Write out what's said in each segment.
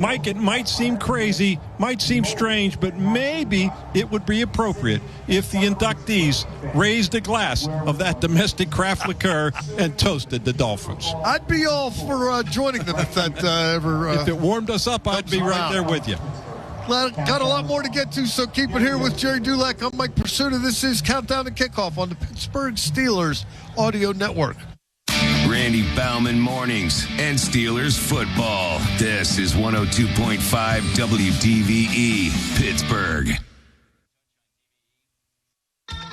Mike, it might seem crazy, might seem strange, but maybe it would be appropriate if the inductees raised a glass of that domestic craft liqueur and toasted the Dolphins. I'd be all for joining them if that ever... if it warmed us up, I'd be right there with you. Got a lot more to get to, so keep it here with Jerry Dulac. I'm Mike Pursuta. This is Countdown to Kickoff on the Pittsburgh Steelers Audio Network. Randy Baumann Mornings and Steelers football. This is 102.5 WDVE, Pittsburgh.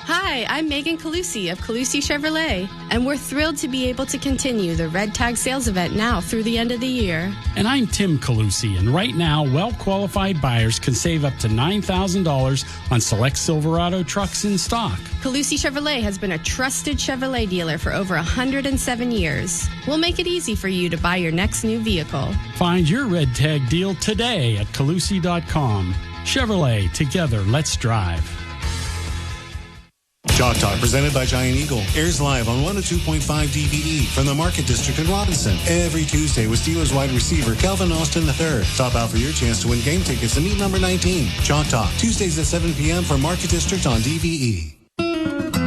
Hi, I'm Megan Calusi of Calusi Chevrolet, and we're thrilled to be able to continue the Red Tag sales event now through the end of the year. And I'm Tim Calusi, and right now, well-qualified buyers can save up to $9,000 on select Silverado trucks in stock. Calusi Chevrolet has been a trusted Chevrolet dealer for over 107 years. We'll make it easy for you to buy your next new vehicle. Find your Red Tag deal today at Calusi.com. Chevrolet, together, let's drive. Chalk Talk, presented by Giant Eagle, airs live on 102.5 DVE from the Market District in Robinson every Tuesday with Steelers wide receiver Kelvin Austin III. Stop out for your chance to win game tickets to meet number 19. Chalk Talk, Tuesdays at 7 p.m. for Market District on DVE.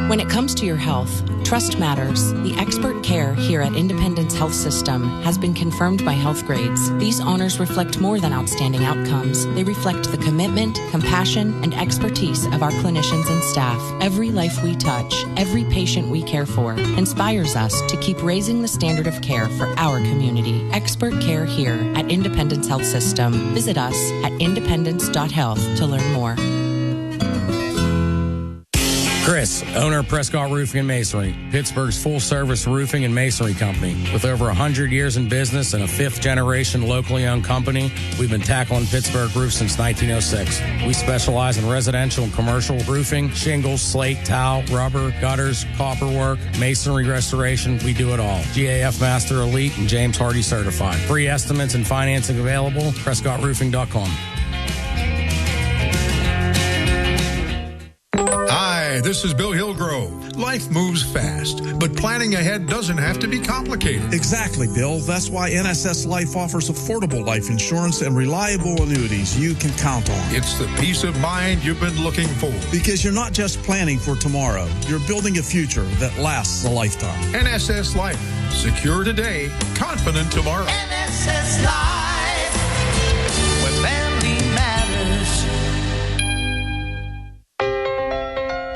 When it comes to your health, trust matters. The expert care here at Independence Health System has been confirmed by health grades. These honors reflect more than outstanding outcomes. They reflect the commitment, compassion, and expertise of our clinicians and staff. Every life we touch, every patient we care for, inspires us to keep raising the standard of care for our community. Expert care here at Independence Health System. Visit us at independence.health to learn more. Chris, owner of Prescott Roofing and Masonry, Pittsburgh's full-service roofing and masonry company. With over 100 years in business and a fifth-generation locally owned company, we've been tackling Pittsburgh roofs since 1906. We specialize in residential and commercial roofing, shingles, slate, tile, rubber, gutters, copper work, masonry restoration. We do it all. GAF Master Elite and James Hardy certified. Free estimates and financing available. PrescottRoofing.com. Hi, this is Bill Hillgrove. Life moves fast, but planning ahead doesn't have to be complicated. Exactly, Bill. That's why NSS Life offers affordable life insurance and reliable annuities you can count on. It's the peace of mind you've been looking for. Because you're not just planning for tomorrow, you're building a future that lasts a lifetime. NSS Life. Secure today, confident tomorrow. NSS Life, where family matters.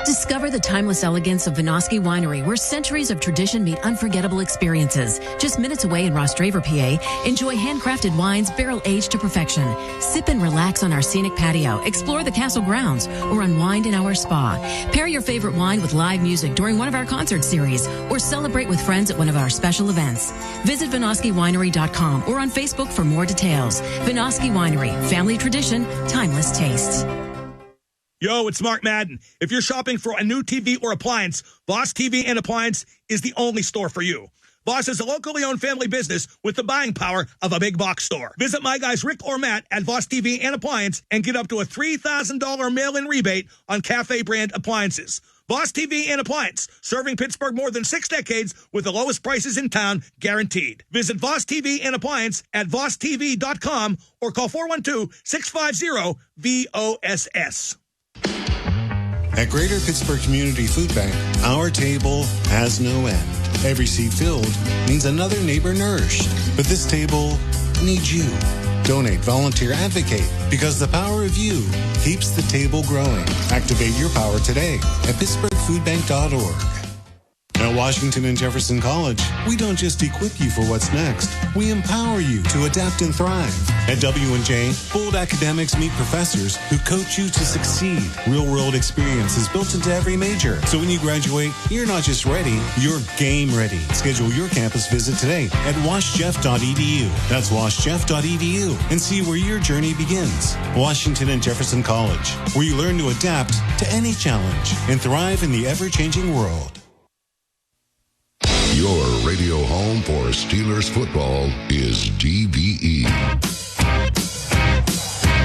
Discover the timeless elegance of Vinoski Winery, where centuries of tradition meet unforgettable experiences. Just minutes away in Rostraver, PA, enjoy handcrafted wines barrel-aged to perfection. Sip and relax on our scenic patio, explore the castle grounds, or unwind in our spa. Pair your favorite wine with live music during one of our concert series, or celebrate with friends at one of our special events. Visit VinoskiWinery.com or on Facebook for more details. Vinoski Winery, family tradition, timeless tastes. Yo, it's Mark Madden. If you're shopping for a new TV or appliance, Voss TV and Appliance is the only store for you. Voss is a locally owned family business with the buying power of a big box store. Visit my guys Rick or Matt at Voss TV and Appliance and get up to a $3,000 mail-in rebate on Cafe brand appliances. Voss TV and Appliance, serving Pittsburgh more than 6 decades with the lowest prices in town, guaranteed. Visit Voss TV and Appliance at VossTV.com or call 412-650-VOSS. At Greater Pittsburgh Community Food Bank, our table has no end. Every seat filled means another neighbor nourished. But this table needs you. Donate, volunteer, advocate, because the power of you keeps the table growing. Activate your power today at PittsburghFoodBank.org. At Washington and Jefferson College, we don't just equip you for what's next. We empower you to adapt and thrive. At W&J, bold academics meet professors who coach you to succeed. Real-world experience is built into every major. So when you graduate, you're not just ready, you're game ready. Schedule your campus visit today at washjeff.edu. That's washjeff.edu and see where your journey begins. Washington and Jefferson College, where you learn to adapt to any challenge and thrive in the ever-changing world. Your radio home for Steelers football is DVE.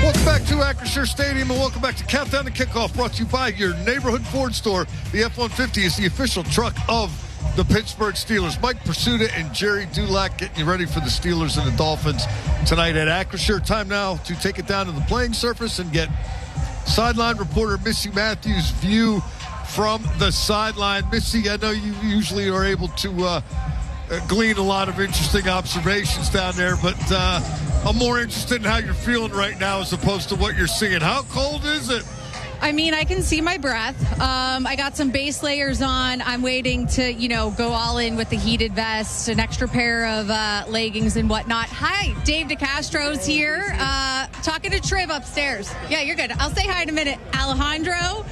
Welcome back to Acrisure Stadium and welcome back to Countdown to Kickoff, brought to you by your neighborhood Ford store. The F-150 is the official truck of the Pittsburgh Steelers. Mike Pursuta and Jerry Dulac getting you ready for the Steelers and the Dolphins tonight at Acrisure. Time now to take it down to the playing surface and get sideline reporter Missy Matthews' view from the sideline. Missy, I know you usually are able to glean a lot of interesting observations down there, but I'm more interested in how you're feeling right now as opposed to what you're seeing. How cold is it? I mean, I can see my breath. I got some base layers on. I'm waiting to, go all in with the heated vest, an extra pair of leggings and whatnot. Hi, Dave DeCastro's here. Talking to Triv upstairs. Yeah, you're good. I'll say hi in a minute. Alejandro.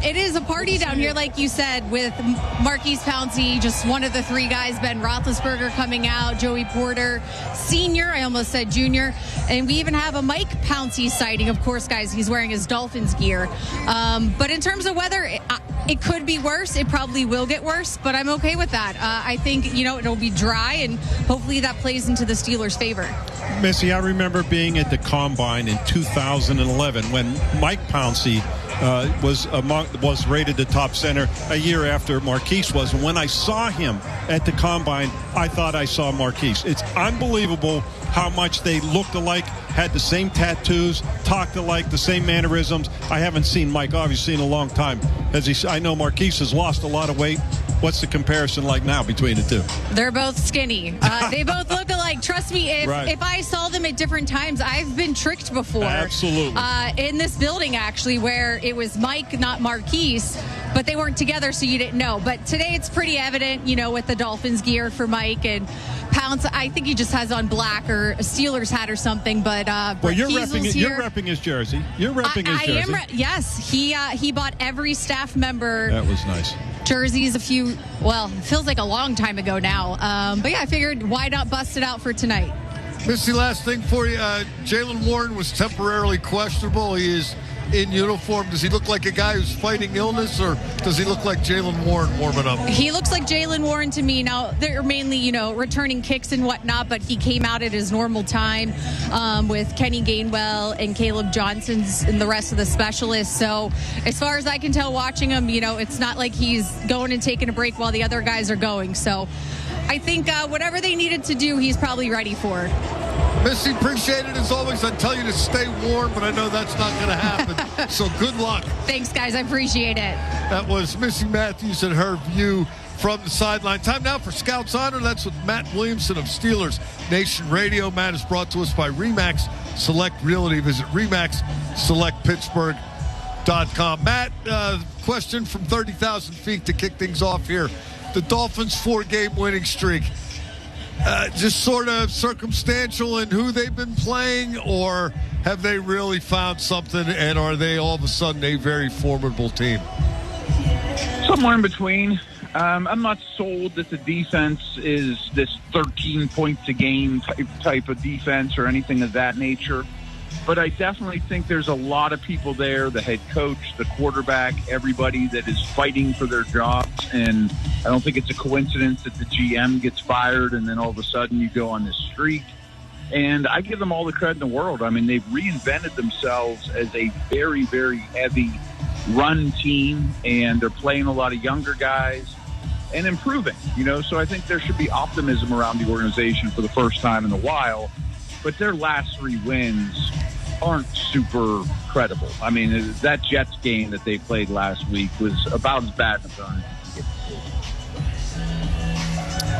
It is a party down here, like you said, with Marquise Pouncey, just one of the three guys, Ben Roethlisberger coming out, Joey Porter, senior, I almost said junior, and we even have a Mike Pouncey sighting. Of course, guys, he's wearing his Dolphins gear. But in terms of weather, it could be worse. It probably will get worse, but I'm okay with that. I think, it'll be dry, and hopefully that plays into the Steelers' favor. Missy, I remember being at the Combine in 2011 when Mike Pouncey was rated the top center a year after Marquise was. And when I saw him at the Combine, I thought I saw Marquise. It's unbelievable how much they looked alike, had the same tattoos, talked alike, the same mannerisms. I haven't seen Mike, obviously, in a long time. I know Marquise has lost a lot of weight. What's the comparison like now between the two? They're both skinny. They both look alike. Trust me, if I saw them at different times, I've been tricked before. Absolutely. In this building, actually, where it was Mike, not Marquise, but they weren't together, so you didn't know. But today it's pretty evident, with the Dolphins gear for Mike and Pounce. I think he just has on black or a Steelers hat or something. But well, you're repping his jersey. You're repping his jersey. Yes, he bought every staff member. That was nice. Jerseys it feels like a long time ago now. But yeah, I figured why not bust it out for tonight. Missy, last thing for you. Jaylen Warren was temporarily questionable. He is in uniform. Does he look like a guy who's fighting illness, or does he look like Jaylen Warren warming up? He looks like Jaylen Warren to me. Now, they're mainly, returning kicks and whatnot, but he came out at his normal time with Kenny Gainwell and Caleb Johnson and the rest of the specialists. So as far as I can tell watching him, it's not like he's going and taking a break while the other guys are going. So I think whatever they needed to do, he's probably ready for it. Missy, appreciate it as always. I tell you to stay warm, but I know that's not going to happen. So good luck. Thanks, guys. I appreciate it. That was Missy Matthews and her view from the sideline. Time now for Scouts Honor. That's with Matt Williamson of Steelers Nation Radio. Matt is brought to us by RE/MAX Select Realty. Visit RE/MAXSelectPittsburgh.com. Matt, question from 30,000 feet to kick things off here. The Dolphins' 4-game winning streak. Just sort of circumstantial in who they've been playing, or have they really found something, and are they all of a sudden a very formidable team? Somewhere in between. I'm not sold that the defense is this 13 points a game type of defense or anything of that nature. But I definitely think there's a lot of people there, the head coach, the quarterback, everybody that is fighting for their jobs. And I don't think it's a coincidence that the GM gets fired and then all of a sudden you go on this streak. And I give them all the credit in the world. I mean, they've reinvented themselves as a very, very heavy run team, and they're playing a lot of younger guys and improving, So I think there should be optimism around the organization for the first time in a while. But their last 3 wins aren't super credible. I mean, that Jets game that they played last week was about as bad as done.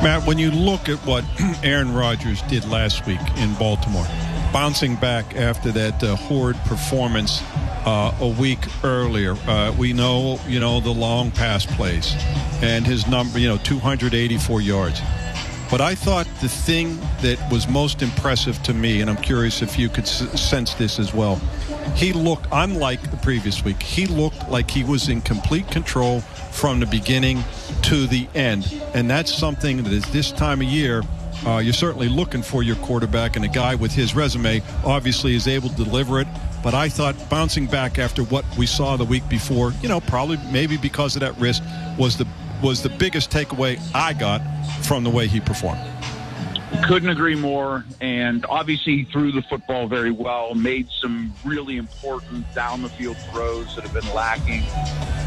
Matt, when you look at what Aaron Rodgers did last week in Baltimore, bouncing back after that horrid performance a week earlier, we know, the long pass plays and his number, 284 yards. But I thought the thing that was most impressive to me, and I'm curious if you could sense this as well, he looked, unlike the previous week, he looked like he was in complete control from the beginning to the end. And that's something that is this time of year, you're certainly looking for your quarterback, and a guy with his resume obviously is able to deliver it. But I thought bouncing back after what we saw the week before, probably maybe because of that wrist, was the biggest takeaway I got from the way he performed. Couldn't agree more. And obviously he threw the football very well, made some really important down-the-field throws that have been lacking.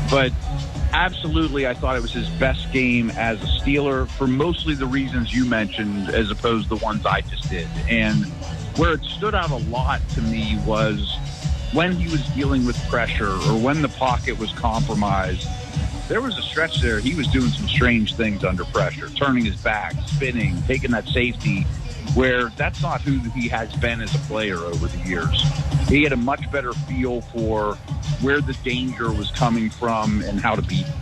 But absolutely, I thought it was his best game as a Steeler for mostly the reasons you mentioned as opposed to the ones I just did. And where it stood out a lot to me was when he was dealing with pressure or when the pocket was compromised. There was a stretch there. He was doing some strange things under pressure, turning his back, spinning, taking that safety, where that's not who he has been as a player over the years. He had a much better feel for where the danger was coming from and how to beat it.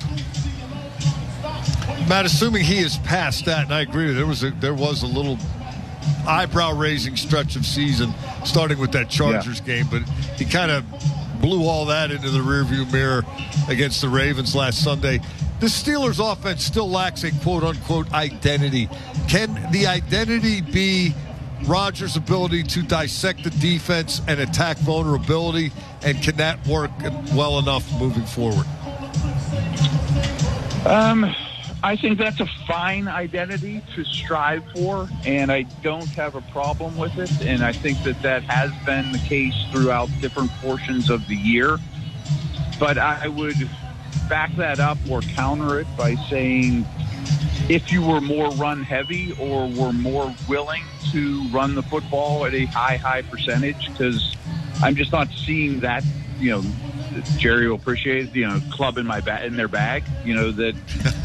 Matt, assuming he is past that, and I agree with you, there was a little eyebrow-raising stretch of season starting with that Chargers game, but he kind of blew all that into the rearview mirror against the Ravens last Sunday. The Steelers' offense still lacks a quote-unquote identity. Can the identity be Rodgers' ability to dissect the defense and attack vulnerability, and can that work well enough moving forward? I think that's a fine identity to strive for, and I don't have a problem with it. And I think that has been the case throughout different portions of the year. But I would back that up or counter it by saying if you were more run heavy or were more willing to run the football at a high percentage, because I'm just not seeing that, Jerry will appreciate, club in their bag, that.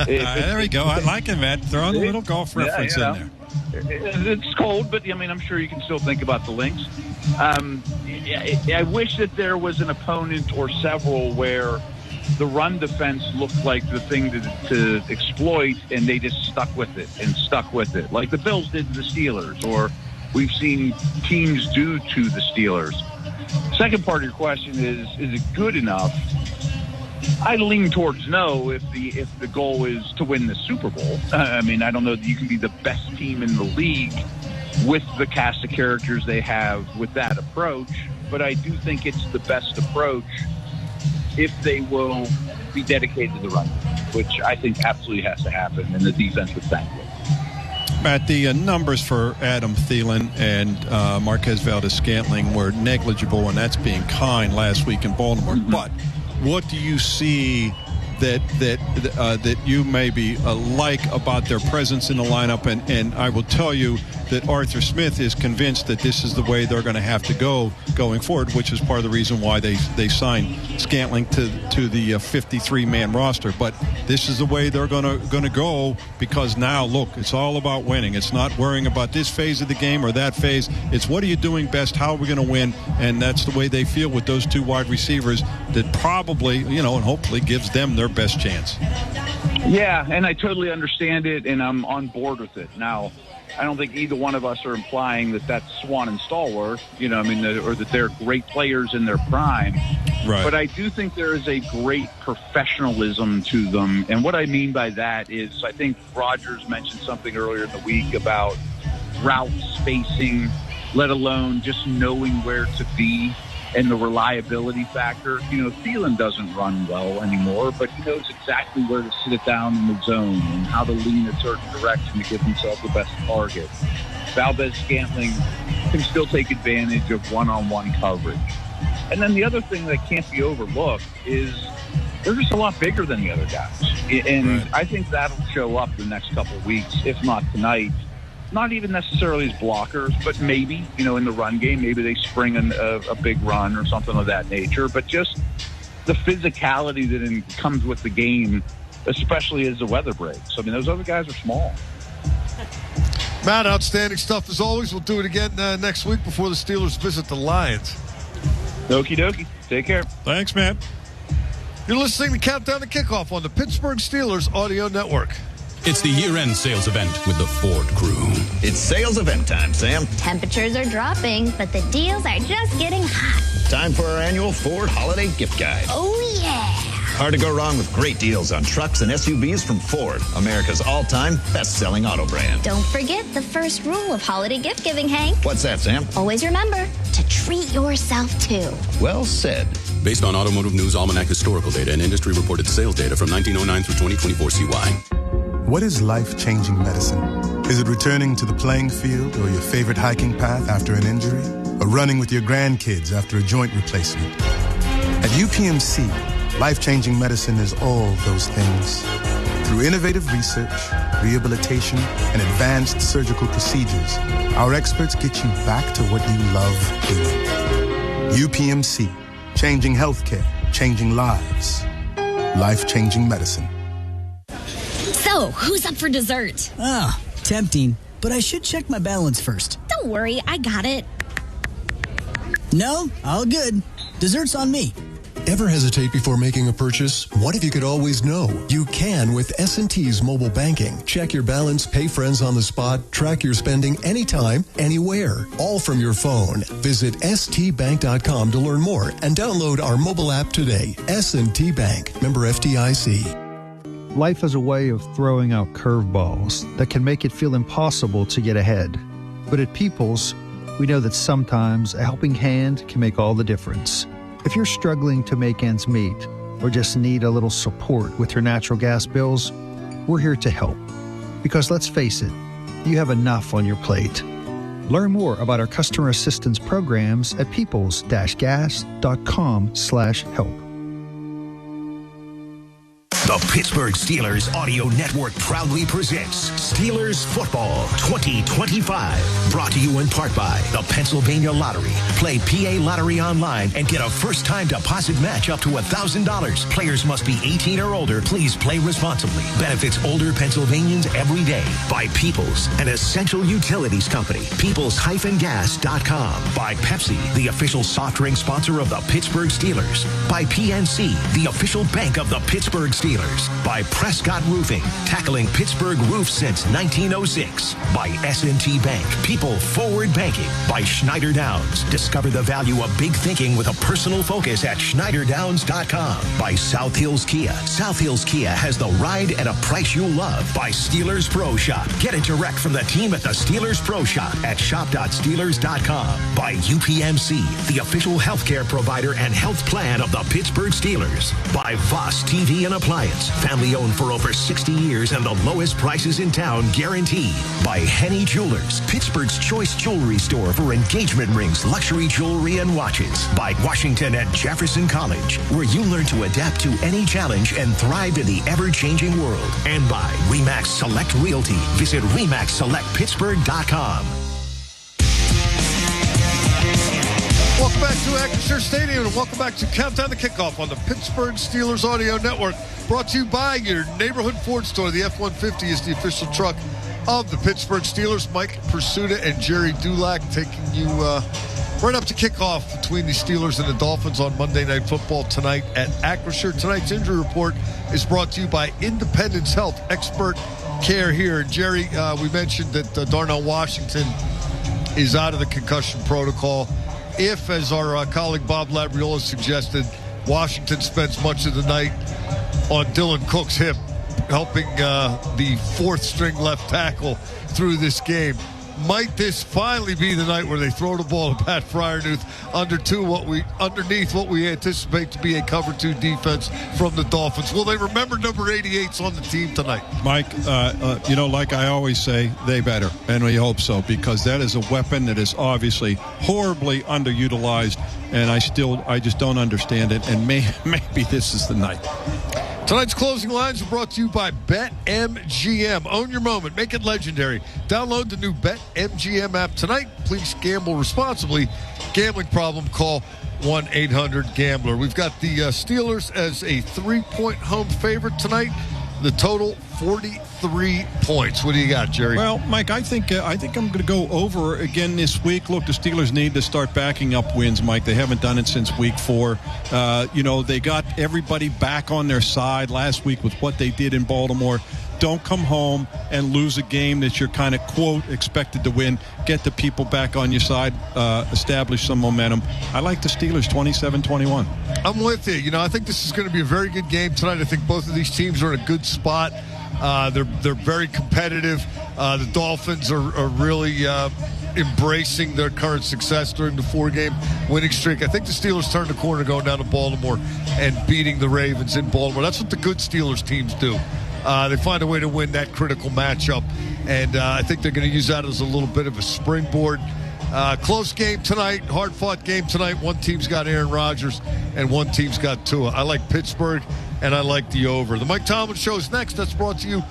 There we go. I like it, Matt. Throwing a little golf reference in there. It's cold, but I'm sure you can still think about the links. I wish that there was an opponent or several where the run defense looked like the thing to exploit, and they just stuck with it, like the Bills did to the Steelers, or we've seen teams do to the Steelers. Second part of your question is it good enough? I lean towards no if the goal is to win the Super Bowl. I don't know that you can be the best team in the league with the cast of characters they have with that approach, but I do think it's the best approach if they will be dedicated to the run, which I think absolutely has to happen, and the defense would thank it. Matt, the numbers for Adam Thielen and Marquez Valdes-Scantling were negligible, and that's being kind last week in Baltimore. Mm-hmm. But what do you see that you maybe like about their presence in the lineup? And I will tell you that Arthur Smith is convinced that this is the way they're going to have to go going forward, which is part of the reason why they signed Scantling to the 53-man roster. But this is the way they're going to go, because now, look, it's all about winning. It's not worrying about this phase of the game or that phase. It's what are you doing best? How are we going to win? And that's the way they feel with those two wide receivers that probably, and hopefully gives them their best chance. Yeah, and I totally understand it, and I'm on board with it. Now, I don't think either one of us are implying that that's Swan and Stallworth, or that they're great players in their prime. Right. But I do think there is a great professionalism to them. And what I mean by that is I think Rodgers mentioned something earlier in the week about route spacing, let alone just knowing where to be and the reliability factor. Thielen doesn't run well anymore, but he knows exactly where to sit it down in the zone and how to lean a certain direction to give himself the best target. Valdes-Scantling can still take advantage of one-on-one coverage. And then the other thing that can't be overlooked is they're just a lot bigger than the other guys. And right. I think that'll show up the next couple of weeks, if not tonight. Not even necessarily as blockers, but maybe, in the run game, maybe they spring a big run or something of that nature. But just the physicality that comes with the game, especially as the weather breaks. Those other guys are small. Matt, outstanding stuff as always. We'll do it again next week before the Steelers visit the Lions. Okie dokie. Take care. Thanks, Matt. You're listening to Countdown to Kickoff on the Pittsburgh Steelers Audio Network. It's the year-end sales event with the Ford crew. It's sales event time, Sam. Temperatures are dropping, but the deals are just getting hot. Time for our annual Ford Holiday Gift Guide. Oh, yeah. Hard to go wrong with great deals on trucks and SUVs from Ford, America's all-time best-selling auto brand. Don't forget the first rule of holiday gift giving, Hank. What's that, Sam? Always remember to treat yourself, too. Well said. Based on Automotive News Almanac historical data and industry-reported sales data from 1909 through 2024 CY. What is life-changing medicine? Is it returning to the playing field or your favorite hiking path after an injury? Or running with your grandkids after a joint replacement? At UPMC, life-changing medicine is all those things. Through innovative research, rehabilitation, and advanced surgical procedures, our experts get you back to what you love doing. UPMC, changing healthcare, changing lives. Life-changing medicine. So, who's up for dessert? Ah, tempting, but I should check my balance first. Don't worry, I got it. No, all good. Dessert's on me. Ever hesitate before making a purchase? What if you could always know? You can with S&T's mobile banking. Check your balance, pay friends on the spot, track your spending anytime, anywhere, all from your phone. Visit stbank.com to learn more and download our mobile app today. S&T Bank, member FDIC. Life has a way of throwing out curveballs that can make it feel impossible to get ahead. But at Peoples, we know that sometimes a helping hand can make all the difference. If you're struggling to make ends meet or just need a little support with your natural gas bills, we're here to help. Because let's face it, you have enough on your plate. Learn more about our customer assistance programs at peoples-gas.com/help. The Pittsburgh Steelers Audio Network proudly presents Steelers Football 2025. Brought to you in part by the Pennsylvania Lottery. Play PA Lottery online and get a first-time deposit match up to $1,000. Players must be 18 or older. Please play responsibly. Benefits older Pennsylvanians every day. By Peoples, an essential utilities company. Peoples-gas.com. By Pepsi, the official soft drink sponsor of the Pittsburgh Steelers. By PNC, the official bank of the Pittsburgh Steelers. By Prescott Roofing, tackling Pittsburgh roofs since 1906. By S&T Bank, people forward banking. By Schneider Downs, discover the value of big thinking with a personal focus at schneiderdowns.com. By South Hills Kia, South Hills Kia has the ride at a price you love. By Steelers Pro Shop, get it direct from the team at the Steelers Pro Shop at shop.steelers.com. By UPMC, the official healthcare provider and health plan of the Pittsburgh Steelers. By Voss TV and Appliance, family owned for over 60 years and the lowest prices in town guaranteed. By Henny Jewelers, Pittsburgh's choice jewelry store for engagement rings, luxury jewelry, and watches. By Washington and Jefferson College, where you learn to adapt to any challenge and thrive in the ever-changing world. And by RE/MAX Select Realty. Visit RE/MAXSelectPittsburgh.com. Welcome back to Acrisure Stadium, and welcome back to Countdown to Kickoff on the Pittsburgh Steelers Audio Network. Brought to you by your neighborhood Ford store. The F-150 is the official truck of the Pittsburgh Steelers. Mike Pursuta and Jerry Dulac taking you right up to kickoff between the Steelers and the Dolphins on Monday Night Football tonight at Acrisure. Tonight's injury report is brought to you by Independence Health, expert care here. And Jerry, we mentioned that Darnell Washington is out of the concussion protocol. If, as our colleague Bob Labriola suggested, Washington spends much of the night on Dylan Cook's hip, helping the fourth-string left tackle through this game, might this finally be the night where they throw the ball to Pat Fryermuth underneath what we anticipate to be a cover 2 defense from the Dolphins? Will they remember number 88's on the team tonight? Mike, like I always say, they better, and we hope so, because that is a weapon that is obviously horribly underutilized, and I just don't understand it, and maybe this is the night. Tonight's closing lines are brought to you by BetMGM. Own your moment. Make it legendary. Download the new BetMGM app tonight. Please gamble responsibly. Gambling problem, call 1-800-GAMBLER. We've got the Steelers as a 3-point home favorite tonight. The total, 43 points. What do you got, Jerry? Well, Mike, I think I'm going to go over again this week. Look, the Steelers need to start backing up wins, Mike. They haven't done it since week 4. They got everybody back on their side last week with what they did in Baltimore. Don't come home and lose a game that you're kind of, quote, expected to win. Get the people back on your side, establish some momentum. I like the Steelers 27-21. I'm with you. I think this is going to be a very good game tonight. I think both of these teams are in a good spot. They're very competitive. The Dolphins are really embracing their current success during the 4-game winning streak. I think the Steelers turned the corner going down to Baltimore and beating the Ravens in Baltimore. That's what the good Steelers teams do. they find a way to win that critical matchup. And I think they're going to use that as a little bit of a springboard. Close game tonight, hard-fought game tonight. One team's got Aaron Rodgers, and one team's got Tua. I like Pittsburgh, and I like the over. The Mike Tomlin Show is next. That's brought to you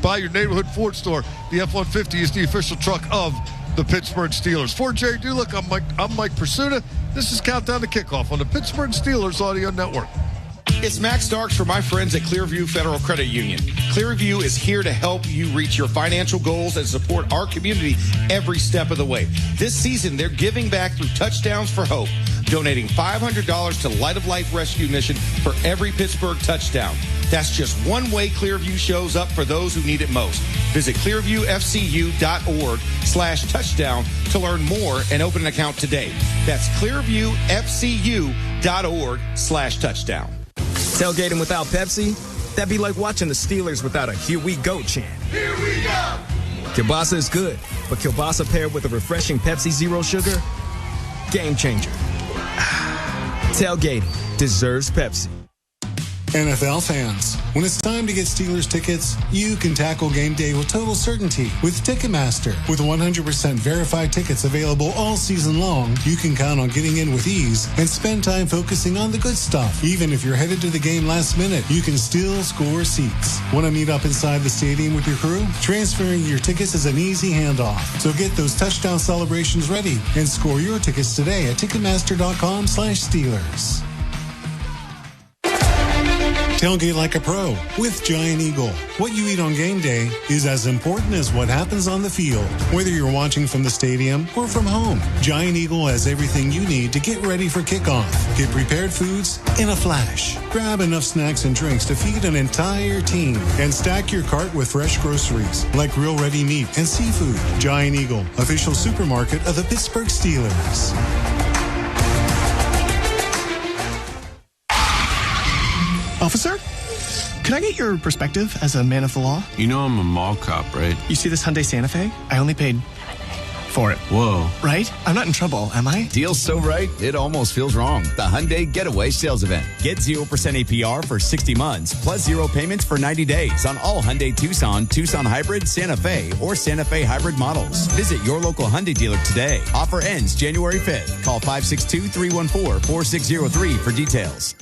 by your neighborhood Ford store. The F-150 is the official truck of the Pittsburgh Steelers. For Jerry Dulick, I'm Mike Pursuta. This is Countdown to Kickoff on the Pittsburgh Steelers Audio Network. It's Max Starks for my friends at Clearview Federal Credit Union. Clearview is here to help you reach your financial goals and support our community every step of the way. This season, they're giving back through Touchdowns for Hope, donating $500 to Light of Life Rescue Mission for every Pittsburgh touchdown. That's just one way Clearview shows up for those who need it most. Visit clearviewfcu.org/touchdown to learn more and open an account today. That's clearviewfcu.org/touchdown. Tailgating without Pepsi? That'd be like watching the Steelers without a Here We Go chant. Here we go! Kielbasa is good, but kielbasa paired with a refreshing Pepsi Zero Sugar? Game changer. Tailgating deserves Pepsi. NFL fans, when it's time to get Steelers tickets, you can tackle game day with total certainty with Ticketmaster. With 100% verified tickets available all season long, you can count on getting in with ease and spend time focusing on the good stuff. Even if you're headed to the game last minute, you can still score seats. Want to meet up inside the stadium with your crew? Transferring your tickets is an easy handoff. So get those touchdown celebrations ready and score your tickets today at Ticketmaster.com/Steelers. Tailgate like a pro with Giant Eagle. What you eat on game day is as important as what happens on the field. Whether you're watching from the stadium or from home, Giant Eagle has everything you need to get ready for kickoff. Get prepared foods in a flash. Grab enough snacks and drinks to feed an entire team. And stack your cart with fresh groceries like grill ready meat and seafood. Giant Eagle, official supermarket of the Pittsburgh Steelers. Officer, could I get your perspective as a man of the law? You know I'm a mall cop, right? You see this Hyundai Santa Fe? I only paid for it. Whoa. Right? I'm not in trouble, am I? Deal's so right, it almost feels wrong. The Hyundai Getaway Sales Event. Get 0% APR for 60 months, plus 0 payments for 90 days on all Hyundai Tucson, Tucson Hybrid, Santa Fe, or Santa Fe Hybrid models. Visit your local Hyundai dealer today. Offer ends January 5th. Call 562-314-4603 for details.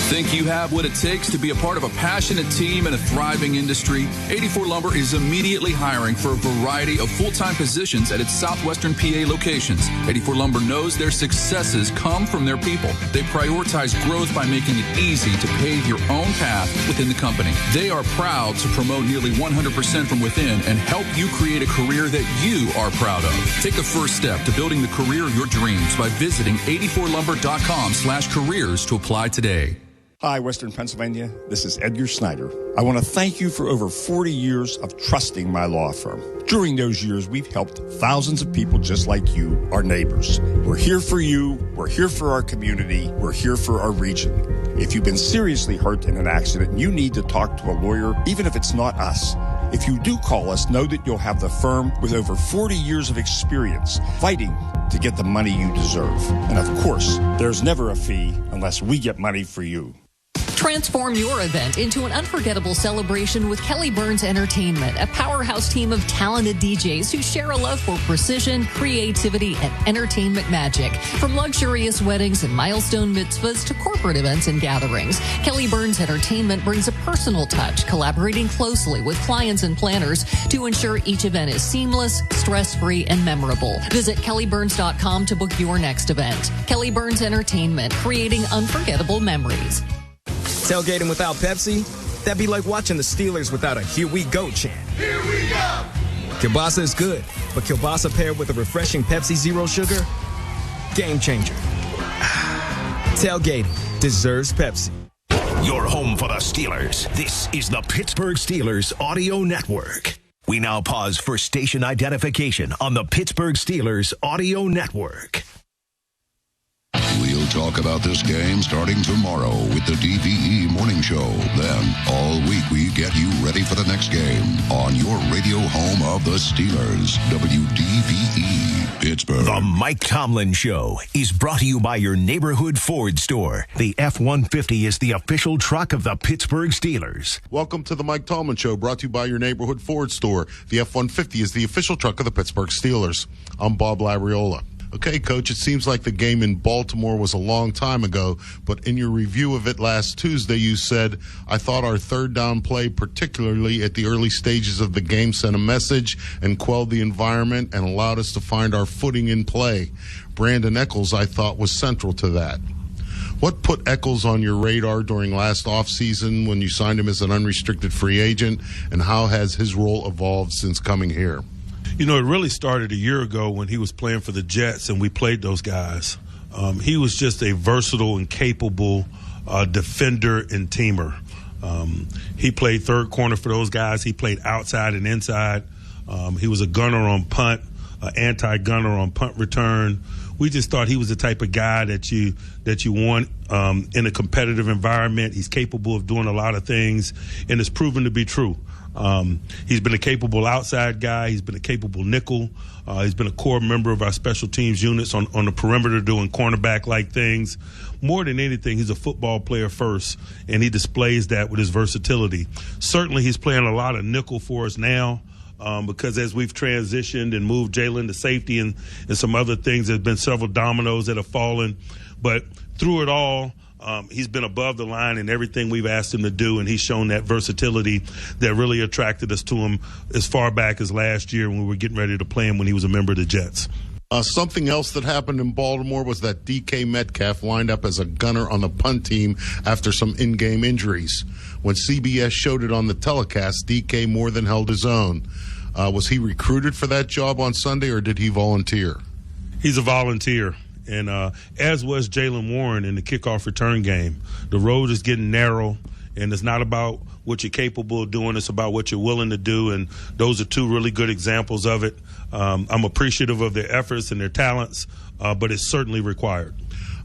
Think you have what it takes to be a part of a passionate team in a thriving industry? 84 Lumber is immediately hiring for a variety of full-time positions at its southwestern PA locations. 84 Lumber knows their successes come from their people. They prioritize growth by making it easy to pave your own path within the company. They are proud to promote nearly 100% from within and help you create a career that you are proud of. Take the first step to building the career of your dreams by visiting 84lumber.com/careers to apply today. Hi, Western Pennsylvania. This is Edgar Snyder. I want to thank you for over 40 years of trusting my law firm. During those years, we've helped thousands of people just like you, our neighbors. We're here for you. We're here for our community. We're here for our region. If you've been seriously hurt in an accident and you need to talk to a lawyer, even if it's not us, if you do call us, know that you'll have the firm with over 40 years of experience fighting to get the money you deserve. And of course, there's never a fee unless we get money for you. Transform your event into an unforgettable celebration with Kelly Burns Entertainment, a powerhouse team of talented DJs who share a love for precision, creativity, and entertainment magic. From luxurious weddings and milestone mitzvahs to corporate events and gatherings, Kelly Burns Entertainment brings a personal touch, collaborating closely with clients and planners to ensure each event is seamless, stress-free, and memorable. Visit kellyburns.com to book your next event. Kelly Burns Entertainment, creating unforgettable memories. Tailgating without Pepsi? That'd be like watching the Steelers without a Here We Go chant. Here we go! Kielbasa is good, but kielbasa paired with a refreshing Pepsi Zero Sugar? Game changer. Tailgating deserves Pepsi. Your home for the Steelers. This is the Pittsburgh Steelers Audio Network. We now pause for station identification on the Pittsburgh Steelers Audio Network. We'll talk about this game starting tomorrow with the DVE Morning Show. Then, all week, we get you ready for the next game on your radio home of the Steelers, WDVE, Pittsburgh. The Mike Tomlin Show is brought to you by your neighborhood Ford store. The F-150 is the official truck of the Pittsburgh Steelers. Welcome to the Mike Tomlin Show, brought to you by your neighborhood Ford store. The F-150 is the official truck of the Pittsburgh Steelers. I'm Bob Labriola. Okay, Coach, it seems like the game in Baltimore was a long time ago, but in your review of it last Tuesday, you said, I thought our third down play, particularly at the early stages of the game, sent a message and quelled the environment and allowed us to find our footing in play. Brandon Echols, I thought, was central to that. What put Echols on your radar during last offseason when you signed him as an unrestricted free agent, and how has his role evolved since coming here? You know, it really started a year ago when he was playing for the Jets and we played those guys. He was just a versatile and capable defender and teamer. He played third corner for those guys. He played outside and inside. He was a gunner on punt, anti-gunner on punt return. We just thought he was the type of guy that you want in a competitive environment. He's capable of doing a lot of things, and it's proven to be true. He's been a capable outside guy. He's been a capable nickel. He's been a core member of our special teams units on the perimeter doing cornerback-like things. More than anything, he's a football player first, and he displays that with his versatility. Certainly, he's playing a lot of nickel for us now because as we've transitioned and moved Jalen to safety and some other things, there's been several dominoes that have fallen. But through it all, he's been above the line in everything we've asked him to do, and he's shown that versatility that really attracted us to him as far back as last year when we were getting ready to play him when he was a member of the Jets. Something else that happened in Baltimore was that DK Metcalf lined up as a gunner on the punt team after some in-game injuries. When CBS showed it on the telecast, DK more than held his own. Was he recruited for that job on Sunday, or did he volunteer? He's a volunteer. And as was Jalen Warren in the kickoff return game. The road is getting narrow, and it's not about what you're capable of doing. It's about what you're willing to do, and those are two really good examples of it. I'm appreciative of their efforts and their talents, but it's certainly required.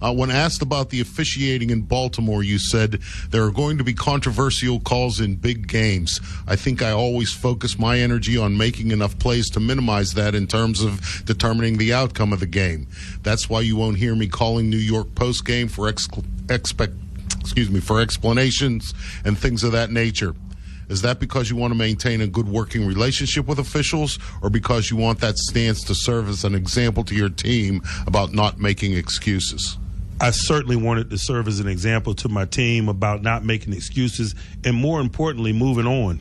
When asked about the officiating in Baltimore, you said there are going to be controversial calls in big games. I think I always focus my energy on making enough plays to minimize that in terms of determining the outcome of the game. That's why you won't hear me calling New York post-game for explanations and things of that nature. Is that because you want to maintain a good working relationship with officials, or because you want that stance to serve as an example to your team about not making excuses? I certainly wanted to serve as an example to my team about not making excuses and, more importantly, moving on.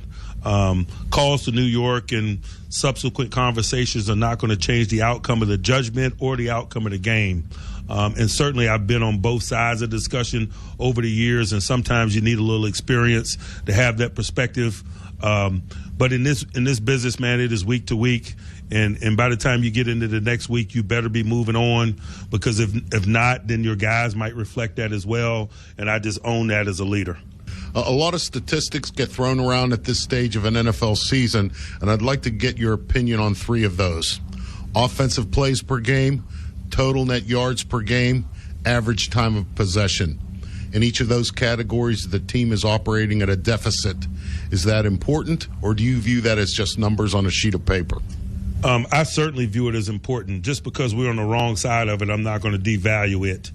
Calls to New York and subsequent conversations are not going to change the outcome of the judgment or the outcome of the game. And certainly I've been on both sides of the discussion over the years, and sometimes you need a little experience to have that perspective. But in this business, man, it is week to week. And by the time you get into the next week, you better be moving on, because if not, then your guys might reflect that as well. And I just own that as a leader. A lot of statistics get thrown around at this stage of an NFL season, and I'd like to get your opinion on three of those. Offensive plays per game, total net yards per game, average time of possession. In each of those categories, the team is operating at a deficit. Is that important, or do you view that as just numbers on a sheet of paper? I certainly view it as important. Just because we're on the wrong side of it, I'm not going to devalue it.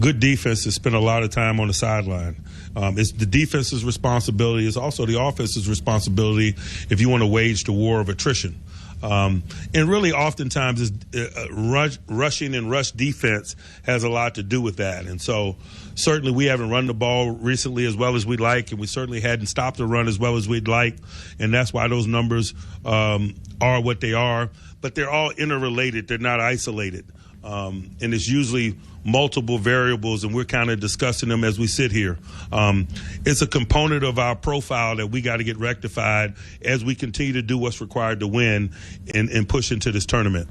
Good defense has spent a lot of time on the sideline. It's the defense's responsibility. It's also the offense's responsibility if you want to wage the war of attrition. And really, oftentimes, rushing and rush defense has a lot to do with that. And so, certainly, we haven't run the ball recently as well as we'd like, and we certainly hadn't stopped the run as well as we'd like. And that's why those numbers are what they are. But they're all interrelated. They're not isolated. And it's usually multiple variables, and we're kind of discussing them as we sit here. It's a component of our profile that we got to get rectified as we continue to do what's required to win and push into this tournament.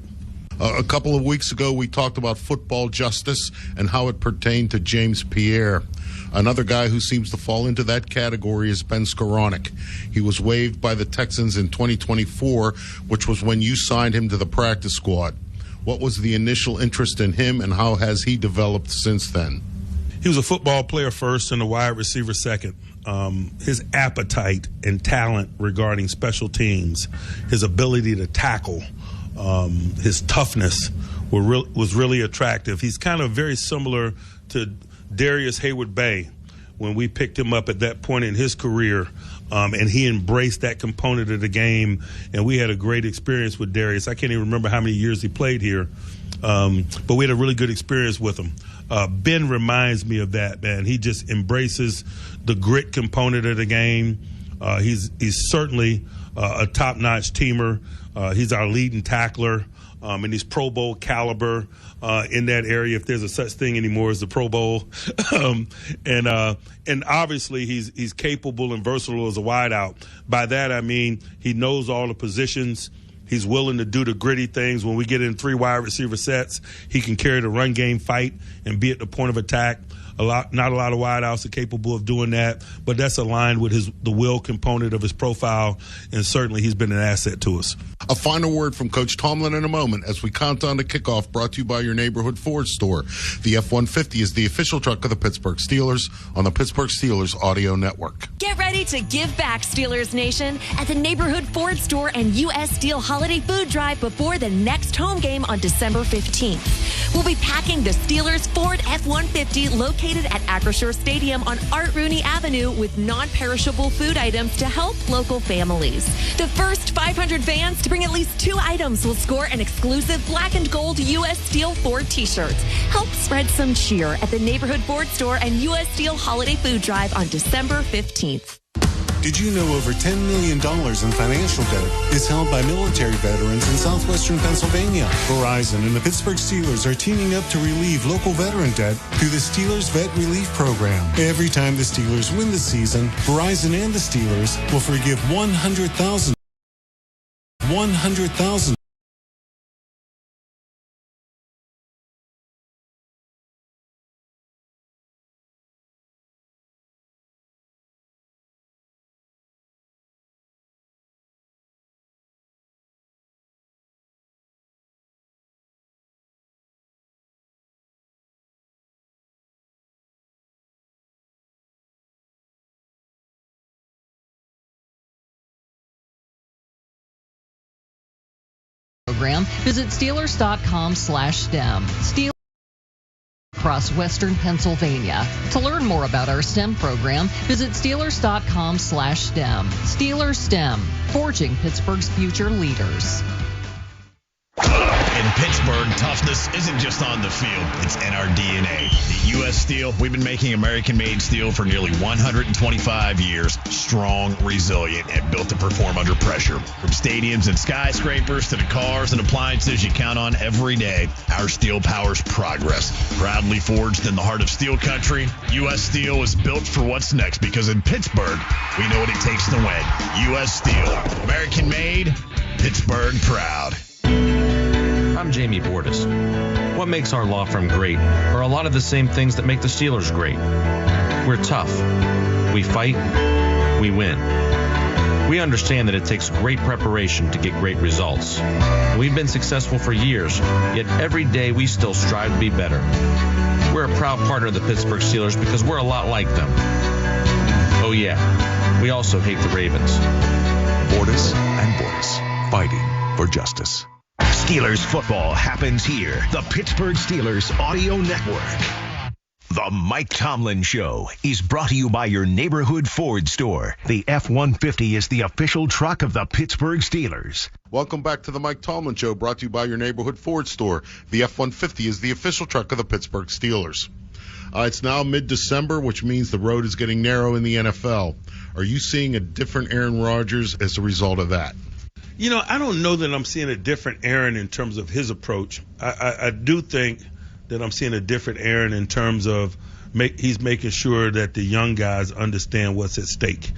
A couple of weeks ago, we talked about football justice and how it pertained to James Pierre. Another guy who seems to fall into that category is Ben Skoranek. He was waived by the Texans in 2024, which was when you signed him to the practice squad. What was the initial interest in him, and how has he developed since then? He was a football player first and a wide receiver second. His appetite and talent regarding special teams, his ability to tackle, his toughness was really attractive. He's kind of very similar to Darius Hayward-Bay when we picked him up at that point in his career, and he embraced that component of the game, and we had a great experience with Darius. I can't even remember how many years he played here, but we had a really good experience with him. Ben reminds me of that, man. He just embraces the grit component of the game. He's certainly a top-notch teamer. He's our leading tackler, and he's Pro Bowl caliber in that area, if there's a such thing anymore as the Pro Bowl. And obviously he's capable and versatile as a wideout. By that I mean he knows all the positions. He's willing to do the gritty things. When we get in 3 wide receiver sets, he can carry the run game fight and be at the point of attack. Not a lot of wideouts are capable of doing that, but that's aligned with the will component of his profile, and certainly he's been an asset to us. A final word from Coach Tomlin in a moment as we count down the kickoff, brought to you by your neighborhood Ford store. The F-150 is the official truck of the Pittsburgh Steelers on the Pittsburgh Steelers Audio Network. Get ready to give back, Steelers Nation, at the neighborhood Ford store and U.S. Steel Holiday Food Drive before the next home game on December 15th. We'll be packing the Steelers Ford F-150 located at Acrisure Stadium on Art Rooney Avenue with non-perishable food items to help local families. The first 500 fans to bring at least 2 items will score an exclusive black and gold U.S. Steel Ford t-shirts. Help spread some cheer at the neighborhood Ford store and U.S. Steel Holiday Food Drive on December 15th. Did you know over $10 million in financial debt is held by military veterans in southwestern Pennsylvania? Verizon and the Pittsburgh Steelers are teaming up to relieve local veteran debt through the Steelers Vet Relief Program. Every time the Steelers win the season, Verizon and the Steelers will forgive $100,000. Program, visit Steelers.com/STEM. Steelers across Western Pennsylvania. To learn more about our STEM program, visit Steelers.com/STEM. Steelers STEM, forging Pittsburgh's future leaders. In Pittsburgh, toughness isn't just on the field, it's in our DNA. At U.S. Steel, we've been making American-made steel for nearly 125 years. Strong, resilient, and built to perform under pressure. From stadiums and skyscrapers to the cars and appliances you count on every day, our steel powers progress. Proudly forged in the heart of steel country, U.S. Steel is built for what's next because in Pittsburgh, we know what it takes to win. U.S. Steel, American-made, Pittsburgh proud. I'm Jamie Bordas. What makes our law firm great are a lot of the same things that make the Steelers great. We're tough. We fight. We win. We understand that it takes great preparation to get great results. We've been successful for years, yet every day we still strive to be better. We're a proud partner of the Pittsburgh Steelers because we're a lot like them. Oh yeah, we also hate the Ravens. Bordas and Bordas, fighting for justice. Steelers football happens here. The Pittsburgh Steelers Audio Network. The Mike Tomlin Show is brought to you by your neighborhood Ford store. The F-150 is the official truck of the Pittsburgh Steelers. Welcome back to the Mike Tomlin Show, brought to you by your neighborhood Ford store. The F-150 is the official truck of the Pittsburgh Steelers. It's now mid-December, which means the road is getting narrow in the NFL. Are you seeing a different Aaron Rodgers as a result of that? You know, I don't know that I'm seeing a different Aaron in terms of his approach. I do think that I'm seeing a different Aaron in terms of he's making sure that the young guys understand what's at stake.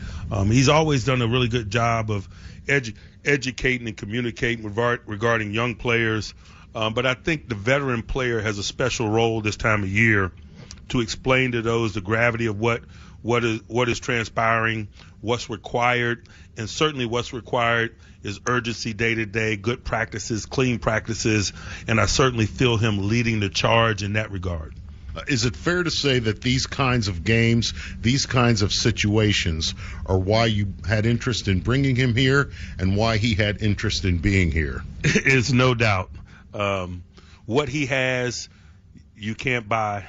He's always done a really good job of educating and communicating regarding young players. But I think the veteran player has a special role this time of year to explain to those the gravity of what what is transpiring, what's required, and certainly what's required is urgency day to day, good practices, clean practices, and I certainly feel him leading the charge in that regard. Is it fair to say that these kinds of games, these kinds of situations are why you had interest in bringing him here and why he had interest in being here? It's no doubt. What he has, you can't buy.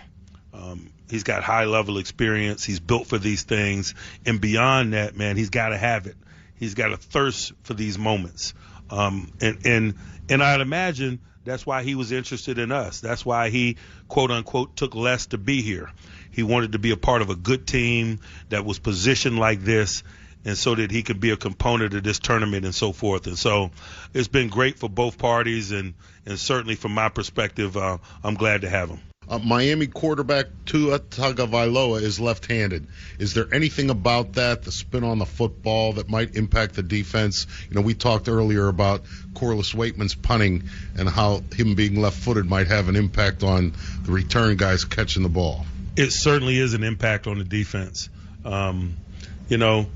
He's got high-level experience. He's built for these things. And beyond that, man, he's got to have it. He's got a thirst for these moments. And I'd imagine that's why he was interested in us. That's why he, quote-unquote, took less to be here. He wanted to be a part of a good team that was positioned like this, and so that he could be a component of this tournament and so forth. And so it's been great for both parties, and certainly from my perspective, I'm glad to have him. Miami quarterback Tua Tagovailoa is left-handed. Is there anything about that, the spin on the football, that might impact the defense? You know, we talked earlier about Corliss Waitman's punting and how him being left-footed might have an impact on the return guys catching the ball. It certainly is an impact on the defense. You know,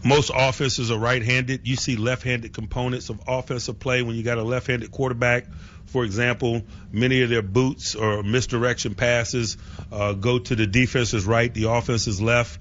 most offenses are right-handed. You see left-handed components of offensive play when you got a left-handed quarterback. For example, many of their boots or misdirection passes go to the defense's right, the offense's left.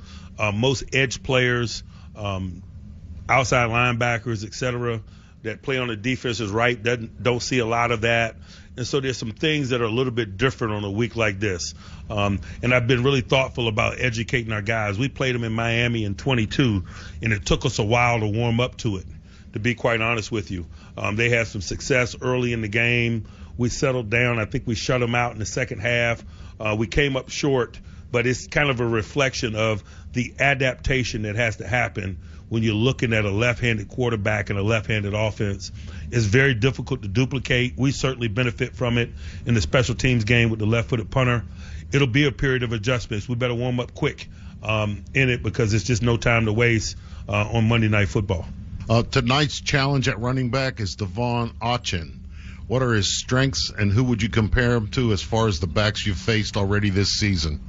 Most edge players, outside linebackers, et cetera, that play on the defense's right don't see a lot of that. And so there's some things that are a little bit different on a week like this. And I've been really thoughtful about educating our guys. We played them in Miami in 22, and it took us a while to warm up to it, to be quite honest with you. They had some success early in the game. We settled down. I think we shut them out in the second half. We came up short, but it's kind of a reflection of the adaptation that has to happen when you're looking at a left-handed quarterback and a left-handed offense. It's very difficult to duplicate. We certainly benefit from it in the special teams game with the left-footed punter. It'll be a period of adjustments. We better warm up quick in it because it's just no time to waste on Monday Night Football. Tonight's challenge at running back is Devon Achane. What are his strengths, and who would you compare him to as far as the backs you've faced already this season?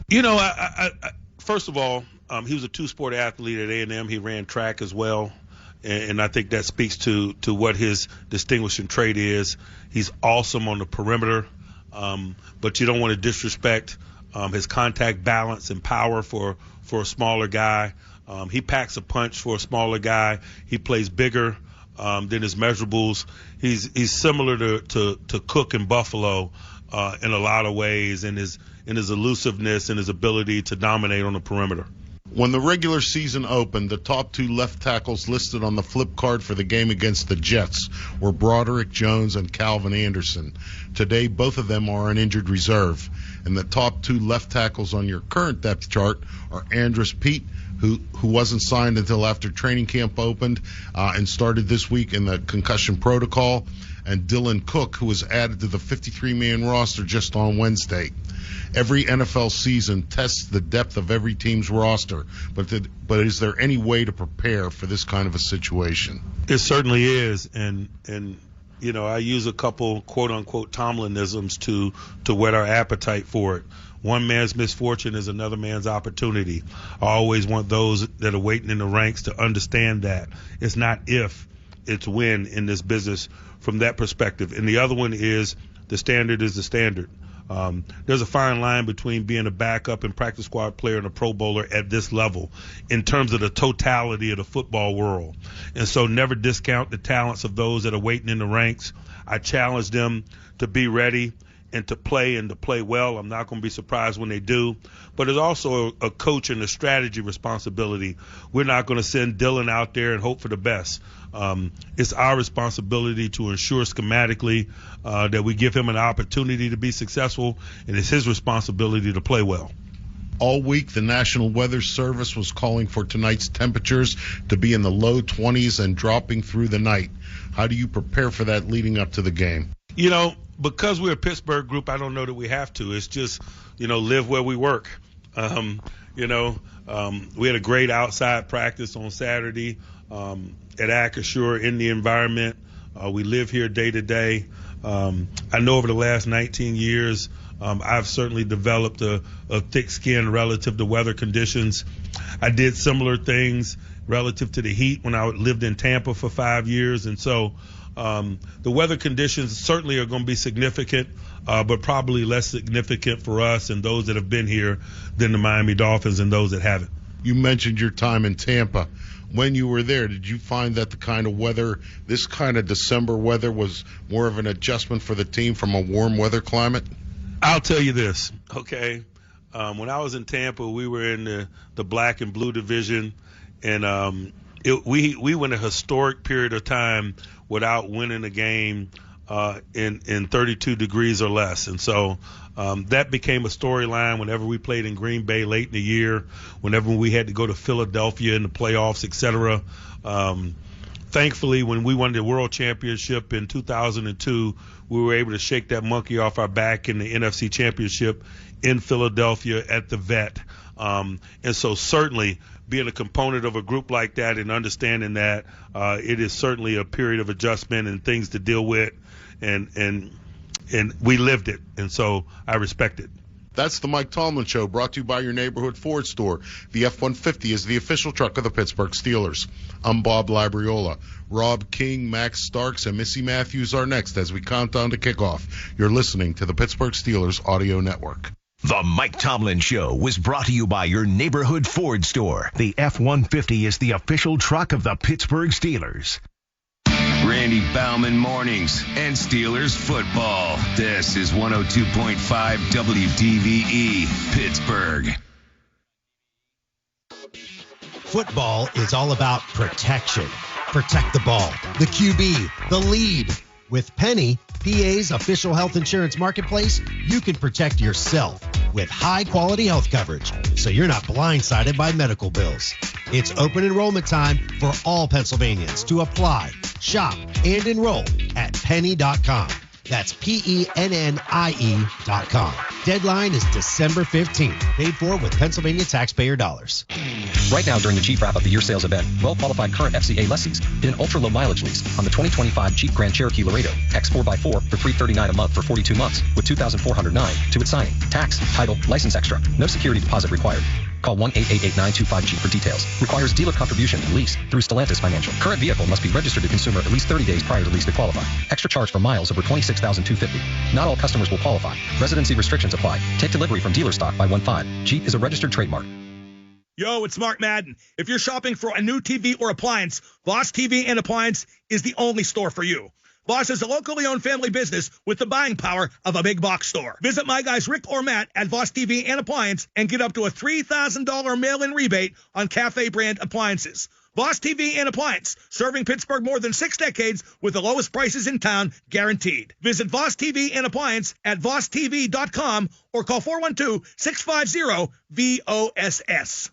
You know, I first of all, he was a two-sport athlete at A&M. He ran track as well, and I think that speaks to what his distinguishing trait is. He's awesome on the perimeter, but you don't want to disrespect his contact balance and power for a smaller guy. He packs a punch for a smaller guy. He plays bigger than his measurables. He's similar to Cook in Buffalo in a lot of ways, in his elusiveness and his ability to dominate on the perimeter. When the regular season opened, the top two left tackles listed on the flip card for the game against the Jets were Broderick Jones and Calvin Anderson. Today, both of them are on injured reserve. And the top two left tackles on your current depth chart are Andrus Peat, who wasn't signed until after training camp opened and started this week in the concussion protocol, and Dylan Cook, who was added to the 53-man roster just on Wednesday. Every NFL season tests the depth of every team's roster, but is there any way to prepare for this kind of a situation? It certainly is, and you know, I use a couple quote-unquote Tomlinisms to whet our appetite for it. One man's misfortune is another man's opportunity. I always want those that are waiting in the ranks to understand that. It's not if, it's when in this business from that perspective. And the other one is the standard is the standard. There's a fine line between being a backup and practice squad player and a Pro Bowler at this level in terms of the totality of the football world. And so never discount the talents of those that are waiting in the ranks. I challenge them to be ready and to play well. I'm not going to be surprised when they do. But it's also a coach and a strategy responsibility. We're not going to send Dylan out there and hope for the best. It's our responsibility to ensure schematically that we give him an opportunity to be successful, and it's his responsibility to play well. All week, the National Weather Service was calling for tonight's temperatures to be in the low 20s and dropping through the night. How do you prepare for that leading up to the game? You know, because we're a Pittsburgh group, I don't know that we have to. It's just, you know, live where we work. We had a great outside practice on Saturday at Acrisure in the environment. We live here day to day. I know over the last 19 years, I've certainly developed a thick skin relative to weather conditions. I did similar things relative to the heat when I lived in Tampa for 5 years. And so the weather conditions certainly are going to be significant, but probably less significant for us and those that have been here than the Miami Dolphins and those that haven't. You mentioned your time in Tampa. When you were there, did you find that the kind of weather, this kind of December weather, was more of an adjustment for the team from a warm weather climate? I'll tell you this, okay? When I was in Tampa, we were in the black and blue division, and we went a historic period of time without winning a game in 32 degrees or less. And so that became a storyline whenever we played in Green Bay late in the year, whenever we had to go to Philadelphia in the playoffs, et cetera. Thankfully, when we won the World Championship in 2002, we were able to shake that monkey off our back in the NFC Championship in Philadelphia at the Vet. And so certainly being a component of a group like that and understanding that it is certainly a period of adjustment and things to deal with, and we lived it, and so I respect it. That's the Mike Tomlin Show, brought to you by your neighborhood Ford store. The F-150 is the official truck of the Pittsburgh Steelers. I'm Bob Labriola. Rob King, Max Starks, and Missy Matthews are next as we count down to kickoff. You're listening to the Pittsburgh Steelers Audio Network. The Mike Tomlin Show was brought to you by your neighborhood Ford store. The F-150 is the official truck of the Pittsburgh Steelers. Randy Baumann mornings and Steelers football. This is 102.5 WDVE Pittsburgh. Football is all about protection. Protect the ball, the QB, the lead. With Penny, PA's official health insurance marketplace, you can protect yourself with high-quality health coverage, so you're not blindsided by medical bills. It's open enrollment time for all Pennsylvanians to apply, shop, and enroll at penny.com. That's PENNIE.com. Deadline is December 15th. Paid for with Pennsylvania taxpayer dollars. Right now, during the Jeep Wrap Up the Year sales event, well-qualified current FCA lessees get an ultra-low mileage lease on the 2025 Jeep Grand Cherokee Laredo X 4x4 for $339 a month for 42 months with $2,409 to its signing. Tax, title, license extra. No security deposit required. Call 1-888-925-JEEP for details. Requires dealer contribution and lease through Stellantis Financial. Current vehicle must be registered to consumer at least 30 days prior to lease to qualify. Extra charge for miles over 26,250. Not all customers will qualify. Residency restrictions apply. Take delivery from dealer stock by 1/5. Jeep is a registered trademark. Yo, it's Mark Madden. If you're shopping for a new TV or appliance, Voss TV and Appliance is the only store for you. Voss is a locally owned family business with the buying power of a big box store. Visit my guys Rick or Matt at Voss TV and Appliance and get up to a $3,000 mail-in rebate on Cafe brand appliances. Voss TV and Appliance, serving Pittsburgh more than 6 decades with the lowest prices in town, guaranteed. Visit Voss TV and Appliance at VossTV.com or call 412-650-VOSS.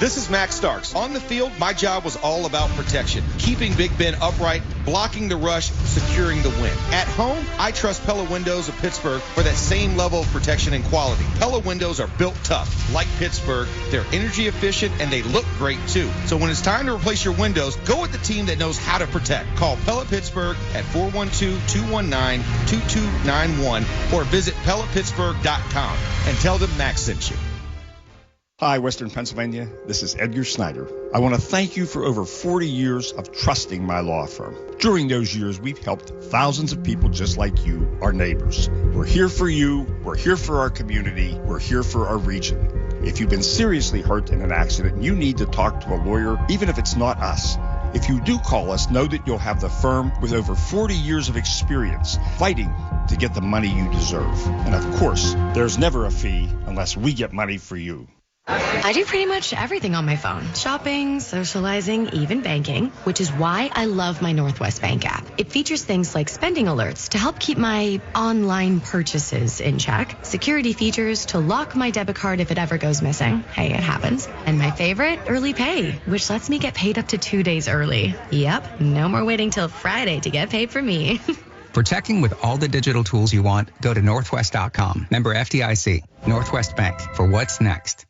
This is Max Starks. On the field, my job was all about protection. Keeping Big Ben upright, blocking the rush, securing the win. At home, I trust Pella Windows of Pittsburgh for that same level of protection and quality. Pella Windows are built tough. Like Pittsburgh, they're energy efficient and they look great too. So when it's time to replace your windows, go with the team that knows how to protect. Call Pella Pittsburgh at 412-219-2291 or visit PellaPittsburgh.com and tell them Max sent you. Hi, Western Pennsylvania. This is Edgar Snyder. I want to thank you for over 40 years of trusting my law firm. During those years, we've helped thousands of people just like you, our neighbors. We're here for you. We're here for our community. We're here for our region. If you've been seriously hurt in an accident, you need to talk to a lawyer, even if it's not us. If you do call us, know that you'll have the firm with over 40 years of experience fighting to get the money you deserve. And of course, there's never a fee unless we get money for you. I do pretty much everything on my phone. Shopping, socializing, even banking, which is why I love my Northwest Bank app. It features things like spending alerts to help keep my online purchases in check, security features to lock my debit card if it ever goes missing. Hey, it happens. And my favorite, early pay, which lets me get paid up to 2 days early. Yep, no more waiting till Friday to get paid for me. For checking with all the digital tools you want, go to Northwest.com. Member FDIC. Northwest Bank. For what's next.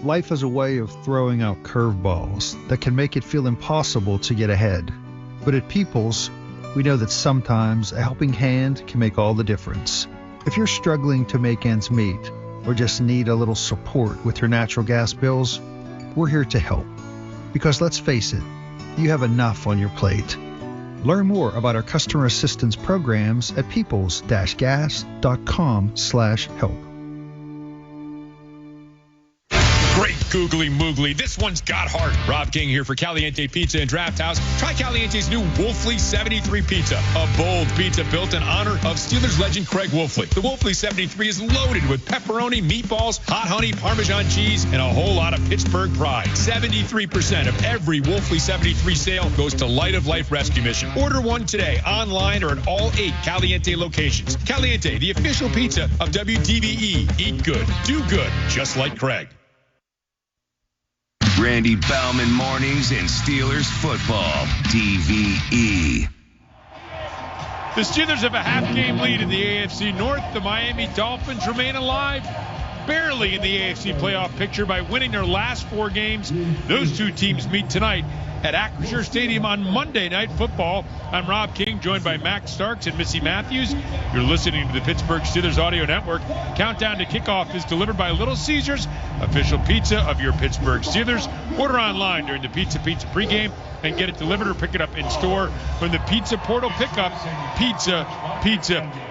Life is a way of throwing out curveballs that can make it feel impossible to get ahead. But at Peoples, we know that sometimes a helping hand can make all the difference. If you're struggling to make ends meet or just need a little support with your natural gas bills, we're here to help. Because let's face it, you have enough on your plate. Learn more about our customer assistance programs at peoples-gas.com/help. Great googly moogly. This one's got heart. Rob King here for Caliente Pizza and Draft House. Try Caliente's new Wolfley 73 Pizza, a bold pizza built in honor of Steelers legend Craig Wolfley. The Wolfley 73 is loaded with pepperoni, meatballs, hot honey, Parmesan cheese, and a whole lot of Pittsburgh pride. 73% of every Wolfley 73 sale goes to Light of Life Rescue Mission. Order one today, online or at all 8 Caliente locations. Caliente, the official pizza of WDVE. Eat good, do good, just like Craig. Randy Baumann Mornings and Steelers Football, DVE. The Steelers have a half-game lead in the AFC North. The Miami Dolphins remain alive, barely in the AFC playoff picture by winning their last 4 games. Those two teams meet tonight at Acrisure Stadium on Monday Night Football. I'm Rob King, joined by Max Starks and Missy Matthews. You're listening to the Pittsburgh Steelers Audio Network. Countdown to kickoff is delivered by Little Caesars, official pizza of your Pittsburgh Steelers. Order online during the Pizza pregame and get it delivered or pick it up in store from the Pizza Portal Pickup. Pizza.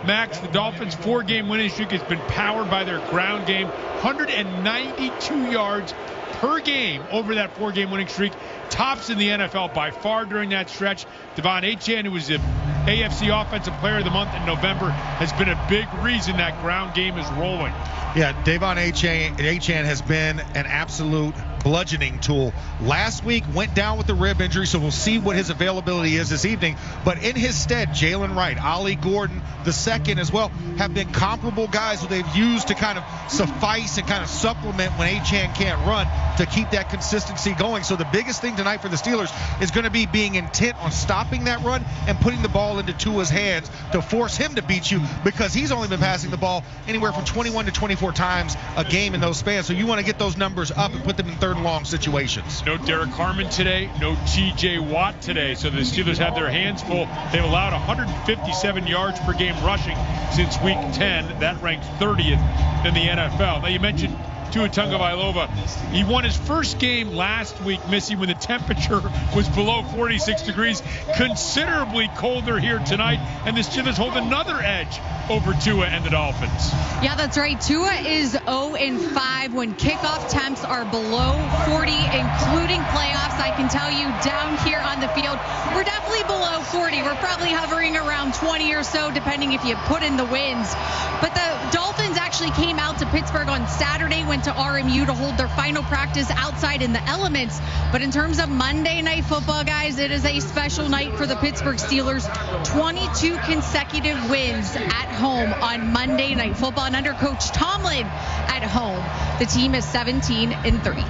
Max, the Dolphins' 4-game winning streak has been powered by their ground game. 192 yards per game over that 4-game winning streak. Tops in the NFL by far during that stretch. Devon Achane, who was the AFC Offensive Player of the Month in November, has been a big reason that ground game is rolling. Yeah, Devon Achane has been an absolute bludgeoning tool. Last week went down with a rib injury, so we'll see what his availability is this evening. But in his stead, Jalen Wright, Ollie Gordon the second as well, have been comparable guys who they've used to kind of suffice and kind of supplement when Achane can't run to keep that consistency going. So the biggest thing tonight for the Steelers is going to be being intent on stopping that run and putting the ball into Tua's hands to force him to beat you, because he's only been passing the ball anywhere from 21 to 24 times a game in those spans. So you want to get those numbers up and put them in third and long situations. No Derek Harmon today, no TJ Watt today. So the Steelers have their hands full. They've allowed 157 yards per game rushing since week 10. That ranks 30th in the NFL. Now you mentioned Tua Tagovailoa. He won his first game last week, Missy, when the temperature was below 46 degrees. Considerably colder here tonight, and the Steelers hold another edge over Tua and the Dolphins. Yeah, that's right. Tua is 0-5 when kickoff temps are below 40, including playoffs. I can tell you down here on the field, we're definitely below 40. We're probably hovering around 20 or so, depending if you put in the winds. But the Dolphins actually came out to Pittsburgh on Saturday, went to RMU to hold their final practice outside in the elements. But in terms of Monday Night Football, guys, it is a special night for the Pittsburgh Steelers. 22 consecutive wins at home on Monday Night Football, and under Coach Tomlin at home, the team is 17-3.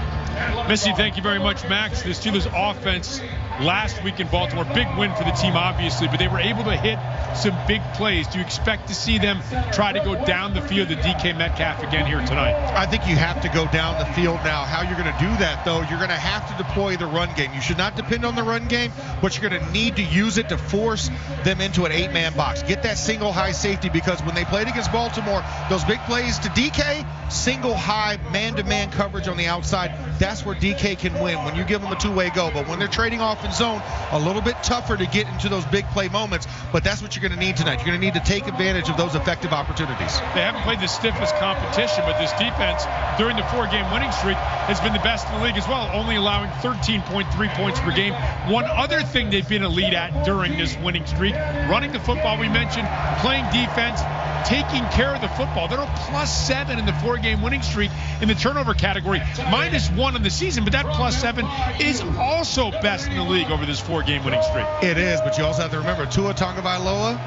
Missy, thank you very much. Max, the Steelers offense last week in Baltimore, big win for the team, obviously, but they were able to hit some big plays. Do you expect to see them try to go down the field to DK Metcalf again here tonight? I think you have to go down the field now. How you're going to do that, though, you're going to have to deploy the run game. You should not depend on the run game, but you're going to need to use it to force them into an 8-man box. Get that single high safety, because when they played against Baltimore, those big plays to DK, single high man-to-man coverage on the outside, that's where DK can win when you give them a two-way go. But when they're trading off in zone, a little bit tougher to get into those big play moments, but that's what you're going to need tonight. You're going to need to take advantage of those effective opportunities. They haven't played the stiffest competition, but this defense during the 4-game winning streak has been the best in the league as well, only allowing 13.3 points per game. One other thing they've been elite at during this winning streak, running the football, we mentioned, playing defense, taking care of the football. They're a +7 in the 4-game winning streak in the turnover category, -1 on the season, but that +7 is also best in the league over this 4-game winning streak. It is, but you also have to remember, Tua Tagovailoa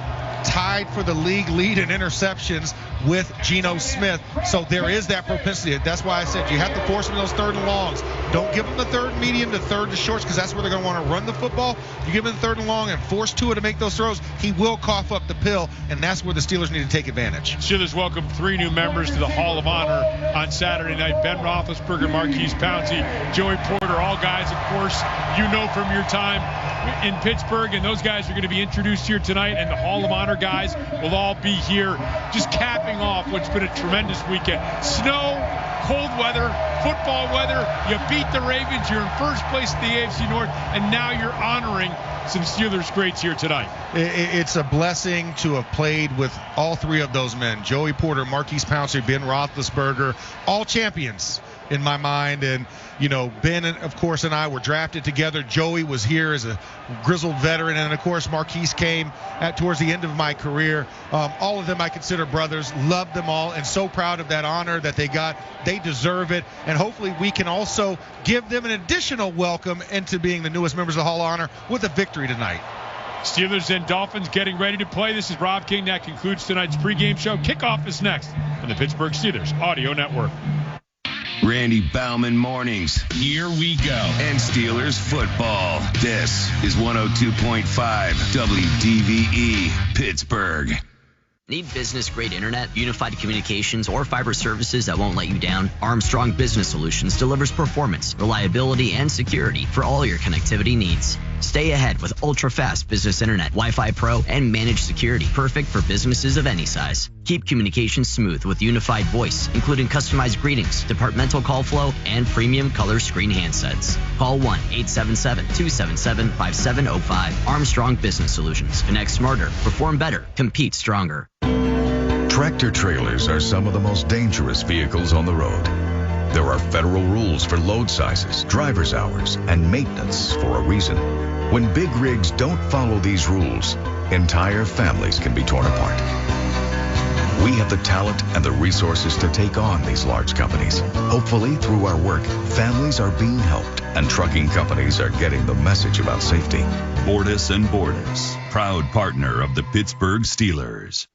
tied for the league lead in interceptions with Geno Smith. So there is that propensity. That's why I said you have to force them those third and longs. Don't give them the third and medium to third to shorts, because that's where they're going to want to run the football. You give them the third and long and force Tua to make those throws, he will cough up the pill, and that's where the Steelers need to take advantage. Steelers welcome 3 new members to the Hall of Honor on Saturday night. Ben Roethlisberger, Marquise Pouncey, Joey Porter, all guys, of course, you know from your time in Pittsburgh, and those guys are going to be introduced here tonight, and the Hall of Honor guys will all be here, just capping off what's been a tremendous weekend. Snow, cold weather, football weather. You beat the Ravens. You're in first place in the AFC North, and now you're honoring some Steelers greats here tonight. It's a blessing to have played with all three of those men, Joey Porter, Marquise Pouncey, Ben Roethlisberger, all champions in my mind. And, you know, Ben, of course, and I were drafted together. Joey was here as a grizzled veteran. And, of course, Marquise came towards the end of my career. All of them I consider brothers. Loved them all and so proud of that honor that they got. They deserve it. And hopefully we can also give them an additional welcome into being the newest members of the Hall of Honor with a victory tonight. Steelers and Dolphins getting ready to play. This is Rob King. That concludes tonight's pregame show. Kickoff is next on the Pittsburgh Steelers Audio Network. Randy Baumann Mornings. Here we go. And Steelers football. This is 102.5 WDVE Pittsburgh. Need business-grade internet, unified communications, or fiber services that won't let you down? Armstrong Business Solutions delivers performance, reliability, and security for all your connectivity needs. Stay ahead with ultra-fast business internet, Wi-Fi Pro, and managed security, perfect for businesses of any size. Keep communications smooth with unified voice, including customized greetings, departmental call flow, and premium color screen handsets. Call 1-877-277-5705. Armstrong Business Solutions. Connect smarter, perform better, compete stronger. Tractor trailers are some of the most dangerous vehicles on the road. There are federal rules for load sizes, driver's hours, and maintenance for a reason. When big rigs don't follow these rules, entire families can be torn apart. We have the talent and the resources to take on these large companies. Hopefully, through our work, families are being helped and trucking companies are getting the message about safety. Bordis & Bordis, proud partner of the Pittsburgh Steelers.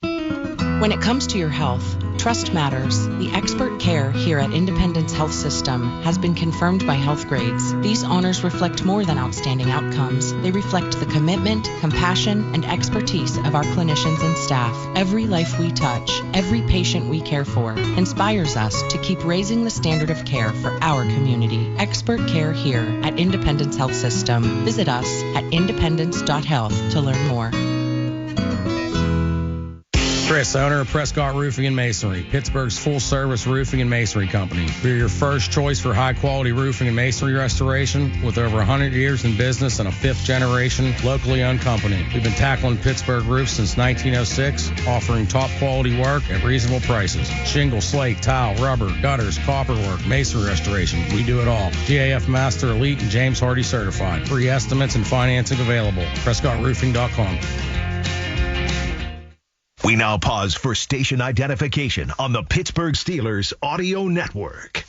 When it comes to your health, trust matters. The expert care here at Independence Health System has been confirmed by Health Grades. These honors reflect more than outstanding outcomes. They reflect the commitment, compassion, and expertise of our clinicians and staff. Every life we touch, every patient we care for, inspires us to keep raising the standard of care for our community. Expert care here at Independence Health System. Visit us at independence.health to learn more. Chris, owner of Prescott Roofing and Masonry, Pittsburgh's full-service roofing and masonry company. We're your first choice for high-quality roofing and masonry restoration with over 100 years in business and a fifth-generation locally owned company. We've been tackling Pittsburgh roofs since 1906, offering top-quality work at reasonable prices. Shingle, slate, tile, rubber, gutters, copperwork, masonry restoration. We do it all. GAF Master Elite and James Hardy certified. Free estimates and financing available. PrescottRoofing.com. We now pause for station identification on the Pittsburgh Steelers Audio Network.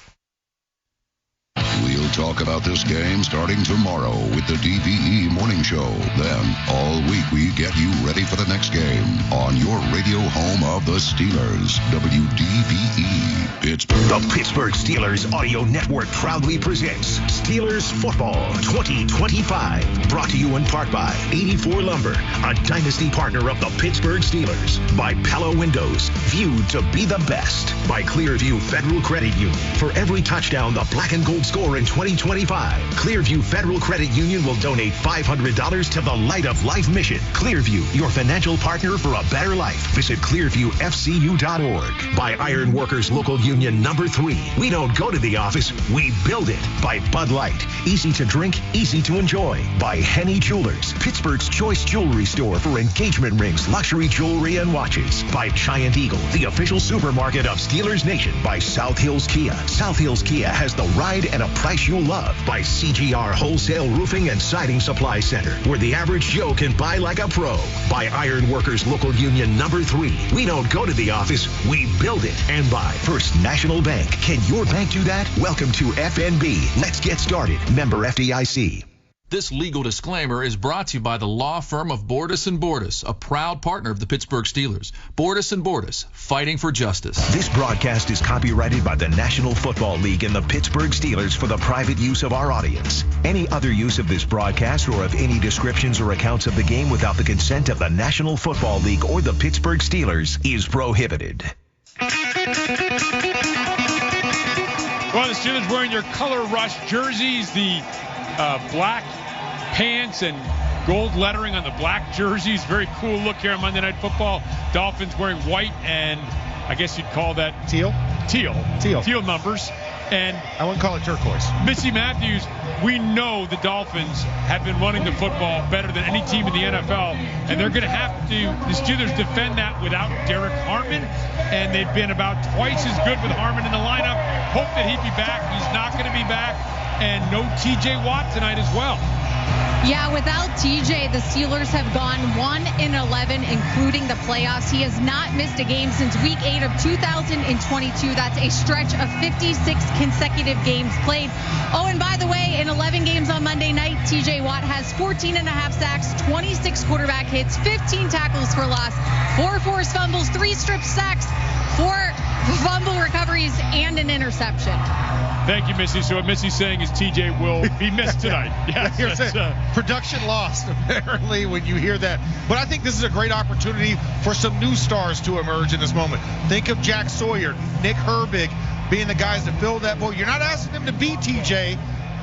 We'll talk about this game starting tomorrow with the DVE Morning Show. Then, all week, we get you ready for the next game on your radio home of the Steelers, WDVE Pittsburgh. The Pittsburgh Steelers Audio Network proudly presents Steelers Football 2025. Brought to you in part by 84 Lumber, a dynasty partner of the Pittsburgh Steelers. By Pella Windows, viewed to be the best. By Clearview Federal Credit Union. For every touchdown the black and gold score in 2025, Clearview Federal Credit Union will donate $500 to the Light of Life mission. Clearview, your financial partner for a better life. Visit clearviewfcu.org. By Iron Workers Local Union number 3. We don't go to the office, we build it. By Bud Light, easy to drink, easy to enjoy. By Henny Jewelers, Pittsburgh's choice jewelry store for engagement rings, luxury jewelry, and watches. By Giant Eagle, the official supermarket of Steelers Nation. By South Hills Kia. South Hills Kia has the ride and a price you'll love. By CGR Wholesale Roofing and Siding Supply Center, where the average Joe can buy like a pro. By Iron Workers Local Union number 3. We don't go to the office, we build it. And by First National Bank. Can your bank do that? Welcome to FNB. Let's get started. Member FDIC. This legal disclaimer is brought to you by the law firm of Bordis & Bordis, a proud partner of the Pittsburgh Steelers. Bordis & Bordis, fighting for justice. This broadcast is copyrighted by the National Football League and the Pittsburgh Steelers for the private use of our audience. Any other use of this broadcast or of any descriptions or accounts of the game without the consent of the National Football League or the Pittsburgh Steelers is prohibited. Well, the Steelers wearing their color rush jerseys, the black pants and gold lettering on the black jerseys. Very cool look here on Monday Night Football. Dolphins wearing white and I guess you'd call that teal numbers. And I wouldn't call it turquoise. Missy Matthews, we know the Dolphins have been running the football better than any team in the NFL, and they're going to have to, the Steelers, defend that without Derek Harmon, and they've been about twice as good with Harmon in the lineup. Hope that he'd be back. He's not going to be back, and no TJ Watt tonight as well. Yeah, without TJ, the Steelers have gone 1-11, including the playoffs. He has not missed a game since Week 8 of 2022. That's a stretch of 56 consecutive games played. Oh, and by the way, in 11 games on Monday night, TJ Watt has 14.5 sacks, 26 quarterback hits, 15 tackles for loss, 4 forced fumbles, 3 strip sacks, 4 fumble recoveries, and an interception. Thank you, Missy. So what Missy's saying is TJ will be missed tonight. Yes, production lost, apparently, when you hear that. But I think this is a great opportunity for some new stars to emerge in this moment. Think of Jack Sawyer, Nick Herbig being the guys that fill that void. You're not asking them to beat TJ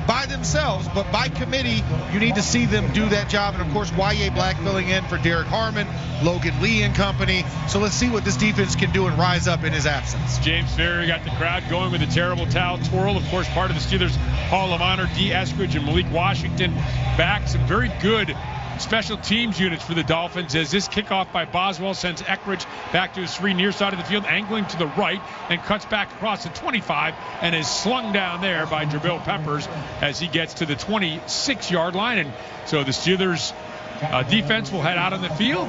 by themselves, but by committee, you need to see them do that job. And, of course, Y.A. Black filling in for Derek Harmon, Logan Lee and company. So let's see what this defense can do and rise up in his absence. James Ferry got the crowd going with a terrible towel twirl. Of course, part of the Steelers Hall of Honor, D. Eskridge and Malik Washington back. Some very good special teams units for the Dolphins as this kickoff by Boswell sends Eskridge back to his 3 near side of the field, angling to the right and cuts back across the 25 and is slung down there by Jabril Peppers as he gets to the 26-yard line. And so the Steelers defense will head out on the field,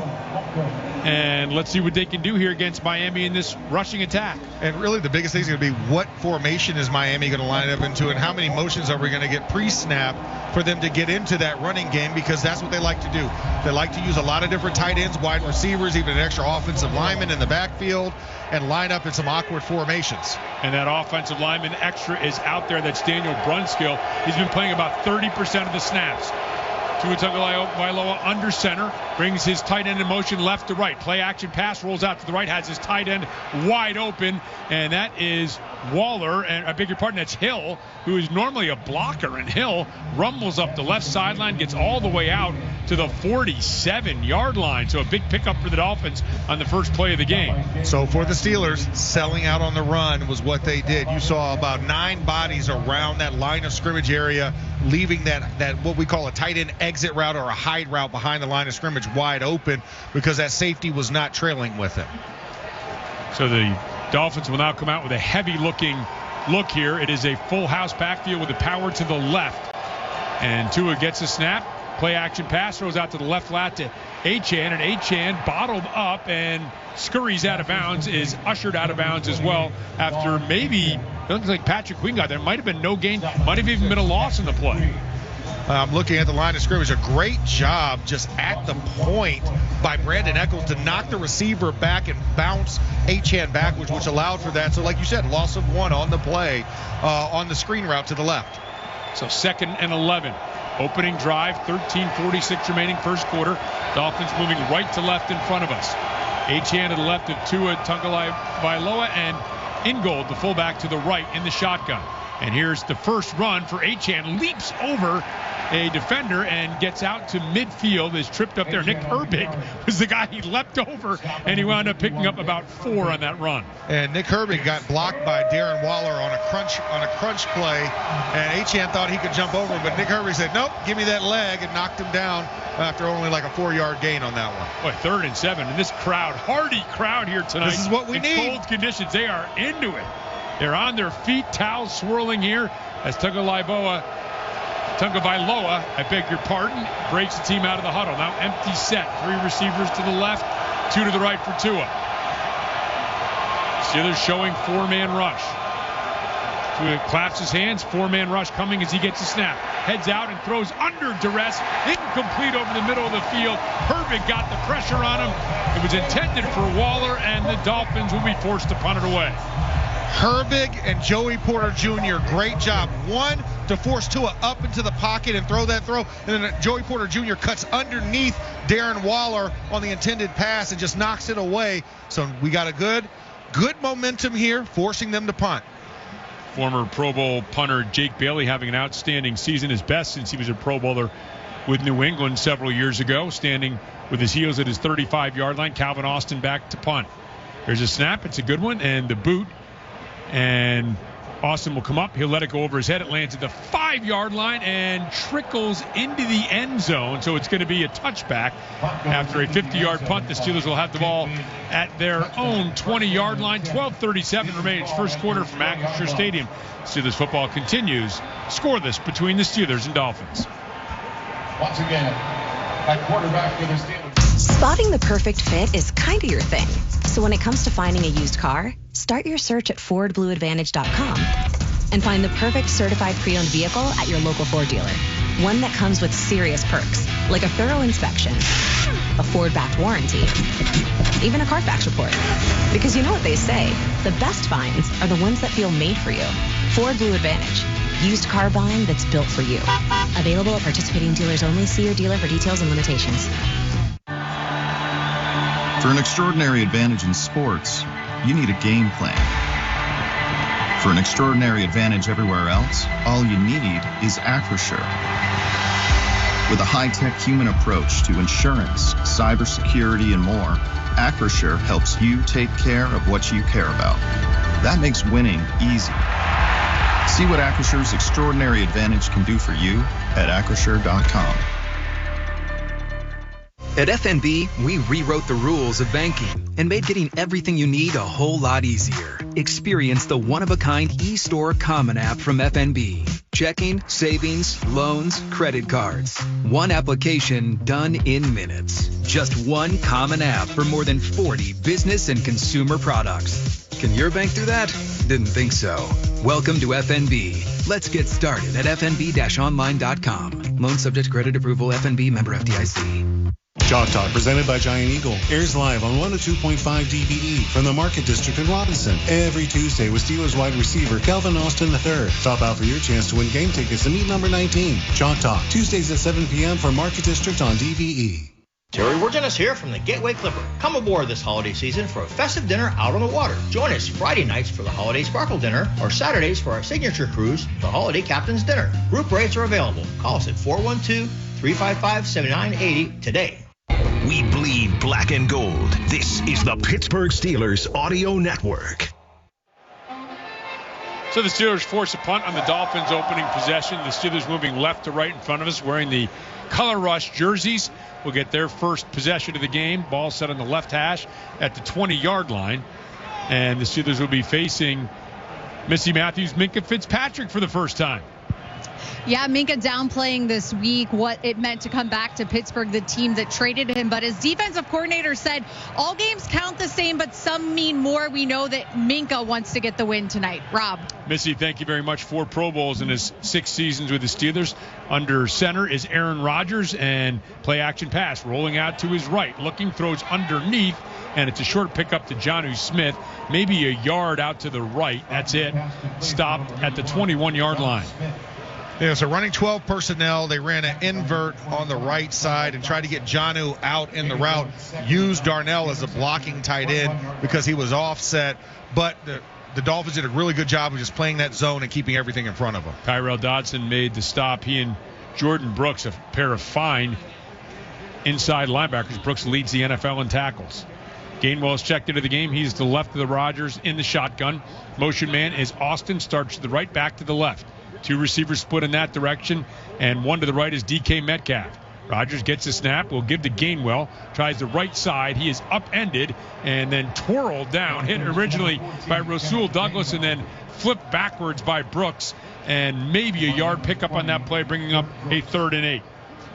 and let's see what they can do here against Miami in this rushing attack. And really the biggest thing is going to be what formation is Miami going to line up into, and how many motions are we going to get pre-snap for them to get into that running game, because that's what they like to do. They like to use a lot of different tight ends, wide receivers, even an extra offensive lineman in the backfield, and line up in some awkward formations. And that offensive lineman extra is out there. That's Daniel Brunskill. He's been playing about 30% of the snaps. Tua Tagovailoa under center, brings his tight end in motion left to right. Play action pass, rolls out to the right, has his tight end wide open, and that is Waller, and I beg your pardon, that's Hill, who is normally a blocker, and Hill rumbles up the left sideline, gets all the way out to the 47-yard line. So a big pickup for the Dolphins on the first play of the game. So for the Steelers, selling out on the run was what they did. You saw about 9 bodies around that line of scrimmage area, leaving that what we call a tight end exit route or a hide route behind the line of scrimmage wide open, because that safety was not trailing with him. So the Dolphins will now come out with a heavy-looking look here. It is a full house backfield with the power to the left. And Tua gets a snap. Play action pass, throws out to the left flat to Achane, and Achane bottled up and scurries out of bounds, is ushered out of bounds as well after maybe, it looks like Patrick Queen got there. Might have been no gain, might have even been a loss in the play. I'm looking at the line of scrimmage. A great job just at the point by Brandon Echols to knock the receiver back and bounce Achane backwards, which allowed for that. So like you said, loss of 1 on the play on the screen route to the left. So 2nd and 11. Opening drive, 13:46 remaining first quarter. Dolphins moving right to left in front of us. Achane to the left of Tua Tagovailoa, and Ingold, the fullback, to the right in the shotgun. And here's the first run for Achane. Leaps over a defender and gets out to midfield. Is tripped up there. Nick Herbig was the guy he leapt over, and he wound up picking up about 4 on that run. And Nick Herbig got blocked by Darren Waller on a crunch play, and Achane thought he could jump over, but Nick Herbig said, nope, give me that leg, and knocked him down after only like a 4-yard gain on that one. Boy, 3rd and 7, and this crowd, hardy crowd here tonight. This is what we need. Cold conditions, they are into it. They're on their feet, towels swirling here as Tagovailoa, I beg your pardon, breaks the team out of the huddle. Now empty set, 3 receivers to the left, 2 to the right for Tua. Steelers showing 4-man rush. Tua claps his hands, 4-man rush coming as he gets a snap. Heads out and throws under duress, incomplete over the middle of the field. Herbig got the pressure on him. It was intended for Waller, and the Dolphins will be forced to punt it away. Herbig and Joey Porter Jr., great job. One, to force Tua up into the pocket and throw that throw. And then Joey Porter Jr. cuts underneath Darren Waller on the intended pass and just knocks it away. So we got a good momentum here, forcing them to punt. Former Pro Bowl punter Jake Bailey having an outstanding season, his best since he was a Pro Bowler with New England several years ago, standing with his heels at his 35-yard line. Calvin Austin back to punt. There's a snap. It's a good one. And the boot. And Austin will come up. He'll let it go over his head. It lands at the 5-yard line and trickles into the end zone. So it's going to be a touchback. After a 50-yard punt, the Steelers will have the ball at their own 20-yard line. 12:37 remains first quarter from Acrisure Stadium. Steelers football continues scoreless between the Steelers and Dolphins. Once again, at quarterback for the Steelers. Spotting the perfect fit is kind of your thing. So when it comes to finding a used car, start your search at FordBlueAdvantage.com and find the perfect certified pre-owned vehicle at your local Ford dealer. One that comes with serious perks, like a thorough inspection, a Ford-backed warranty, even a Carfax report. Because you know what they say, the best finds are the ones that feel made for you. Ford Blue Advantage. Used car buying that's built for you. Available at participating dealers only. See your dealer for details and limitations. For an extraordinary advantage in sports, you need a game plan. For an extraordinary advantage everywhere else, all you need is Acrisure. With a high-tech human approach to insurance, cybersecurity, and more, Acrisure helps you take care of what you care about. That makes winning easy. See what Acrissure's extraordinary advantage can do for you at Acrisure.com. At FNB, we rewrote the rules of banking and made getting everything you need a whole lot easier. Experience the one-of-a-kind eStore Common app from FNB. Checking, savings, loans, credit cards. One application done in minutes. Just one common app for more than 40 business and consumer products. Can your bank do that? Didn't think so. Welcome to FNB. Let's get started at fnb-online.com. Loan subject to credit approval. FNB member FDIC. Chalk Talk, presented by Giant Eagle, airs live on 102.5 DVE from the Market District in Robinson every Tuesday with Steelers wide receiver Calvin Austin III. Stop out for your chance to win game tickets to meet number 19. Chalk Talk, Tuesdays at 7 p.m. for Market District on DVE. Terry Wirgenis here from the Gateway Clipper. Come aboard this holiday season for a festive dinner out on the water. Join us Friday nights for the Holiday Sparkle Dinner or Saturdays for our signature cruise, the Holiday Captain's Dinner. Group rates are available. Call us at 412-355-7980 today. We bleed black and gold. This is the Pittsburgh Steelers Audio Network. So the Steelers force a punt on the Dolphins' opening possession. The Steelers moving left to right in front of us, wearing the color rush jerseys. Will get their first possession of the game. Ball set on the left hash at the 20-yard line. And the Steelers will be facing Missy Matthews, Minkah Fitzpatrick for the first time. Yeah, Minkah downplaying this week what it meant to come back to Pittsburgh, the team that traded him. But his defensive coordinator said all games count the same, but some mean more. We know that Minkah wants to get the win tonight. Rob. Missy, thank you very much. 4 Pro Bowls in his 6 seasons with the Steelers. Under center is Aaron Rodgers, and play action pass rolling out to his right. Looking, throws underneath, and it's a short pickup to Jonnu Smith. Maybe a yard out to the right. That's it. Stopped at the 21-yard line. Yeah, so running 12 personnel, they ran an invert on the right side and tried to get Jonnu out in the route. Used Darnell as a blocking tight end because he was offset. But the Dolphins did a really good job of just playing that zone and keeping everything in front of them. Tyrell Dodson made the stop. He and Jordan Brooks, a pair of fine inside linebackers. Brooks leads the NFL in tackles. Gainwell is checked into the game. He's to the left of the Rodgers in the shotgun. Motion man is Austin. Starts to the right, back to the left. 2 receivers split in that direction, and one to the right is DK Metcalf. Rodgers gets a snap, will give to Gainwell, tries the right side. He is upended and then twirled down, hit originally by Rasul Douglas and then flipped backwards by Brooks, and maybe a yard pickup on that play, bringing up a 3rd and 8.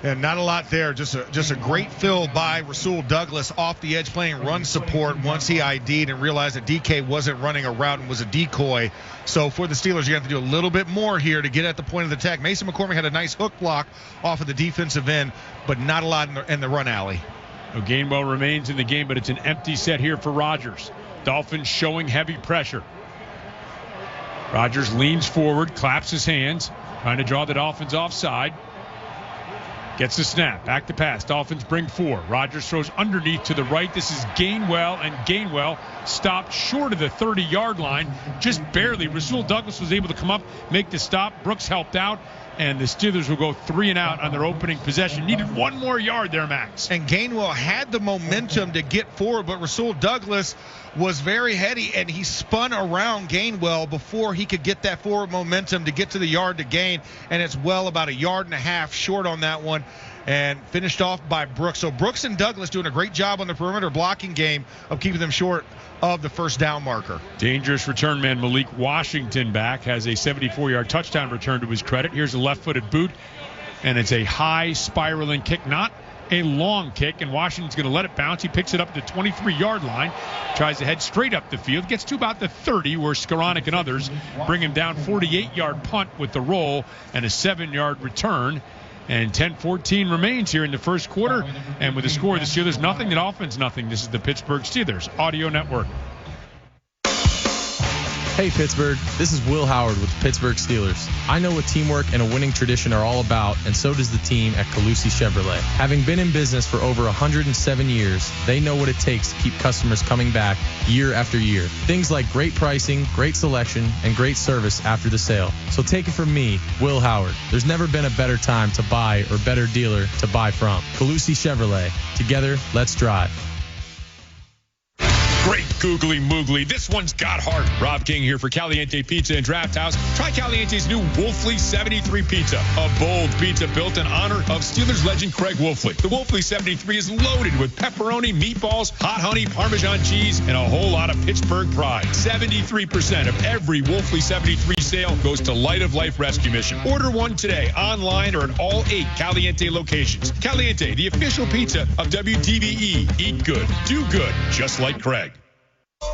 And not a lot there. Just a great fill by Rasul Douglas off the edge, playing run support once he ID'd and realized that DK wasn't running a route and was a decoy. So for the Steelers, you have to do a little bit more here to get at the point of the attack. Mason McCormick had a nice hook block off of the defensive end, but not a lot in the run alley. Now Gainwell remains in the game, but it's an empty set here for Rodgers. Dolphins showing heavy pressure. Rodgers leans forward, claps his hands, trying to draw the Dolphins offside. Gets the snap. Back to pass. Dolphins bring 4. Rodgers throws underneath to the right. This is Gainwell, and Gainwell stopped short of the 30-yard line, just barely. Rasul Douglas was able to come up, make the stop. Brooks helped out, and the Steelers will go 3 and out on their opening possession. Needed one more yard there, Max. And Gainwell had the momentum to get forward, but Rasul Douglas was very heady, and he spun around Gainwell before he could get that forward momentum to get to the yard to gain, and it's well about a yard and a half short on that one, and finished off by Brooks. So Brooks and Douglas doing a great job on the perimeter blocking game of keeping them short of the first down marker. Dangerous return man Malik Washington back, has a 74-yard touchdown return to his credit. Here's a left-footed boot, and it's a high spiraling kick, not a long kick, and Washington's going to let it bounce. He picks it up to the 23-yard line, tries to head straight up the field, gets to about the 30 where Skoranek and others bring him down. 48-yard punt with the roll and a 7-yard return. And 10-14 remains here in the first quarter. And with the score of the Steelers, nothing, the Dolphins, nothing. This is the Pittsburgh Steelers Audio Network. Hey Pittsburgh, this is Will Howard with the Pittsburgh Steelers. I know what teamwork and a winning tradition are all about, and so does the team at Calusi Chevrolet. Having been in business for over 107 years, they know what it takes to keep customers coming back year after year. Things like great pricing, great selection, and great service after the sale. So take it from me, Will Howard. There's never been a better time to buy or better dealer to buy from. Calusi Chevrolet. Together, let's drive. Great googly moogly. This one's got heart. Rob King here for Caliente Pizza and Draft House. Try Caliente's new Wolfley 73 Pizza, a bold pizza built in honor of Steelers legend Craig Wolfley. The Wolfley 73 is loaded with pepperoni, meatballs, hot honey, Parmesan cheese, and a whole lot of Pittsburgh pride. 73% of every Wolfley 73 sale goes to Light of Life Rescue Mission. Order one today, online or at all 8 Caliente locations. Caliente, the official pizza of WDBE. Eat good, do good, just like Craig.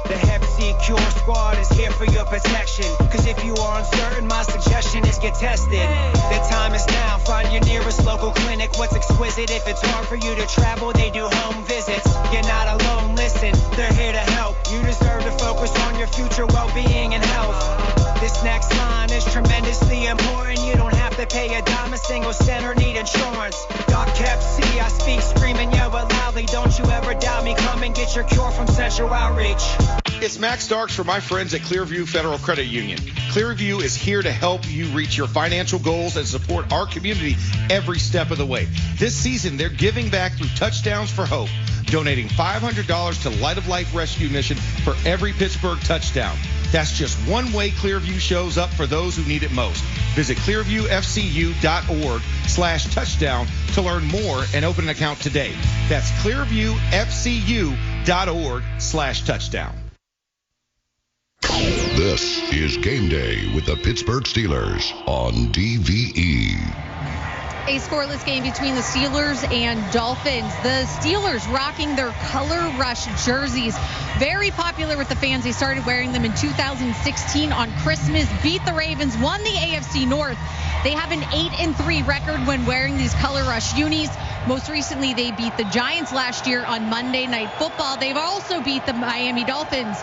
The Hep C Cure Squad is here for your protection. Cause if you are uncertain, my suggestion is get tested. The time is now. Find your nearest local clinic. What's exquisite? If it's hard for you to travel, they do home visits. You're not alone, listen, they're here to help. You deserve to focus on your future well-being and health. This next line is tremendously important. You don't have to pay a dime, a single cent, or need insurance. Doc Hep C, I speak, screaming, yell it loudly. Don't you ever doubt me. Come and get your cure from Central Outreach. It's Max Starks for my friends at Clearview Federal Credit Union. Clearview is here to help you reach your financial goals and support our community every step of the way. This season, they're giving back through Touchdowns for Hope, donating $500 to Light of Life Rescue Mission for every Pittsburgh touchdown. That's just one way Clearview shows up for those who need it most. Visit clearviewfcu.org/touchdown to learn more and open an account today. That's clearviewfcu.org/touchdown. This is Game Day with the Pittsburgh Steelers on DVE. A scoreless game between the Steelers and Dolphins. The Steelers rocking their color rush jerseys. Very popular with the fans. They started wearing them in 2016 on Christmas. Beat the Ravens, won the AFC North. They have an 8-3 record when wearing these color rush unis. Most recently, they beat the Giants last year on Monday Night Football. They've also beat the Miami Dolphins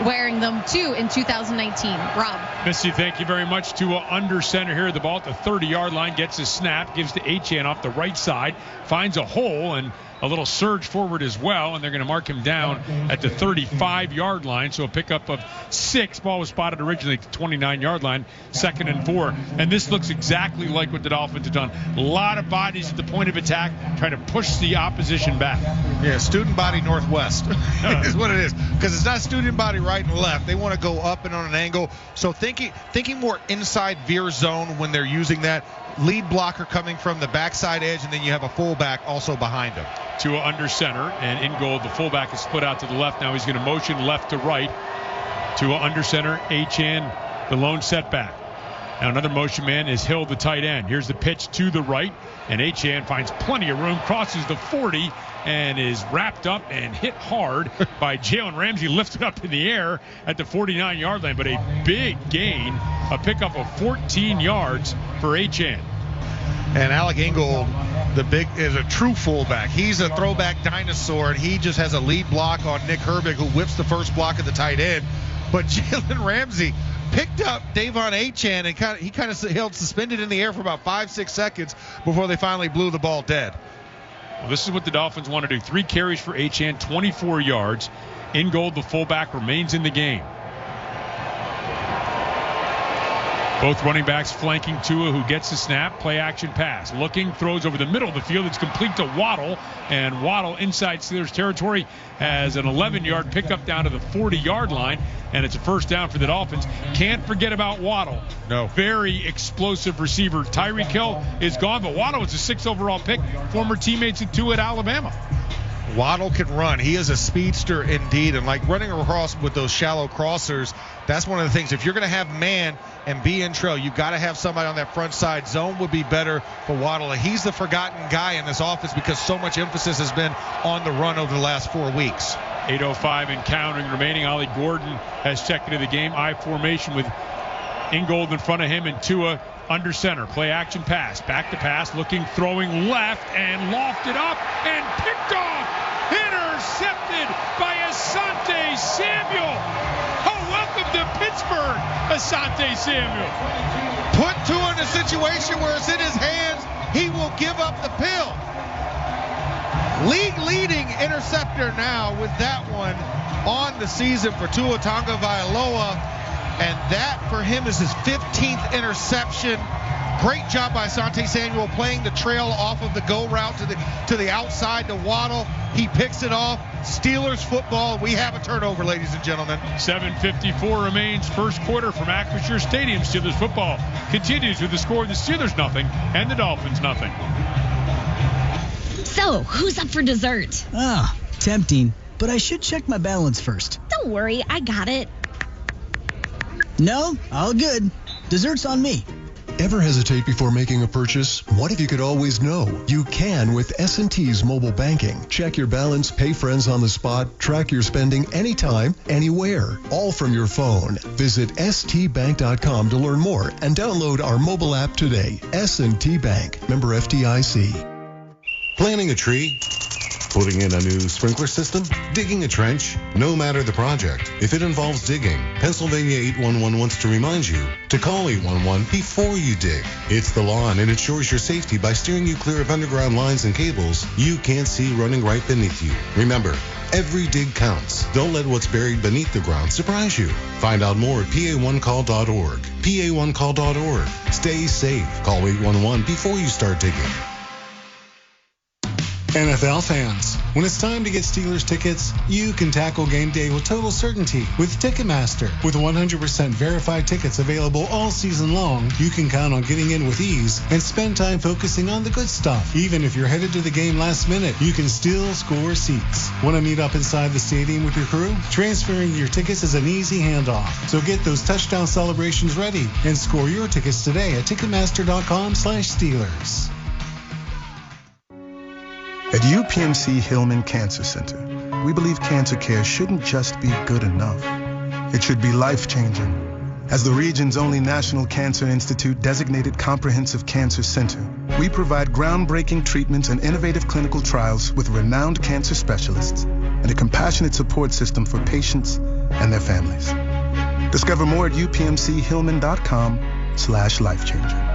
wearing them too in 2019. Rob. Missy, thank you very much. To under center here. The ball at the 30-yard line, gets a snap, gives to Achane off the right side, finds a hole and a little surge forward as well, and they're going to mark him down at the 35-yard line. So a pickup of 6. Ball was spotted originally at the 29-yard line, 2nd and 4. And this looks exactly like what the Dolphins have done. A lot of bodies at the point of attack, trying to push the opposition back. Yeah, student body northwest is what it is. Because it's not student body right and left. They want to go up and on an angle. So thinking more inside veer zone when they're using that. Lead blocker coming from the backside edge, and then you have a fullback also behind him. Tua under center, and in goal, the fullback is split out to the left. Now he's going to motion left to right. Tua under center, Achane, the lone setback. Now another motion man is Hill, the tight end. Here's the pitch to the right, and Achane finds plenty of room, crosses the 40, and is wrapped up and hit hard by Jalen Ramsey, lifted up in the air at the 49-yard line. But a big gain, a pickup of 14 yards for Achane. And Alec Ingold, is a true fullback. He's a throwback dinosaur, and he just has a lead block on Nick Herbig, who whips the first block of the tight end. But Jalen Ramsey picked up Davon Achane, and he kind of held suspended in the air for about 5-6 seconds before they finally blew the ball dead. Well, this is what the Dolphins want to do. 3 carries for Achane, 24 yards. Ingold, the fullback, remains in the game. Both running backs flanking Tua, who gets the snap. Play action pass. Looking, throws over the middle of the field. It's complete to Waddle. And Waddle inside Steelers territory has an 11-yard pickup down to the 40-yard line. And it's a first down for the Dolphins. Can't forget about Waddle. No. Very explosive receiver. Tyreek Hill is gone, but Waddle was a 6th overall pick. Former teammates of Tua at Alabama. Waddle can run. He is a speedster indeed. And like running across with those shallow crossers, that's one of the things. If you're going to have man and be in trail, you've got to have somebody on that front side. Zone would be better for Waddle. He's the forgotten guy in this offense because so much emphasis has been on the run over the last 4 weeks. 8:05 and counting remaining. Ollie Gordon has checked into the game. I formation with Ingold in front of him and Tua under center. Play action pass. Back to pass. Looking, throwing left and lofted up and picked off. Intercepted by Asante Samuel. Oh, welcome to Pittsburgh, Asante Samuel. Put Tua in a situation where it's in his hands, he will give up the pill. League leading interceptor now with that one on the season for Tua Tagovailoa, and that for him is his 15th interception. Great job by Asante Samuel playing the trail off of the go route to the outside to Waddle. He picks it off. Steelers football. We have a turnover, ladies and gentlemen. 7:54 remains first quarter from Acrisure Stadium. Steelers football continues with the score: the Steelers nothing and the Dolphins nothing. So, who's up for dessert? Ah, tempting, but I should check my balance first. Don't worry, I got it. No, all good. Dessert's on me. Ever hesitate before making a purchase? What if you could always know? You can with S&T's mobile banking. Check your balance, pay friends on the spot, track your spending anytime, anywhere, all from your phone. Visit stbank.com to learn more and download our mobile app today. S&T Bank, member FDIC. Planting a tree? Putting in a new sprinkler system? Digging a trench? No matter the project, if it involves digging, Pennsylvania 811 wants to remind you to call 811 before you dig. It's the law and it ensures your safety by steering you clear of underground lines and cables you can't see running right beneath you. Remember, every dig counts. Don't let what's buried beneath the ground surprise you. Find out more at pa1call.org. pa1call.org. Stay safe. Call 811 before you start digging. NFL fans, when it's time to get Steelers tickets, you can tackle game day with total certainty with Ticketmaster. With 100% verified tickets available all season long, you can count on getting in with ease and spend time focusing on the good stuff. Even if you're headed to the game last minute, you can still score seats. Want to meet up inside the stadium with your crew? Transferring your tickets is an easy handoff. So get those touchdown celebrations ready and score your tickets today at Ticketmaster.com/Steelers. At UPMC Hillman Cancer Center, we believe cancer care shouldn't just be good enough. It should be life-changing. As the region's only National Cancer Institute designated comprehensive cancer center, we provide groundbreaking treatments and innovative clinical trials with renowned cancer specialists and a compassionate support system for patients and their families. Discover more at upmchillman.com/lifechanger.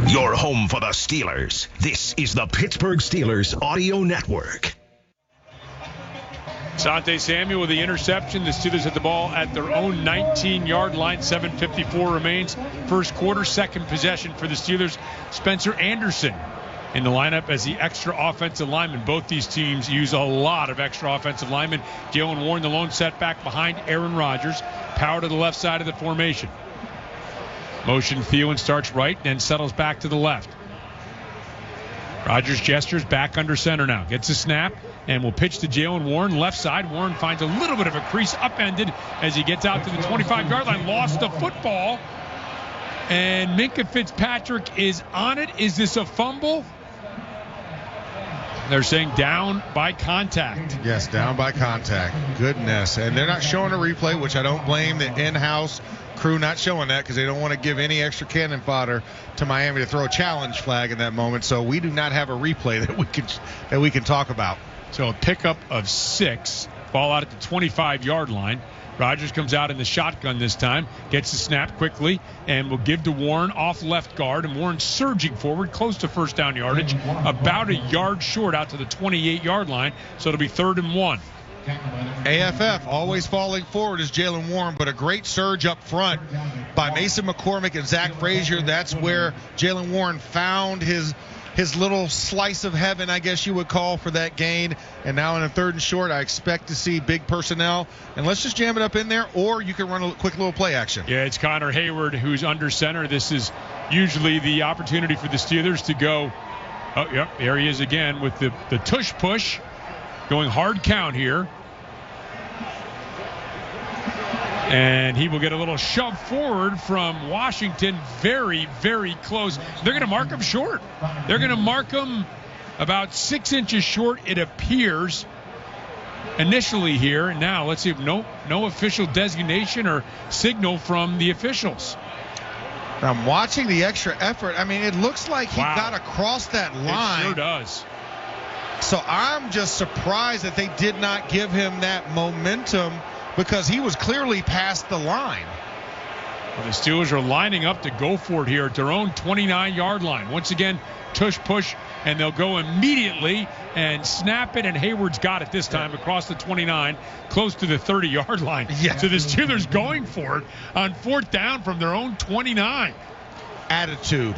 Your home for the Steelers. This is the Pittsburgh Steelers Audio Network. Asante Samuel with the interception. The Steelers had the ball at their own 19-yard line. 7:54 remains. First quarter, second possession for the Steelers. Spencer Anderson in the lineup as the extra offensive lineman. Both these teams use a lot of extra offensive linemen. Jalen Warren, the lone setback behind Aaron Rodgers. Power to the left side of the formation. Motion Thielen starts right, then settles back to the left. Rodgers gestures back under center now. Gets a snap and will pitch to Jalen Warren. Left side, Warren finds a little bit of a crease upended as he gets out to the 25-yard line. Lost the football. And Minkah Fitzpatrick is on it. Is this a fumble? They're saying down by contact. Yes, down by contact. Goodness. And they're not showing a replay, which I don't blame the in-house crew not showing that because they don't want to give any extra cannon fodder to Miami to throw a challenge flag in that moment. So we do not have a replay that we can talk about. So a pickup of 6. Ball out at the 25-yard line. Rodgers comes out in the shotgun this time, gets the snap quickly, and will give to Warren off left guard. And Warren surging forward, close to first down yardage, about a yard short out to the 28-yard line. So it'll be 3rd and 1. AFF always falling forward is Jalen Warren, but a great surge up front by Mason McCormick and Zach Frazier. That's where Jalen Warren found his little slice of heaven, I guess you would call, for that gain. And now in a 3rd and short, I expect to see big personnel. And let's just jam it up in there, or you can run a quick little play action. Yeah, it's Connor Hayward who's under center. This is usually the opportunity for the Steelers to go. Oh, yep, there he is again with the tush push. Going hard count here. And he will get a little shove forward from Washington. Very, very close. They're going to mark him short. They're going to mark him about 6 inches short, it appears, initially here. Now, let's see if no official designation or signal from the officials. I'm watching the extra effort. I mean, it looks like he got across that line. It sure does. So I'm just surprised that they did not give him that momentum, because he was clearly past the line. Well, the Steelers are lining up to go for it here at their own 29-yard line. Once again, tush push, and they'll go immediately and snap it, and Hayward's got it this time across the 29, close to the 30-yard line. Yeah. So the Steelers going for it on 4th down from their own 29. Attitude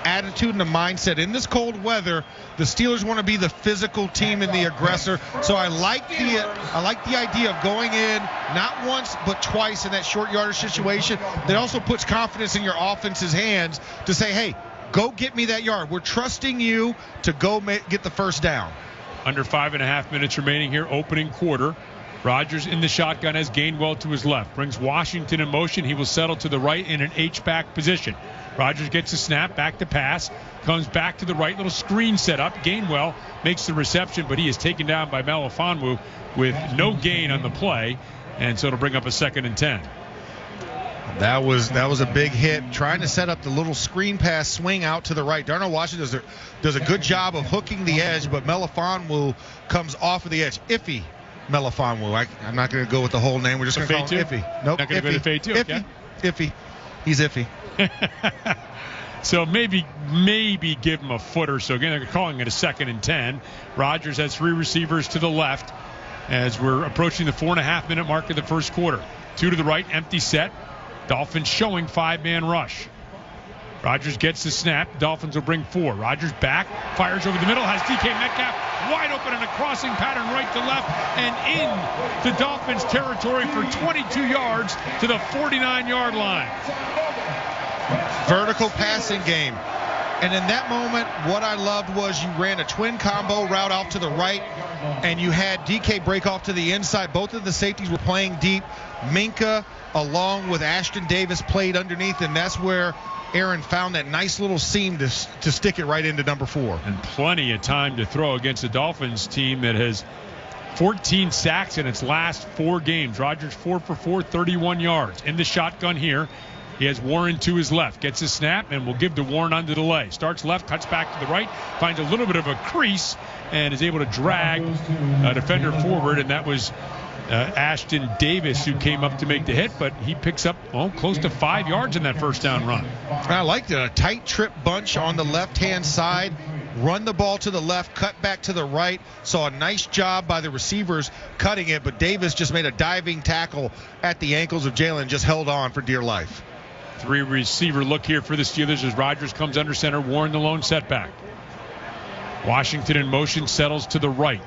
and the mindset. In this cold weather, the Steelers want to be the physical team and the aggressor. So I like the idea of going in not once but twice in that short yardage situation. That also puts confidence in your offense's hands to say, hey, go get me that yard. We're trusting you to go get the first down. Under 5.5 minutes remaining here, opening quarter. Rodgers in the shotgun has Gainwell to his left. Brings Washington in motion. He will settle to the right in an H-back position. Rodgers gets a snap, back to pass, comes back to the right, little screen set up. Gainwell makes the reception, but he is taken down by Melifonwu with no gain on the play, and so it'll bring up a 2nd and 10. That was a big hit, trying to set up the little screen pass swing out to the right. Darnell Washington does a good job of hooking the edge, but Melifonwu comes off of the edge. Iffy Melifonwu. I'm not going to go with the whole name. We're just going to call him Iffy. Nope. Not going to go to Fade 2. Okay. Iffy. He's iffy. So maybe give him a foot or so. Again, they're calling it a 2nd and 10. Rodgers has 3 receivers to the left as we're approaching the 4.5-minute mark of the first quarter. 2 to the right, empty set. Dolphins showing 5-man rush. Rodgers gets the snap. Dolphins will bring 4. Rodgers back, fires over the middle, has DK Metcalf wide open in a crossing pattern right to left and in the Dolphins territory for 22 yards to the 49-yard line. Vertical passing game. And in that moment, what I loved was you ran a twin combo route off to the right, and you had DK break off to the inside. Both of the safeties were playing deep. Minka, along with Ashton Davis, played underneath, and that's where Aaron found that nice little seam to stick it right into number 4. And plenty of time to throw against the Dolphins team that has 14 sacks in its last 4 games. Rodgers 4 for 4, 31 yards. In the shotgun here, he has Warren to his left. Gets a snap and will give to Warren on the delay. Starts left, cuts back to the right, finds a little bit of a crease, and is able to drag a defender forward. And that was Ashton Davis who came up to make the hit, but he picks up close to 5 yards in that first down run. I liked it. A tight trip bunch on the left-hand side. Run the ball to the left, cut back to the right. Saw a nice job by the receivers cutting it, but Davis just made a diving tackle at the ankles of Jalen and just held on for dear life. 3 receiver look here for the Steelers as Rodgers comes under center. Warren the lone setback. Washington in motion, settles to the right.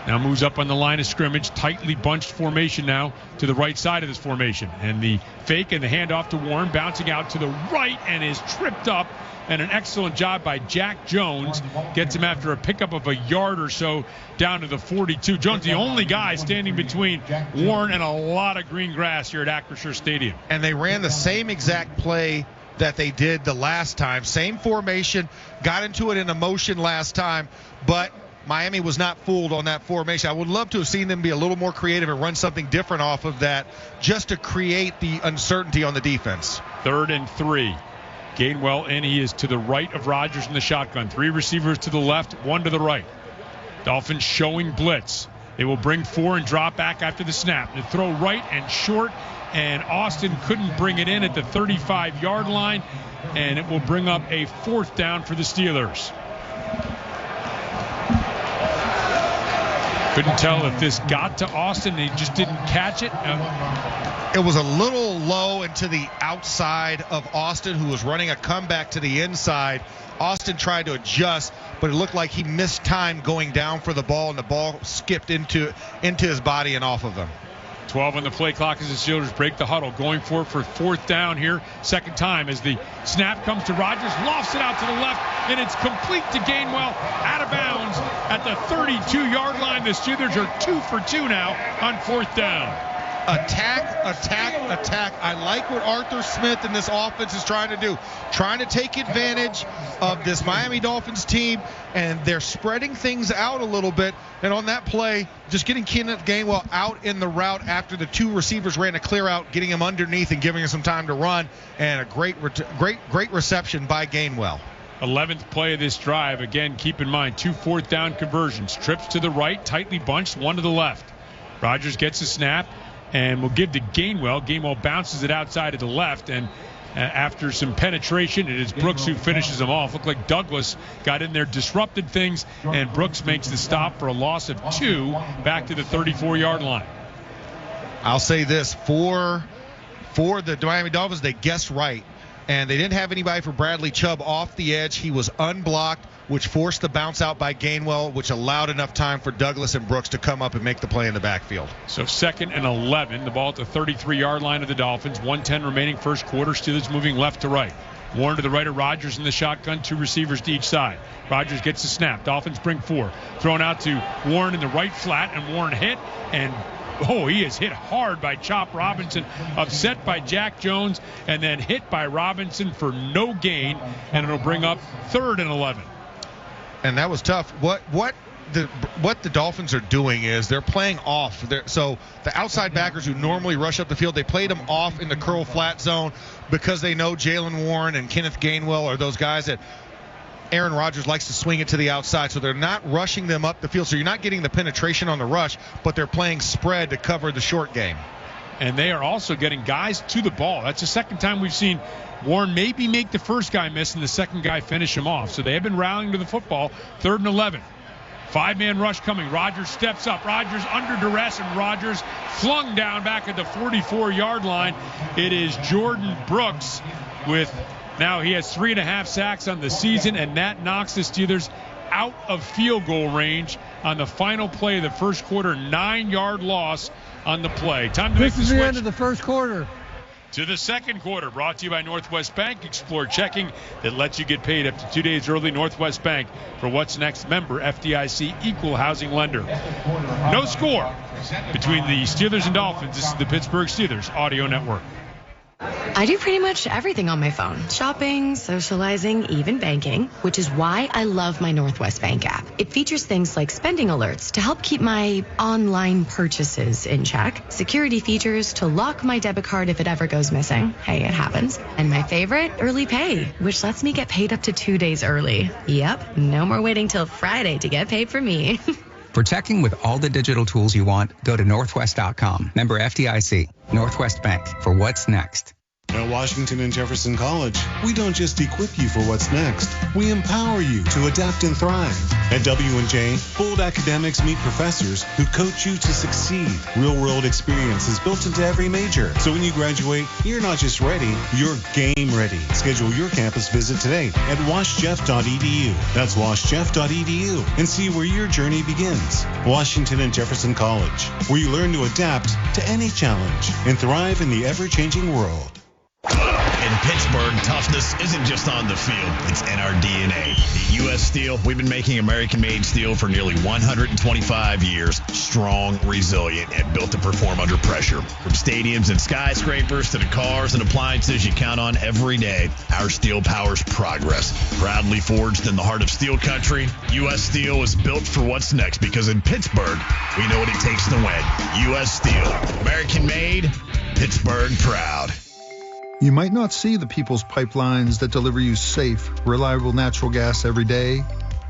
Now moves up on the line of scrimmage. Tightly bunched formation now to the right side of this formation. And the fake and the handoff to Warren, bouncing out to the right and is tripped up. And an excellent job by Jack Jones. Gets him after a pickup of a yard or so down to the 42. Jones, the only guy standing between Warren and a lot of green grass here at Acrisure Stadium. And they ran the same exact play that they did the last time. Same formation. Got into it in a motion last time. But Miami was not fooled on that formation. I would love to have seen them be a little more creative and run something different off of that just to create the uncertainty on the defense. 3rd and 3. Gainwell in. He is to the right of Rodgers in the shotgun. 3 receivers to the left, 1 to the right. Dolphins showing blitz. They will bring 4 and drop back after the snap. The throw right and short, and Austin couldn't bring it in at the 35-yard line, and it will bring up a 4th down for the Steelers. Couldn't tell if this got to Austin. They just didn't catch it. It was a little low and to the outside of Austin, who was running a comeback to the inside. Austin tried to adjust, but it looked like he missed time going down for the ball, and the ball skipped into his body and off of him. 12 on the play clock as the Steelers break the huddle. Going for fourth down here. Second time as the snap comes to Rodgers. Lofts it out to the left, and it's complete to Gainwell. Out of bounds at the 32-yard line. The Steelers are 2 for 2 now on fourth down. Attack. I like what Arthur Smith and this offense is trying to do. Trying to take advantage of this Miami Dolphins team, and they're spreading things out a little bit. And on that play, just getting Kenneth Gainwell out in the route after the two receivers ran a clear out, getting him underneath and giving him some time to run, and a great reception by Gainwell. 11th play of this drive. Again, keep in mind, 2 fourth down conversions. Trips to the right, tightly bunched, 1 to the left. Rodgers gets a snap and will give to Gainwell. Gainwell bounces it outside to the left, and after some penetration, it is Brooks who finishes him off. Looked like Douglas got in there, disrupted things, and Brooks makes the stop for a loss of 2 back to the 34-yard line. I'll say this, for the Miami Dolphins, they guessed right, and they didn't have anybody for Bradley Chubb off the edge. He was unblocked, which forced the bounce out by Gainwell, which allowed enough time for Douglas and Brooks to come up and make the play in the backfield. So 2nd and 11, the ball at the 33-yard line of the Dolphins. 1:10 remaining first quarter. Steelers moving left to right. Warren to the right of Rodgers in the shotgun, 2 receivers to each side. Rodgers gets the snap. Dolphins bring 4. Thrown out to Warren in the right flat, and Warren hit, and he is hit hard by Chop Robinson, upset by Jack Jones, and then hit by Robinson for no gain, and it'll bring up 3rd and 11. And that was tough. What the Dolphins are doing is they're playing off. So the outside backers who normally rush up the field, they played them off in the curl flat zone because they know Jaylen Warren and Kenneth Gainwell are those guys that Aaron Rodgers likes to swing it to the outside. So they're not rushing them up the field. So you're not getting the penetration on the rush, but they're playing spread to cover the short game. And they are also getting guys to the ball. That's the second time we've seen Warren maybe make the first guy miss and the second guy finish him off. So they have been rallying to the football. 3rd and 11. 5-man rush coming. Rodgers steps up. Rodgers under duress, and Rodgers flung down back at the 44-yard line. It is Jordan Brooks with, now he has 3.5 sacks on the season, and that knocks the Steelers out of field goal range on the final play of the first quarter. 9-yard loss on the play. Time to make the switch. This is the end of the first quarter. To the second quarter, brought to you by Northwest Bank. Explore checking that lets you get paid up to 2 days early. Northwest Bank, for what's next, member FDIC, equal housing lender. No score between the Steelers and Dolphins. This is the Pittsburgh Steelers Audio Network. I do pretty much everything on my phone. Shopping, socializing, even banking, which is why I love my Northwest Bank app. It features things like spending alerts to help keep my online purchases in check, security features to lock my debit card if it ever goes missing. Hey, it happens. And my favorite, early pay, which lets me get paid up to 2 days early. Yep, no more waiting till Friday to get paid for me. For checking with all the digital tools you want, go to Northwest.com. Member FDIC. Northwest Bank, for what's next. At Washington and Jefferson College, we don't just equip you for what's next. We empower you to adapt and thrive. At W&J, bold academics meet professors who coach you to succeed. Real-world experience is built into every major. So when you graduate, you're not just ready, you're game ready. Schedule your campus visit today at washjeff.edu. That's washjeff.edu, and see where your journey begins. Washington and Jefferson College, where you learn to adapt to any challenge and thrive in the ever-changing world. In Pittsburgh, toughness isn't just on the field, it's in our DNA. At U.S. Steel, we've been making American-made steel for nearly 125 years, strong, resilient, and built to perform under pressure. From stadiums and skyscrapers to the cars and appliances you count on every day, our steel powers progress. Proudly forged in the heart of steel country, U.S. Steel is built for what's next, because in Pittsburgh, we know what it takes to win. U.S. Steel, American-made, Pittsburgh proud. You might not see the people's pipelines that deliver you safe, reliable natural gas every day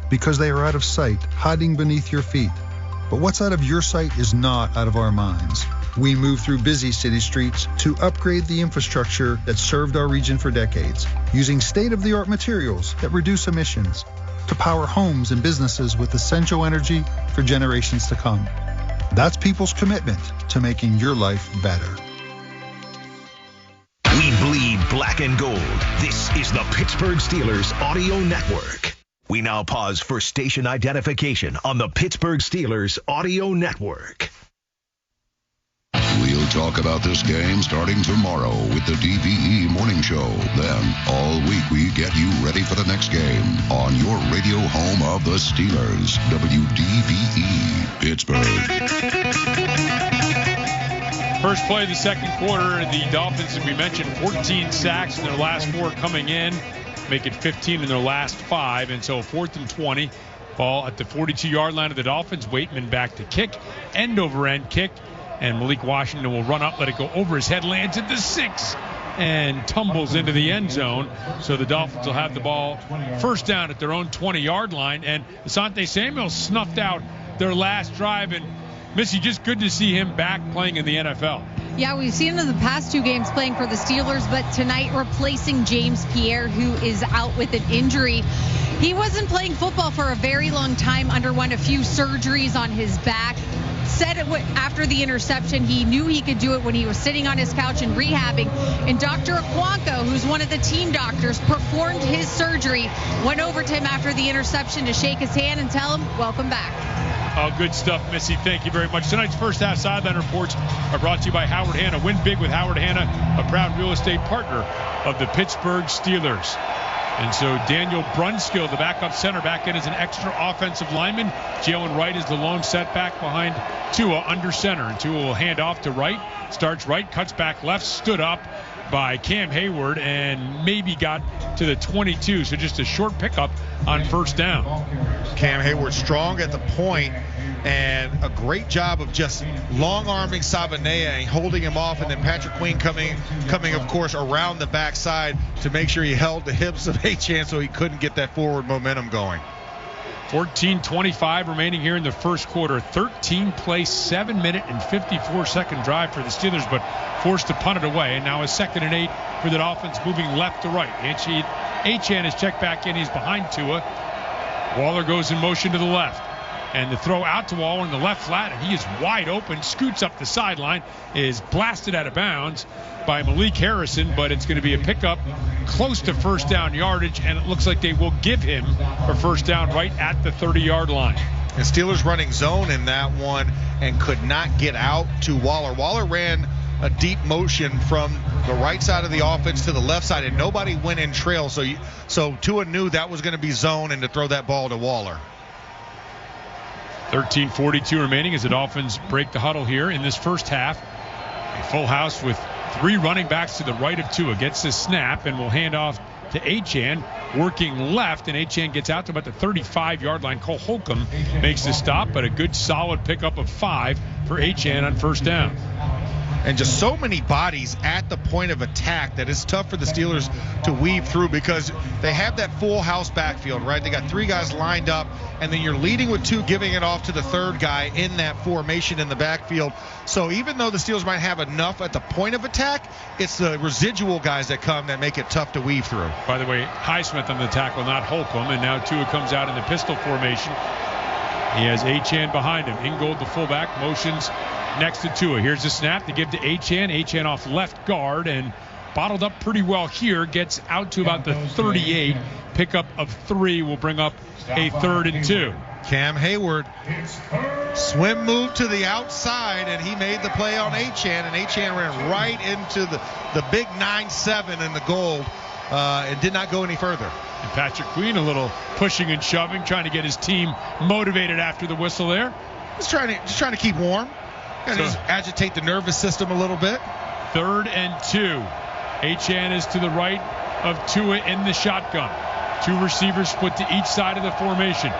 because they are out of sight, hiding beneath your feet. But what's out of your sight is not out of our minds. We move through busy city streets to upgrade the infrastructure that served our region for decades, using state-of-the-art materials that reduce emissions. to power homes and businesses with essential energy for generations to come. That's People's commitment to making your life better. We bleed black and gold. This is the Pittsburgh Steelers Audio Network. We now pause for station identification on the Pittsburgh Steelers Audio Network. We'll talk about this game starting tomorrow with the DVE Morning Show. Then, all week, we get you ready for the next game on your radio home of the Steelers, WDVE, Pittsburgh. First play of the second quarter, the Dolphins, as we mentioned, 14 sacks in their last 4 coming in, make it 15 in their last 5, and so 4th and 20. Ball at the 42-yard line of the Dolphins. Waitman back to kick, end-over-end kick. And Malik Washington will run up, let it go over his head, lands at the 6, and tumbles into the end zone. So the Dolphins will have the ball first down at their own 20-yard line. And Asante Samuel snuffed out their last drive. And Missy, just good to see him back playing in the NFL. Yeah, we've seen him in the past 2 games playing for the Steelers, but tonight replacing James Pierre, who is out with an injury. He wasn't playing football for a very long time, underwent a few surgeries on his back. Said it after the interception, he knew he could do it when he was sitting on his couch and rehabbing. And Dr. Aquanco, who's one of the team doctors, performed his surgery, went over to him after the interception to shake his hand and tell him, welcome back. Oh, good stuff, Missy. Thank you very much. Tonight's first half sideline reports are brought to you by Howard Hanna. Win big with Howard Hanna, a proud real estate partner of the Pittsburgh Steelers. And so Daniel Brunskill, the backup center, back in as an extra offensive lineman. Jalen Wright is the lone setback behind Tua under center. And Tua will hand off to Wright. Starts right, cuts back left, stood up by Cam Hayward, and maybe got to the 22. So just a short pickup on first down. Cam Hayward strong at the point, and a great job of just long-arming Sabanea and holding him off, and then Patrick Queen coming, of course, around the backside to make sure he held the hips of Achane so he couldn't get that forward momentum going. 14:25 remaining here in the first quarter. 13-play, 7-minute and 54-second drive for the Steelers, but forced to punt it away. And now a 2nd and 8 for the Dolphins, moving left to right. Achane is checked back in. He's behind Tua. Waller goes in motion to the left. And the throw out to Waller in the left flat, and he is wide open, scoots up the sideline, is blasted out of bounds by Malik Harrison, but it's going to be a pickup close to first down yardage, and it looks like they will give him a first down right at the 30-yard line. And Steelers running zone in that one and could not get out to Waller. Waller ran a deep motion from the right side of the offense to the left side, and nobody went in trail, so Tua knew that was going to be zone and to throw that ball to Waller. 13:42 remaining as the Dolphins break the huddle here in this first half. A full house with 3 running backs to the right of Tua. Gets the snap and will hand off to Achane, working left, and Achane gets out to about the 35-yard line. Cole Holcomb makes the stop, but a good solid pickup of 5 for Achane on first down. And just so many bodies at the point of attack that it's tough for the Steelers to weave through because they have that full house backfield, right? They got 3 guys lined up, and then you're leading with 2, giving it off to the 3rd guy in that formation in the backfield. So even though the Steelers might have enough at the point of attack, it's the residual guys that come that make it tough to weave through. By the way, Highsmith on the tackle, not Holcomb, and now Tua comes out in the pistol formation. He has Achane behind him. Ingold, the fullback, motions next to Tua. Here's the snap to give to Achane. Achane off left guard and bottled up pretty well here. Gets out to about the 38. Pickup of 3 will bring up a 3rd and 2. Cam Hayward, swim move to the outside, and he made the play on Achane, and Achane ran right into the big 9-7 in the gold and did not go any further. And Patrick Queen a little pushing and shoving, trying to get his team motivated after the whistle there. Just trying to keep warm. And just agitate the nervous system a little bit. 3rd and 2. Achane is to the right of Tua in the shotgun. 2 receivers split to each side of the formation.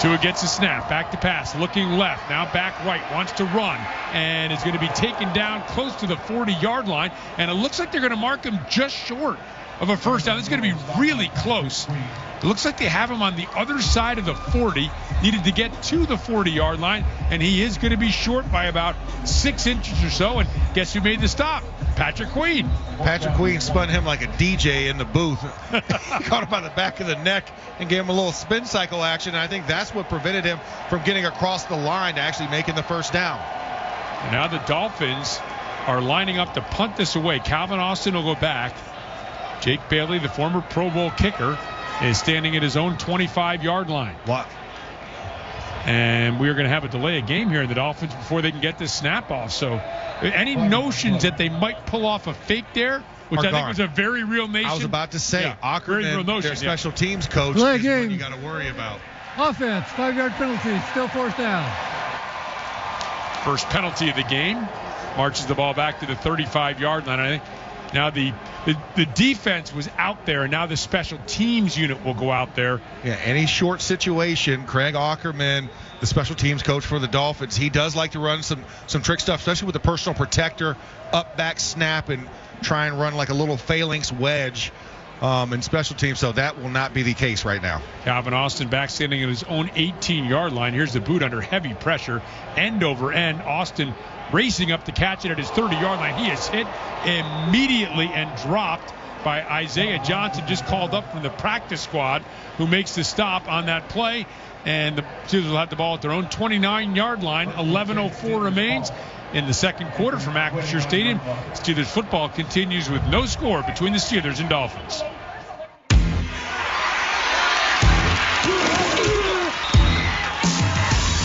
Tua gets a snap, back to pass, looking left, now back right, wants to run, and is going to be taken down close to the 40-yard line, and it looks like they're going to mark him just short of a first down. This is going to be really close. It looks like they have him on the other side of the 40. Needed to get to the 40-yard line, and he is going to be short by about 6 inches or so. And guess who made the stop? Patrick Queen. Patrick Queen spun him like a DJ in the booth. He caught him by the back of the neck and gave him a little spin cycle action. And I think that's what prevented him from getting across the line to actually making the first down. And now the Dolphins are lining up to punt this away. Calvin Austin will go back. Jake Bailey, the former Pro Bowl kicker, is standing at his own 25-yard line. Wow. And we are going to have a delay of game here in the Dolphins before they can get this snap off. So any notions that they might pull off a fake there, which I think was a very real nation. I was about to say, Ackerman, their special teams coach, Play is game. what you got to worry about. Offense, 5-yard penalty, still fourth down. First penalty of the game. Marches the ball back to the 35-yard line. I think now the defense was out there, and now the special teams unit will go out there. Yeah, any short situation, Craig Ackerman, the special teams coach for the Dolphins, he does like to run some trick stuff, especially with the personal protector, up back snap, and try and run like a little phalanx wedge in special teams. So that will not be the case right now. Calvin Austin back standing at his own 18-yard line. Here's the boot under heavy pressure, end over end. Austin racing up to catch it at his 30-yard line. He is hit immediately and dropped by Isaiah Johnson, just called up from the practice squad, who makes the stop on that play. And the Steelers will have the ball at their own 29-yard line. 11:04 remains in the second quarter from Acrisure Stadium. Steelers football continues with no score between the Steelers and Dolphins.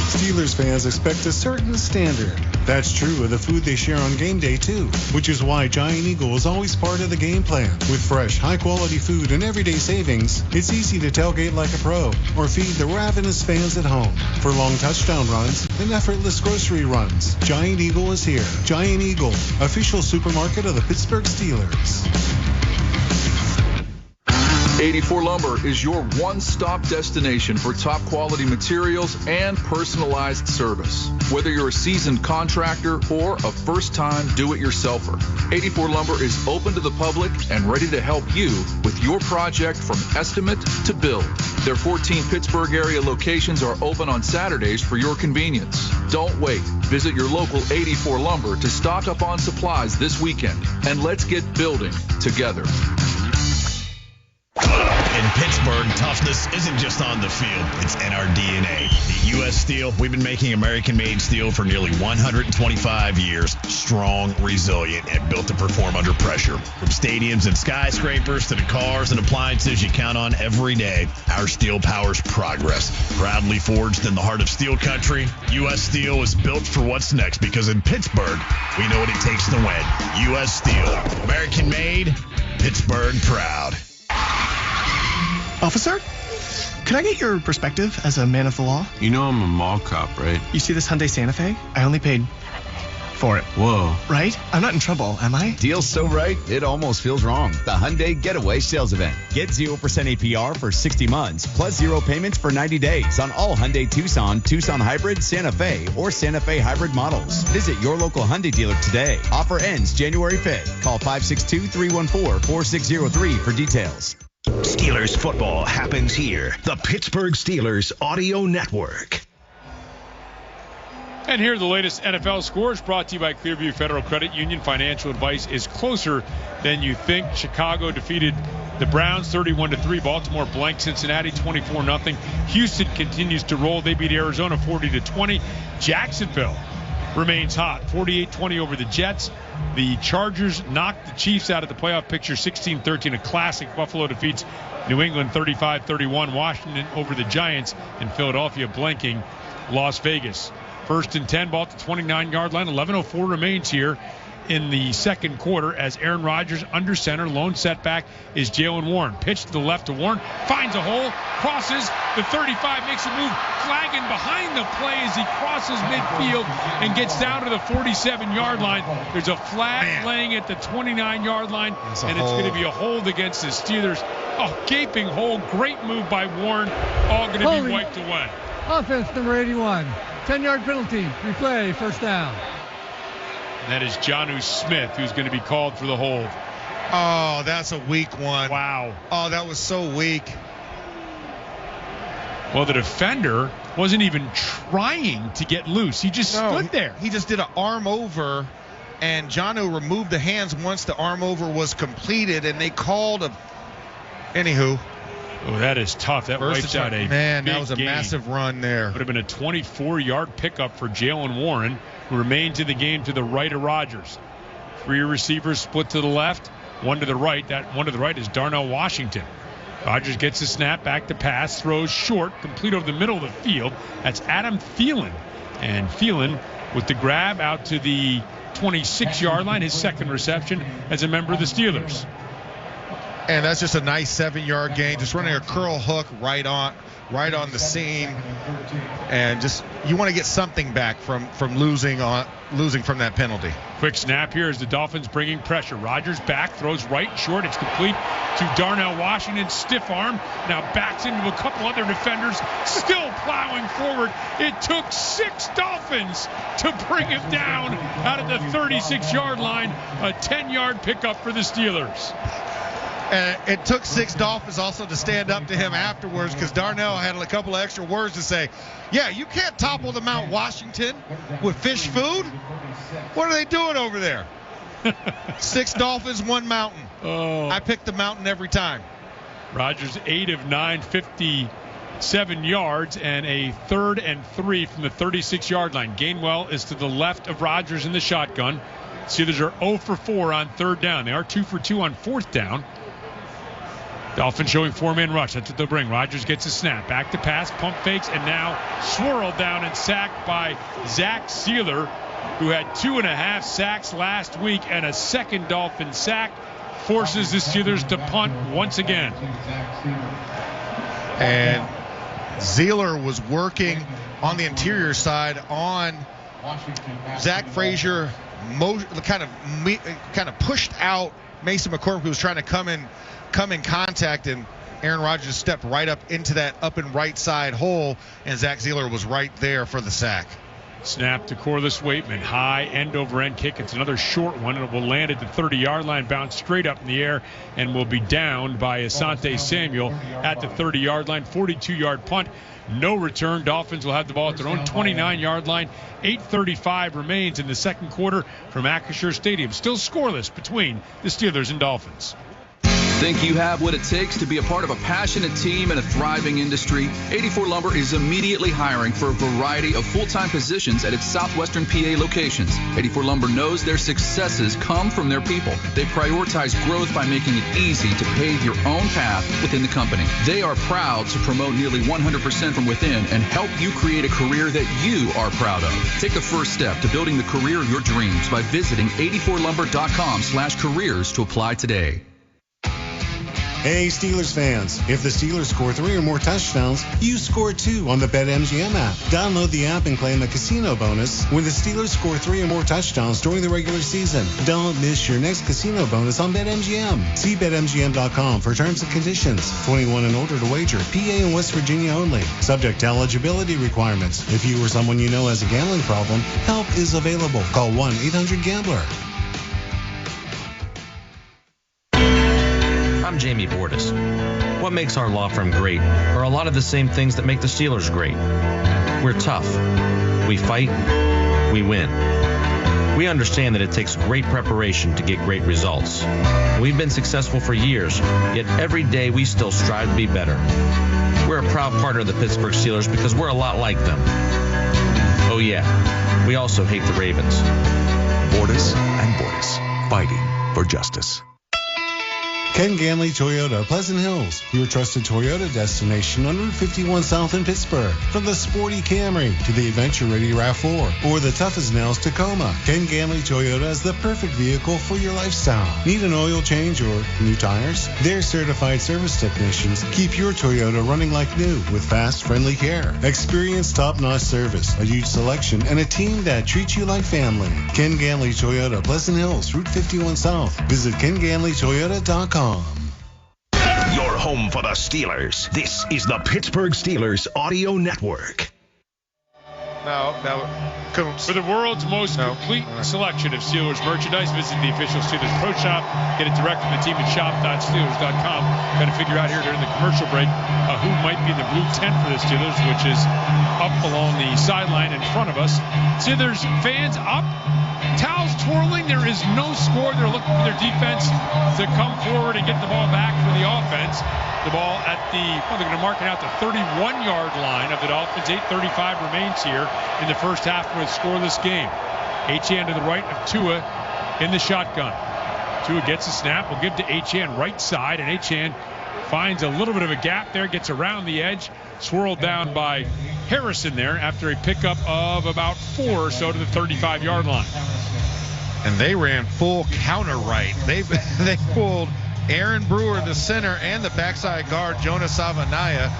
Steelers fans expect a certain standard. That's true of the food they share on game day, too, which is why Giant Eagle is always part of the game plan. With fresh, high-quality food and everyday savings, it's easy to tailgate like a pro or feed the ravenous fans at home. For long touchdown runs and effortless grocery runs, Giant Eagle is here. Giant Eagle, official supermarket of the Pittsburgh Steelers. 84 Lumber is your one-stop destination for top-quality materials and personalized service. Whether you're a seasoned contractor or a first-time do-it-yourselfer, 84 Lumber is open to the public and ready to help you with your project from estimate to build. Their 14 Pittsburgh area locations are open on Saturdays for your convenience. Don't wait. Visit your local 84 Lumber to stock up on supplies this weekend, and let's get building together. In Pittsburgh, toughness isn't just on the field, it's in our DNA. At U.S. Steel, we've been making American-made steel for nearly 125 years. Strong, resilient, and built to perform under pressure. From stadiums and skyscrapers to the cars and appliances you count on every day, our steel powers progress. Proudly forged in the heart of steel country, U.S. Steel is built for what's next, because in Pittsburgh, we know what it takes to win. U.S. Steel, American-made, Pittsburgh proud. Officer, could I get your perspective as a man of the law? You know I'm a mall cop, right? You see this Hyundai Santa Fe? I only paid for it. Whoa. Right? I'm not in trouble, am I? Deal's so right, it almost feels wrong. The Hyundai Getaway Sales Event. Get 0% APR for 60 months, plus 0 payments for 90 days on all Hyundai Tucson, Tucson Hybrid, Santa Fe, or Santa Fe Hybrid models. Visit your local Hyundai dealer today. Offer ends January 5th. Call 562-314-4603 for details. Steelers football happens here. The Pittsburgh Steelers Audio Network. And here are the latest NFL scores brought to you by Clearview Federal Credit Union. Financial advice is closer than you think. Chicago defeated the Browns 31-3. Baltimore blanked Cincinnati 24-0. Houston continues to roll. They beat Arizona 40-20. Jacksonville remains hot, 48-20 over the Jets. The Chargers knocked the Chiefs out of the playoff picture 16-13, a classic. Buffalo defeats New England 35-31. Washington over the Giants, and Philadelphia blanking Las Vegas. First and 10, ball at the 29-yard line. 11:04 remains here in the second quarter as Aaron Rodgers under center. Lone setback is Jalen Warren. Pitch to the left to Warren. Finds a hole. Crosses the 35. Makes a move. Flagging behind the play as he crosses midfield and gets down to the 47-yard line. There's a flag laying at the 29-yard line, and it's going to be a hold against the Steelers. A gaping hole. Great move by Warren. All going to be wiped away. Offense number 81. 10-yard penalty. Replay. First down. And that is Jonnu Smith, who's going to be called for the hold. Oh, that's a weak one. Wow. Oh, that was so weak. Well, the defender wasn't even trying to get loose. He just stood there. He just did an arm over, and Jono removed the hands once the arm over was completed, and they called a... Anywho. Oh, that is tough. That wipes out a that was a game. massive run there. Would have been a 24-yard pickup for Jalen Warren, who remains in the game to the right of Rodgers. 3 receivers split to the left, 1 to the right. That 1 to the right is Darnell Washington. Rodgers gets the snap, back to pass, throws short, complete over the middle of the field. That's Adam Thielen. And Thielen with the grab out to the 26-yard line, his second reception as a member of the Steelers. And that's just a nice 7-yard gain, just running a curl hook right on the seam. And just you want to get something back from losing from that penalty. Quick snap here as the Dolphins bringing pressure. Rodgers back, throws right short. It's complete to Darnell Washington. Stiff arm. Now backs into a couple other defenders. Still plowing forward. It took 6 Dolphins to bring him down out of the 36-yard line. A 10-yard pickup for the Steelers. And it took 6 Dolphins also to stand up to him afterwards because Darnell had a couple of extra words to say. Yeah, you can't topple the Mount Washington with fish food. What are they doing over there? 6 Dolphins, 1 mountain. Oh. I pick the mountain every time. Rodgers 8 of 9, 57 yards, and a 3rd and 3 from the 36-yard line. Gainwell is to the left of Rodgers in the shotgun. Steelers are 0 for 4 on 3rd down. They are 2 for 2 on 4th down. Dolphins showing 4-man rush. That's what they'll bring. Rodgers gets a snap. Back to pass. Pump fakes. And now swirled down and sacked by Zach Sealer, who had 2.5 sacks last week and a second Dolphin sack. Forces the Steelers to punt once again. And Sealer was working on the interior side on Zach Frazier. Kind of pushed out Mason McCormick, who was trying to come in contact, and Aaron Rodgers stepped right up into that up and right side hole, and Zach Sealer was right there for the sack. Snap to Corliss Waitman. High end-over-end kick. It's another short one. It will land at the 30-yard line, bounce straight up in the air, and will be downed by Asante Samuel at the 30-yard line. 42-yard punt. No return. Dolphins will have the ball at their own 29-yard line. 8:35 remains in the second quarter from Acrisure Stadium. Still scoreless between the Steelers and Dolphins. Think you have what it takes to be a part of a passionate team and a thriving industry? 84 Lumber is immediately hiring for a variety of full-time positions at its southwestern PA locations. 84 Lumber knows their successes come from their people. They prioritize growth by making it easy to pave your own path within the company. They are proud to promote nearly 100% from within and help you create a career that you are proud of. Take the first step to building the career of your dreams by visiting 84lumber.com/careers to apply today. Hey, Steelers fans. If the Steelers score 3 or more touchdowns, you score 2 on the BetMGM app. Download the app and claim the casino bonus when the Steelers score 3 or more touchdowns during the regular season. Don't miss your next casino bonus on BetMGM. See BetMGM.com for terms and conditions. 21 and older to wager. PA and West Virginia only. Subject to eligibility requirements. If you or someone you know has a gambling problem, help is available. Call 1-800-GAMBLER. I'm Jamie Bordas. What makes our law firm great are a lot of the same things that make the Steelers great. We're tough. We fight. We win. We understand that it takes great preparation to get great results. We've been successful for years, yet every day we still strive to be better. We're a proud partner of the Pittsburgh Steelers because we're a lot like them. Oh yeah, we also hate the Ravens. Bordas and Bordas, fighting for justice. Ken Ganley Toyota, Pleasant Hills, your trusted Toyota destination on Route 51 South in Pittsburgh. From the sporty Camry to the adventure-ready RAV4 or the tough as nails Tacoma, Ken Ganley Toyota is the perfect vehicle for your lifestyle. Need an oil change or new tires? Their certified service technicians keep your Toyota running like new with fast, friendly care. Experience top-notch service, a huge selection, and a team that treats you like family. Ken Ganley Toyota, Pleasant Hills, Route 51 South. Visit KenGanleyToyota.com. Your home for the Steelers. This is the Pittsburgh Steelers Audio Network. For the world's most complete selection of Steelers merchandise, visit the official Steelers Pro Shop. Get it direct from the team at shop.steelers.com. Got to figure out here during the commercial break who might be in the blue tent for the Steelers, which is up along the sideline in front of us. Steelers fans up. Towels twirling. There is no score. They're looking for their defense to come forward and get the ball back for the offense. The ball at they're going to mark it out the 31-yard line of the Dolphins. 8:35 remains here in the first half of a scoreless game. Achane to the right of Tua in the shotgun. Tua gets a snap. We'll give to Achane right side, and Achane finds a little bit of a gap there, gets around the edge, swirled down by Harrison there after a pickup of about 4 or so to the 35-yard line. And they ran full counter right. They pulled Aaron Brewer, the center, and the backside guard, Jonas Savanaya,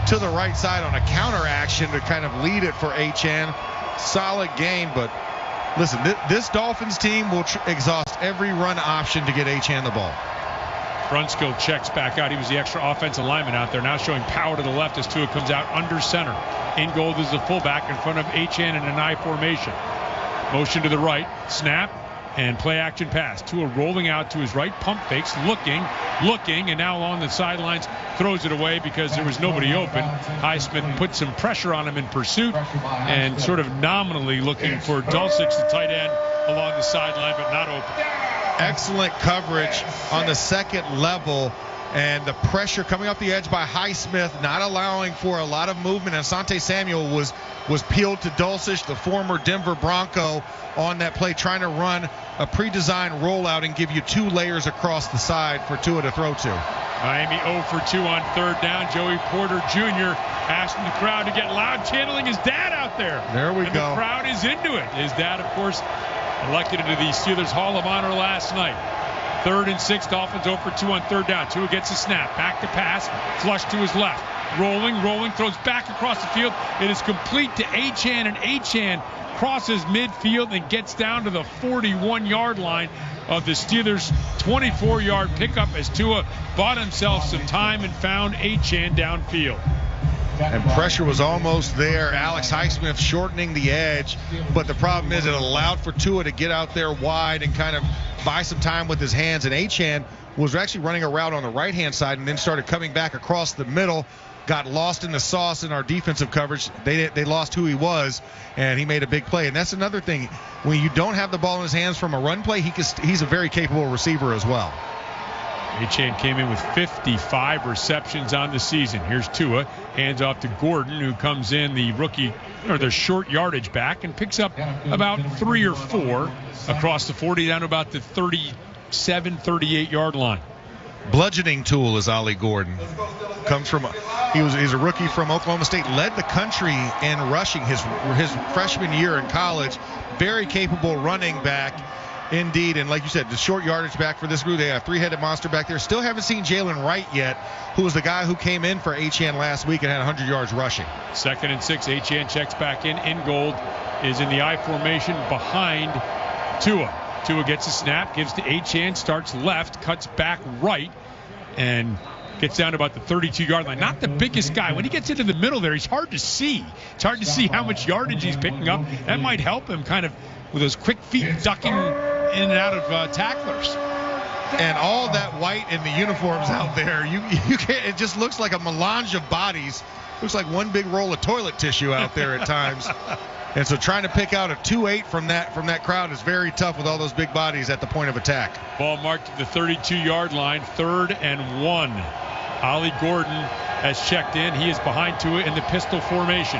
to the right side on a counter action to kind of lead it for Achane. Solid game, but listen, this Dolphins team will exhaust every run option to get Achane the ball. Brunskill checks back out. He was the extra offensive lineman out there. Now showing power to the left as Tua comes out under center. In goal is the fullback in front of Achane in an I formation. Motion to the right. Snap. And play action pass. Tua rolling out to his right, pump fakes, looking, and now along the sidelines throws it away because there was nobody open. Highsmith put some pressure on him in pursuit and sort of nominally looking for Dulcich, the tight end, along the sideline, but not open. Excellent coverage on the second level, and the pressure coming off the edge by Highsmith, not allowing for a lot of movement. Asante Samuel was peeled to Dulcich, the former Denver Bronco, on that play, trying to run a pre-designed rollout and give you 2 layers across the side for Tua to throw to. Miami 0 for 2 on third down. Joey Porter Jr. asking the crowd to get loud, channeling his dad out there. There we go. The crowd is into it. His dad, of course, elected into the Steelers Hall of Honor last night. 3rd and 6, Dolphins 0 for 2 on third down. Tua gets a snap, back to pass, flush to his left. Rolling, throws back across the field. It is complete to Achane, and Achane crosses midfield and gets down to the 41-yard line of the Steelers' 24-yard pickup as Tua bought himself some time and found Achane downfield. And pressure was almost there. Alex Highsmith shortening the edge, but the problem is it allowed for Tua to get out there wide and kind of buy some time with his hands. And Achane was actually running a route on the right-hand side and then started coming back across the middle. Got lost in the sauce in our defensive coverage. They lost who he was, and he made a big play. And that's another thing. When you don't have the ball in his hands from a run play, he's a very capable receiver as well. Achane came in with 55 receptions on the season. Here's Tua. Hands off to Gordon, who comes in, the rookie, or the short yardage back, and picks up about 3 or 4 across the 40 down to about the 37, 38-yard line. Bludgeoning tool is Ollie Gordon. Comes from he's a rookie from Oklahoma State. Led the country in rushing his freshman year in college. Very capable running back indeed. And like you said, the short yardage back for this group. They have a 3-headed monster back there. Still haven't seen Jalen Wright yet, who was the guy who came in for Achane last week and had 100 yards rushing. 2nd and 6. Achane checks back in. Ingold is in the I formation behind Tua. Tua gets a snap, gives to Achane, starts left, cuts back right, and gets down to about the 32-yard line. Not the biggest guy. When he gets into the middle there, he's hard to see. It's hard to see how much yardage he's picking up. That might help him kind of with those quick feet ducking in and out of tacklers. And all that white in the uniforms out there, you can't. It just looks like a melange of bodies. Looks like one big roll of toilet tissue out there at times. And so trying to pick out a 2-8 from that crowd is very tough with all those big bodies at the point of attack. Ball marked at the 32-yard line, 3rd and 1. Ollie Gordon has checked in. He is behind Tua in the pistol formation.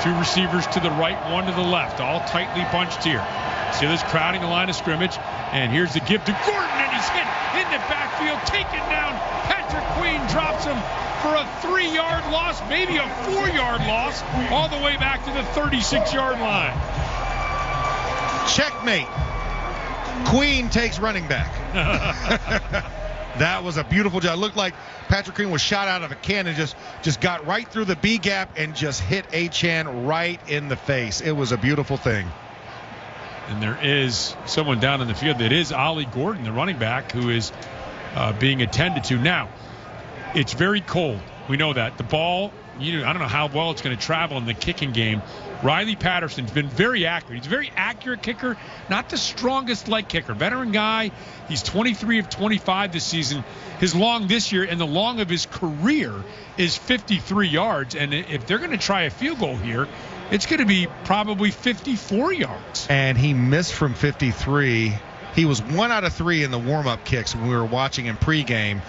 2 receivers to the right, 1 to the left, all tightly bunched here. Steelers crowding the line of scrimmage, and here's the give to Gordon, and he's hit in the backfield, taken down. Patrick Queen drops him for a 3-yard loss, maybe a 4-yard loss, all the way back to the 36-yard line. Checkmate. Queen takes running back. That was a beautiful job. It looked like Patrick Queen was shot out of a cannon, just got right through the B gap and just hit Achane right in the face. It was a beautiful thing. And there is someone down in the field. That is Ollie Gordon, the running back, who is being attended to. Now, it's very cold. We know that. The ball I don't know how well it's going to travel in the kicking game. Riley Patterson's been very accurate. He's a very accurate kicker, not the strongest leg kicker. Veteran guy. He's 23 of 25 this season. His long this year and the long of his career is 53 yards. And if they're going to try a field goal here, it's going to be probably 54 yards. And he missed from 53. He was 1 out of 3 in the warm-up kicks when we were watching in pregame.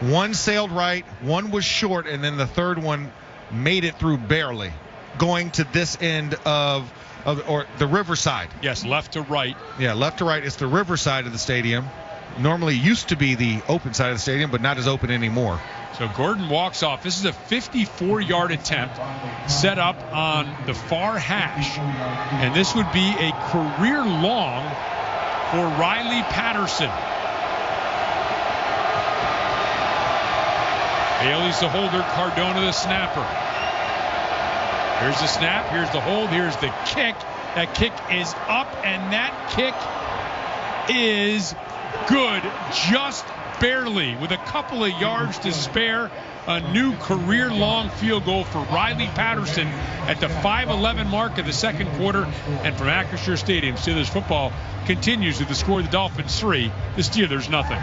One sailed right, one was short, and then the third one made it through barely, going to this end or the riverside. Yes, left to right. Yeah, left to right. It's the riverside of the stadium. Normally used to be the open side of the stadium, but not as open anymore. So Gordon walks off. This is a 54-yard attempt set up on the far hash. And this would be a career long for Riley Patterson. Bailey's the holder, Cardona the snapper. Here's the snap, here's the hold, here's the kick. That kick is up, and that kick is good, just barely, with a couple of yards to spare. A new career-long field goal for Riley Patterson at the 5:11 mark of the second quarter. And from Acrisure Stadium, Steelers football continues with the score of the Dolphins 3, the Steelers nothing.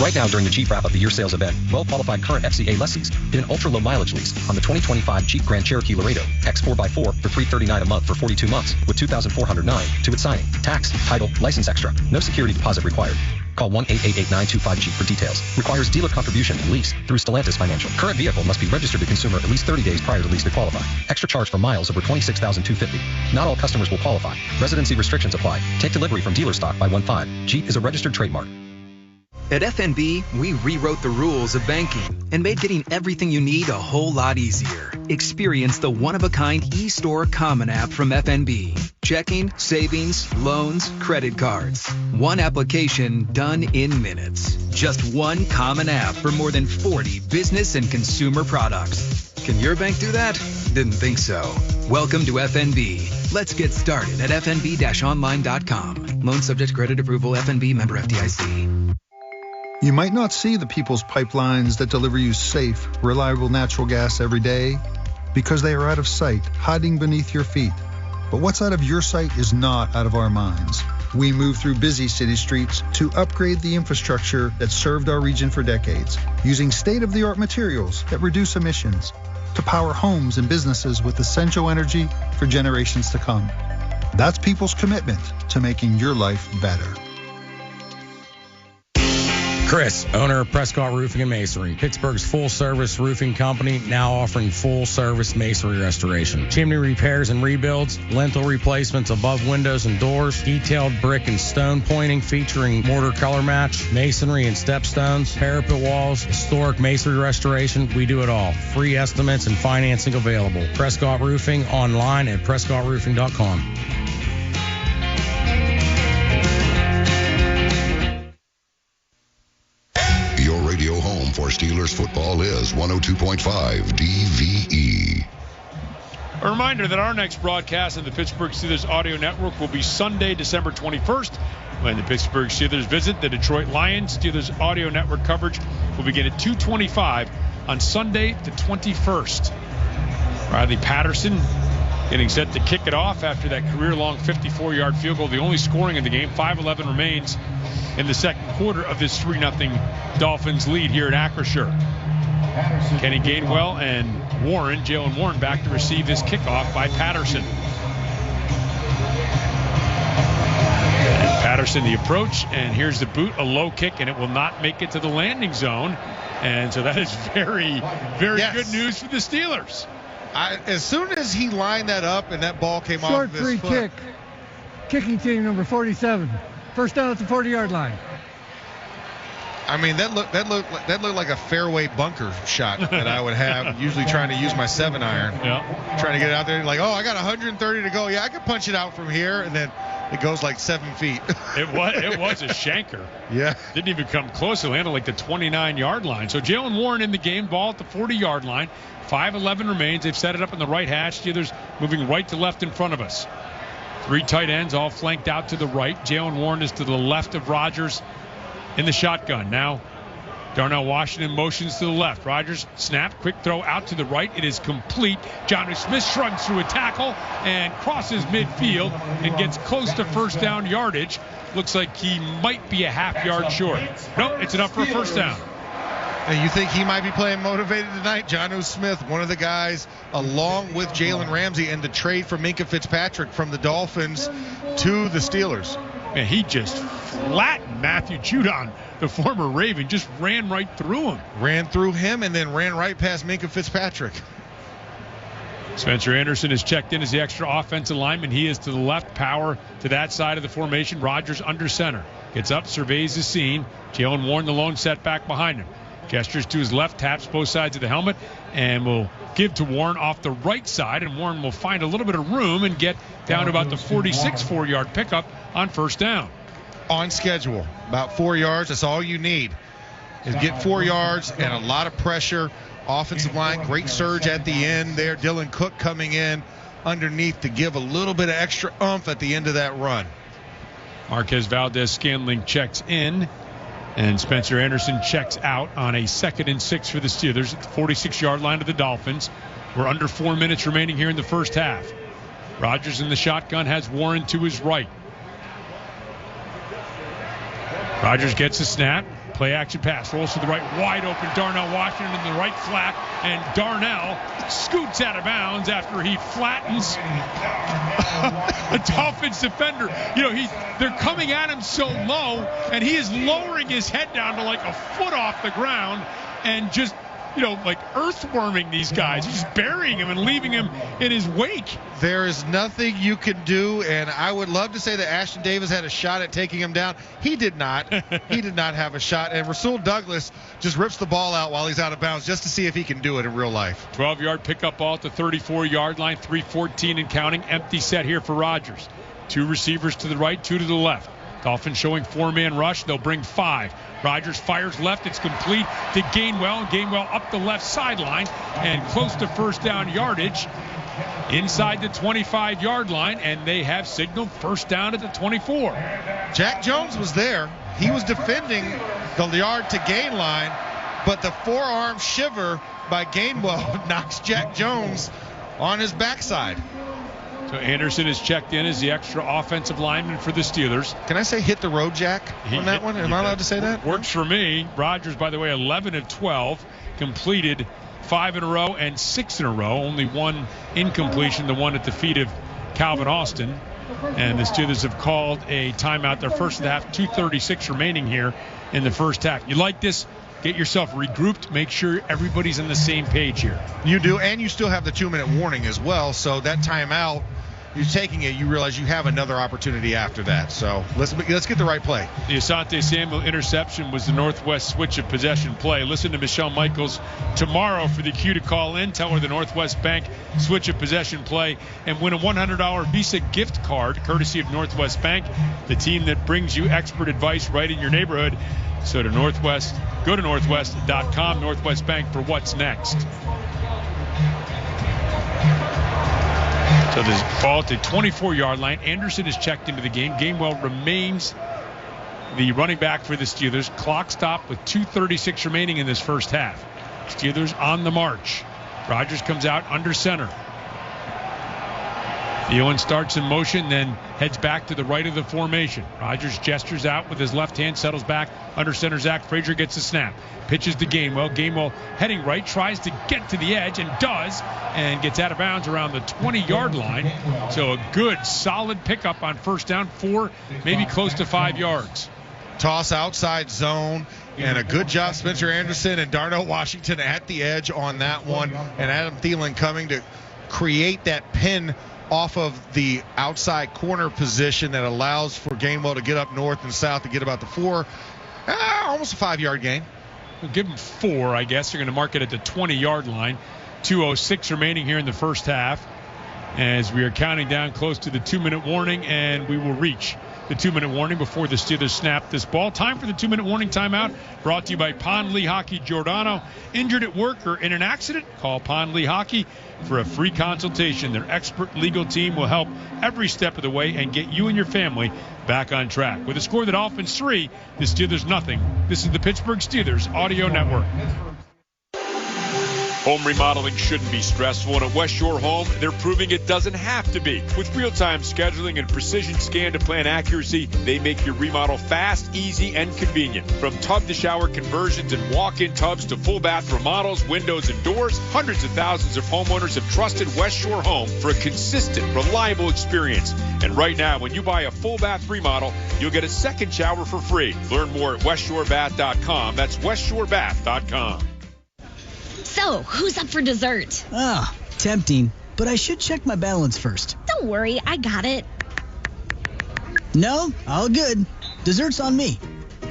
Right now during the Jeep Wrap Up the Year sales event, well-qualified current FCA lessees get an ultra-low mileage lease on the 2025 Jeep Grand Cherokee Laredo X 4x4 for $339 a month for 42 months with $2,409 to its signing. Tax, title, license extra. No security deposit required. Call 1-888-925-JEEP for details. Requires dealer contribution and lease through Stellantis Financial. Current vehicle must be registered to consumer at least 30 days prior to lease to qualify. Extra charge for miles over 26,250. Not all customers will qualify. Residency restrictions apply. Take delivery from dealer stock by 1/5. Jeep is a registered trademark. At FNB, we rewrote the rules of banking and made getting everything you need a whole lot easier. Experience the one-of-a-kind e-store common app from FNB. Checking, savings, loans, credit cards. One application done in minutes. Just one common app for more than 40 business and consumer products. Can your bank do that? Didn't think so. Welcome to FNB. Let's get started at fnb-online.com. Loan subject to credit approval. FNB member FDIC. You might not see the people's pipelines that deliver you safe, reliable natural gas every day because they are out of sight, hiding beneath your feet. But what's out of your sight is not out of our minds. We move through busy city streets to upgrade the infrastructure that served our region for decades, using state-of-the-art materials that reduce emissions to power homes and businesses with essential energy for generations to come. That's people's commitment to making your life better. Chris, owner of Prescott Roofing and Masonry, Pittsburgh's full-service roofing company, now offering full-service masonry restoration. Chimney repairs and rebuilds, lintel replacements above windows and doors, detailed brick and stone pointing featuring mortar color match, masonry and stepstones, parapet walls, historic masonry restoration. We do it all. Free estimates and financing available. Prescott Roofing online at prescottroofing.com. Radio home for Steelers football is 102.5 DVE. A reminder that our next broadcast of the Pittsburgh Steelers audio network will be Sunday, December 21st, when the Pittsburgh Steelers visit the Detroit Lions. Steelers audio network coverage will begin at 2:25 on Sunday, the 21st. Riley Patterson getting set to kick it off after that career-long 54-yard field goal, the only scoring in the game. 5:11 remains in the second quarter of this 3-0 Dolphins lead here at Acrisure. Kenny Gainwell and Jalen Warren back to receive this kickoff by Patterson. And Patterson the approach, and here's the boot, a low kick, and it will not make it to the landing zone. And so that is very, very good news for the Steelers. As soon as he lined that up and that ball came off short of his free foot. kick. Kicking team number 47. First down at the 40-yard line. I mean, that looked like a fairway bunker shot that I would have, usually trying to use my 7-iron. Yeah. Trying to get it out there, like, I got 130 to go. Yeah, I can punch it out from here, and then it goes like 7 feet. It was a shanker. Yeah. Didn't even come close. It landed like the 29-yard line. So Jalen Warren in the game, ball at the 40-yard line. 5:11 remains. They've set it up in the right hash. Steelers moving right to left in front of us. 3 tight ends all flanked out to the right. Jalen Warren is to the left of Rodgers in the shotgun. Now Darnell Washington motions to the left. Rodgers snap, quick throw out to the right. It is complete. Jonnu Smith shrugs through a tackle and crosses midfield and gets close to first down yardage. Looks like he might be a half yard short. Nope, it's enough for a first down. And you think he might be playing motivated tonight? Jonnu Smith, one of the guys, along with Jalen Ramsey, and the trade for Minkah Fitzpatrick from the Dolphins to the Steelers. Man, he just flattened Matthew Judon, the former Raven, just ran right through him. Ran through him and then ran right past Minkah Fitzpatrick. Spencer Anderson is checked in as the extra offensive lineman. He is to the left, power to that side of the formation. Rodgers under center. Gets up, surveys the scene. Jalen Warren, the lone setback behind him. Gestures to his left, taps both sides of the helmet, and will give to Warren off the right side, and Warren will find a little bit of room and get down to about the 46 4-yard pickup on first down. On schedule, about 4 yards. That's all you need is get 4 yards and a lot of pressure. Offensive line, great surge at the end there. Dylan Cook coming in underneath to give a little bit of extra oomph at the end of that run. Marquez Valdez-Scantling checks in, and Spencer Anderson checks out on a 2nd and 6 for the Steelers at the 46-yard line of the Dolphins. We're under 4 minutes remaining here in the first half. Rodgers in the shotgun has Warren to his right. Rodgers gets a snap. Play action pass. Rolls to the right. Wide open. Darnell Washington in the right flat. And Darnell scoots out of bounds after he flattens a Dolphins defender. You know, they're coming at him so low, and he is lowering his head down to like a foot off the ground and just, you know, like earthworming these guys. He's just burying him and leaving him in his wake. There is nothing you can do, and I would love to say that Ashton Davis had a shot at taking him down. He did not. He did not have a shot, and Rasul Douglas just rips the ball out while he's out of bounds just to see if he can do it in real life. 12-yard pickup ball at the 34-yard line, 3:14 and counting. Empty set here for Rodgers. 2 receivers to the right, 2 to the left. Dolphins showing 4-man rush. They'll bring 5. Rodgers fires left. It's complete to Gainwell. Gainwell up the left sideline and close to first down yardage inside the 25-yard line, and they have signaled first down at the 24. Jack Jones was there. He was defending the yard to gain line, but the forearm shiver by Gainwell knocks Jack Jones on his backside. So Anderson is checked in as the extra offensive lineman for the Steelers. Can I say hit the road, Jack, on that one? Am I allowed to say that? Works for me. Rodgers, by the way, 11 of 12, completed 5 in a row and 6 in a row. Only one incompletion, the one at the feet of Calvin Austin. And the Steelers have called a timeout. Their first of the half, 2:36 remaining here in the first half. You like this? Get yourself regrouped. Make sure everybody's on the same page here. You do, and you still have the 2-minute warning as well. So that timeout, you're taking it, you realize you have another opportunity after that. So let's get the right play. The Asante Samuel interception was the Northwest switch of possession play. Listen to Michelle Michaels tomorrow for the cue to call in. Tell her the Northwest Bank switch of possession play and win a $100 Visa gift card courtesy of Northwest Bank, the team that brings you expert advice right in your neighborhood. So to Northwest, go to northwest.com, Northwest Bank, for what's next. So this ball at the 24-yard line. Anderson is checked into the game. Gainwell remains the running back for the Steelers. Clock stop with 2:36 remaining in this first half. Steelers on the march. Rodgers comes out under center. Thielen starts in motion, then heads back to the right of the formation. Rodgers gestures out with his left hand, settles back. Under center, Zach Frazier gets the snap. Pitches to Gainwell. Gainwell heading right, tries to get to the edge, and does, and gets out of bounds around the 20-yard line. So a good, solid pickup on first down, 4, maybe close to 5 yards. Toss outside zone, and a good job, Spencer Anderson and Darnell Washington at the edge on that one. And Adam Thielen coming to create that pin off of the outside corner position that allows for Gainwell to get up north and south to get about the 4, almost a 5-yard gain. We'll give them 4, I guess. They're going to mark it at the 20-yard line. 2:06 remaining here in the first half as we are counting down close to the 2-minute warning, and we will reach the 2-minute warning before the Steelers snap this ball. Time for the 2-minute warning timeout, brought to you by Pond Lee Hockey Giordano. Injured at work or in an accident? Call Pond Lee Hockey for a free consultation. Their expert legal team will help every step of the way and get you and your family back on track. With a score, the Dolphins 3, the Steelers nothing. This is the Pittsburgh Steelers Audio Network. Home remodeling shouldn't be stressful, and at West Shore Home, they're proving it doesn't have to be. With real-time scheduling and precision scan-to-plan accuracy, they make your remodel fast, easy, and convenient. From tub-to-shower conversions and walk-in tubs to full-bath remodels, windows, and doors, hundreds of thousands of homeowners have trusted West Shore Home for a consistent, reliable experience. And right now, when you buy a full-bath remodel, you'll get a second shower for free. Learn more at westshorebath.com. That's westshorebath.com. So, who's up for dessert? Tempting, but I should check my balance first. Don't worry, I got it. No, all good. Dessert's on me.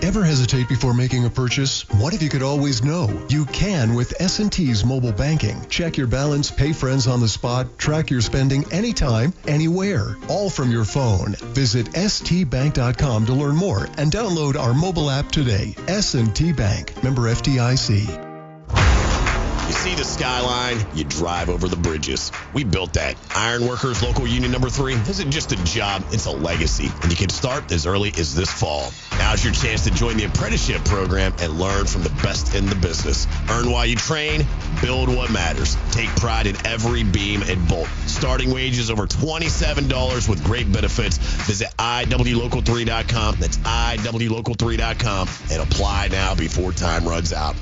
Ever hesitate before making a purchase? What if you could always know? You can with S&T's mobile banking. Check your balance, pay friends on the spot, track your spending anytime, anywhere, all from your phone. Visit stbank.com to learn more and download our mobile app today. S&T Bank, member FDIC. You see the skyline, you drive over the bridges. We built that. Ironworkers Local Union Number 3 isn't just a job, it's a legacy. And you can start as early as this fall. Now's your chance to join the apprenticeship program and learn from the best in the business. Earn while you train, build what matters. Take pride in every beam and bolt. Starting wages over $27 with great benefits. Visit IWLocal3.com. That's IWLocal3.com and apply now before time runs out.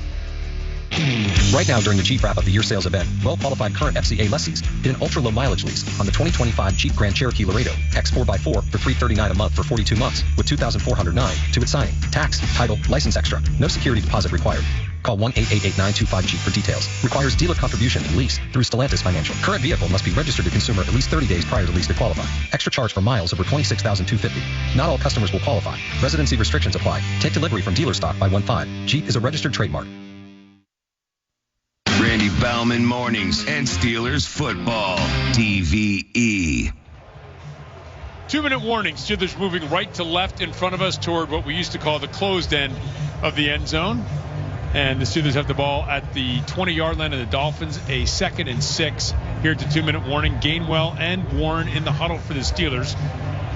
Right now, during the Jeep Wrap of the Year sales event, well-qualified current FCA lessees get an ultra-low mileage lease on the 2025 Jeep Grand Cherokee Laredo X4x4 for $339 a month for 42 months with $2,409 to its signing. Tax, title, license extra. No security deposit required. Call 1-888-925-JEEP for details. Requires dealer contribution and lease through Stellantis Financial. Current vehicle must be registered to consumer at least 30 days prior to lease to qualify. Extra charge for miles over 26,250. Not all customers will qualify. Residency restrictions apply. Take delivery from dealer stock by 1/5. Jeep is a registered trademark. Randy Baumann Mornings and Steelers Football. TVE. 2-minute warning. Steelers moving right to left in front of us toward what we used to call the closed end of the end zone. And the Steelers have the ball at the 20-yard line of the Dolphins. A 2nd and 6 here at the 2-minute warning. Gainwell and Warren in the huddle for the Steelers,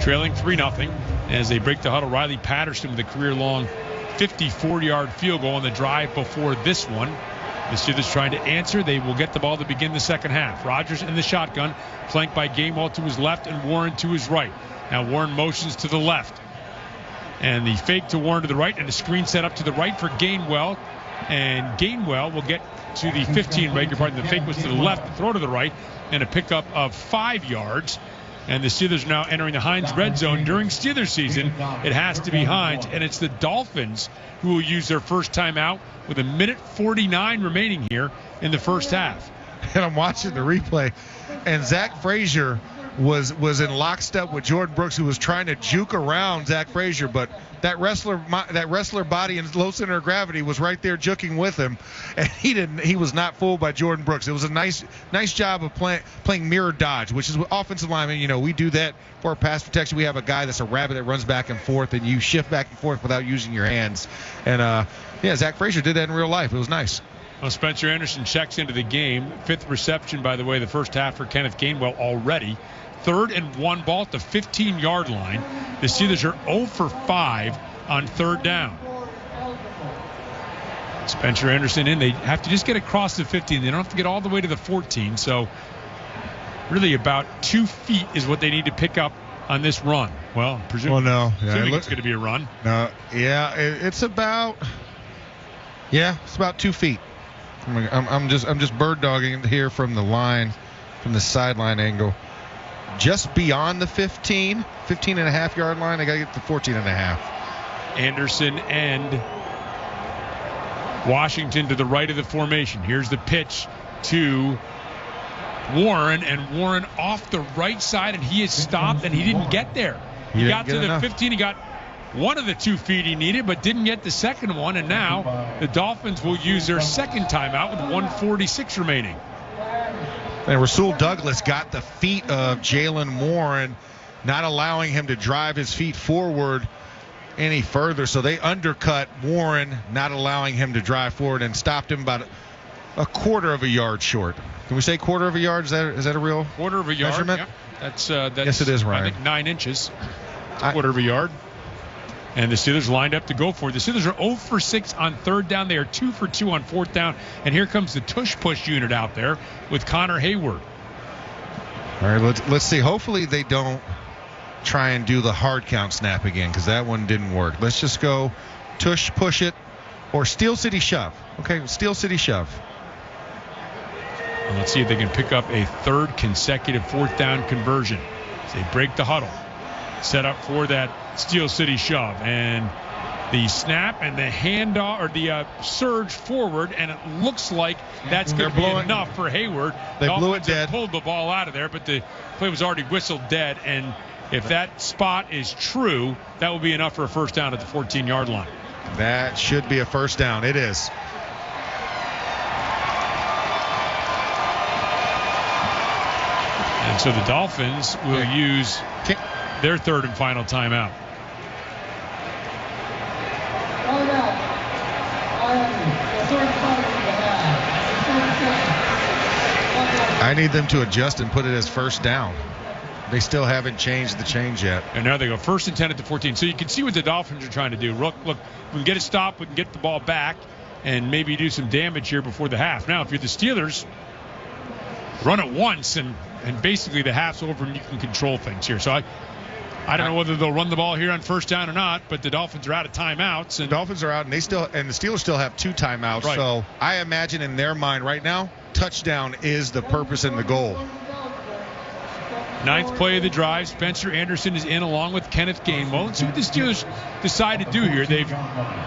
trailing 3-0. As they break the huddle, Riley Patterson with a career-long 54-yard field goal on the drive before this one. The Steelers trying to answer. They will get the ball to begin the second half. Rodgers in the shotgun, flanked by Gainwell to his left and Warren to his right. Now Warren motions to the left. And the fake to Warren to the right, and a screen set up to the right for Gainwell. And Gainwell will get to the 15, beg your pardon. The fake was to the left, the throw to the right, and a pickup of 5 yards. And the Steelers are now entering the Heinz red zone. During Steelers season, it has to be Heinz, and it's the Dolphins who will use their first timeout with 1:49 remaining here in the first half. And I'm watching the replay, and Zach Frazier was in lockstep with Jordan Brooks, who was trying to juke around Zach Frazier, but that wrestler body and low center of gravity was right there juking with him, and he was not fooled by Jordan Brooks. It was a nice job of playing mirror dodge, which is offensive linemen. We do that for our pass protection. We have a guy that's a rabbit that runs back and forth, and you shift back and forth without using your hands. And Zach Frazier did that in real life. It was nice. Well, Spencer Anderson checks into the game. 5th reception, by the way, the first half for Kenneth Gainwell already. 3rd and 1 ball at the 15-yard line. The Steelers are 0 for 5 on 3rd down. Spencer Anderson in. They have to just get across the 15. They don't have to get all the way to the 14. So really about 2 feet is what they need to pick up on this run. Well, presumably it's going to be a run. No, yeah, it's about 2 feet. I'm just bird dogging here from the line, from the sideline angle. Just beyond the 15 and a half yard line, I got to get to 14 and a half. Anderson and Washington to the right of the formation. Here's the pitch to Warren, and Warren off the right side, and he is stopped, and he didn't get there. He got to the 15. He got one of the 2 feet he needed, but didn't get the second one, and now the Dolphins will use their second timeout with 1:46 remaining. And Rasul Douglas got the feet of Jalen Warren not allowing him to drive his feet forward any further. So they undercut Warren, not allowing him to drive forward, and stopped him about a quarter of a yard short. Can we say quarter of a yard? Is that a real quarter of a yard measurement? Yeah. That's yes, it is, Ryan. I think 9 inches. Quarter of a yard. And the Steelers lined up to go for it. The Steelers are 0 for 6 on third down. They are 2 for 2 on fourth down. And here comes the tush-push unit out there with Connor Hayward. All right, let's see. Hopefully they don't try and do the hard count snap again, because that one didn't work. Let's just go tush, push it, or Steel City shove. Okay, Steel City shove. And let's see if they can pick up a third consecutive fourth down conversion. So they break the huddle. Set up for that Steel City shove, and the snap and the handoff, or the surge forward, and it looks like that's going to be enough for Hayward. They blew it dead. Pulled the ball out of there, but the play was already whistled dead, and if that spot is true, that will be enough for a first down at the 14-yard line. That should be a first down. It is. And so the Dolphins will use their third and final timeout. I need them to adjust and put it as first down. They still haven't changed the change yet. And now they go 1st and 10 at the 14. So you can see what the Dolphins are trying to do. Look, we can get a stop, we can get the ball back, and maybe do some damage here before the half. Now, if you're the Steelers, run it once, and basically the half's over and you can control things here. So I don't know whether they'll run the ball here on first down or not, but the Dolphins are out of timeouts. And the Dolphins are out, and the Steelers still have 2 timeouts. Right. So I imagine in their mind right now, touchdown is the purpose and the goal. 9th play of the drive. Spencer Anderson is in along with Kenneth Gainwell. Let's see what the Steelers decide to do here. They've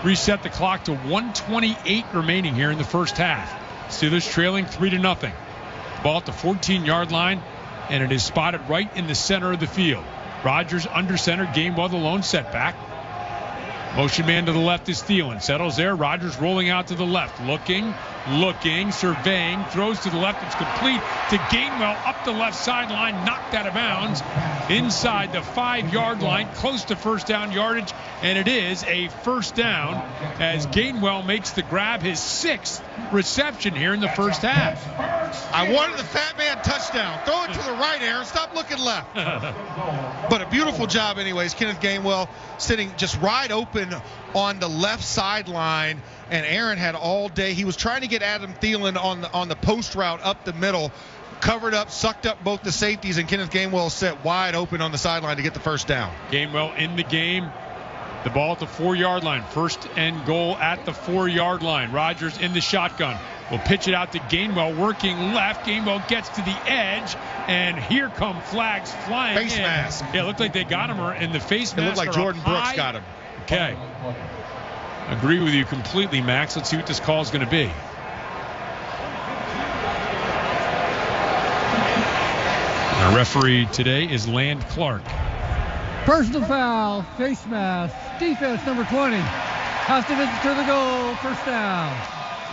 reset the clock to 1:28 remaining here in the first half. Steelers trailing 3-0. Ball at the 14-yard line, and it is spotted right in the center of the field. Rodgers under center, Gainwell the lone setback. Motion man to the left is Thielen. Settles there. Rodgers rolling out to the left. Looking, surveying. Throws to the left. It's complete to Gainwell up the left sideline. Knocked out of bounds inside the 5-yard line. Close to first down yardage. And it is a first down as Gainwell makes the grab, his 6th reception here in the first half. I wanted the fat man touchdown. Throw it to the right, Aaron. Stop looking left. But a beautiful job anyways. Kenneth Gainwell sitting just wide open on the left sideline, and Aaron had all day. He was trying to get Adam Thielen on the post route up the middle, covered up, sucked up both the safeties, and Kenneth Gainwell set wide open on the sideline to get the first down. Gainwell in the game. The ball at the 4-yard line. 1st and goal at the 4-yard line. Rodgers in the shotgun. Will pitch it out to Gainwell, working left. Gainwell gets to the edge, and here come flags flying face in. Mask. Yeah, it looked like they got him in the face mask. It looked like Jordan Brooks got him. Okay. Agree with you completely, Max. Let's see what this call is going to be. Our referee today is Land Clark. Personal foul, face mask, defense number 20. Has to visit to the goal, first down.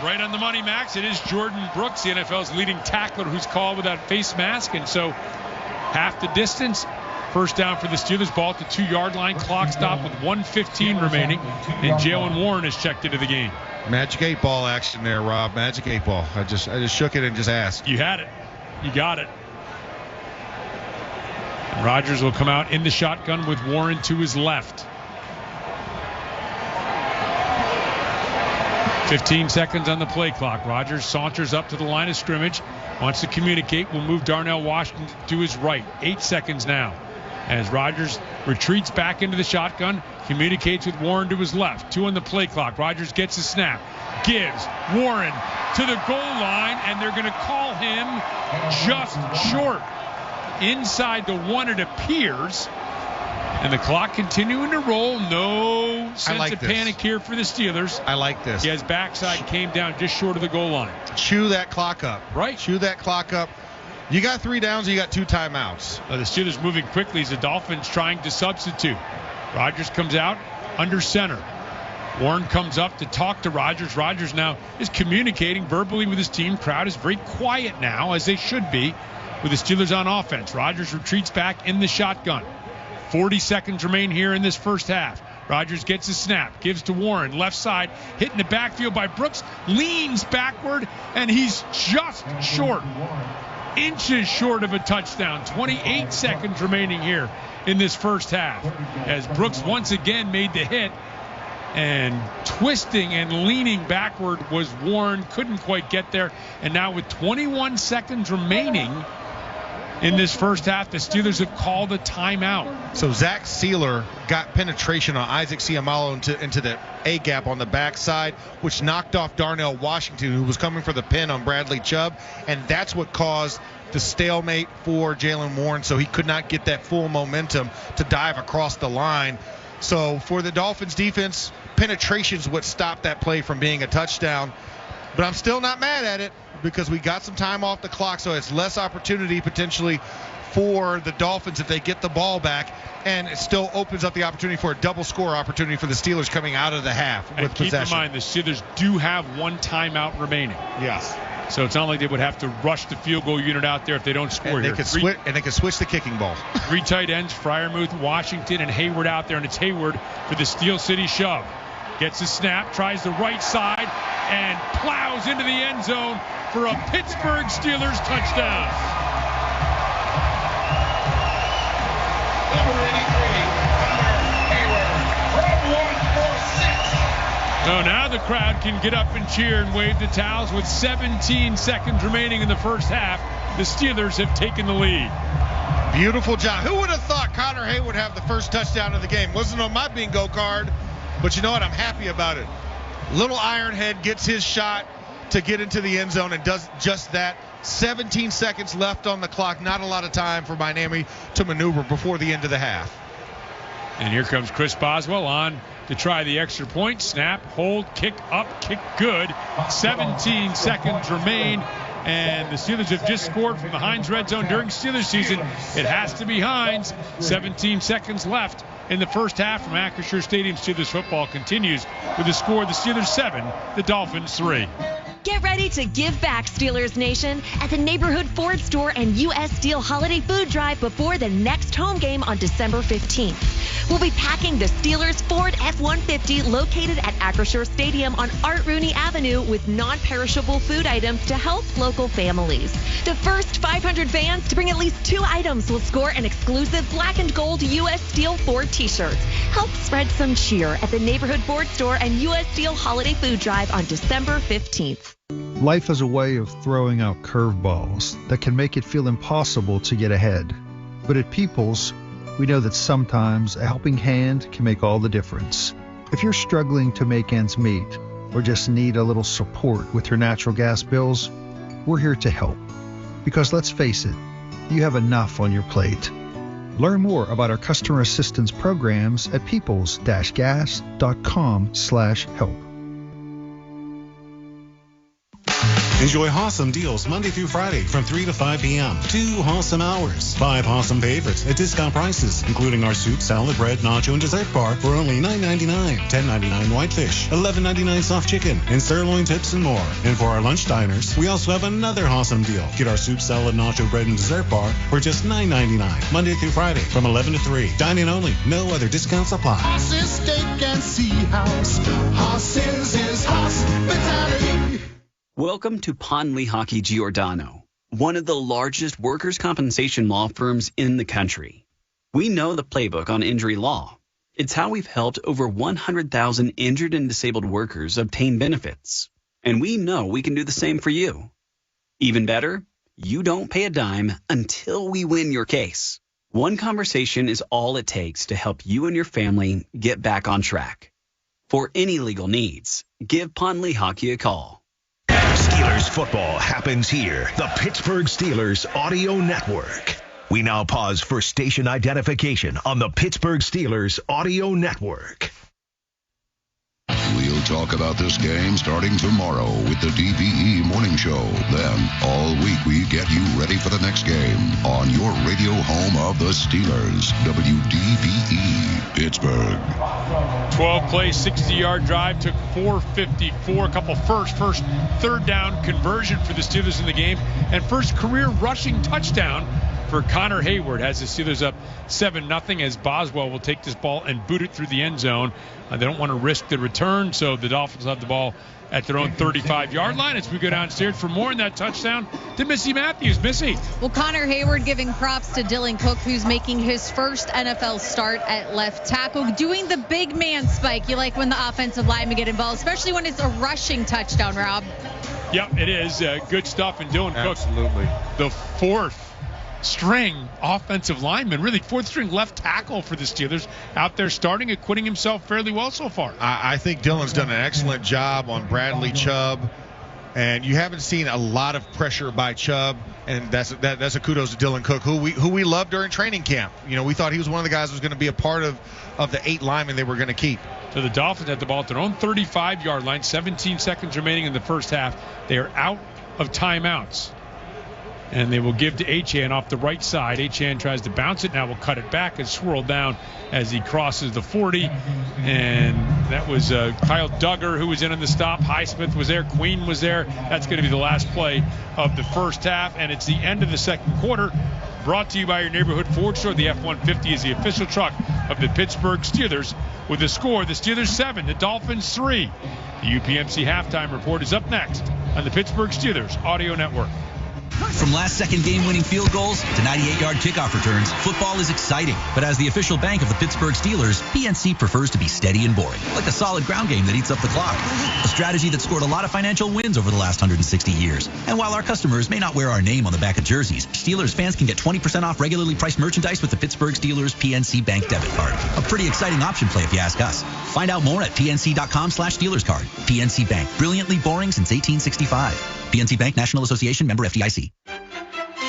Right on the money, Max. It is Jordan Brooks, the NFL's leading tackler, who's called with that face mask. And so half the distance. First down for the Steelers. Ball at the 2-yard line. Clock stop with 1:15 remaining. And Jalen Warren is checked into the game. Magic 8 ball action there, Rob. Magic 8 ball. I just shook it and just asked. You had it. You got it. And Rodgers will come out in the shotgun with Warren to his left. 15 seconds on the play clock. Rodgers saunters up to the line of scrimmage. Wants to communicate. Will move Darnell Washington to his right. 8 seconds now. As Rodgers retreats back into the shotgun, communicates with Warren to his left. 2 on the play clock. Rodgers gets a snap. Gives Warren to the goal line, and they're going to call him just short. Inside the 1, it appears. And the clock continuing to roll. No sense of panic here for the Steelers. I like this. His backside came down just short of the goal line. Chew that clock up. Right. Chew that clock up. You got 3 downs, you got 2 timeouts. The Steelers moving quickly as the Dolphins trying to substitute. Rodgers comes out under center. Warren comes up to talk to Rodgers. Rodgers now is communicating verbally with his team. Crowd is very quiet now, as they should be, with the Steelers on offense. Rodgers retreats back in the shotgun. 40 seconds remain here in this first half. Rodgers gets a snap, gives to Warren, left side, hit in the backfield by Brooks, leans backward, and he's just short, inches short of a touchdown. 28 seconds remaining here in this first half, as Brooks once again made the hit, and twisting and leaning backward was Warren, couldn't quite get there. And now with 21 seconds remaining in this first half, the Steelers have called a timeout. So Zach Sealer got penetration on Isaac Siamalo into the A-gap on the backside, which knocked off Darnell Washington, who was coming for the pin on Bradley Chubb, and that's what caused the stalemate for Jaylen Warren, so he could not get that full momentum to dive across the line. So for the Dolphins defense, penetration is what stopped that play from being a touchdown. But I'm still not mad at it, because we got some time off the clock, so it's less opportunity potentially for the Dolphins if they get the ball back, and it still opens up the opportunity for a double score opportunity for the Steelers coming out of the half with and keep possession. in mind, the Steelers do have one timeout remaining. Yes. So it's not like they would have to rush the field goal unit out there if they don't score and here. They could switch the kicking ball. 3 tight ends, Freiermuth, Washington, and Hayward out there, and it's Hayward for the Steel City shove. Gets a snap, tries the right side, and plows into the end zone for a Pittsburgh Steelers touchdown. Number 83, Hayward, from 146. So now the crowd can get up and cheer and wave the towels with 17 seconds remaining in the first half. The Steelers have taken the lead. Beautiful job. Who would have thought Connor Hayward would have the first touchdown of the game? Wasn't on my bingo card, but you know what? I'm happy about it. Little Ironhead gets his shot to get into the end zone and does just that. 17 seconds left on the clock. Not a lot of time for Miami to maneuver before the end of the half. And here comes Chris Boswell on to try the extra point. Snap, hold, kick up, kick good. 17 seconds remain. And the Steelers have just scored from the Heinz red zone during Steelers season. It has to be Heinz. 17 seconds left in the first half from Acrisure Stadium. Steelers football continues with the score: the Steelers 7, the Dolphins 3. Get ready to give back, Steelers Nation, at the Neighborhood Ford Store and U.S. Steel Holiday Food Drive before the next home game on December 15th. We'll be packing the Steelers Ford F-150 located at Acrisure Stadium on Art Rooney Avenue with non-perishable food items to help local families. The first 500 fans to bring at least 2 items will score an exclusive black and gold U.S. Steel Ford t-shirt. Help spread some cheer at the Neighborhood Ford Store and U.S. Steel Holiday Food Drive on December 15th. Life has a way of throwing out curveballs that can make it feel impossible to get ahead. But at Peoples, we know that sometimes a helping hand can make all the difference. If you're struggling to make ends meet or just need a little support with your natural gas bills, we're here to help. Because let's face it, you have enough on your plate. Learn more about our customer assistance programs at peoples-gas.com/help. Enjoy Hawsome deals Monday through Friday from 3 to 5 p.m. 2 Hawsome hours. 5 Hawsome favorites at discount prices, including our soup, salad, bread, nacho, and dessert bar for only $9.99. $10.99 whitefish, $11.99 soft chicken, and sirloin tips and more. And for our lunch diners, we also have another Hawsome deal. Get our soup, salad, nacho, bread, and dessert bar for just $9.99. Monday through Friday from 11 to 3. Dine-in only. No other discounts apply. Hoss's Steak and Sea House. Hoss's is hospitality. Welcome to Pond Lehocky Giordano, one of the largest workers' compensation law firms in the country. We know the playbook on injury law. It's how we've helped over 100,000 injured and disabled workers obtain benefits. And we know we can do the same for you. Even better, you don't pay a dime until we win your case. One conversation is all it takes to help you and your family get back on track. For any legal needs, give Pond Lehocky a call. Steelers football happens here. The Pittsburgh Steelers Audio Network. We now pause for station identification on the Pittsburgh Steelers Audio Network. We'll talk about this game starting tomorrow with the DVE Morning Show. Then, all week, we get you ready for the next game on your radio home of the Steelers, WDVE, Pittsburgh. 12-play, 60-yard drive, took 4:54. A couple first third down conversion for the Steelers in the game, and first career rushing touchdown for Connor Hayward. Has the Steelers up 7-0 as Boswell will take this ball and boot it through the end zone. They don't want to risk the return, so the Dolphins have the ball at their own 35-yard line as we go downstairs for more on that touchdown to Missy Matthews. Missy. Well, Connor Hayward giving props to Dylan Cook, who's making his first NFL start at left tackle, doing the big man spike. You like when the offensive linemen get involved, especially when it's a rushing touchdown, Rob. Yep, it is good stuff. And Dylan Cook, Absolutely. the fourth string offensive lineman, really fourth string left tackle for the Steelers, out there starting, acquitting himself fairly well so far. I think Dylan's done an excellent job on Bradley Chubb, and you haven't seen a lot of pressure by Chubb, and that's a kudos to Dylan Cook, who we loved during training camp. You know, we thought he was one of the guys who was going to be a part of the 8 linemen they were going to keep. So the Dolphins had the ball at their own 35-yard line, 17 seconds remaining in the first half. They are out of timeouts. And they will give to Achane off the right side. Achane tries to bounce it. Now will cut it back and swirl down as he crosses the 40. And that was Kyle Duggar who was in on the stop. Highsmith was there. Queen was there. That's going to be the last play of the first half. And it's the end of the second quarter. Brought to you by your neighborhood Ford store. The F-150 is the official truck of the Pittsburgh Steelers. With the score, the Steelers 7, the Dolphins 3. The UPMC halftime report is up next on the Pittsburgh Steelers Audio Network. From last-second game-winning field goals to 98-yard kickoff returns, football is exciting. But as the official bank of the Pittsburgh Steelers, PNC prefers to be steady and boring, like a solid ground game that eats up the clock. A strategy that scored a lot of financial wins over the last 160 years. And while our customers may not wear our name on the back of jerseys, Steelers fans can get 20% off regularly priced merchandise with the Pittsburgh Steelers PNC Bank debit card. A pretty exciting option play if you ask us. Find out more at pnc.com/Steelers card. PNC Bank, brilliantly boring since 1865. PNC Bank, National Association, member FDIC.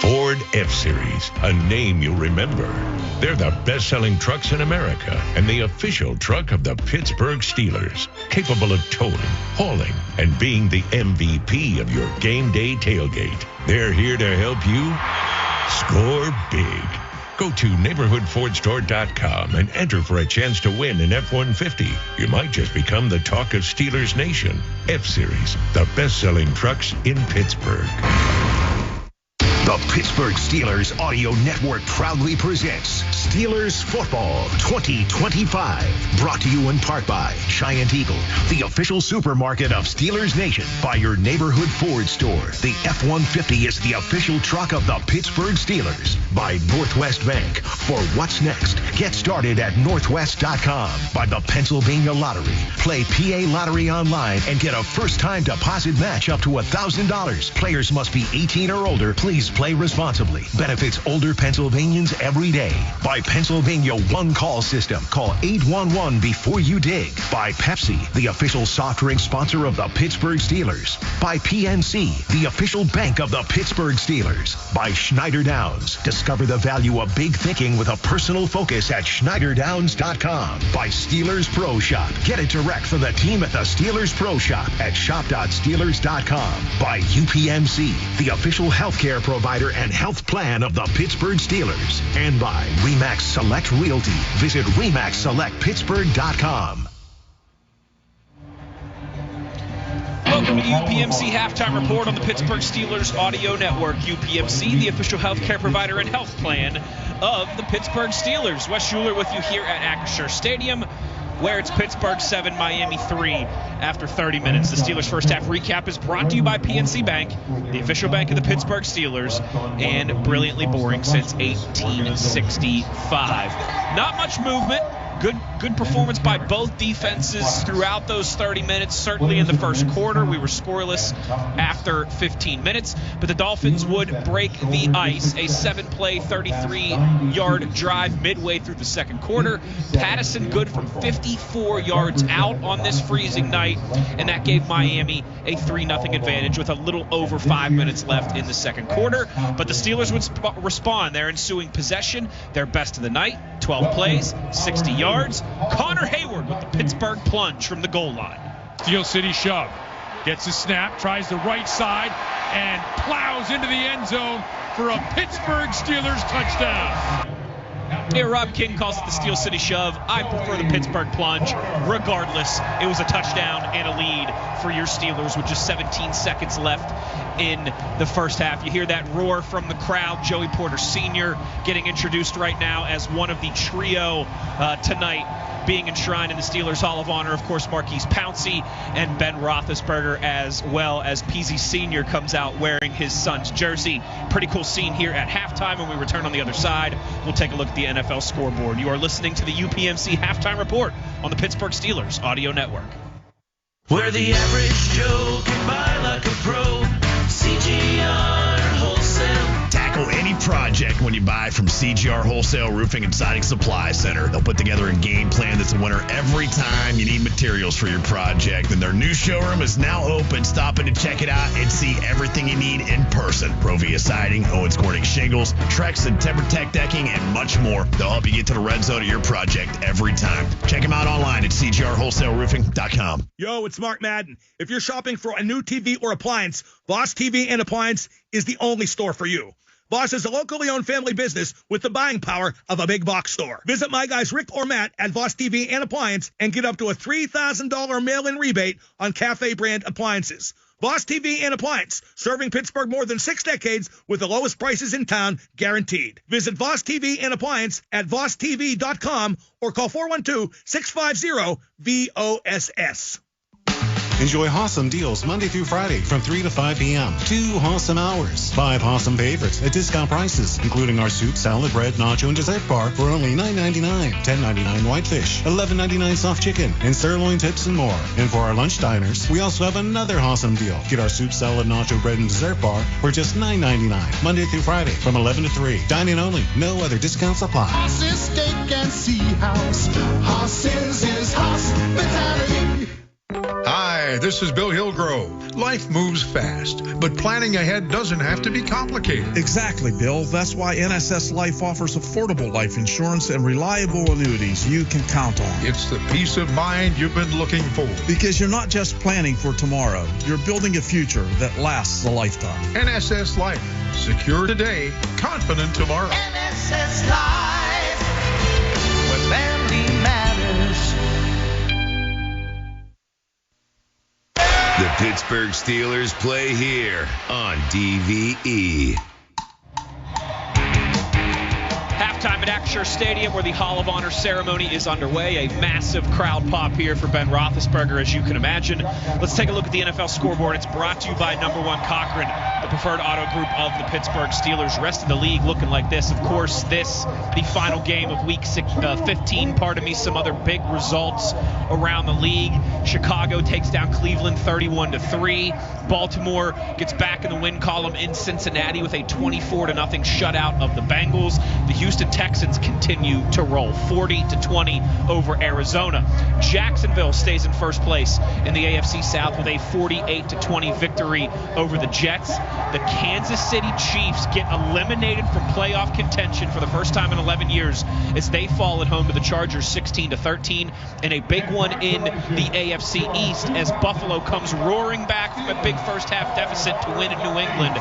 Ford F-Series, a name you'll remember. They're the best-selling trucks in America and the official truck of the Pittsburgh Steelers, capable of towing, hauling, and being the MVP of your game day tailgate. They're here to help you score big. Go to neighborhoodfordstore.com and enter for a chance to win an F-150. You might just become the talk of Steelers Nation. F-Series, the best-selling trucks in Pittsburgh. The Pittsburgh Steelers Audio Network proudly presents Steelers Football 2025. Brought to you in part by Giant Eagle, the official supermarket of Steelers Nation, by your neighborhood Ford store. The F-150 is the official truck of the Pittsburgh Steelers. By Northwest Bank. For what's next, get started at northwest.com. By the Pennsylvania Lottery. Play PA Lottery online and get a first-time deposit match up to $1,000. Players must be 18 or older. Please play responsibly. Benefits older Pennsylvanians every day. By Pennsylvania One Call System. Call 811 before you dig. By Pepsi, the official soft drink sponsor of the Pittsburgh Steelers. By PNC, the official bank of the Pittsburgh Steelers. By Schneider Downs. Discover the value of big thinking with a personal focus at schneiderdowns.com. By Steelers Pro Shop. Get it direct from the team at the Steelers Pro Shop at shop.steelers.com. By UPMC, the official healthcare provider and health plan of the Pittsburgh Steelers. And by RE/MAX Select Realty. Visit RE/MAXSelectPittsburgh.com. Welcome to UPMC Halftime Report on the Pittsburgh Steelers Audio Network. UPMC, the official healthcare provider and health plan of the Pittsburgh Steelers. Wes Schuler with you here at Acrisure Stadium, where it's Pittsburgh 7, Miami 3 after 30 minutes. The Steelers' first half recap is brought to you by PNC Bank, the official bank of the Pittsburgh Steelers, and brilliantly boring since 1865. Not much movement. Good performance by both defenses throughout those 30 minutes. Certainly in the first quarter, we were scoreless after 15 minutes, but the Dolphins would break the ice. A 7-play, 33-yard drive midway through the second quarter. Pattison good from 54 yards out on this freezing night, and that gave Miami a 3-0 advantage with a little over 5 minutes left in the second quarter. But the Steelers would respond. Their ensuing possession, their best of the night, 12 plays, 60 yards. Connor Hayward with the Pittsburgh plunge from the goal line. Steel City shove. Gets a snap, tries the right side, and plows into the end zone for a Pittsburgh Steelers touchdown. Yeah, Rob King calls it the Steel City Shove. I prefer the Pittsburgh Plunge. Regardless, it was a touchdown and a lead for your Steelers with just 17 seconds left in the first half. You hear that roar from the crowd. Joey Porter Sr. getting introduced right now as one of the trio tonight, being enshrined in the Steelers Hall of Honor. Of course, Marquise Pouncey and Ben Roethlisberger, as well as Peasy Sr. comes out wearing his son's jersey. Pretty cool scene here at halftime. When we return on the other side, we'll take a look at the NFL scoreboard. You are listening to the UPMC Halftime Report on the Pittsburgh Steelers Audio Network. Where the average Joe can buy like a pro. CGR Wholesale. Tackle any project when you buy from CGR Wholesale Roofing and Siding Supply Center. They'll put together a game plan that's a winner every time you need materials for your project. And their new showroom is now open. Stop in to check it out and see everything you need in person. Provia Siding, Owens Corning Shingles, Trex and TimberTech Decking, and much more. They'll help you get to the red zone of your project every time. Check them out online at cgrwholesaleroofing.com. Yo, it's Mark Madden. If you're shopping for a new TV or appliance, Voss TV and Appliance is the only store for you. Voss is a locally owned family business with the buying power of a big box store. Visit my guys Rick or Matt at Voss TV and Appliance and get up to a $3,000 mail-in rebate on Cafe brand appliances. Voss TV and Appliance, serving Pittsburgh more than 6 decades with the lowest prices in town, guaranteed. Visit Voss TV and Appliance at VossTV.com or call 412-650-VOSS. Enjoy awesome deals Monday through Friday from 3 to 5 p.m. 2 awesome hours. 5 awesome favorites at discount prices, including our soup, salad, bread, nacho, and dessert bar for only $9.99. $10.99 whitefish, $11.99 soft chicken, and sirloin tips and more. And for our lunch diners, we also have another awesome deal. Get our soup, salad, nacho, bread, and dessert bar for just $9.99. Monday through Friday from 11 to 3. Dine-in only. No other discounts apply. Horses, steak, and sea house. Horses is hospitality. Hi, this is Bill Hillgrove. Life moves fast, but planning ahead doesn't have to be complicated. Exactly, Bill. That's why NSS Life offers affordable life insurance and reliable annuities you can count on. It's the peace of mind you've been looking for. Because you're not just planning for tomorrow, you're building a future that lasts a lifetime. NSS Life. Secure today, confident tomorrow. NSS Life, where family matters. The Pittsburgh Steelers play here on DVE. Halftime at Acrisure Stadium, where the Hall of Honor ceremony is underway. A massive crowd pop here for Ben Roethlisberger, as you can imagine. Let's take a look at the NFL scoreboard. It's brought to you by Number One Cochran, the preferred auto group of the Pittsburgh Steelers. Rest of the league looking like this. Of course, this, the final game of Week 15. Pardon me, some other big results around the league. Chicago takes down Cleveland 31-3. Baltimore gets back in the win column in Cincinnati with a 24-0 shutout of the Bengals. The Houston Texans continue to roll 40-20 over Arizona. Jacksonville stays in first place in the AFC South with a 48-20 victory over the Jets. The Kansas City Chiefs get eliminated from playoff contention for the first time in 11 years as they fall at home to the Chargers 16-13, and a big one in the AFC East as Buffalo comes roaring back from a big first half deficit to win in New England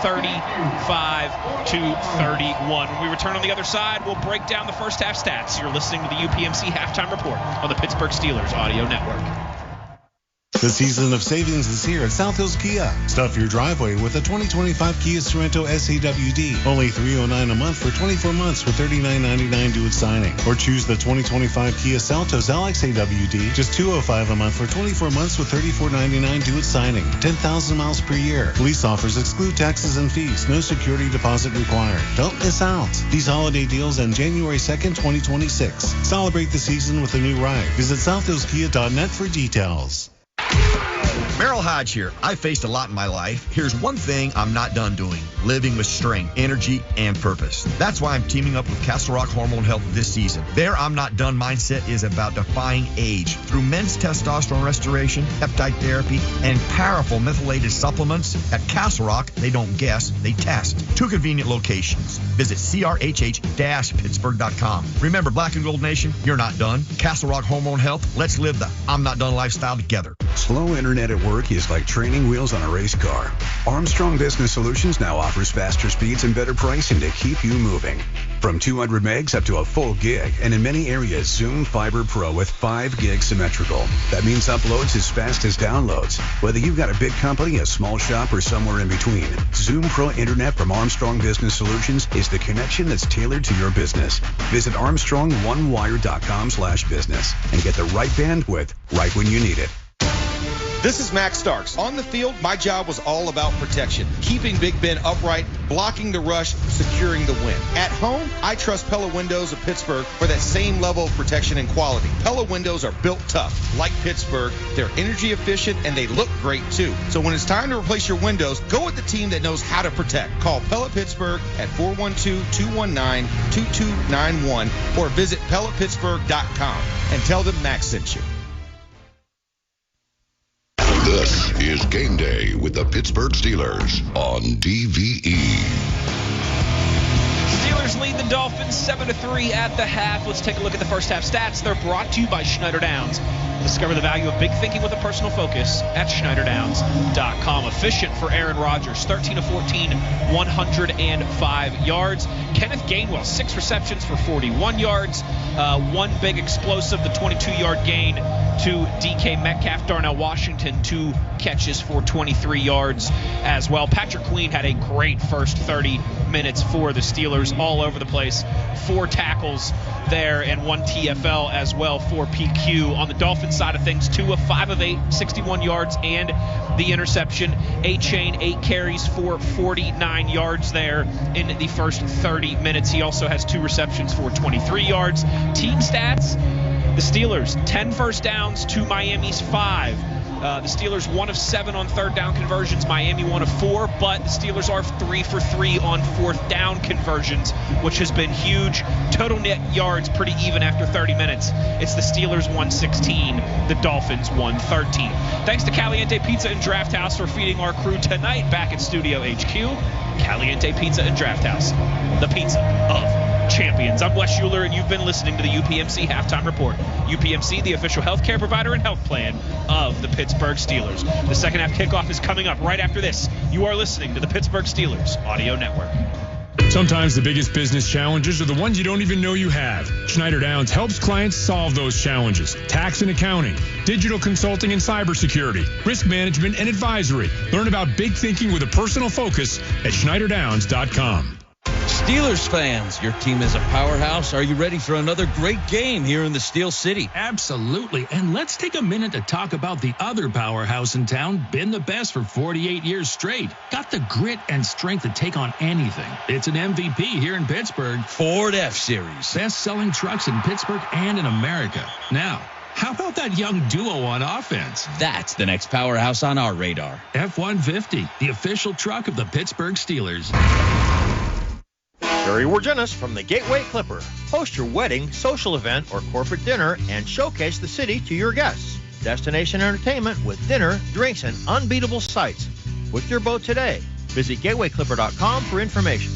35-31. When we return on the other side, we'll break down the first half stats. You're listening to the UPMC Halftime Report on the Pittsburgh Steelers Audio Network. The season of savings is here at South Hills Kia. Stuff your driveway with a 2025 Kia Sorento SAWD. Only $309 a month for 24 months with $39.99 due at signing. Or choose the 2025 Kia Seltos LXAWD. Just $205 a month for 24 months with $34.99 due at signing. 10,000 miles per year. Lease offers exclude taxes and fees. No security deposit required. Don't miss out. These holiday deals end January 2nd, 2026. Celebrate the season with a new ride. Visit SouthHillsKia.net for details. Merrill Hodge here. I've faced a lot in my life. Here's one thing I'm not done doing: living with strength, energy, and purpose. That's why I'm teaming up with Castle Rock Hormone Health this season. Their I'm not done mindset is about defying age through men's testosterone restoration, peptide therapy, and powerful methylated supplements. At Castle Rock, they don't guess, they test. 2 convenient locations. Visit crhh-pittsburgh.com. Remember, Black and Gold Nation, you're not done. Castle Rock Hormone Health, let's live the I'm not done lifestyle together. Slow internet at work is like training wheels on a race car. Armstrong Business Solutions now offers faster speeds and better pricing to keep you moving. From 200 megs up to a full gig, and in many areas, Zoom Fiber Pro with 5 gig symmetrical. That means uploads as fast as downloads. Whether you've got a big company, a small shop, or somewhere in between, Zoom Pro Internet from Armstrong Business Solutions is the connection that's tailored to your business. Visit ArmstrongOneWire.com/business and get the right bandwidth right when you need it. This is Max Starks. On the field, my job was all about protection, keeping Big Ben upright, blocking the rush, securing the win. At home, I trust Pella Windows of Pittsburgh for that same level of protection and quality. Pella Windows are built tough, like Pittsburgh. They're energy efficient and they look great too. So when it's time to replace your windows, go with the team that knows how to protect. Call Pella Pittsburgh at 412-219-2291 or visit PellaPittsburgh.com and tell them Max sent you. This is Game Day with the Pittsburgh Steelers on DVE. Steelers lead the Dolphins 7-3 at the half. Let's take a look at the first half stats. They're brought to you by Schneider Downs. Discover the value of big thinking with a personal focus at SchneiderDowns.com. Efficient for Aaron Rodgers, 13 of 14, 105 yards. Kenneth Gainwell, 6 receptions for 41 yards. One big explosive, the 22-yard gain to DK Metcalf. Darnell Washington, 2 catches for 23 yards as well. Patrick Queen had a great first 30 minutes for the Steelers, all over the place. 4 tackles there and 1 TFL as well for PQ. On the Dolphins side of things, 2 of 5 of 8, 61 yards and the interception. A-Chain, 8 carries for 49 yards there in the first 30 minutes. He also has 2 receptions for 23 yards. Team stats, the Steelers, 10 first downs to Miami's 5. The Steelers 1 of 7 on third down conversions, Miami 1 of 4, but the Steelers are 3 for 3 on fourth down conversions, which has been huge. Total net yards pretty even after 30 minutes. It's the Steelers 116, the Dolphins 113. Thanks to Caliente Pizza and Draft House for feeding our crew tonight back at Studio HQ. Caliente Pizza and Draft House, the pizza of champions. I'm Wes Schuler, and you've been listening to the UPMC Halftime Report. UPMC, the official healthcare provider and health plan of the Pittsburgh Steelers. The second half kickoff is coming up right after this. You are listening to the Pittsburgh Steelers Audio Network. Sometimes the biggest business challenges are the ones you don't even know you have. Schneider Downs helps clients solve those challenges. Tax and accounting, digital consulting and cybersecurity, risk management and advisory. Learn about big thinking with a personal focus at SchneiderDowns.com. Steelers fans, your team is a powerhouse. Are you ready for another great game here in the Steel City? Absolutely. And let's take a minute to talk about the other powerhouse in town, been the best for 48 years straight. Got the grit and strength to take on anything. It's an MVP here in Pittsburgh. Ford F-Series. Best-selling trucks in Pittsburgh and in America. Now, how about that young duo on offense? That's the next powerhouse on our radar. F-150, the official truck of the Pittsburgh Steelers. Jerry Wargenis from the Gateway Clipper. Host your wedding, social event, or corporate dinner and showcase the city to your guests. Destination entertainment with dinner, drinks, and unbeatable sights. Book your boat today. Visit gatewayclipper.com for information.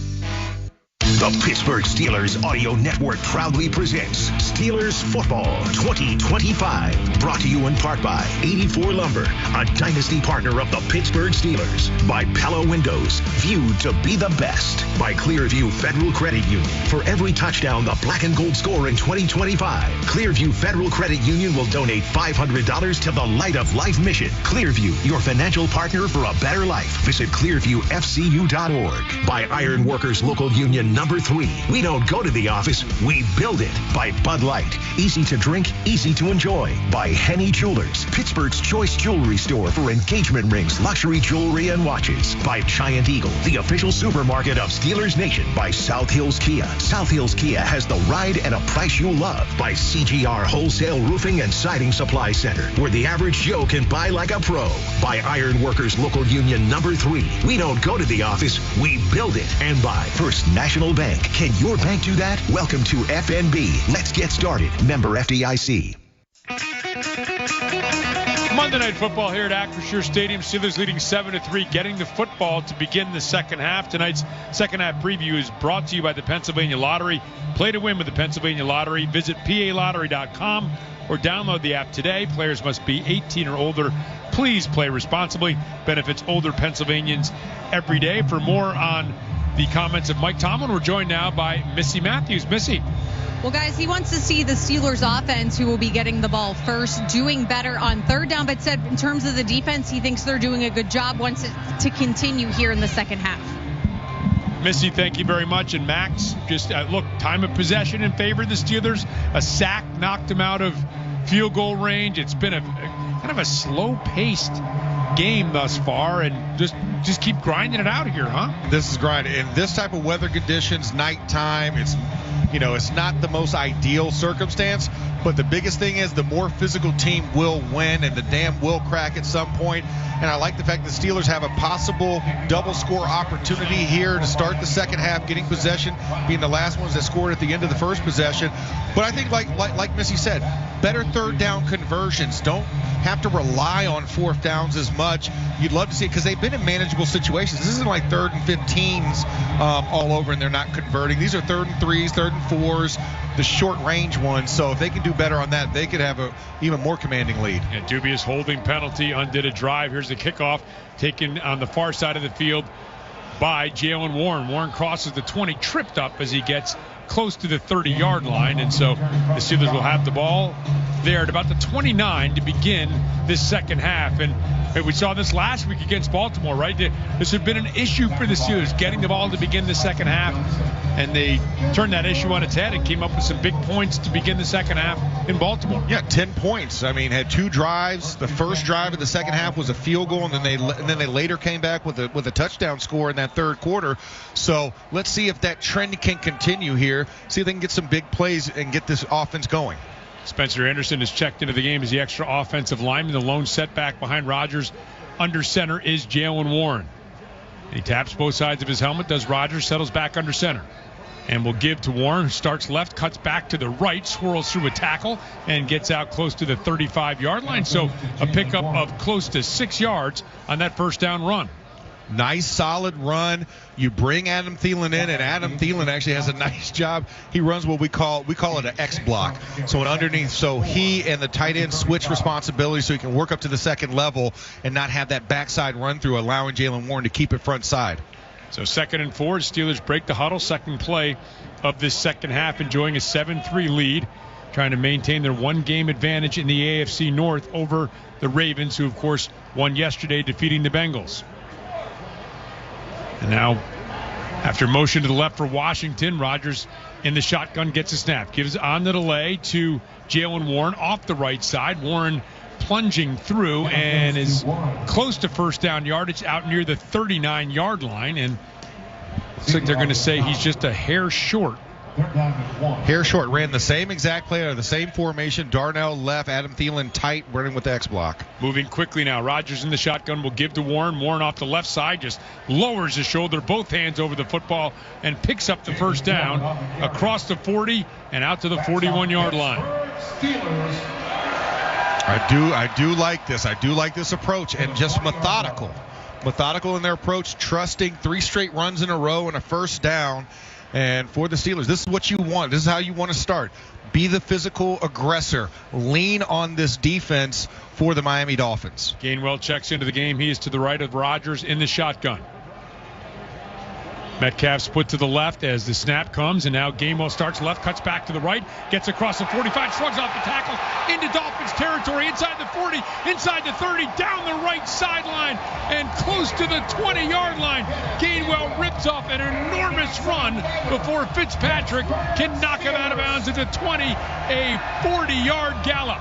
The Pittsburgh Steelers Audio Network proudly presents Steelers Football 2025. Brought to you in part by 84 Lumber, a dynasty partner of the Pittsburgh Steelers. By Pella Windows, viewed to be the best. By Clearview Federal Credit Union. For every touchdown the black and gold score in 2025, Clearview Federal Credit Union will donate $500 to the Light of Life mission. Clearview, your financial partner for a better life. Visit clearviewfcu.org. By Iron Workers Local Union Number 3. We don't go to the office, we build it. By Bud Light. Easy to drink, easy to enjoy. By Henny Jewelers. Pittsburgh's choice jewelry store for engagement rings, luxury jewelry, and watches. By Giant Eagle, the official supermarket of Steelers Nation. By South Hills Kia. South Hills Kia has the ride and a price you'll love. By CGR Wholesale Roofing and Siding Supply Center, where the average Joe can buy like a pro. By Iron Workers Local Union Number 3. We don't go to the office, we build it. And by First National Bank. Can your bank do that? Welcome to FNB. Let's get started. Member FDIC. Monday Night Football here at Acrisure Stadium. Steelers leading 7-3, getting the football to begin the second half. Tonight's second half preview is brought to you by the Pennsylvania Lottery. Play to win with the Pennsylvania Lottery. Visit PALottery.com or download the app today. Players must be 18 or older. Please play responsibly. Benefits older Pennsylvanians every day. For more on the comments of Mike Tomlin, we're joined now by Missy Matthews. Missy. Well, guys, he wants to see the Steelers offense, who will be getting the ball first, doing better on third down, but said in terms of the defense, he thinks they're doing a good job, wants it to continue here in the second half. Missy, thank you very much. And Max, just look, time of possession in favor of the Steelers. A sack knocked him out of field goal range. It's been a kind of a slow-paced game thus far, and just keep grinding it out here, huh? This is grinding. In this type of weather conditions, nighttime, it's not the most ideal circumstance, but the biggest thing is the more physical team will win, and the dam will crack at some point. And I like the fact that the Steelers have a possible double score opportunity here to start the second half, getting possession, being the last ones that scored at the end of the first possession. But I think, like Missy said, better third down conversions. Don't have to rely on fourth downs as much. You'd love to see it because they've been in manageable situations. This isn't like 3rd and 15s all over and they're not converting. These are 3rd and 3s, 3rd and 4s, the short range ones. So if they can do better on that, they could have a even more commanding lead. A dubious holding penalty undid a drive. Here's the kickoff taken on the far side of the field by Jaylen Warren. Warren crosses the 20, tripped up as he gets close to the 30-yard line, and so the Steelers will have the ball there at about the 29 to begin this second half. And we saw this last week against Baltimore, right? This had been an issue for the Steelers, getting the ball to begin the second half, and they turned that issue on its head and came up with some big points to begin the second half in Baltimore. Yeah, 10 points. I mean, had 2 drives. The first drive of the second half was a field goal, and then they later came back with a touchdown score in that third quarter. So let's see if that trend can continue here. See if they can get some big plays and get this offense going. Spencer Anderson is checked into the game as the extra offensive lineman. The lone setback behind Rodgers under center is Jaylen Warren. He taps both sides of his helmet, does Rodgers, settles back under center. And will give to Warren, who starts left, cuts back to the right, swirls through a tackle, and gets out close to the 35-yard line. So a pickup of close to 6 yards on that first down run. Nice, solid run. You bring Adam Thielen in, and Adam Thielen actually has a nice job. He runs what we call it an X block. So an underneath, so he and the tight end switch responsibility so he can work up to the second level and not have that backside run through, allowing Jaylen Warren to keep it front side. So 2nd and 4, Steelers break the huddle. Second play of this second half, enjoying a 7-3 lead, trying to maintain their one-game advantage in the AFC North over the Ravens, who, of course, won yesterday, defeating the Bengals. And now, after motion to the left for Washington, Rodgers in the shotgun gets a snap. Gives on the delay to Jaylen Warren off the right side. Warren plunging through and is close to first down yardage out near the 39-yard line. And looks like they're going to say he's just a hair short. Hair short. Ran the same exact play, or the same formation. Darnell left, Adam Thielen tight, running with the X block. Moving quickly now. Rodgers in the shotgun will give to Warren. Warren off the left side just lowers his shoulder, both hands over the football, and picks up the first down across the 40 and out to the 41-yard line. I do like this. I do like this approach, and just methodical in their approach, trusting 3 straight runs in a row and a first down. And for the Steelers, this is what you want. This is how you want to start. Be the physical aggressor. Lean on this defense for the Miami Dolphins. Gainwell checks into the game. He is to the right of Rodgers in the shotgun. Metcalf split to the left as the snap comes, and now Gainwell starts left, cuts back to the right, gets across the 45, shrugs off the tackle, into Dolphins territory, inside the 40, inside the 30, down the right sideline, and close to the 20-yard line. Gainwell rips off an enormous run before Fitzpatrick can knock him out of bounds at the 20, a 40-yard gallop.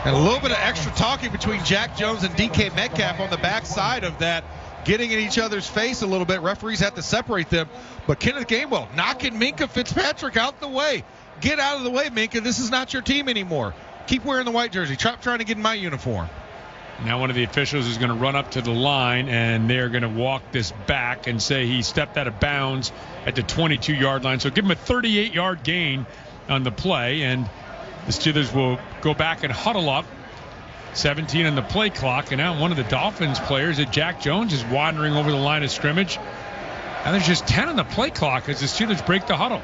And a little bit of extra talking between Jack Jones and DK Metcalf on the backside of that, getting in each other's face a little bit. Referees have to separate them. But Kenneth Gainwell knocking Minkah Fitzpatrick out the way. Get out of the way, Minkah. This is not your team anymore. Keep wearing the white jersey. Stop trying to get in my uniform. Now one of the officials is going to run up to the line, and they're going to walk this back and say he stepped out of bounds at the 22-yard line. So give him a 38-yard gain on the play, and the Steelers will go back and huddle up. 17 on the play clock, and now one of the Dolphins players, Jack Jones, is wandering over the line of scrimmage. And there's just 10 on the play clock as the Steelers break the huddle.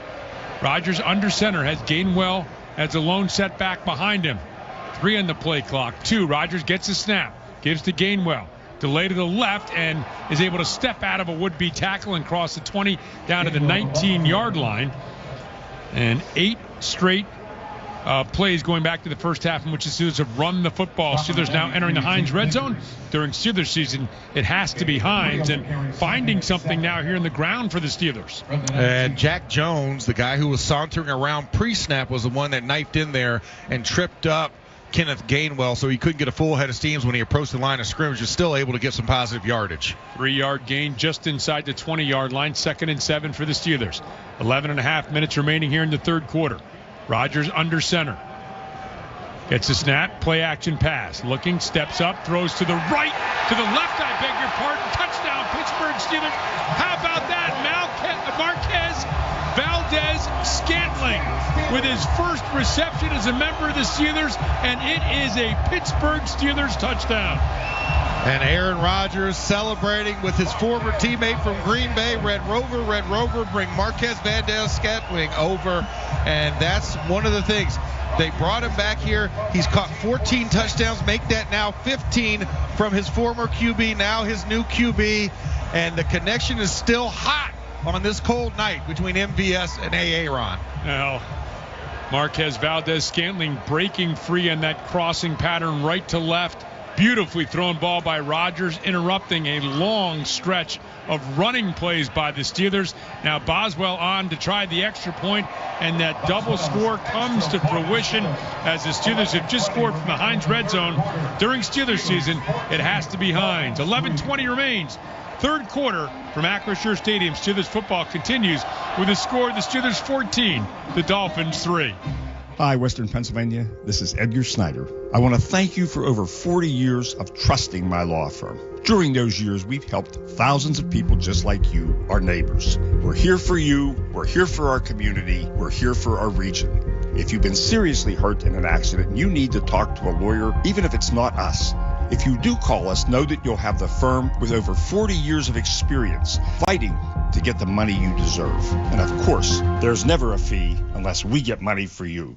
Rodgers under center has Gainwell as a lone setback behind him. 3 on the play clock. 2. Rodgers gets a snap. Gives to Gainwell. Delay to the left and is able to step out of a would-be tackle and cross the 20 down to the 19-yard line. And 8 straight plays going back to the first half in which the Steelers have run the football. Steelers now entering the Heinz red zone. During Steelers season, it has to be Heinz, and finding something now here in the ground for the Steelers. And Jack Jones, the guy who was sauntering around pre-snap, was the one that knifed in there and tripped up Kenneth Gainwell, so he couldn't get a full head of steams when he approached the line of scrimmage. Was still able to get some positive yardage. 3-yard gain just inside the 20-yard line. 2nd and 7 for the Steelers. 11.5 minutes remaining here in the third quarter. Rodgers under center. Gets a snap, play action pass. Looking, steps up, throws to the right, to the left, I beg your pardon. Touchdown, Pittsburgh Steelers. How about that? Marquez Valdez-Scantling with his first reception as a member of the Steelers, and it is a Pittsburgh Steelers touchdown. And Aaron Rodgers celebrating with his former teammate from Green Bay, Red Rover, bring Marquez Valdez-Scantling over. And that's one of the things. They brought him back here. He's caught 14 touchdowns, make that now 15 from his former QB, now his new QB. And the connection is still hot on this cold night between MVS and Aaron. Now, Marquez Valdez-Scantling breaking free on that crossing pattern right to left. Beautifully thrown ball by Rodgers, interrupting a long stretch of running plays by the Steelers. Now Boswell on to try the extra point, and that double score comes to fruition as the Steelers have just scored from the Heinz red zone. During Steelers season, it has to be Heinz. 11:20 remains. Third quarter from Acrisure Stadium. Steelers football continues with a score: the Steelers 14, the Dolphins 3. Hi, Western Pennsylvania. This is Edgar Snyder. I want to thank you for over 40 years of trusting my law firm. During those years, we've helped thousands of people just like you, our neighbors. We're here for you. We're here for our community. We're here for our region. If you've been seriously hurt in an accident, you need to talk to a lawyer, even if it's not us. If you do call us, know that you'll have the firm with over 40 years of experience fighting to get the money you deserve. And of course, there's never a fee unless we get money for you.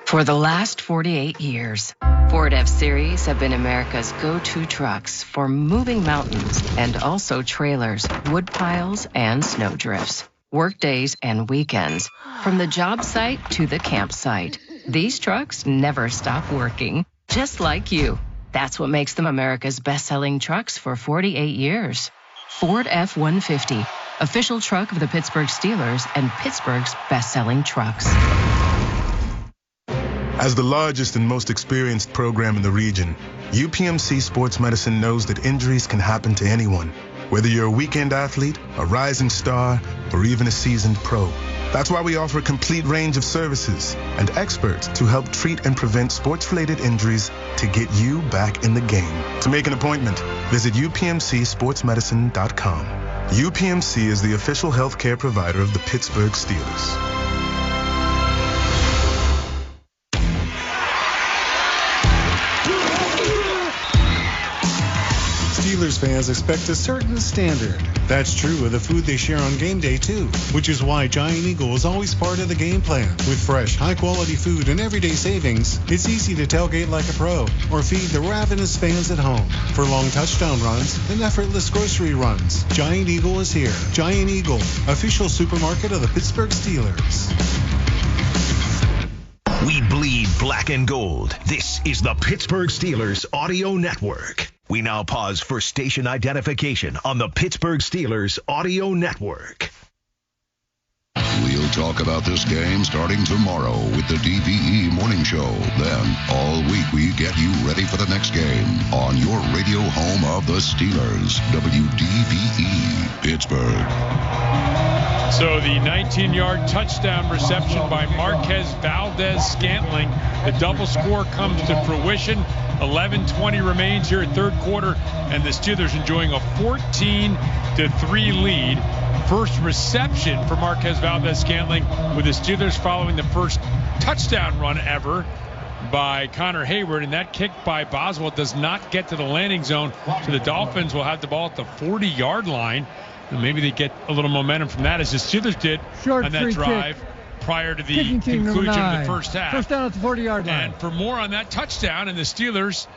For the last 48 years, Ford F-Series have been America's go-to trucks for moving mountains and also trailers, wood piles, and snow drifts, work days and weekends, from the job site to the campsite. These trucks never stop working, just like you. That's what makes them America's best-selling trucks for 48 years. Ford F-150, official truck of the Pittsburgh Steelers and Pittsburgh's best-selling trucks. As the largest and most experienced program in the region, UPMC Sports Medicine knows that injuries can happen to anyone, whether you're a weekend athlete, a rising star, or even a seasoned pro. That's why we offer a complete range of services and experts to help treat and prevent sports-related injuries to get you back in the game. To make an appointment, visit upmcsportsmedicine.com. UPMC is the official healthcare provider of the Pittsburgh Steelers. Steelers fans expect a certain standard. That's true of the food they share on game day, too, which is why Giant Eagle is always part of the game plan. With fresh, high-quality food and everyday savings, it's easy to tailgate like a pro or feed the ravenous fans at home. For long touchdown runs and effortless grocery runs, Giant Eagle is here. Giant Eagle, official supermarket of the Pittsburgh Steelers. We bleed black and gold. This is the Pittsburgh Steelers Audio Network. We now pause for station identification on the Pittsburgh Steelers Audio Network. We'll talk about this game starting tomorrow with the DVE Morning Show. Then, all week, we get you ready for the next game on your radio home of the Steelers, WDVE, Pittsburgh. So the 19-yard touchdown reception by Marquez Valdez-Scantling. The double score comes to fruition. 11:20 remains here at third quarter, and the Steelers enjoying a 14-3 lead. First reception for Marquez Valdez-Scantling, with the Steelers following the first touchdown run ever by Connor Hayward, and that kick by Boswell does not get to the landing zone, so the Dolphins will have the ball at the 40-yard line. And maybe they get a little momentum from that, as the Steelers did on that drive prior to the Kicking team conclusion number of 9. the first half. First down at the 40-yard line. And for more on that touchdown and the Steelers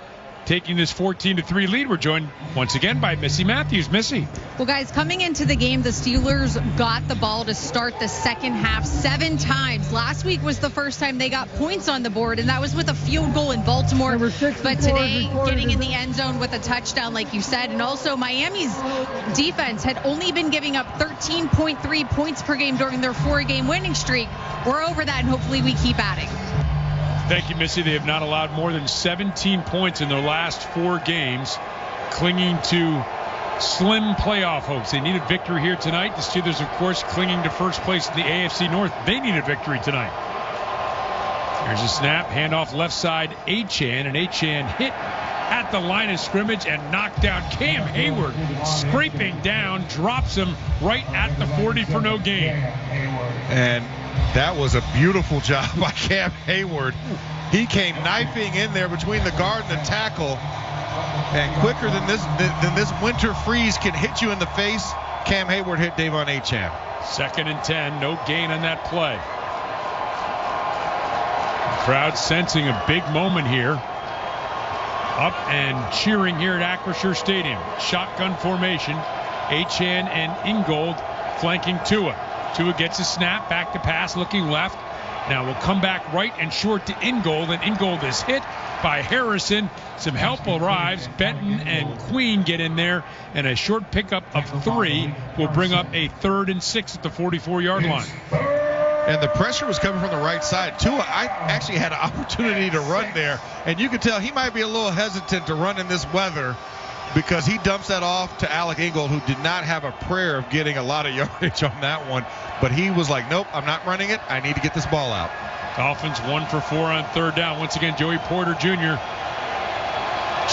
taking this 14-3 lead, we're joined once again by Missy Matthews. Missy. Well, guys, coming into the game, the Steelers got the ball to start the second half 7 times. Last week was the first time they got points on the board, and that was with a field goal in Baltimore. But today, getting in the end zone with a touchdown, like you said, and also Miami's defense had only been giving up 13.3 points per game during their 4-game winning streak. We're over that, and hopefully we keep adding. Thank you, Missy. They have not allowed more than 17 points in their last 4 games, clinging to slim playoff hopes. They need a victory here tonight. The Steelers, of course, clinging to first place in the AFC North. They need a victory tonight. Here's a snap, handoff left side, Achane, and Achane hit at the line of scrimmage and knocked down. Cam Hayward scraping down, drops him right at the 40 for no gain. And that was a beautiful job by Cam Hayward. He came knifing in there between the guard and the tackle. And quicker than this winter freeze can hit you in the face, Cam Hayward hit Davon Achane. 2nd and 10, no gain on that play. The crowd sensing a big moment here. Up and cheering here at Acrisure Stadium. Shotgun formation. Achane and Ingold flanking Tua. Tua gets a snap, back to pass, looking left. Now we'll come back right and short to Ingold, and Ingold is hit by Harrison. Some help arrives. Benton and Queen get in there, and a short pickup of 3 will bring up a 3rd and 6 at the 44-yard line. And the pressure was coming from the right side. Tua, I actually had an opportunity to run there, and you could tell he might be a little hesitant to run in this weather, because he dumps that off to Alec Ingold, who did not have a prayer of getting a lot of yardage on that one. But he was like, nope, I'm not running it. I need to get this ball out. Dolphins 1 for 4 on 3rd down. Once again, Joey Porter Jr.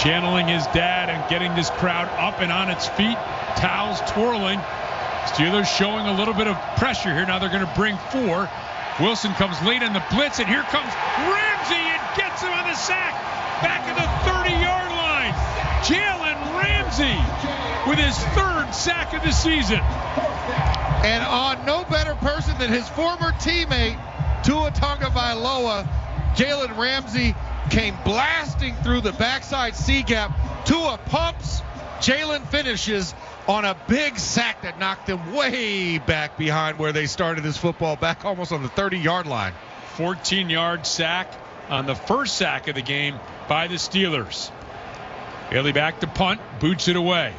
channeling his dad and getting this crowd up and on its feet. Towels twirling. Steelers showing a little bit of pressure here. Now they're going to bring 4. Wilson comes late in the blitz, and here comes Ramsey and gets him on the sack. Back at the 30-yard line. Jalen Ramsey with his 3rd sack of the season. And on no better person than his former teammate, Tua Tagovailoa, Jalen Ramsey came blasting through the backside C-gap. Tua pumps, Jalen finishes on a big sack that knocked him way back behind where they started his football, back almost on the 30-yard line. 14-yard sack on the first sack of the game by the Steelers. Bailey back to punt, boots it away.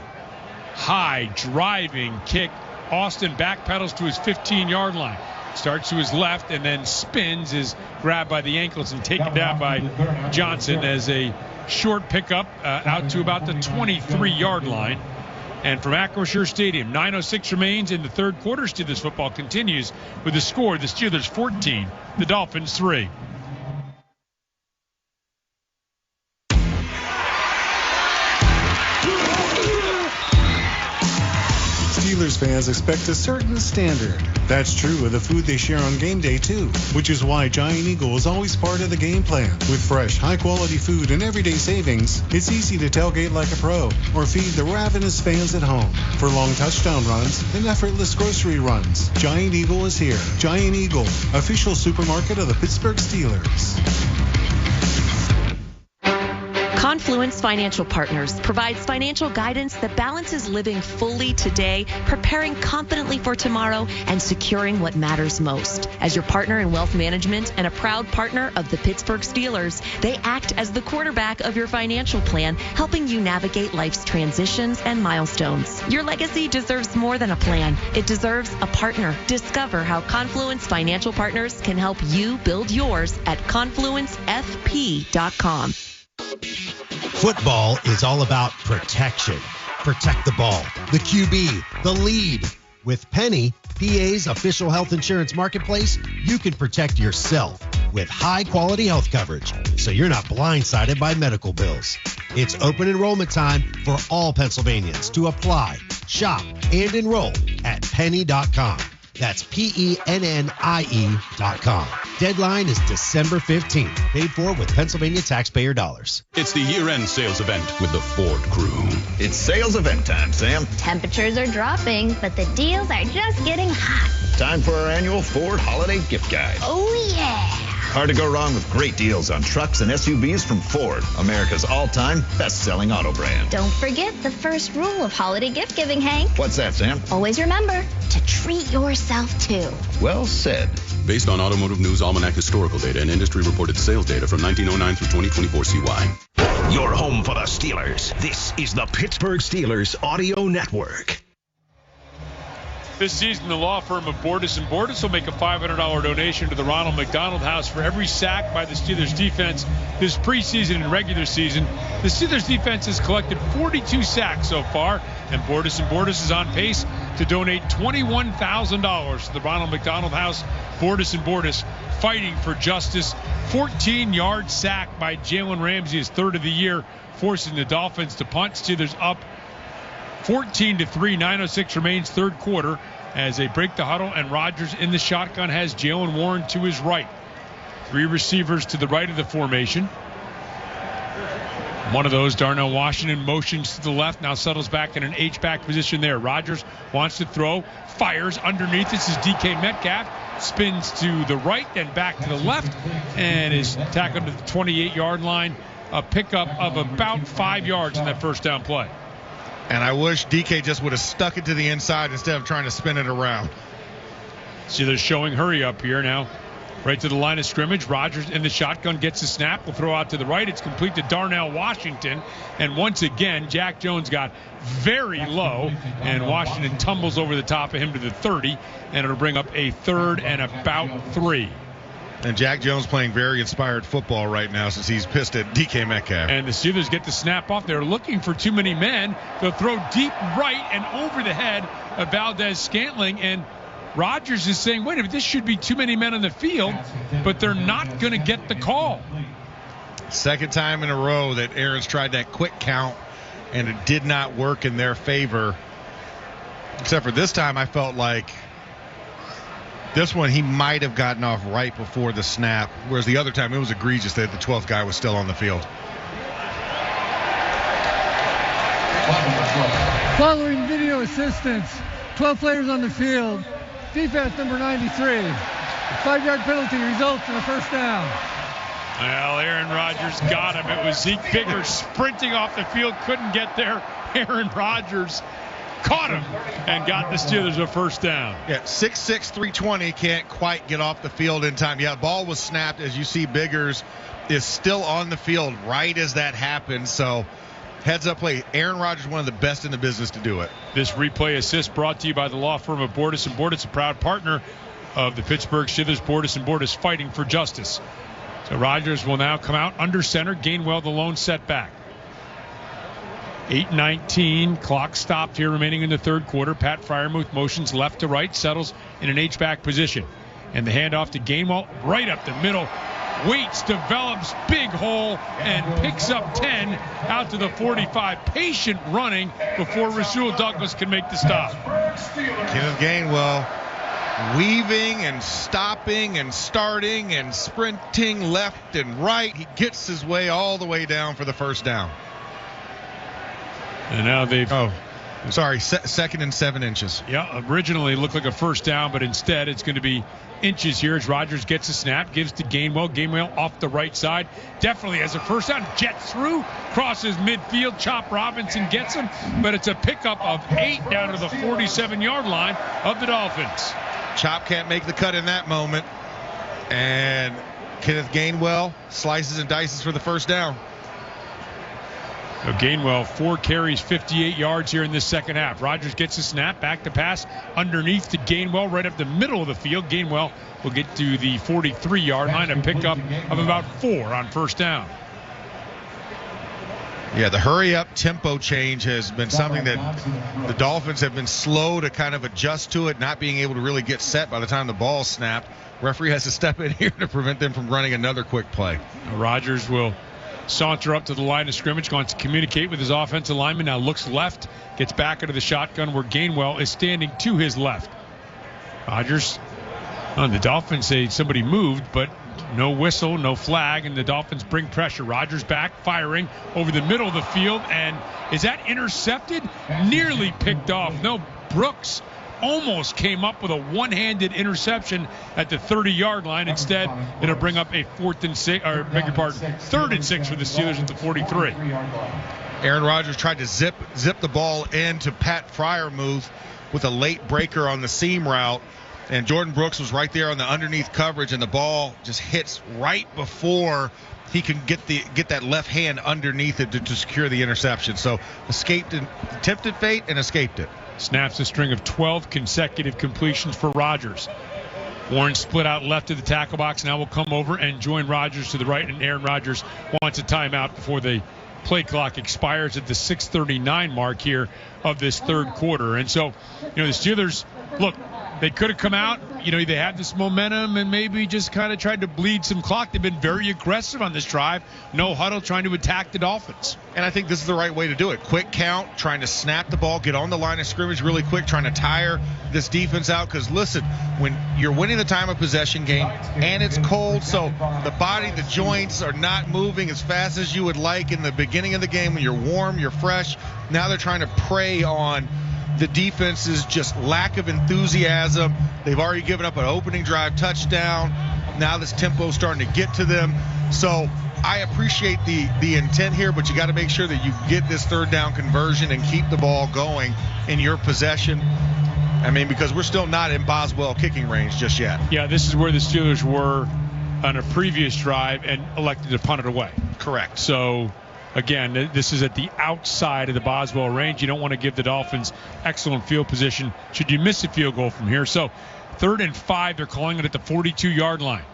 High driving kick. Austin backpedals to his 15-yard line. Starts to his left and then spins, is grabbed by the ankles and taken down by Johnson as a short pickup out to about the 23-yard line. And from Acrisure Stadium, 9:06 remains in the 3rd quarter. Steelers football continues with the score: the Steelers 14, the Dolphins 3. Steelers fans expect a certain standard. That's true of the food they share on game day, too, which is why Giant Eagle is always part of the game plan. With fresh, high-quality food and everyday savings, it's easy to tailgate like a pro or feed the ravenous fans at home. For long touchdown runs and effortless grocery runs, Giant Eagle is here. Giant Eagle, official supermarket of the Pittsburgh Steelers. Confluence Financial Partners provides financial guidance that balances living fully today, preparing confidently for tomorrow, and securing what matters most. As your partner in wealth management and a proud partner of the Pittsburgh Steelers, they act as the quarterback of your financial plan, helping you navigate life's transitions and milestones. Your legacy deserves more than a plan. It deserves a partner. Discover how Confluence Financial Partners can help you build yours at confluencefp.com. Football is all about protection. Protect the ball, the QB, the lead. With Penny, PA's official health insurance marketplace, you can protect yourself with high-quality health coverage, so you're not blindsided by medical bills. It's open enrollment time for all Pennsylvanians to apply, shop, and enroll at penny.com. That's PENNIE.com. Deadline is December 15th. Paid for with Pennsylvania taxpayer dollars. It's the year-end sales event with the Ford crew. It's sales event time, Sam. Temperatures are dropping, but the deals are just getting hot. time for our annual Ford Holiday Gift Guide. Oh, yeah. Hard to go wrong with great deals on trucks and SUVs from Ford, America's all-time best-selling auto brand. Don't forget the first rule of holiday gift giving, Hank. What's that, Sam? Always remember to treat yourself, too. Well said. Based on Automotive News Almanac historical data and industry-reported sales data from 1909 through 2024 CY. Your home for the Steelers. This is the Pittsburgh Steelers Audio Network. This season, the law firm of Bordas & Bordas will make a $500 donation to the Ronald McDonald House for every sack by the Steelers defense this preseason and regular season. The Steelers defense has collected 42 sacks so far, and Bordas & Bordas is on pace to donate $21,000 to the Ronald McDonald House. Bordas & Bordas fighting for justice. 14-yard sack by Jalen Ramsey, his third of the year, forcing the Dolphins to punt. Steelers up 14-3, 9:06 remains third quarter as they break the huddle, and Rodgers in the shotgun has Jalen Warren to his right. Three receivers to the right of the formation. One of those, Darnell Washington, motions to the left, now settles back in an H-back position there. Rodgers wants to throw, fires underneath. This is DK Metcalf, spins to the right, then back to the left, and is tackled to the 28-yard line. A pickup of about 5 yards in that first down play. And I wish DK just would have stuck it to the inside instead of trying to spin it around. See, they're showing hurry up here now. Right to the line of scrimmage. Rodgers in the shotgun gets the snap. Will throw out to the right. It's complete to Darnell Washington. And once again, Jack Jones got very low, and Washington tumbles over the top of him to the 30, and it'll bring up a third and about 3. And Jack Jones playing very inspired football right now since he's pissed at DK Metcalf. And the Steelers get the snap off. They're looking for too many men. They'll throw deep right and over the head of Valdez-Scantling. And Rodgers is saying, wait a minute, this should be too many men on the field, but they're not going to get the call. Second time in a row that Aaron's tried that quick count, and it did not work in their favor. Except for this time, I felt like this one he might have gotten off right before the snap, whereas the other time it was egregious that the 12th guy was still on the field. Following video assistance, 12 players on the field. Defense number 93. A 5-yard penalty results in a first down. Well, Aaron Rodgers got him. It was Zeke Bigger sprinting off the field, couldn't get there. Aaron Rodgers caught him and got the Steelers a first down. Yeah, 6'6", 320, can't quite get off the field in time. Yeah, the ball was snapped. As you see, Biggers is still on the field right as that happened. So heads up play. Aaron Rodgers, one of the best in the business to do it. This replay assist brought to you by the law firm of Bordas & Bordas, a proud partner of the Pittsburgh Steelers. Bordas & Bordas fighting for justice. So Rodgers will now come out under center. Gainwell the lone setback. 8:19, clock stopped here remaining in the third quarter. Pat Freiermuth motions left to right, settles in an H-back position. And the handoff to Gainwell right up the middle. Waits, develops, big hole, and picks up 10 out to the 45. Patient running before Rasul Douglas can make the stop. Kenneth Gainwell weaving and stopping and starting and sprinting left and right. He gets his way all the way down for the first down. And now they've... second and 7 inches. Yeah, originally looked like a first down, but instead it's going to be inches here as Rodgers gets a snap, gives to Gainwell. Gainwell off the right side. Definitely has a first down. Jets through, crosses midfield. Chop Robinson gets him, but it's a pickup of 8 down to the 47-yard line of the Dolphins. Chop can't make the cut in that moment. And Kenneth Gainwell slices and dices for the first down. So Gainwell, 4 carries, 58 yards here in this second half. Rodgers gets a snap, back to pass, underneath to Gainwell, right up the middle of the field. Gainwell will get to the 43-yard line, a pickup of about 4 on first down. Yeah, the hurry-up tempo change has been something that the Dolphins have been slow to kind of adjust to it, not being able to really get set by the time the ball snapped. Referee has to step in here to prevent them from running another quick play. Rodgers will saunter up to the line of scrimmage, going to communicate with his offensive lineman. Now looks left, gets back into the shotgun where Gainwell is standing to his left. Rodgers, the Dolphins say somebody moved, but no whistle, no flag, and the Dolphins bring pressure. Rodgers back, firing over the middle of the field, and is that intercepted? Nearly picked off. No, Brooks almost came up with a one-handed interception at the 30-yard line. Instead, it'll bring up a 3rd and 6 for the Steelers at the 43. Aaron Rodgers tried to zip the ball into Pat Freiermuth with a late breaker on the seam route, and Jordan Brooks was right there on the underneath coverage, and the ball just hits right before he can get that left hand underneath it to secure the interception. So attempted fate and escaped it. Snaps a string of 12 consecutive completions for Rodgers. Warren split out left of the tackle box. Now will come over and join Rodgers to the right, and Aaron Rodgers wants a timeout before the play clock expires at the 6:39 mark here of this third quarter. And so, the Steelers, look, they could have come out, they had this momentum and maybe just kind of tried to bleed some clock. They've been very aggressive on this drive. No huddle, trying to attack the Dolphins. And I think this is the right way to do it. Quick count, trying to snap the ball, get on the line of scrimmage really quick, trying to tire this defense out. Because, listen, when you're winning the time of possession game and it's cold, so the body, the joints are not moving as fast as you would like in the beginning of the game. When you're warm, you're fresh. Now they're trying to prey on the defense's just lack of enthusiasm. They've already given up an opening drive touchdown. Now this tempo is starting to get to them. So I appreciate the intent here, but you got to make sure that you get this third down conversion and keep the ball going in your possession. I mean, because we're still not in Boswell kicking range just yet. Yeah, this is where the Steelers were on a previous drive and elected to punt it away. Correct. So, again, this is at the outside of the Boswell range. You don't want to give the Dolphins excellent field position should you miss a field goal from here. So 3rd and 5, they're calling it at the 42-yard line.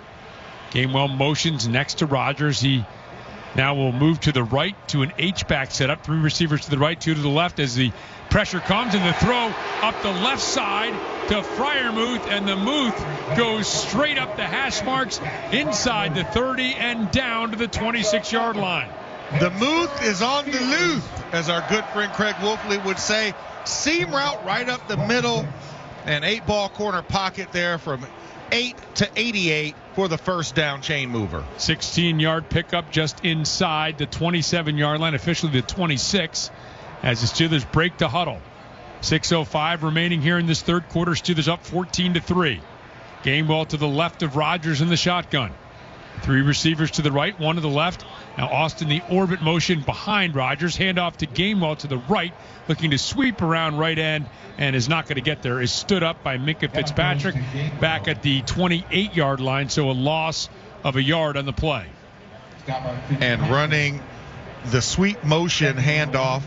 Gainwell motions next to Rodgers. He now will move to the right to an H-back setup. 3 receivers to the right, 2 to the left as the pressure comes, and the throw up the left side to Freiermuth, and the Muth goes straight up the hash marks inside the 30 and down to the 26-yard line. The Muth is on the loose, as our good friend Craig Wolfley would say. Seam route right up the middle, and 8-ball corner pocket there from 8 to 88 for the first down chain mover. 16-yard pickup just inside the 27-yard line, officially the 26, as the Steelers break the huddle. 6:05 remaining here in this third quarter. Steelers up 14-3. Gainwell to the left of Rodgers in the shotgun. 3 receivers to the right, 1 to the left. Now Austin, the orbit motion behind Rodgers. Handoff to Gainwell to the right, looking to sweep around right end, and is not going to get there. Is stood up by Minkah Fitzpatrick back at the 28-yard line, so a loss of a yard on the play. And running the sweep motion handoff,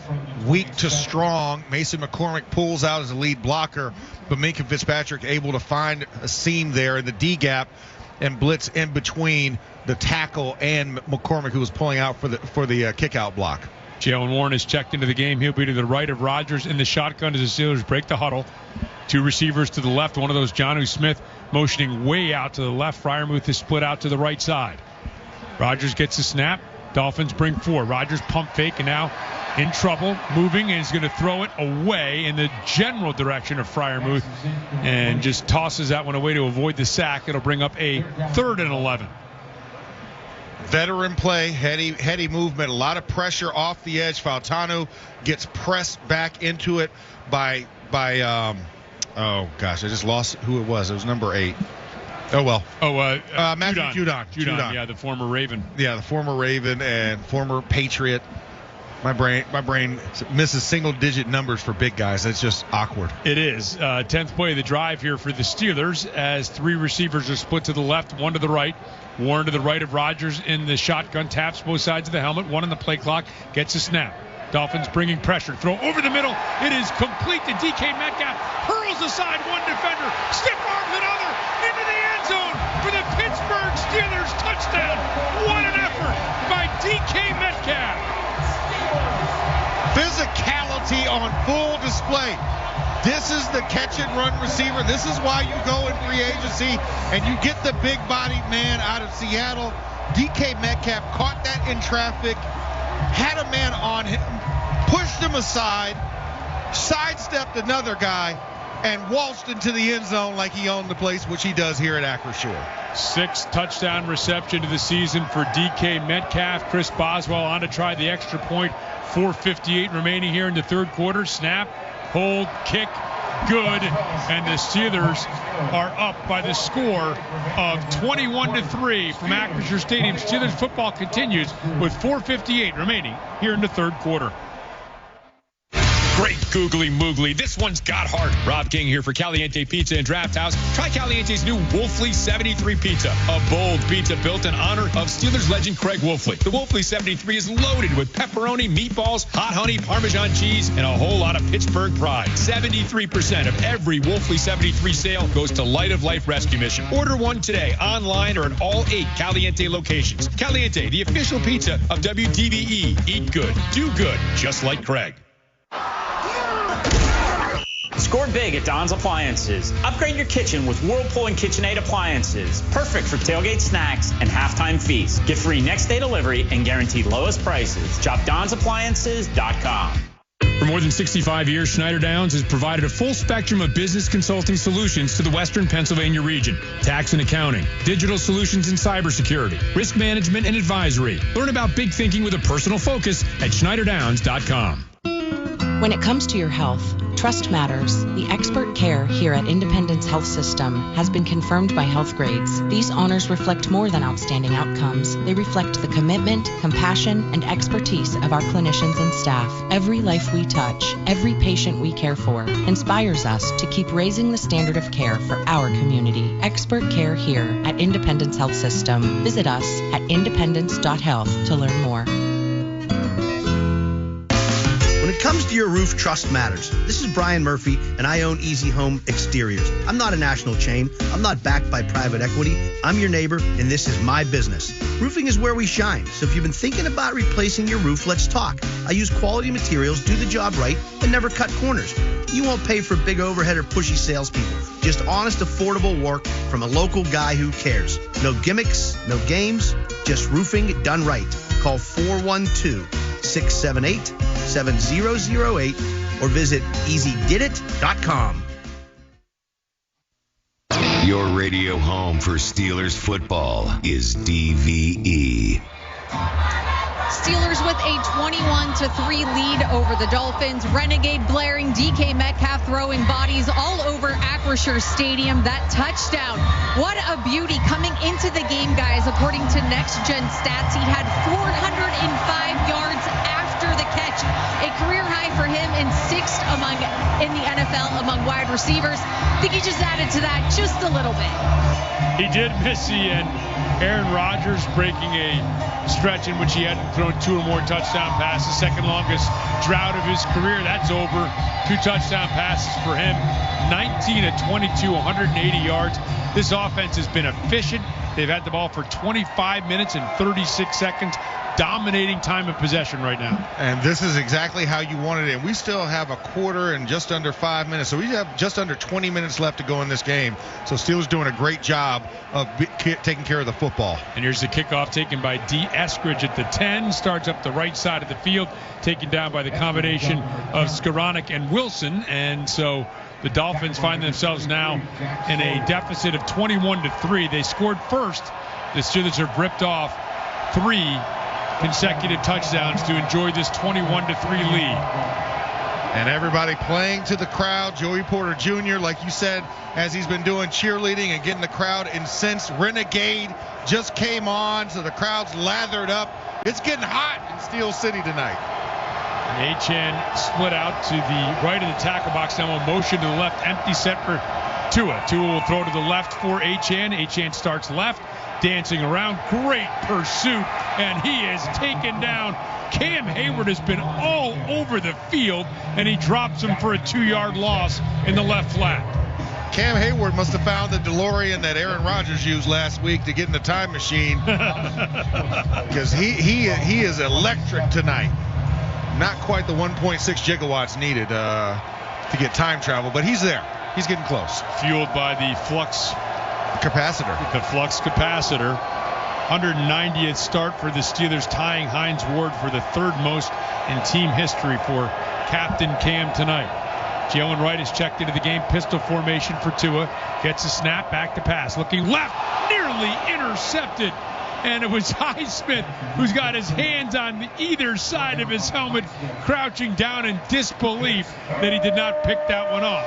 weak to strong. Mason McCormick pulls out as a lead blocker, but Minkah Fitzpatrick able to find a seam there in the D gap and blitz in between the tackle and McCormick, who was pulling out for the kick-out block. Jalen Warren is checked into the game. He'll be to the right of Rodgers in the shotgun as the Steelers break the huddle. 2 receivers to the left. One of those, Jonnu Smith, motioning way out to the left. Freiermuth is split out to the right side. Rodgers gets the snap. Dolphins bring 4. Rodgers pump fake, and now in trouble, moving, and is going to throw it away in the general direction of Freiermuth, and just tosses that one away to avoid the sack. It'll bring up a 3rd and 11. Veteran play, heady movement, a lot of pressure off the edge. Fautanu gets pressed back into it by oh gosh, I just lost who it was. It was number 8. Oh, well. Matthew Judon. Yeah, the former Raven. Yeah, the former Raven and former Patriot. My brain misses single-digit numbers for big guys. That's just awkward. It is. 10th play of the drive here for the Steelers as 3 receivers are split to the left, 1 to the right. Warren to the right of Rodgers in the shotgun, taps both sides of the helmet, 1 on the play clock, gets a snap. Dolphins bringing pressure. Throw over the middle. It is complete to DK Metcalf. Hurls aside 1 defender. Stiff arms another into the end zone for the Pittsburgh Steelers touchdown. What an effort by DK Metcalf. Physicality on full display. This is the catch-and-run receiver. This is why you go in free agency and you get the big-bodied man out of Seattle. DK Metcalf caught that in traffic, had a man on him, pushed him aside, sidestepped another guy, and waltzed into the end zone like he owned the place, which he does here at Acrisure. 6th touchdown reception of the season for DK Metcalf. Chris Boswell on to try the extra point. 4:58 remaining here in the third quarter. Snap, hold, kick, good, and the Steelers are up by the score of 21-3 from Acrisure Stadium. Steelers football continues with 4:58 remaining here in the third quarter. Great googly moogly. This one's got heart. Rob King here for Caliente Pizza and Draft House. Try Caliente's new Wolfley 73 Pizza, a bold pizza built in honor of Steelers legend Craig Wolfley. The Wolfley 73 is loaded with pepperoni, meatballs, hot honey, Parmesan cheese, and a whole lot of Pittsburgh pride. 73% of every Wolfley 73 sale goes to Light of Life Rescue Mission. Order one today, online or at all 8 Caliente locations. Caliente, the official pizza of WDVE. Eat good, do good, just like Craig. Score big at Don's Appliances. Upgrade your kitchen with Whirlpool and KitchenAid appliances. Perfect for tailgate snacks and halftime feasts. Get free next day delivery and guaranteed lowest prices. Shop DonsAppliances.com. For more than 65 years, Schneider Downs has provided a full spectrum of business consulting solutions to the Western Pennsylvania region. Tax and accounting, digital solutions and cybersecurity, risk management and advisory. Learn about big thinking with a personal focus at SchneiderDowns.com. When it comes to your health, trust matters. The expert care here at Independence Health System has been confirmed by Health Grades. These honors reflect more than outstanding outcomes. They reflect the commitment, compassion, and expertise of our clinicians and staff. Every life we touch, every patient we care for, inspires us to keep raising the standard of care for our community. Expert care here at Independence Health System. Visit us at independence.health to learn more. When it comes to your roof, trust matters. This is Brian Murphy, and I own Easy Home Exteriors. I'm not a national chain. I'm not backed by private equity. I'm your neighbor, and this is my business. Roofing is where we shine, so if you've been thinking about replacing your roof, let's talk. I use quality materials, do the job right, and never cut corners. You won't pay for big overhead or pushy salespeople. Just honest, affordable work from a local guy who cares. No gimmicks, no games, just roofing done right. Call 412-678-7008 or visit easydidit.com. Your radio home for Steelers football is DVE. Steelers with a 21-3 lead over the Dolphins. Renegade blaring, DK Metcalf throwing bodies all over Acrisure Stadium. That touchdown, what a beauty coming into the game, guys. According to Next Gen Stats, he had 405 yards after the catch, a career high for him and 6th in the NFL among wide receivers. I think he just added to that just a little bit. He did miss the end. Aaron Rodgers breaking a stretch in which he hadn't thrown 2 or more touchdown passes, second longest drought of his career. That's over. 2 touchdown passes for him. 19 of 22, 180 yards. This offense has been efficient. They've had the ball for 25 minutes and 36 seconds. Dominating time of possession right now. And this is exactly how you wanted it. And we still have a quarter and just under 5 minutes. So we have just under 20 minutes left to go in this game. So Steelers doing a great job of taking care of the football. And here's the kickoff taken by D. Eskridge at the 10. Starts up the right side of the field. Taken down by the combination of Skoranek and Wilson. And so the Dolphins find themselves now in a deficit of 21-3. They scored first. The Steelers have ripped off 3 consecutive touchdowns to enjoy this 21-3 lead. And everybody playing to the crowd. Joey Porter Jr., like you said, as he's been doing cheerleading and getting the crowd incensed. Renegade just came on, so the crowd's lathered up. It's getting hot in Steel City tonight. And Achane split out to the right of the tackle box. Now a motion to the left, empty set for Tua. Tua will throw to the left for Achane. Achane starts left. Dancing around, great pursuit, and he is taken down. Cam Hayward has been all over the field, and he drops him for a 2-yard loss in the left flat. Cam Hayward must have found the DeLorean that Aaron Rodgers used last week to get in the time machine, because he is electric tonight. Not quite the 1.6 gigawatts needed to get time travel, but he's there. He's getting close. Fueled by the flux capacitor. The flux capacitor. 190th start for the Steelers, tying Hines Ward for the 3rd most in team history for Captain Cam tonight. Jalen Wright is checked into the game. Pistol formation for Tua. Gets a snap, back to pass. Looking left, nearly intercepted. And it was Highsmith who's got his hands on either side of his helmet, crouching down in disbelief that he did not pick that one off.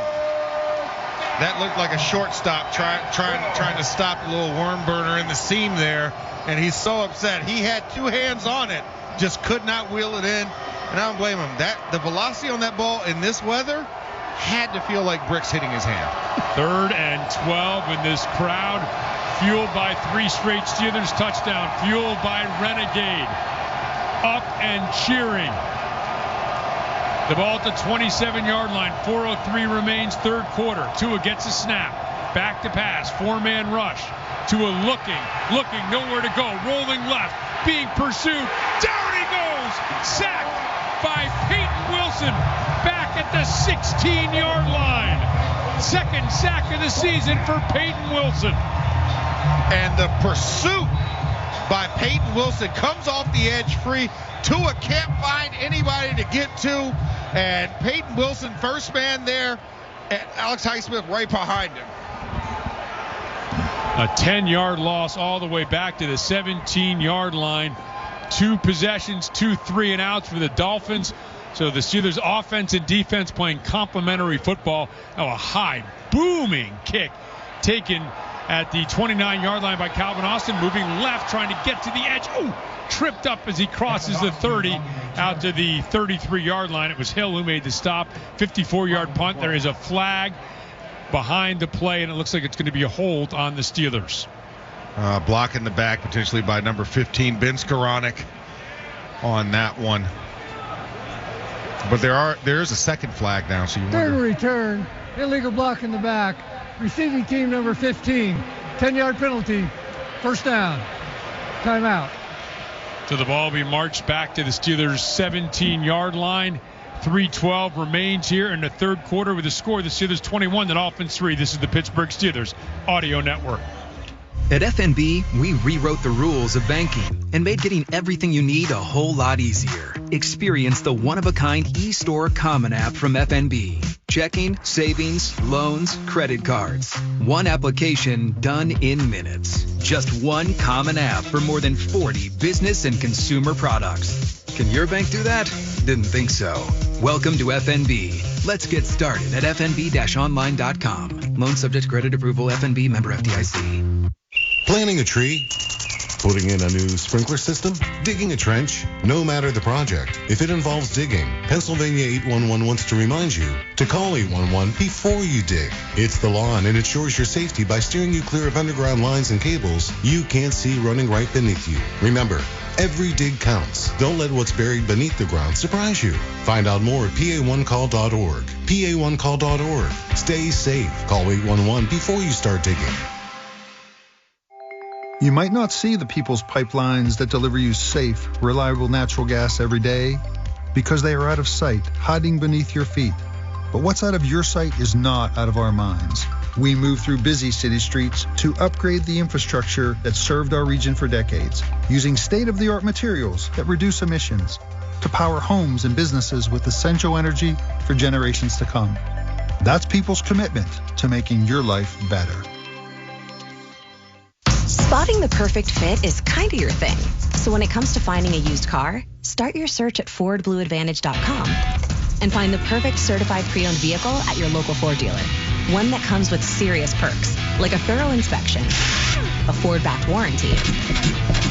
That looked like a shortstop trying to stop a little worm burner in the seam there, and he's so upset. He had two hands on it, just could not wheel it in, and I don't blame him. The velocity on that ball in this weather had to feel like bricks hitting his hand. 3rd and 12 in this crowd, fueled by 3 straight Steelers touchdown, fueled by Renegade, up and cheering. The ball at the 27-yard line. 4:03 remains, third quarter. Tua gets a snap. Back to pass. 4-man rush. Tua looking, nowhere to go. Rolling left, being pursued. Down he goes. Sacked by Peyton Wilson. Back at the 16-yard line. Second sack of the season for Peyton Wilson. And the pursuit by Peyton Wilson comes off the edge free. Tua can't find anybody to get to. And Peyton Wilson, first man there, and Alex Highsmith right behind him. A 10-yard loss all the way back to the 17-yard line. 2 possessions, 2 3-and-outs for the Dolphins. So the Steelers offense and defense playing complementary football. Now a high, booming kick taken at the 29-yard line by Calvin Austin, moving left, trying to get to the edge. Oh, tripped up as he crosses the 30 out to the 33-yard line. It was Hill who made the stop. 54-yard punt. There is a flag behind the play, and it looks like it's going to be a hold on the Steelers. Block in the back, potentially by number 15, Ben Skoranek, on that one. But there is a second flag now, so you wonder. Third return, illegal block in the back. Receiving team number 15, 10-yard penalty, first down, timeout. So the ball will be marched back to the Steelers' 17-yard line. 3:12 remains here in the third quarter with the score. The Steelers 21, the Dolphins 3. This is the Pittsburgh Steelers Audio Network. At FNB, we rewrote the rules of banking and made getting everything you need a whole lot easier. Experience the one-of-a-kind eStore Common app from FNB. Checking, savings, loans, credit cards. One application done in minutes. Just one common app for more than 40 business and consumer products. Can your bank do that? Didn't think so. Welcome to FNB. Let's get started at fnb-online.com. Loan subject to credit approval. FNB member FDIC. Planting a tree, putting in a new sprinkler system, digging a trench, no matter the project. If it involves digging, Pennsylvania 811 wants to remind you to call 811 before you dig. It's the law and it ensures your safety by steering you clear of underground lines and cables you can't see running right beneath you. Remember, every dig counts. Don't let what's buried beneath the ground surprise you. Find out more at pa1call.org. pa1call.org. Stay safe. Call 811 before you start digging. You might not see the people's pipelines that deliver you safe, reliable natural gas every day because they are out of sight, hiding beneath your feet. But what's out of your sight is not out of our minds. We move through busy city streets to upgrade the infrastructure that served our region for decades, using state-of-the-art materials that reduce emissions to power homes and businesses with essential energy for generations to come. That's people's commitment to making your life better. Spotting the perfect fit is kind of your thing. So when it comes to finding a used car, start your search at FordBlueAdvantage.com and find the perfect certified pre-owned vehicle at your local Ford dealer. One that comes with serious perks, like a thorough inspection, a Ford-backed warranty,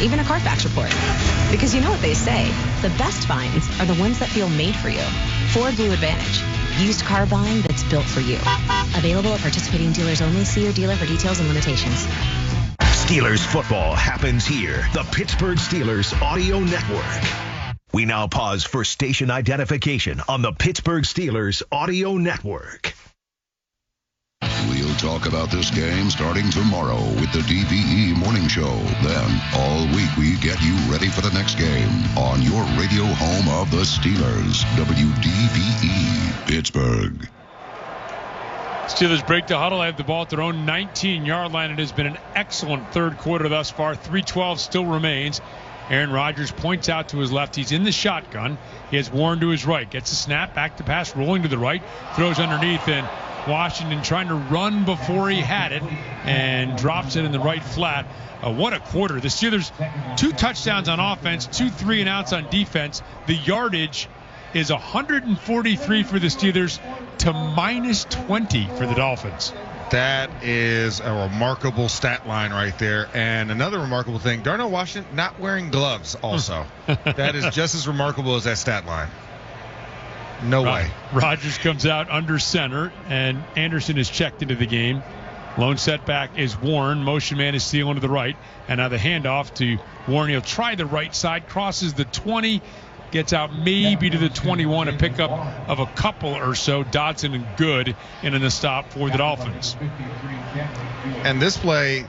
even a Carfax report. Because you know what they say, the best finds are the ones that feel made for you. Ford Blue Advantage. Used car buying that's built for you. Available at participating dealers only. See your dealer for details and limitations. Steelers football happens here. The Pittsburgh Steelers Audio Network. We now pause for station identification on the Pittsburgh Steelers Audio Network. We'll talk about this game starting tomorrow with the DVE Morning Show. Then, all week, we get you ready for the next game on your radio home of the Steelers, WDVE, Pittsburgh. Steelers break the huddle. Have the ball at their own 19-yard line. It has been an excellent third quarter thus far. 3:12 still remains. Aaron Rodgers points out to his left. He's in the shotgun. He has Warren to his right. Gets a snap, back to pass, rolling to the right. Throws underneath, and Washington trying to run before he had it and drops it in the right flat. What a quarter. The Steelers, 2 touchdowns on offense, 2 3-and-outs on defense. The yardage is 143 for the Steelers to -20 for the Dolphins. That is a remarkable stat line right there. And another remarkable thing, Darnell Washington not wearing gloves also. That is just as remarkable as that stat line. No way. Rogers comes out under center, and Anderson is checked into the game. Lone setback is Warren. Motion man is Steele to the right. And now the handoff to Warren. He'll try the right side, crosses the 20, gets out maybe to the 21, a pickup of a couple or so. Dodson and Good in the stop for the Dolphins. And this play,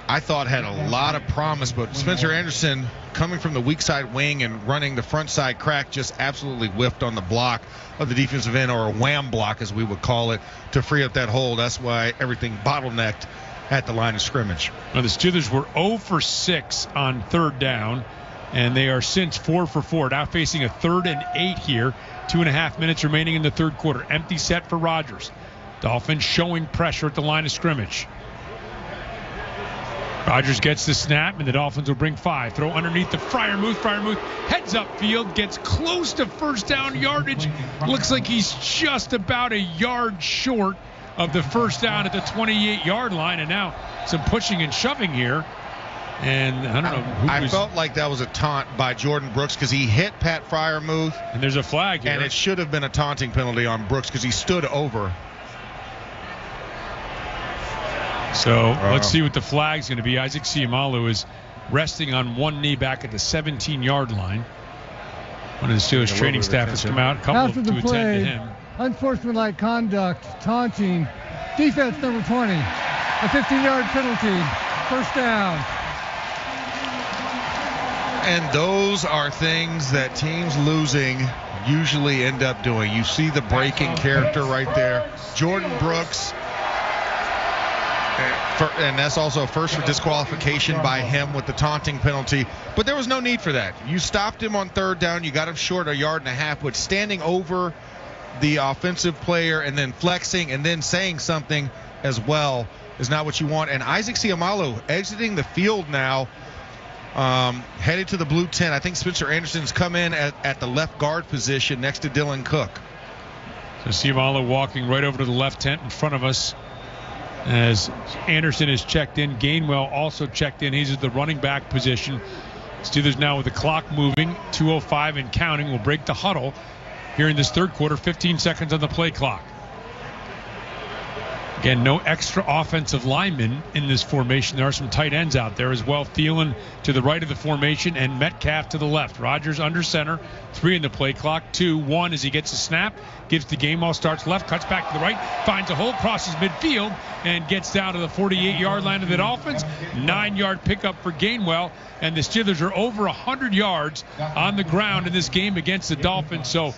I thought, had a lot of promise, but Spencer Anderson, coming from the weak side wing and running the front side crack, just absolutely whiffed on the block of the defensive end, or a wham block as we would call it, to free up that hole. That's why everything bottlenecked at the line of scrimmage. Now the Steelers were 0 for 6 on third down, and they are since 4 for 4. Now facing a 3rd and 8 here. 2.5 minutes remaining in the third quarter. Empty set for Rodgers. Dolphins showing pressure at the line of scrimmage. Rodgers gets the snap, and the Dolphins will bring 5. Throw underneath the Freiermuth. Freiermuth heads up field, gets close to first down yardage. Looks like he's just about a yard short of the first down at the 28-yard line. And now some pushing and shoving here. And I don't know who I felt like that was a taunt by Jordan Brooks because he hit Pat Freiermuth. And there's a flag here. And it should have been a taunting penalty on Brooks because he stood over. So let's see what the flag's going to be. Isaac Seumalo is resting on one knee back at the 17-yard line. One of the Steelers training staff has come out, a couple After of the to play, attend to him. Unsportsmanlike conduct, taunting, defense number 20, a 15-yard penalty, first down. And those are things that teams losing usually end up doing. You see the breaking character right there. Jordan Brooks. And that's also first for disqualification by him with the taunting penalty. But there was no need for that. You stopped him on third down. You got him short a yard and a half. But standing over the offensive player and then flexing and then saying something as well is not what you want. And Isaac Seumalo exiting the field now, headed to the blue tent. I think Spencer Anderson's come in at the left guard position next to Dylan Cook. So Seumalo walking right over to the left tent in front of us. As Anderson is checked in, Gainwell also checked in. He's at the running back position. Steelers now with the clock moving, 2:05 and counting. Will break the huddle here in this third quarter. 15 seconds on the play clock. Again, no extra offensive linemen in this formation. There are some tight ends out there as well. Thielen to the right of the formation and Metcalf to the left. Rodgers under center. 3 in the play clock. 2-1 as he gets a snap. Gives the game ball, starts left, cuts back to the right, finds a hole, crosses midfield, and gets down to the 48-yard line of the Dolphins. 9-yard pickup for Gainwell, and the Steelers are over 100 yards on the ground in this game against the Dolphins. So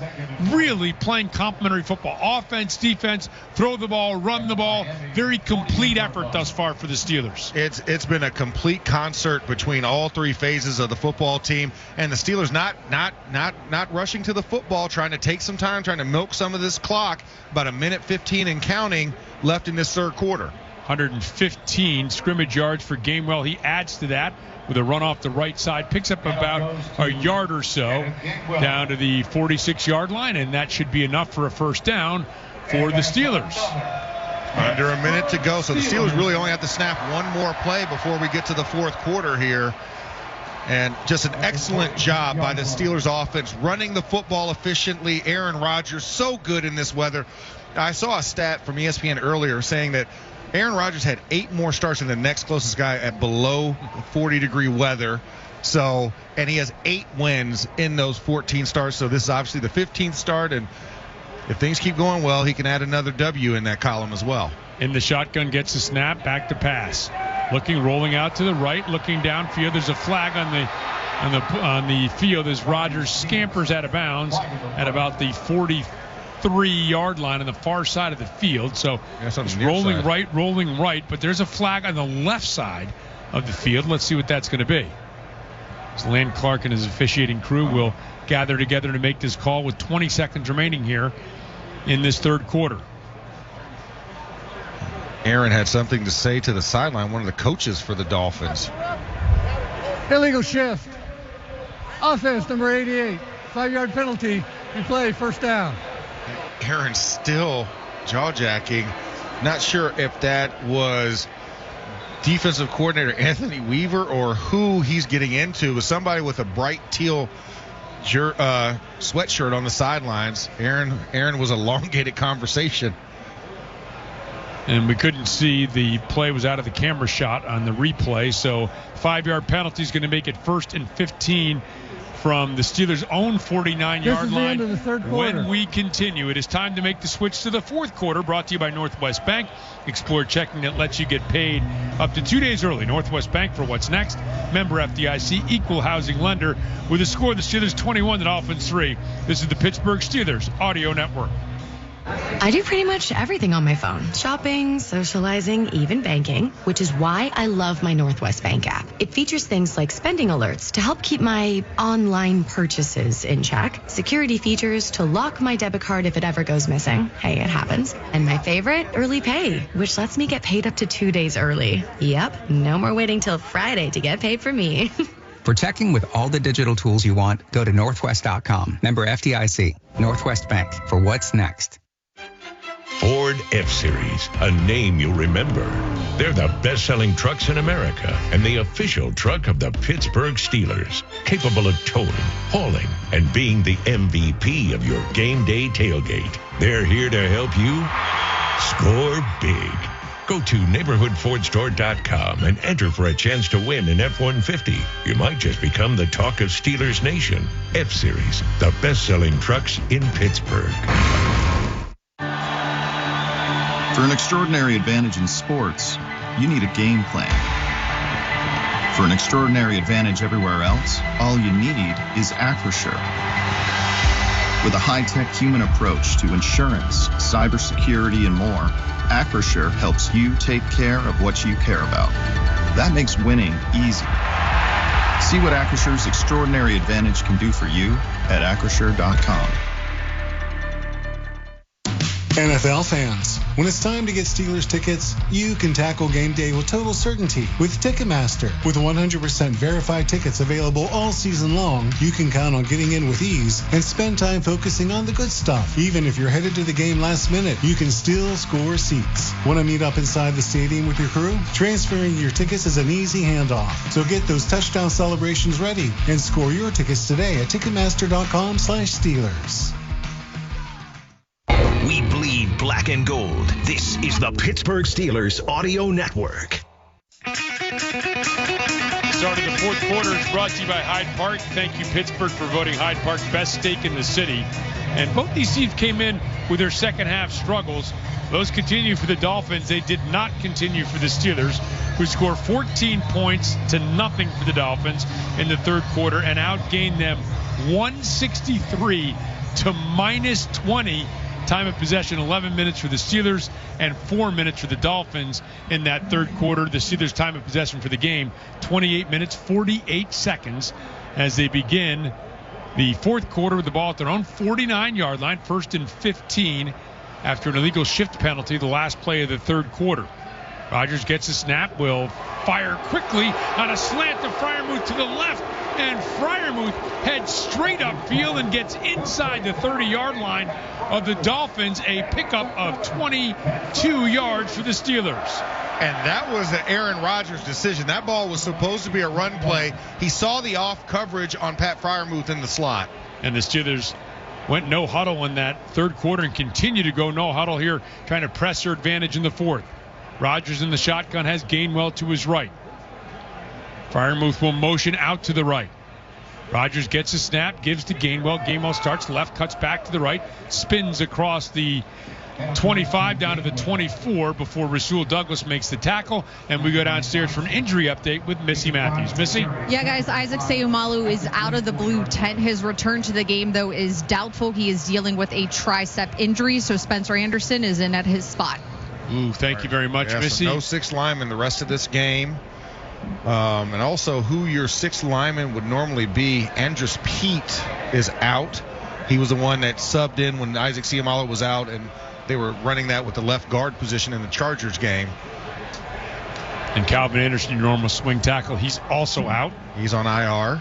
really playing complementary football. Offense, defense, throw the ball, run the ball. Very complete effort thus far for the Steelers. It's been a complete concert between all 3 phases of the football team, and the Steelers not rushing to the football, trying to take some time, trying to milk some of this clock. About 1:15 and counting left in this third quarter. 115 scrimmage yards for Gainwell. He adds to that with a run off the right side, picks up about a yard or so down to the 46-yard line, and that should be enough for a first down for the Steelers. Under a minute to go, so the Steelers really only have to snap one more play before we get to the fourth quarter here. And just an excellent job by the Steelers offense, running the football efficiently. Aaron Rodgers, so good in this weather. I saw a stat from ESPN earlier saying that Aaron Rodgers had 8 more starts than the next closest guy at below 40-degree weather. So, and he has 8 wins in those 14 starts. So this is obviously the 15th start, and if things keep going well, he can add another W in that column as well. In the shotgun, gets the snap, back to pass. Looking, rolling out to the right, looking downfield. There's a flag on the field as Rodgers scampers out of bounds at about the 43-yard line on the far side of the field. So he's rolling right, but there's a flag on the left side of the field. Let's see what that's going to be. As Land Clark and his officiating crew will gather together to make this call with 20 seconds remaining here in this third quarter. Aaron had something to say to the sideline, one of the coaches for the Dolphins. Illegal shift. Offense, number 88. 5-yard penalty. Replay, first down. Aaron still jaw-jacking. Not sure if that was defensive coordinator Anthony Weaver or who he's getting into. With somebody with a bright teal sweatshirt on the sidelines. Aaron was elongated conversation. And we couldn't see the play was out of the camera shot on the replay. So 5-yard penalty is going to make it 1st and 15 from the Steelers' own 49-yard line. The end of the third quarter. When we continue, it is time to make the switch to the fourth quarter, brought to you by Northwest Bank. Explore checking that lets you get paid up to 2 days early. Northwest Bank for what's next. Member FDIC, equal housing lender. With a score, the Steelers 21, the Dolphins 3. This is the Pittsburgh Steelers Audio Network. I do pretty much everything on my phone. Shopping, socializing, even banking, which is why I love my Northwest Bank app. It features things like spending alerts to help keep my online purchases in check, security features to lock my debit card if it ever goes missing. Hey, it happens. And my favorite, early pay, which lets me get paid up to 2 days early. Yep, no more waiting till Friday to get paid for me. For checking with all the digital tools you want, go to Northwest.com. Member FDIC. Northwest Bank for what's next. Ford F-Series, a name you'll remember. They're the best-selling trucks in America and the official truck of the Pittsburgh Steelers, capable of towing, hauling, and being the MVP of your game day tailgate. They're here to help you score big. Go to neighborhoodfordstore.com and enter for a chance to win an F-150. You might just become the talk of Steelers Nation. F-Series, the best-selling trucks in Pittsburgh. For an extraordinary advantage in sports, you need a game plan. For an extraordinary advantage everywhere else, all you need is Acrisure. With a high-tech human approach to insurance, cybersecurity, and more, Acrisure helps you take care of what you care about. That makes winning easy. See what Acrissure's extraordinary advantage can do for you at Acrisure.com. NFL fans, when it's time to get Steelers tickets, you can tackle game day with total certainty with Ticketmaster. With 100% verified tickets available all season long, you can count on getting in with ease and spend time focusing on the good stuff. Even if you're headed to the game last minute, you can still score seats. Want to meet up inside the stadium with your crew? Transferring your tickets is an easy handoff. So get those touchdown celebrations ready and score your tickets today at Ticketmaster.com/Steelers. We bleed black and gold. This is the Pittsburgh Steelers Audio Network. Start of the fourth quarter is brought to you by Hyde Park. Thank you, Pittsburgh, for voting Hyde Park best steak in the city. And both these teams came in with their second half struggles. Those continue for the Dolphins. They did not continue for the Steelers, who scored 14 points to nothing for the Dolphins in the third quarter and outgained them 163 to -20. Time of possession, 11 minutes for the Steelers and 4 minutes for the Dolphins in that third quarter. The Steelers' time of possession for the game, 28 minutes, 48 seconds as they begin the fourth quarter with the ball at their own 49-yard line, 1st and 15 after an illegal shift penalty, the last play of the third quarter. Rodgers gets a snap, will fire quickly on a slant to Freiermuth to the left, and Freiermuth heads straight upfield and gets inside the 30-yard line of the Dolphins, a pickup of 22 yards for the Steelers. And that was an Aaron Rodgers decision. That ball was supposed to be a run play. He saw the off coverage on Pat Freiermuth in the slot. And the Steelers went no huddle in that third quarter and continue to go no huddle here, trying to press their advantage in the fourth. Rodgers in the shotgun has Gainwell to his right. Freiermuth will motion out to the right. Rodgers gets a snap, gives to Gainwell. Gainwell starts left, cuts back to the right, spins across the 25 down to the 24 before Rasul Douglas makes the tackle. And we go downstairs for an injury update with Missy Matthews. Missy? Yeah, guys, Isaac Seumalo is out of the blue tent. His return to the game, though, is doubtful. He is dealing with a tricep injury, so Spencer Anderson is in at his spot. Ooh, thank you very much, Missy. So no sixth lineman the rest of this game. And also who your sixth lineman would normally be, Andres Pete is out. He was the one that subbed in when Isaac Seumalo was out, and they were running that with the left guard position in the Chargers game. And Calvin Anderson, your normal swing tackle, he's also out. He's on IR.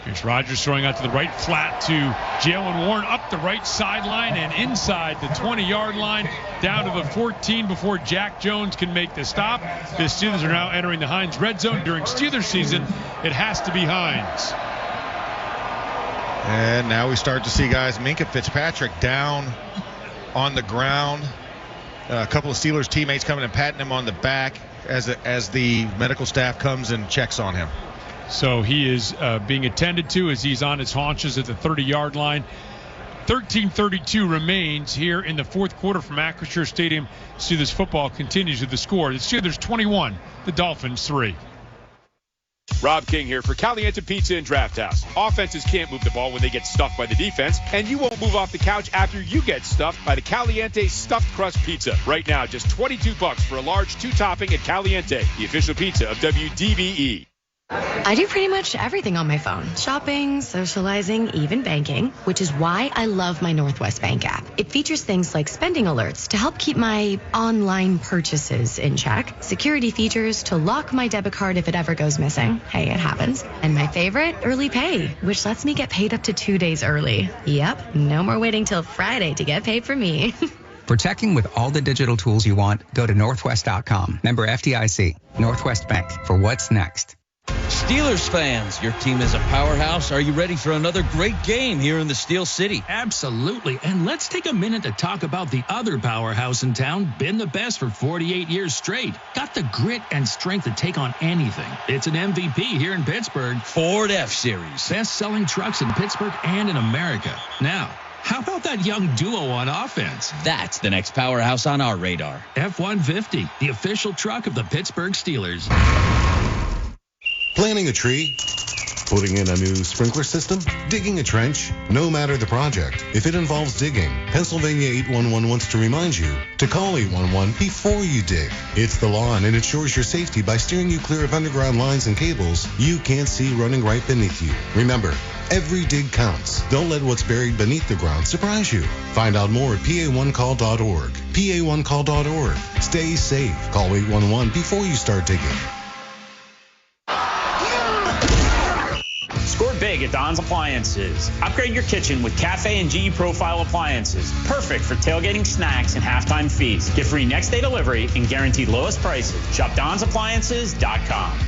Here's Rodgers throwing out to the right flat to Jalen Warren up the right sideline and inside the 20-yard line down to the 14 before Jack Jones can make the stop. The Steelers are now entering the Heinz red zone. During Steelers season, it has to be Heinz. And now we start to see guys. Minkah Fitzpatrick down on the ground. A couple of Steelers teammates coming and patting him on the back as the medical staff comes and checks on him. So he is being attended to as he's on his haunches at the 30-yard line. 13:32 remains here in the fourth quarter from Acrisure Stadium. Steelers football continues with the score. The Steelers 21, the Dolphins 3. Rob King here for Caliente Pizza and Draft House. Offenses can't move the ball when they get stuffed by the defense, and you won't move off the couch after you get stuffed by the Caliente Stuffed Crust Pizza. Right now, just $22 for a large 2-topping at Caliente, the official pizza of WDVE. I do pretty much everything on my phone. Shopping, socializing, even banking, which is why I love my Northwest Bank app. It features things like spending alerts to help keep my online purchases in check, security features to lock my debit card if it ever goes missing. Hey, it happens. And my favorite, early pay, which lets me get paid up to 2 days early. Yep, no more waiting till Friday to get paid for me. For checking with all the digital tools you want, go to Northwest.com. Member FDIC. Northwest Bank. For what's next. Steelers fans, your team is a powerhouse. Are you ready for another great game here in the Steel City? Absolutely. And let's take a minute to talk about the other powerhouse in town. Been the best for 48 years straight. Got the grit and strength to take on anything. It's an MVP here in Pittsburgh. Ford F-Series. Best-selling trucks in Pittsburgh and in America. Now, how about that young duo on offense? That's the next powerhouse on our radar. F-150, the official truck of the Pittsburgh Steelers. Planting a tree, putting in a new sprinkler system, digging a trench, no matter the project. If it involves digging, Pennsylvania 811 wants to remind you to call 811 before you dig. It's the law and it ensures your safety by steering you clear of underground lines and cables you can't see running right beneath you. Remember, every dig counts. Don't let what's buried beneath the ground surprise you. Find out more at PA1call.org. PA1call.org. Stay safe. Call 811 before you start digging. Score big at Don's Appliances. Upgrade your kitchen with Cafe and GE Profile appliances. Perfect for tailgating snacks and halftime feasts. Get free next day delivery and guaranteed lowest prices. Shop DonsAppliances.com.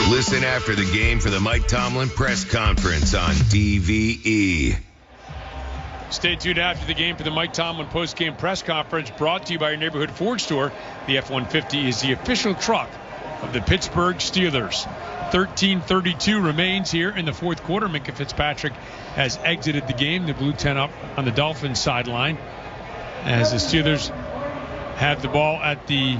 Listen after the game for the Mike Tomlin press conference on DVE. Stay tuned after the game for the Mike Tomlin post-game press conference brought to you by your neighborhood Ford store. The F-150 is the official truck of the Pittsburgh Steelers. 13:32 remains here in the fourth quarter. Minkah Fitzpatrick has exited the game. The blue 10 up on the Dolphins sideline as the Steelers have the ball at the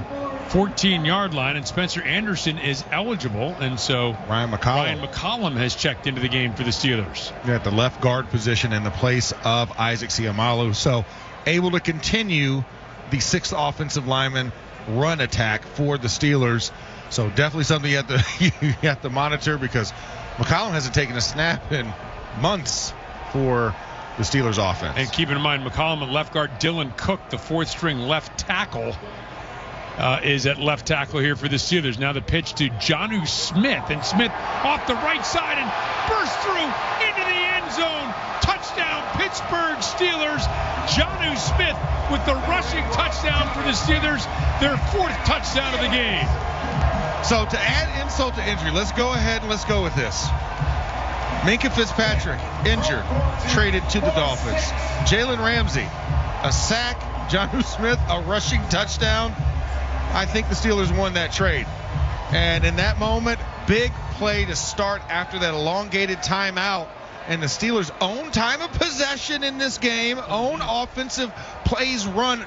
14-yard line, and Spencer Anderson is eligible, and so Ryan McCollum has checked into the game for the Steelers. At the left guard position in the place of Isaac Siamalu, so able to continue the sixth offensive lineman run attack for the Steelers. So definitely something you have to monitor, because McCollum hasn't taken a snap in months for the Steelers offense. And keep in mind, McCollum at left guard, Dylan Cook, the fourth-string left tackle, is at left tackle here for the Steelers. Now the pitch to Jonnu Smith, and Smith off the right side and bursts through into the end zone. Touchdown, Pittsburgh Steelers. Jonnu Smith with the rushing touchdown for the Steelers, their fourth touchdown of the game. So to add insult to injury, let's go ahead and let's go with this. Minkah Fitzpatrick, injured, traded to the Dolphins. Jalen Ramsey, a sack. Jonnu Smith, a rushing touchdown. I think the Steelers won that trade. And in that moment, big play to start after that elongated timeout. And the Steelers' own time of possession in this game, own offensive plays run,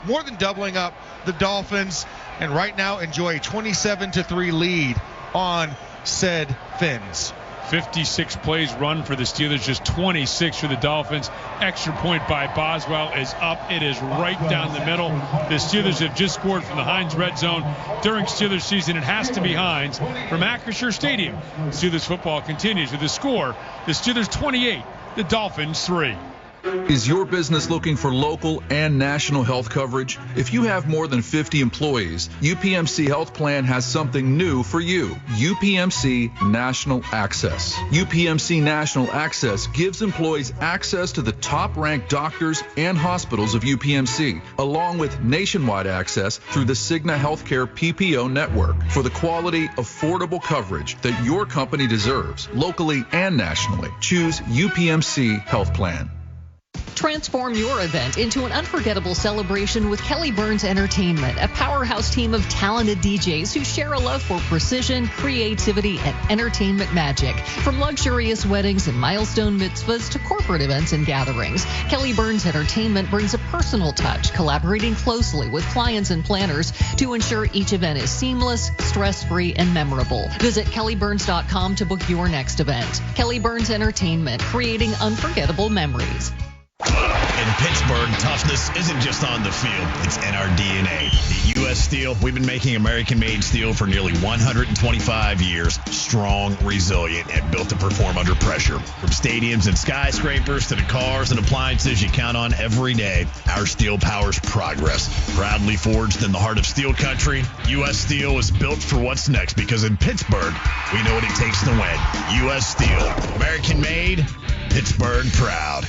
more than doubling up the Dolphins. And right now enjoy a 27-3 lead on said Fins. 56 plays run for the Steelers, just 26 for the Dolphins. Extra point by Boswell is up. It is right down the middle. The Steelers have just scored from the Heinz red zone. During Steelers season, it has to be Heinz. From Acrisure Stadium, Steelers football continues with the score. The Steelers 28, the Dolphins 3. Is your business looking for local and national health coverage? If you have more than 50 employees, UPMC Health Plan has something new for you. UPMC National Access. UPMC National Access gives employees access to the top-ranked doctors and hospitals of UPMC, along with nationwide access through the Cigna Healthcare PPO network for the quality, affordable coverage that your company deserves, locally and nationally. Choose UPMC Health Plan. Transform your event into an unforgettable celebration with Kelly Burns Entertainment, a powerhouse team of talented DJs who share a love for precision, creativity, and entertainment magic. From luxurious weddings and milestone mitzvahs to corporate events and gatherings, Kelly Burns Entertainment brings a personal touch, collaborating closely with clients and planners to ensure each event is seamless, stress-free, and memorable. Visit kellyburns.com to book your next event. Kelly Burns Entertainment, creating unforgettable memories. In Pittsburgh, toughness isn't just on the field, it's in our DNA. At U.S. Steel, we've been making American-made steel for nearly 125 years. Strong, resilient, and built to perform under pressure. From stadiums and skyscrapers to the cars and appliances you count on every day, our steel powers progress. Proudly forged in the heart of steel country, U.S. Steel is built for what's next because in Pittsburgh, we know what it takes to win. U.S. Steel, American-made, Pittsburgh proud.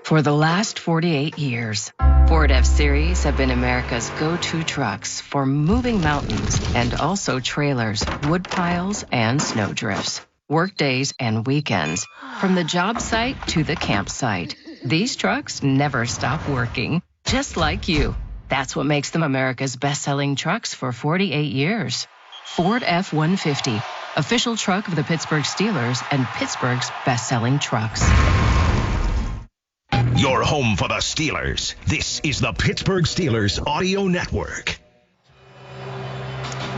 For the last 48 years, Ford F-Series have been America's go-to trucks for moving mountains and also trailers, wood piles, and snow drifts. Work days and weekends, from the job site to the campsite. These trucks never stop working, just like you. That's what makes them America's best-selling trucks for 48 years. Ford F-150, official truck of the Pittsburgh Steelers and Pittsburgh's best-selling trucks. Your home for the Steelers. This is the Pittsburgh Steelers Audio Network.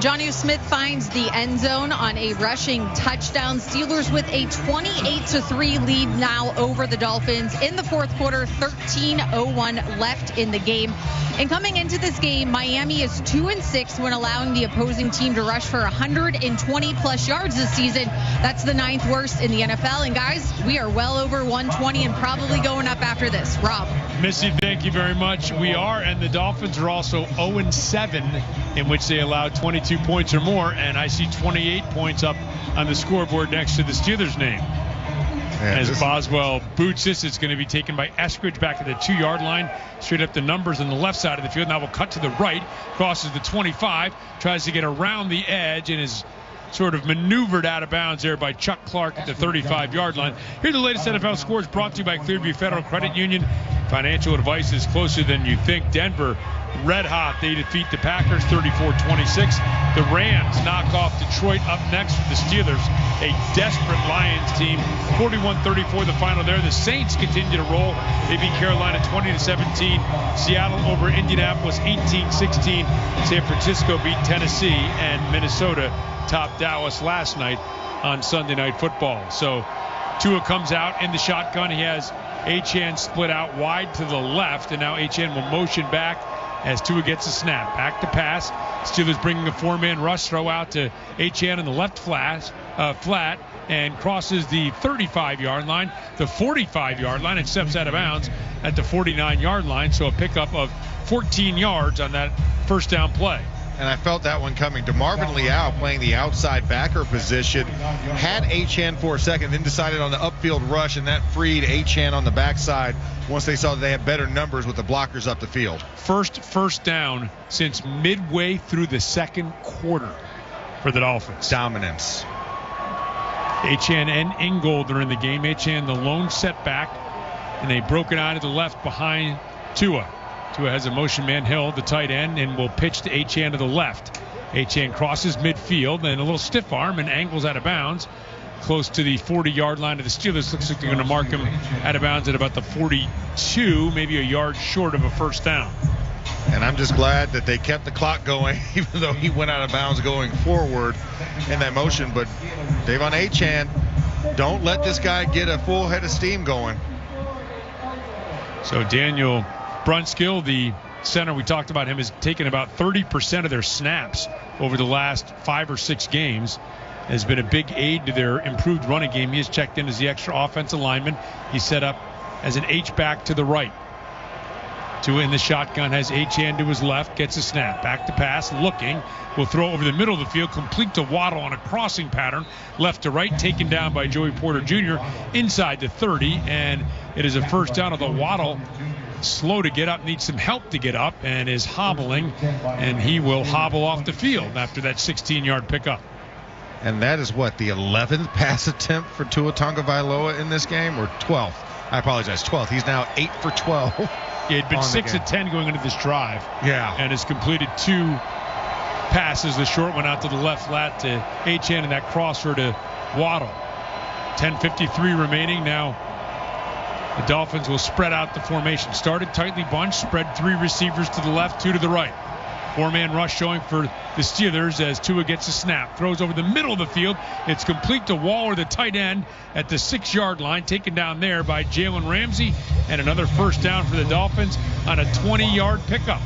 Jonnu Smith finds the end zone on a rushing touchdown. Steelers with a 28-3 lead now over the Dolphins in the fourth quarter. 13:01 left in the game. And coming into this game, Miami is 2-6 when allowing the opposing team to rush for 120-plus yards this season. That's the 9th worst in the NFL. And guys, we are well over 120 and probably going up after this. Rob. Missy, thank you very much. We are, and the Dolphins are also 0-7 in which they allowed 22 points or more, and I see 28 points up on the scoreboard next to the Steelers' name. As Boswell boots this, it's going to be taken by Eskridge back at the 2-yard line, straight up the numbers on the left side of the field. Now we'll cut to the right, crosses the 25, tries to get around the edge, and is sort of maneuvered out of bounds there by Chuck Clark at the 35-yard line. Here's the latest NFL scores brought to you by Clearview Federal Credit Union. Financial advice is closer than you think. Denver, red hot. They defeat the Packers 34-26. The Rams knock off Detroit. Up next for the Steelers, a desperate Lions team. 41-34 the final there. The Saints continue to roll. They beat Carolina 20-17. Seattle over Indianapolis 18-16. San Francisco beat Tennessee, and Minnesota topped Dallas last night on Sunday Night Football. So Tua comes out in the shotgun. He has Achane split out wide to the left, and now Achane will motion back as Tua gets a snap. Back to pass. Steelers bringing a 4-man rush. Throw out to Achane on the left flat, and crosses the 35-yard line, the 45-yard line, and steps out of bounds at the 49-yard line. So a pickup of 14 yards on that first down play. And I felt that one coming. DeMarvin Leal playing the outside backer position, had Achane for a second, then decided on the upfield rush, and that freed Achane on the backside once they saw that they had better numbers with the blockers up the field. First down since midway through the second quarter for the Dolphins. Dominance. Achane and Ingold are in the game. Achane the lone setback, and they broke it out to the left behind Tua. Tua has a motion man, Hill, the tight end, and will pitch to Achane to the left. Achane crosses midfield, and a little stiff arm and angles out of bounds close to the 40-yard line of the Steelers. Looks like they're going to mark him out of bounds at about the 42, maybe a yard short of a first down. And I'm just glad that they kept the clock going, even though he went out of bounds going forward in that motion. But Devon Achane, don't let this guy get a full head of steam going. So Daniel Brunskill, the center we talked about, him has taken about 30% of their snaps over the last 5 or 6 games. Has been a big aid to their improved running game. He has checked in as the extra offensive lineman. He set up as an H-back to the right. Tua in the shotgun has Achane to his left, gets a snap. Back to pass, looking. Will throw over the middle of the field, complete to Waddle on a crossing pattern. Left to right, taken down by Joey Porter Jr. inside the 30. And it is a first down, although Waddle slow to get up, needs some help to get up, and is hobbling. And he will hobble off the field after that 16-yard pickup. And that is what, the 11th pass attempt for Tua Tagovailoa in this game, or 12th? I apologize, 12th. He's now 8 for 12. He had been 6 of 10 going into this drive. Yeah. And has completed 2 passes. The short one out to the left flat to Achane, and that crosser to Waddle. 10:53 remaining. Now the Dolphins will spread out the formation. Started tightly bunched, spread 3 receivers to the left, 2 to the right. 4-man rush showing for the Steelers as Tua gets a snap. Throws over the middle of the field. It's complete to Waller, the tight end, at the 6-yard line. Taken down there by Jalen Ramsey. And another first down for the Dolphins on a 20-yard pickup.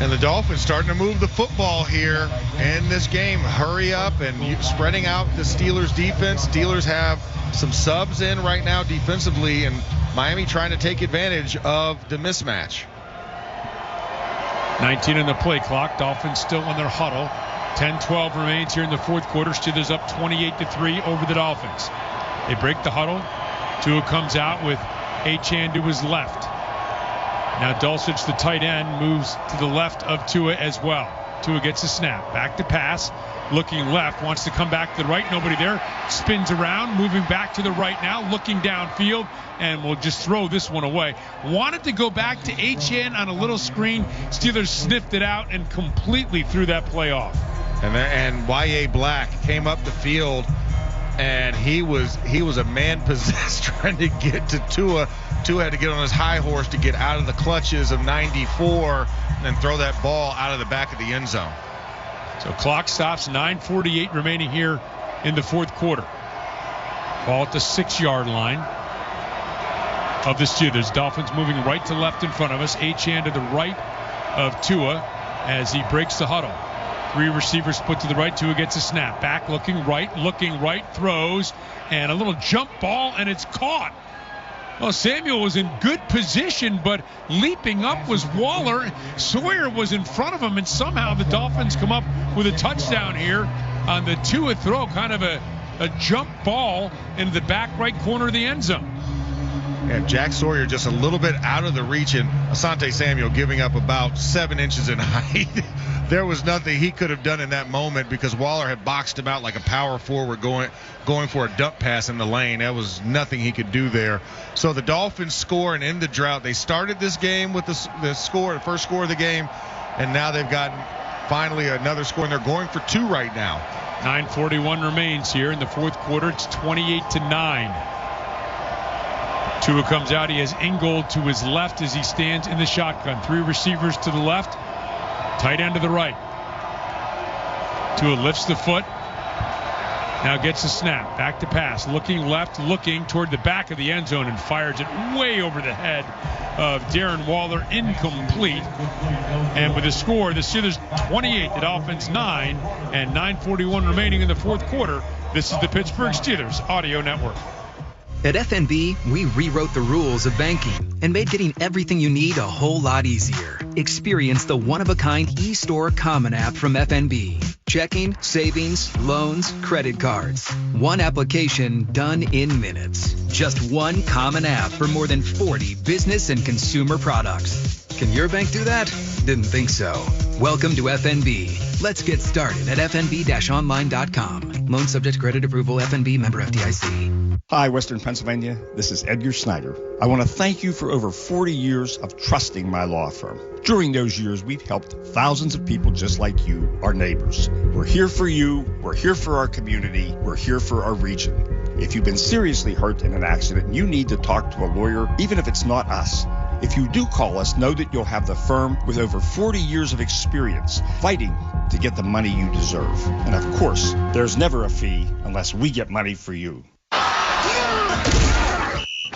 And the Dolphins starting to move the football here in this game. Hurry up and spreading out the Steelers defense. Steelers have some subs in right now defensively, and Miami trying to take advantage of the mismatch. 19 in the play clock. Dolphins still in their huddle. 10-12 remains here in the fourth quarter. Steelers up 28-3 over the Dolphins. They break the huddle. Tua comes out with Achane to his left. Now Dulcich, the tight end, moves to the left of Tua as well. Tua gets a snap. Back to pass. Looking left. Wants to come back to the right. Nobody there. Spins around. Moving back to the right now. Looking downfield. And will just throw this one away. Wanted to go back to Achane on a little screen. Steelers sniffed it out and completely threw that play off. And Y.A. Black came up the field, and he was a man possessed trying to get to Tua. Tua had to get on his high horse to get out of the clutches of 94 and then throw that ball out of the back of the end zone. So clock stops, 9:48 remaining here in the fourth quarter. Ball at the 6-yard line of the Steelers. Dolphins moving right to left in front of us. Achane to the right of Tua as he breaks the huddle. 3 receivers split to the right. Tua gets a snap. Back looking right, throws, and a little jump ball, and it's caught. Well, Samuel was in good position, but leaping up was Waller. Sawyer was in front of him, and somehow the Dolphins come up with a touchdown here on the Tua throw. Kind of a jump ball into the back right corner of the end zone. And Jack Sawyer just a little bit out of the reach, and Asante Samuel giving up about 7 inches in height. There was nothing he could have done in that moment because Waller had boxed him out like a power forward going for a dump pass in the lane. There was nothing he could do there. So the Dolphins score and end the drought. They started this game with the first score of the game, and now they've gotten finally another score, and they're going for 2 right now. 9:41 remains here in the fourth quarter. It's 28-9. Tua comes out. He has Ingold to his left as he stands in the shotgun. 3 receivers to the left, tight end to the right. Tua lifts the foot. Now gets a snap. Back to pass. Looking left, looking toward the back of the end zone, and fires it way over the head of Darren Waller. Incomplete. And with the score, the Steelers 28, the Dolphins 9, and 9:41 remaining in the fourth quarter. This is the Pittsburgh Steelers Audio Network. At FNB, we rewrote the rules of banking and made getting everything you need a whole lot easier. Experience the one-of-a-kind eStore Common app from FNB. Checking, savings, loans, credit cards. One application done in minutes. Just one common app for more than 40 business and consumer products. Can your bank do that? Didn't think so. Welcome to FNB. Let's get started at fnb-online.com. Loan subject to credit approval. FNB member FDIC. Hi, Western Pennsylvania. This is Edgar Snyder. I want to thank you for over 40 years of trusting my law firm. During those years, we've helped thousands of people just like you, our neighbors. We're here for you. We're here for our community. We're here for our region. If you've been seriously hurt in an accident and you need to talk to a lawyer, even if it's not us, if you do call us, know that you'll have the firm with over 40 years of experience fighting to get the money you deserve. And of course, there's never a fee unless we get money for you.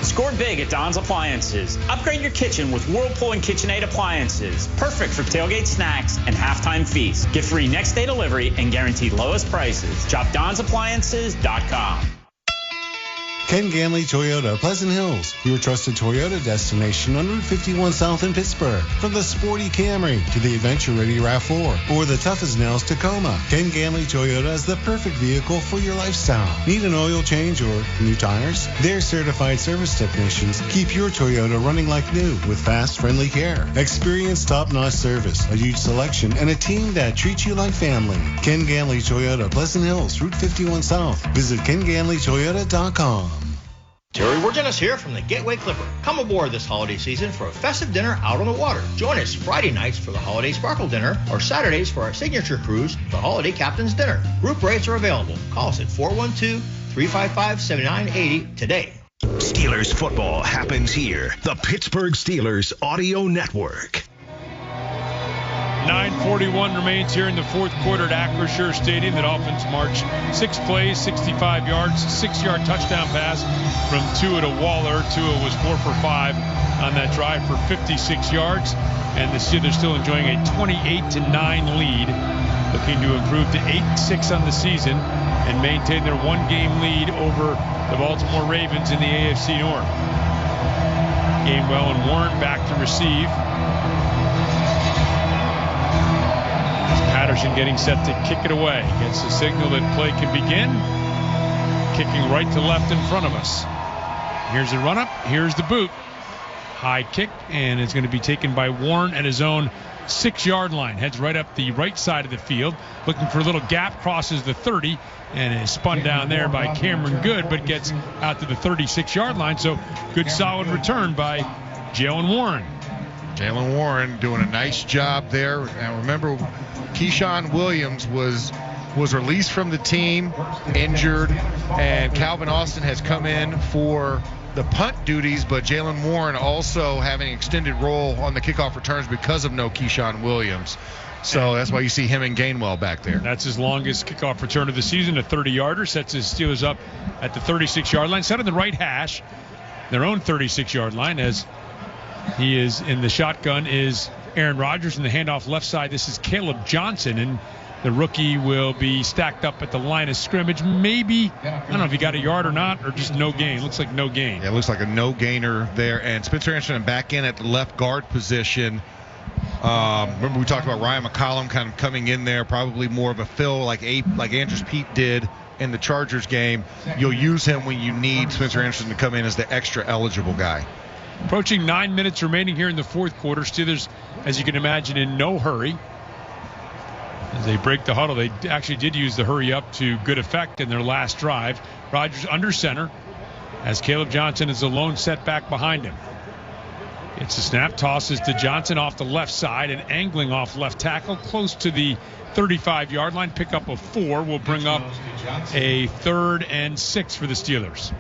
Score big at Don's Appliances. Upgrade your kitchen with Whirlpool and KitchenAid appliances. Perfect for tailgate snacks and halftime feasts. Get free next day delivery and guaranteed lowest prices. Shop DonsAppliances.com. Ken Ganley Toyota, Pleasant Hills, your trusted Toyota destination on Route 51 South in Pittsburgh. From the sporty Camry to the adventure-ready RAV4 or the tough as nails Tacoma, Ken Ganley Toyota is the perfect vehicle for your lifestyle. Need an oil change or new tires? Their certified service technicians keep your Toyota running like new with fast, friendly care. Experience top-notch service, a huge selection, and a team that treats you like family. Ken Ganley Toyota, Pleasant Hills, Route 51 South. Visit KenGanleyToyota.com. Terry Wargenis here from the Gateway Clipper. Come aboard this holiday season for a festive dinner out on the water. Join us Friday nights for the Holiday Sparkle Dinner or Saturdays for our signature cruise, the Holiday Captain's Dinner. Group rates are available. Call us at 412-355-7980 today. Steelers football happens here. The Pittsburgh Steelers Audio Network. 9:41 remains here in the fourth quarter at Acrisure Stadium. The Dolphins march 6 plays, 65 yards, 6-yard touchdown pass from Tua to Waller. Tua was 4 for 5 on that drive for 56 yards. And the Steelers still enjoying a 28-9 lead, looking to improve to 8-6 on the season and maintain their one-game lead over the Baltimore Ravens in the AFC North. Gainwell and Warren back to receive. Patterson getting set to kick it away. Gets the signal that play can begin. Kicking right to left in front of us. Here's the run up. Here's the boot. High kick, and it's going to be taken by Warren at his own 6-yard line. Heads right up the right side of the field. Looking for a little gap. Crosses the 30 and is spun down there by Cameron Good, but gets out to the 36-yard line. So good solid return by Jalen Warren. Jalen Warren doing a nice job there. And remember, Keyshawn Williams was released from the team, injured, and Calvin Austin has come in for the punt duties, but Jalen Warren also having an extended role on the kickoff returns because of no Keyshawn Williams. So that's why you see him and Gainwell back there. That's his longest kickoff return of the season, a 30-yarder. Sets his Steelers up at the 36-yard line. Set on the right hash, their own 36-yard line, as he is in the shotgun is Aaron Rodgers. In the handoff left side, this is Caleb Johnson, and the rookie will be stacked up at the line of scrimmage. Maybe, I don't know if he got a yard or not, or just no gain. Looks like no gain. Yeah, it looks like a no gainer there. And Spencer Anderson back in at the left guard position. Remember we talked about Ryan McCollum kind of coming in there, probably more of a fill like Andrews Pete did in the Chargers game. You'll use him when you need Spencer Anderson to come in as the extra eligible guy. Approaching 9 minutes remaining here in the fourth quarter. Steelers, as you can imagine, in no hurry. As they break the huddle, they actually did use the hurry up to good effect in their last drive. Rodgers under center as Caleb Johnson is alone set back behind him. It's a snap, tosses to Johnson off the left side and angling off left tackle close to the 35-yard line. Pickup of 4 will bring up a 3rd and 6 for the Steelers.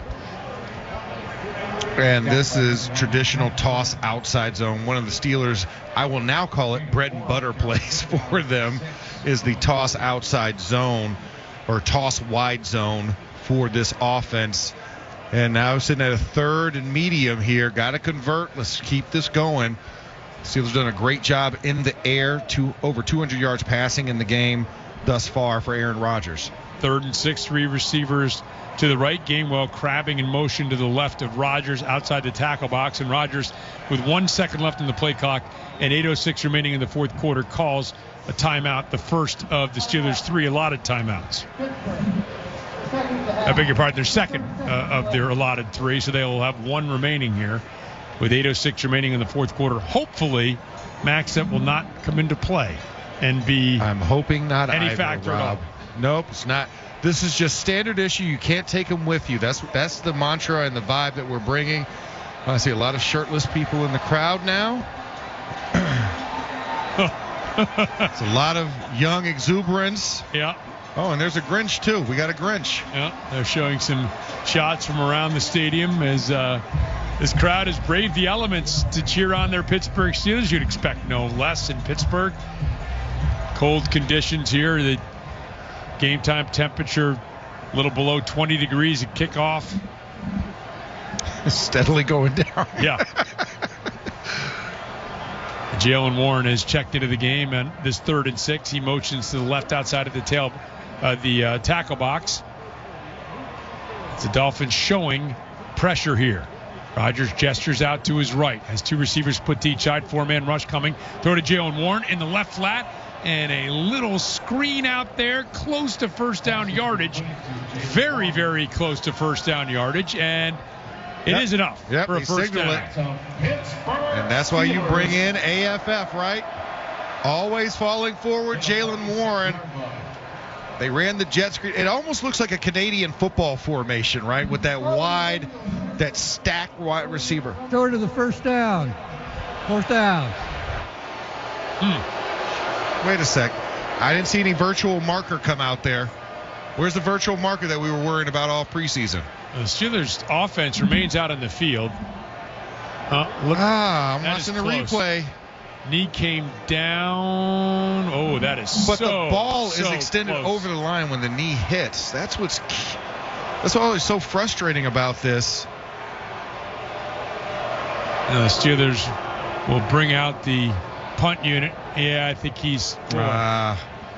And this is traditional toss outside zone. One of the Steelers, I will now call it bread and butter plays for them, is the toss outside zone or toss wide zone for this offense. And now sitting at a 3rd and medium here. Got to convert. Let's keep this going. Steelers done a great job in the air, over 200 yards passing in the game thus far for Aaron Rodgers. 3rd and 6, 3 receivers to the right. Gainwell crabbing in motion to the left of Rodgers outside the tackle box. And Rodgers, with 1 second left in the play clock and 8:06 remaining in the fourth quarter, calls a timeout, the first of the Steelers' 3 allotted timeouts. I beg your pardon, their second of their allotted 3, so they will have 1 remaining here with 8:06 remaining in the fourth quarter. Hopefully, Maxent will not come into play and be I'm hoping not any either, factor Rob. at all. Nope, it's not. This is just standard issue. You can't take them with you. That's the mantra and the vibe that we're bringing. I see a lot of shirtless people in the crowd now. It's a lot of young exuberance. Yeah. Oh, and there's a Grinch, too. We got a Grinch. Yeah, they're showing some shots from around the stadium as this crowd has braved the elements to cheer on their Pittsburgh Steelers. You'd expect no less in Pittsburgh. Cold conditions here. The game time temperature a little below 20 degrees at kickoff. Steadily going down. Yeah. Jalen Warren has checked into the game, and this 3rd and 6, he motions to the left outside of the tackle box. The Dolphins showing pressure here. Rodgers gestures out to his right. Has two receivers put to each side. Four-man rush coming. Throw to Jalen Warren in the left flat. And a little screen out there close to first down yardage. Very, very close to first down yardage. And it is enough for a first down. And that's why you bring in AFF, right? Always falling forward, Jalen Warren. They ran the jet screen. It almost looks like a Canadian football formation, right? With that wide, that stacked wide receiver. Throw to the first down. Fourth down. Wait a sec. I didn't see any virtual marker come out there. Where's the virtual marker that we were worrying about all preseason? The Steelers' offense remains out on the field. I'm watching the replay. Knee came down. Oh, that is But the ball is extended close over the line when the knee hits. That's what's always so frustrating about this. The Steelers will bring out the punt unit. Yeah, I think he's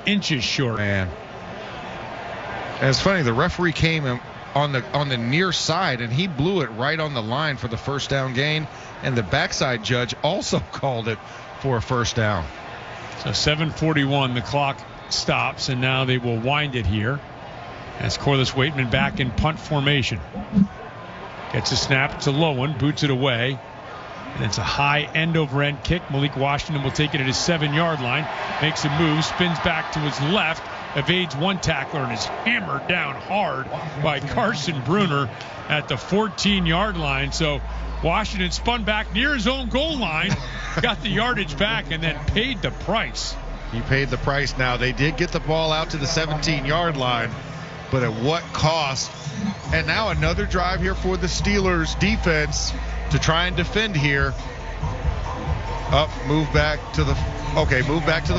inches short. Man. And it's funny, the referee came on the near side, and he blew it right on the line for the first down gain, and the backside judge also called it for a first down. So 7:41, the clock stops, and now they will wind it here as Corliss Waitman back in punt formation. Gets a snap. It's a low one. Boots it away. And it's a high end-over-end kick. Malik Washington will take it at his 7-yard line. Makes a move. Spins back to his left. Evades one tackler and is hammered down hard by Carson Bruner at the 14-yard line. So Washington spun back near his own goal line, got the yardage back, and then paid the price. He paid the price. Now, they did get the ball out to the 17-yard line, but at what cost? And now another drive here for the Steelers defense to try and defend here. Move back to the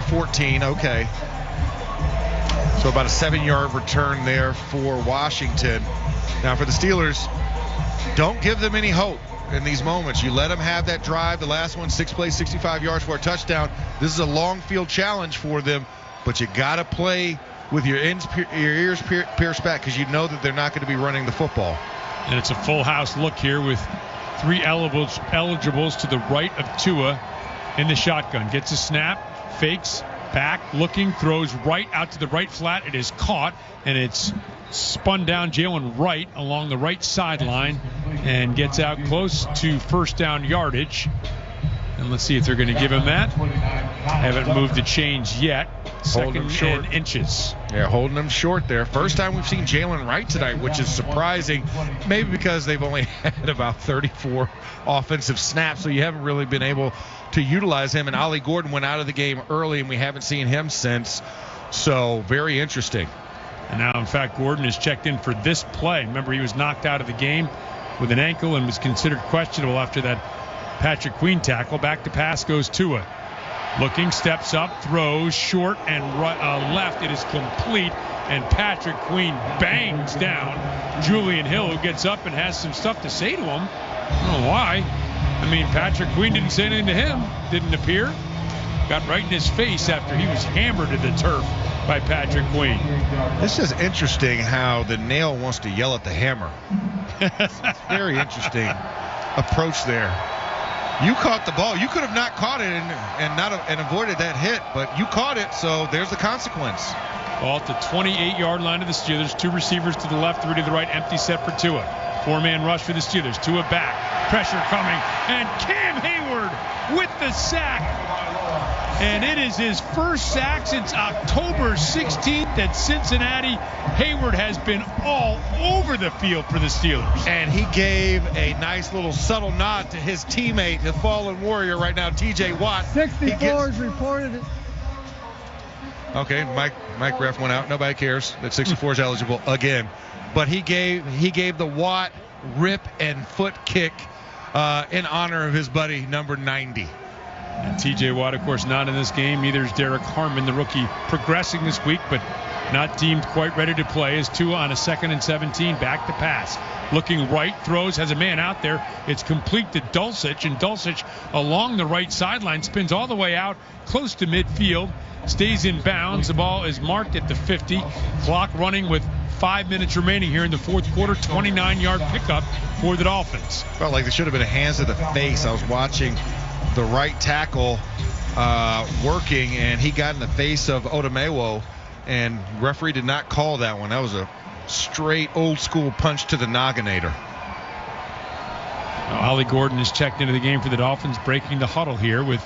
14. Okay. So about a 7-yard return there for Washington. Now for the Steelers, don't give them any hope in these moments. You let them have that drive. The last one, 6 plays, 65 yards for a touchdown. This is a long field challenge for them, but you got to play with your ears pierced back because you know that they're not going to be running the football. And it's a full house look here with 3 eligibles to the right of Tua in the shotgun. Gets a snap, fakes, back, looking, throws right out to the right flat. It is caught, and it's spun down Jalen Wright along the right sideline and gets out close to first down yardage. And let's see if they're going to give him that. Haven't moved the change yet. Second and inches. Yeah, holding them short there. First time we've seen Jalen Wright tonight, which is surprising. Maybe because they've only had about 34 offensive snaps, so you haven't really been able to utilize him. And Ollie Gordon went out of the game early, and we haven't seen him since. So very interesting. And now, in fact, Gordon is checked in for this play. Remember, he was knocked out of the game with an ankle and was considered questionable after that Patrick Queen tackle. Back to pass goes Tua. Looking, steps up, throws short and left. It is complete, and Patrick Queen bangs down Julian Hill, who gets up and has some stuff to say to him. I don't know why. I mean, Patrick Queen didn't say anything to him. Didn't appear. Got right in his face after he was hammered to the turf by Patrick Queen. This is interesting how the nail wants to yell at the hammer. It's very interesting approach there. You caught the ball. You could have not caught it and avoided that hit, but you caught it, so there's the consequence. Ball at the 28-yard line of the Steelers. 2 receivers to the left, 3 to the right. Empty set for Tua. 4-man rush for the Steelers. Tua back. Pressure coming. And Cam Hayward with the sack. And it is his first sack since October 16th at Cincinnati. Hayward has been all over the field for the Steelers. And he gave a nice little subtle nod to his teammate, the fallen warrior right now, T.J. Watt. 64 is reported. Okay, Mike ref went out. Nobody cares that 64 is eligible again. But he gave the Watt rip and foot kick in honor of his buddy, number 90. And T.J. Watt, of course, not in this game. Neither is Derek Harmon, the rookie, progressing this week, but not deemed quite ready to play. As Tua on a 2nd and 17, back to pass. Looking right, throws, has a man out there. It's complete to Dulcich, and Dulcich along the right sideline spins all the way out close to midfield. Stays in bounds. The ball is marked at the 50. Clock running with 5 minutes remaining here in the fourth quarter. 29-yard pickup for the Dolphins. Felt like there should have been a hands to the face. I was watching the right tackle working, and he got in the face of Odomewo, and referee did not call that one. That was a straight old-school punch to the nogginator. Ollie Gordon is checked into the game for the Dolphins, breaking the huddle here with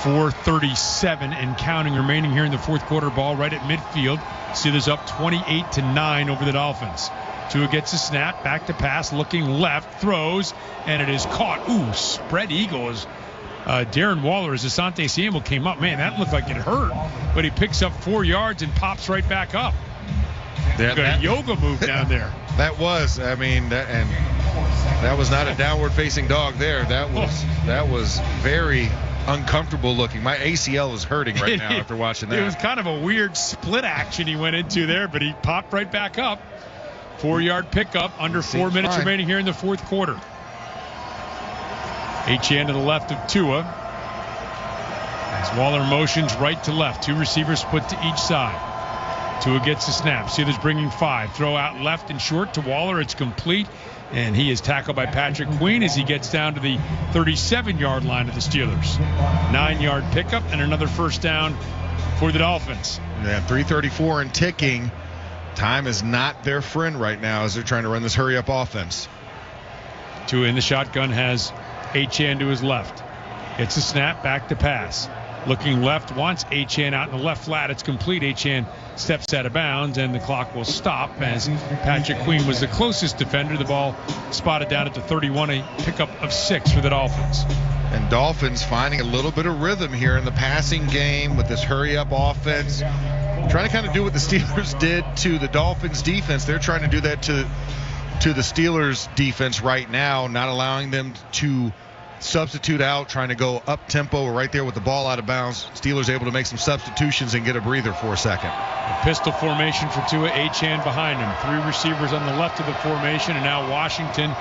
4:37 and counting remaining here in the fourth quarter. Ball right at midfield. Steelers up 28-9 over the Dolphins. Tua gets a snap, back to pass, looking left, throws, and it is caught. Ooh, spread eagles. Darren Waller, as Asante Samuel came up, man, that looked like it hurt, but he picks up 4 yards and pops right back up. Got a yoga move down there. That was, I mean, that was not a downward-facing dog there. That was very uncomfortable looking. My ACL is hurting right now after watching that. It was kind of a weird split action he went into there, but he popped right back up. 4-yard pickup, under 4 minutes remaining here in the fourth quarter. Achane to the left of Tua. As Waller motions right to left. 2 receivers split to each side. Tua gets the snap. Steelers bringing 5. Throw out left and short to Waller. It's complete. And he is tackled by Patrick Queen as he gets down to the 37-yard line of the Steelers. 9-yard pickup and another first down for the Dolphins. Yeah, 3:34 and ticking. Time is not their friend right now as they're trying to run this hurry-up offense. Tua in the shotgun has Achane to his left. Gets a snap, back to pass. Looking left, wants Achane out in the left flat. It's complete. Achane steps out of bounds, and the clock will stop as Patrick Queen was the closest defender. The ball spotted down at the 31, a pickup of 6 for the Dolphins. And Dolphins finding a little bit of rhythm here in the passing game with this hurry-up offense. Trying to kind of do what the Steelers did to the Dolphins defense. They're trying to do that to the Steelers defense right now, not allowing them to substitute out, trying to go up tempo right there with the ball out of bounds. Steelers able to make some substitutions and get a breather for a second. A pistol formation for Tua, Achane behind him. 3 receivers on the left of the formation, and now Washington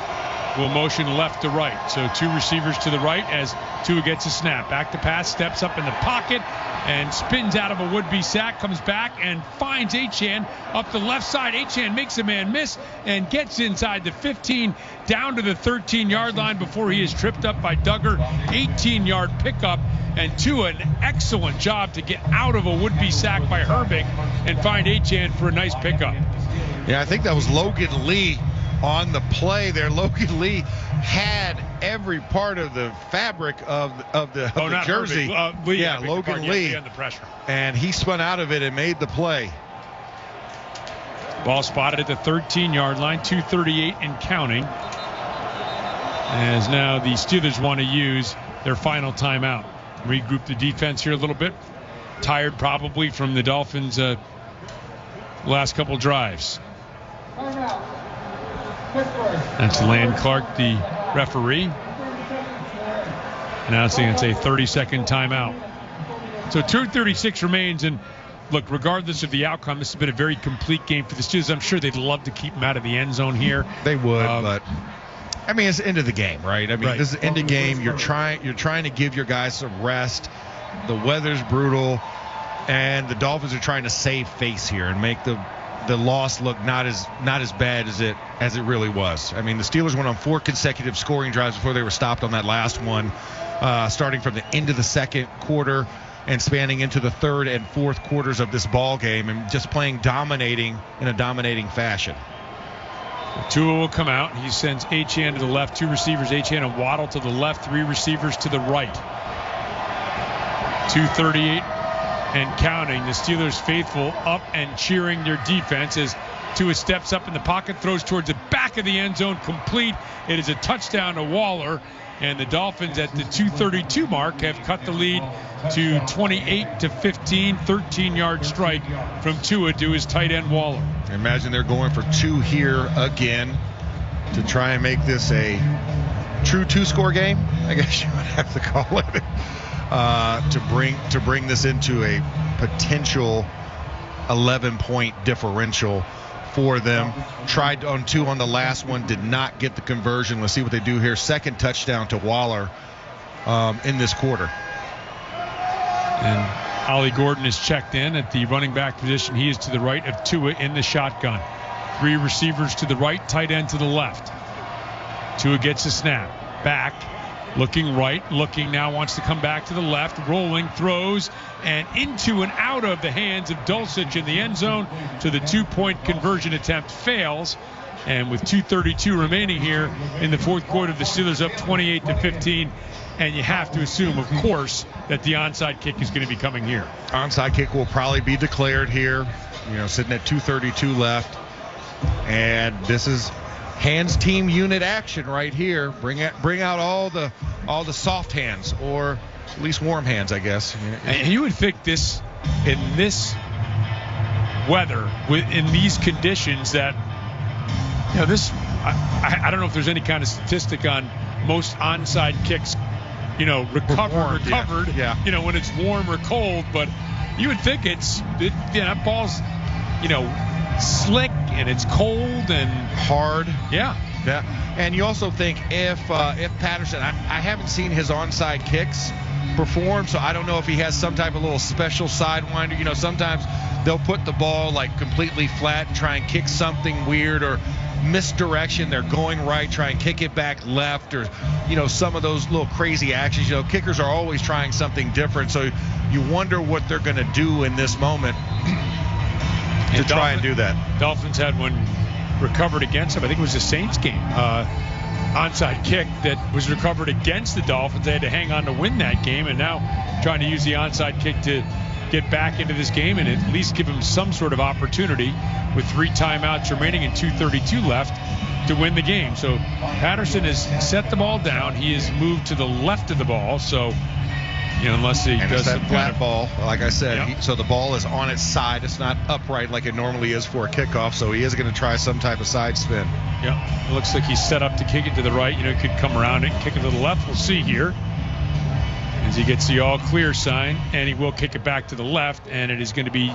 will motion left to right. So 2 receivers to the right as Tua gets a snap. Back to pass, steps up in the pocket and spins out of a would-be sack, comes back and finds Achane up the left side. Achane makes a man miss and gets inside the 15 down to the 13-yard line before he is tripped up by Duggar. 18-yard pickup, and Tua an excellent job to get out of a would-be sack by Herbig and find Achane for a nice pickup. Yeah, I think that was Logan Lee on the play there. Logan Lee had every part of the fabric of the jersey. Logan Lee under pressure. And he spun out of it and made the play. Ball spotted at the 13-yard line, 2:38 and counting. As now the Steelers want to use their final timeout. Regroup the defense here a little bit. Tired probably from the Dolphins' last couple drives. That's Land Clark, the referee, announcing it's a 30-second timeout. So 2:36 remains, and look, regardless of the outcome, this has been a very complete game for the Steelers. I'm sure they'd love to keep them out of the end zone here. They would, but I mean, it's the end of the game, right? I mean, This is the end of the game. You're trying to give your guys some rest. The weather's brutal, and the Dolphins are trying to save face here and make the loss look not as bad as it really was. I mean, the Steelers went on 4 consecutive scoring drives before they were stopped on that last one, starting from the end of the second quarter and spanning into the third and fourth quarters of this ball game, and just playing in a dominating fashion. Tua will come out. He sends Achane to the left, 2 receivers, Achane and Waddle to the left, 3 receivers to the right. 2:38 and counting. The Steelers faithful up and cheering their defense as Tua steps up in the pocket, throws towards the back of the end zone, complete. It is a touchdown to Waller, and the Dolphins at the 2:32 mark have cut the lead to 28-15, 13-yard strike from Tua to his tight end Waller. Imagine they're going for 2 here again to try and make this a true 2-score game, I guess you would have to call it. To bring this into a potential 11-point differential for them. Tried on 2 on the last one, did not get the conversion. Let's see what they do here. Second touchdown to Waller in this quarter. And Ollie Gordon is checked in at the running back position. He is to the right of Tua in the shotgun. 3 receivers to the right, tight end to the left. Tua gets a snap. Back, looking right, looking now, wants to come back to the left, rolling, throws, and into and out of the hands of Dulcich in the end zone. So the 2-point conversion attempt fails. And with 2:32 remaining here in the fourth quarter, the Steelers up 28-15. And you have to assume, of course, that the onside kick is going to be coming here. Onside kick will probably be declared here. Sitting at 2:32 left. And this is hands team unit action right here. Bring out all the soft hands, or at least warm hands, I guess. And you would think this, in this weather, in these conditions, that this. I don't know if there's any kind of statistic on most onside kicks, recovered. Yeah. When it's warm or cold, but you would think that ball's, slick and it's cold and hard. Yeah. And you also think if Patterson, I haven't seen his onside kicks perform, so I don't know if he has some type of little special sidewinder. Sometimes they'll put the ball like completely flat and try and kick something weird, or misdirection. They're going right, try and kick it back left, or some of those little crazy actions. Kickers are always trying something different, so you wonder what they're going to do in this moment to try and do that. Dolphins had one recovered against them. I think it was the Saints game. Onside kick that was recovered against the Dolphins. They had to hang on to win that game, and now trying to use the onside kick to get back into this game and at least give him some sort of opportunity with 3 timeouts remaining and 2:32 left to win the game. So Patterson has set the ball down. He has moved to the left of the ball. So, unless he does that flat ball, like I said, so the ball is on its side. It's not upright like it normally is for a kickoff. So he is going to try some type of side spin. Yeah, it looks like he's set up to kick it to the right. He could come around and kick it to the left. We'll see here as he gets the all clear sign, and he will kick it back to the left, and it is going to be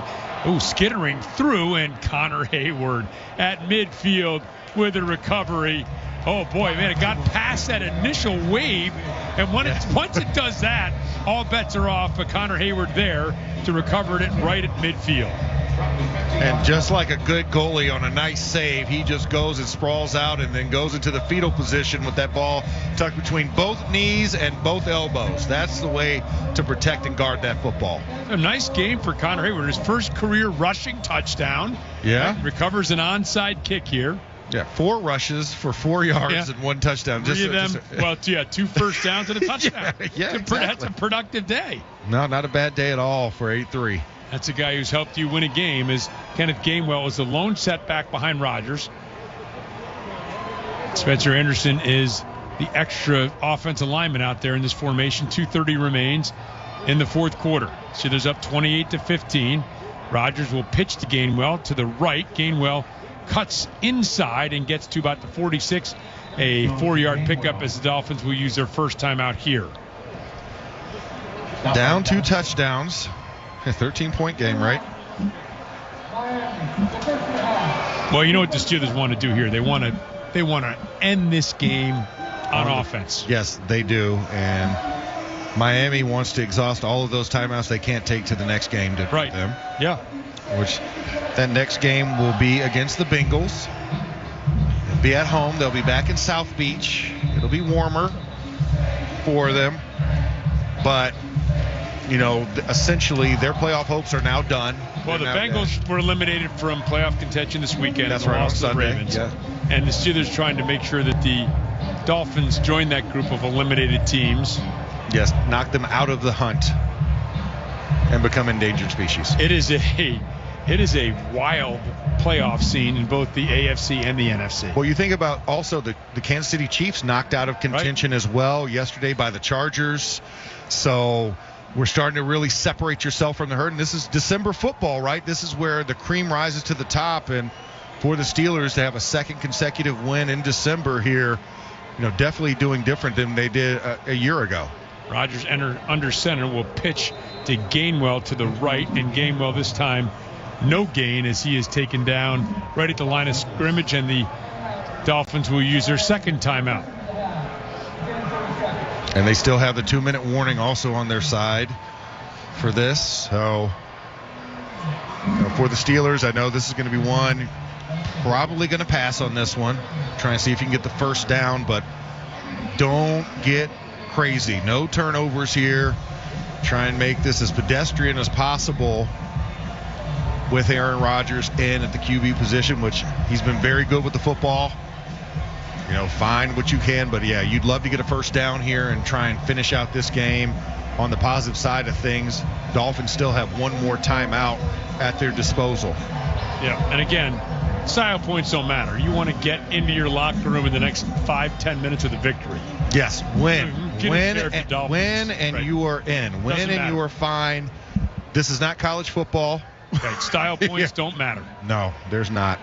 skittering through, and Connor Hayward at midfield with a recovery. Oh boy, man, it got past that initial wave, and once it does that, all bets are off. But Connor Hayward there to recover it right at midfield. And just like a good goalie on a nice save, he just goes and sprawls out and then goes into the fetal position with that ball tucked between both knees and both elbows. That's the way to protect and guard that football. A nice game for Connor Hayward. His first career rushing touchdown. Yeah. Right? Recovers an onside kick here. Yeah, 4 rushes for 4 yards and 1 touchdown. 3 of them, 2 first downs and a touchdown. Exactly. That's a productive day. No, not a bad day at all for 8-3. That's a guy who's helped you win a game. Is Kenneth Gainwell was the lone setback behind Rodgers. Spencer Anderson is the extra offensive lineman out there in this formation. 2:30 remains in the fourth quarter. Steelers up 28-15. Rodgers will pitch to Gainwell to the right. Gainwell cuts inside and gets to about the 46. A 4-yard pickup as the Dolphins will use their first timeout here. Down 2 touchdowns. A 13-point game, right? Well, you know what the Steelers want to do here. They want to end this game on offense. Yes, they do. And Miami wants to exhaust all of those timeouts they can't take to the next game to right. them. Yeah. Which that next game will be against the Bengals. They'll be at home. They'll be back in South Beach. It'll be warmer for them. But essentially their playoff hopes are now done. Well, the Bengals were eliminated from playoff contention this weekend. That's right, on Sunday. Ravens. Yeah. And the Steelers trying to make sure that the Dolphins join that group of eliminated teams. Yes, knock them out of the hunt and become endangered species. It is a wild playoff scene in both the AFC and the NFC. Well, you think about also the Kansas City Chiefs knocked out of contention as well yesterday by the Chargers. So we're starting to really separate yourself from the herd. And this is December football, right? This is where the cream rises to the top. And for the Steelers to have a second consecutive win in December here, definitely doing different than they did a year ago. Rodgers under center will pitch to Gainwell to the right, and Gainwell this time no gain as he is taken down right at the line of scrimmage, and the Dolphins will use their second timeout. And they still have the 2-minute warning also on their side. for this. So for the Steelers, I know this is going to be one. Probably going to pass on this one. Try and see if you can get the first down, but don't get crazy. No turnovers here. Try and make this as pedestrian as possible with Aaron Rodgers in at the QB position, which he's been very good with the football. Find what you can, but yeah, you'd love to get a first down here and try and finish out this game. On the positive side of things, Dolphins still have one more timeout at their disposal. Yeah, and again, style points don't matter. You want to get into your locker room in the next 5-10 minutes with a victory. Yes, win and right. You are in. Win and you are fine. This is not college football. Okay, style points don't matter. No, there's not.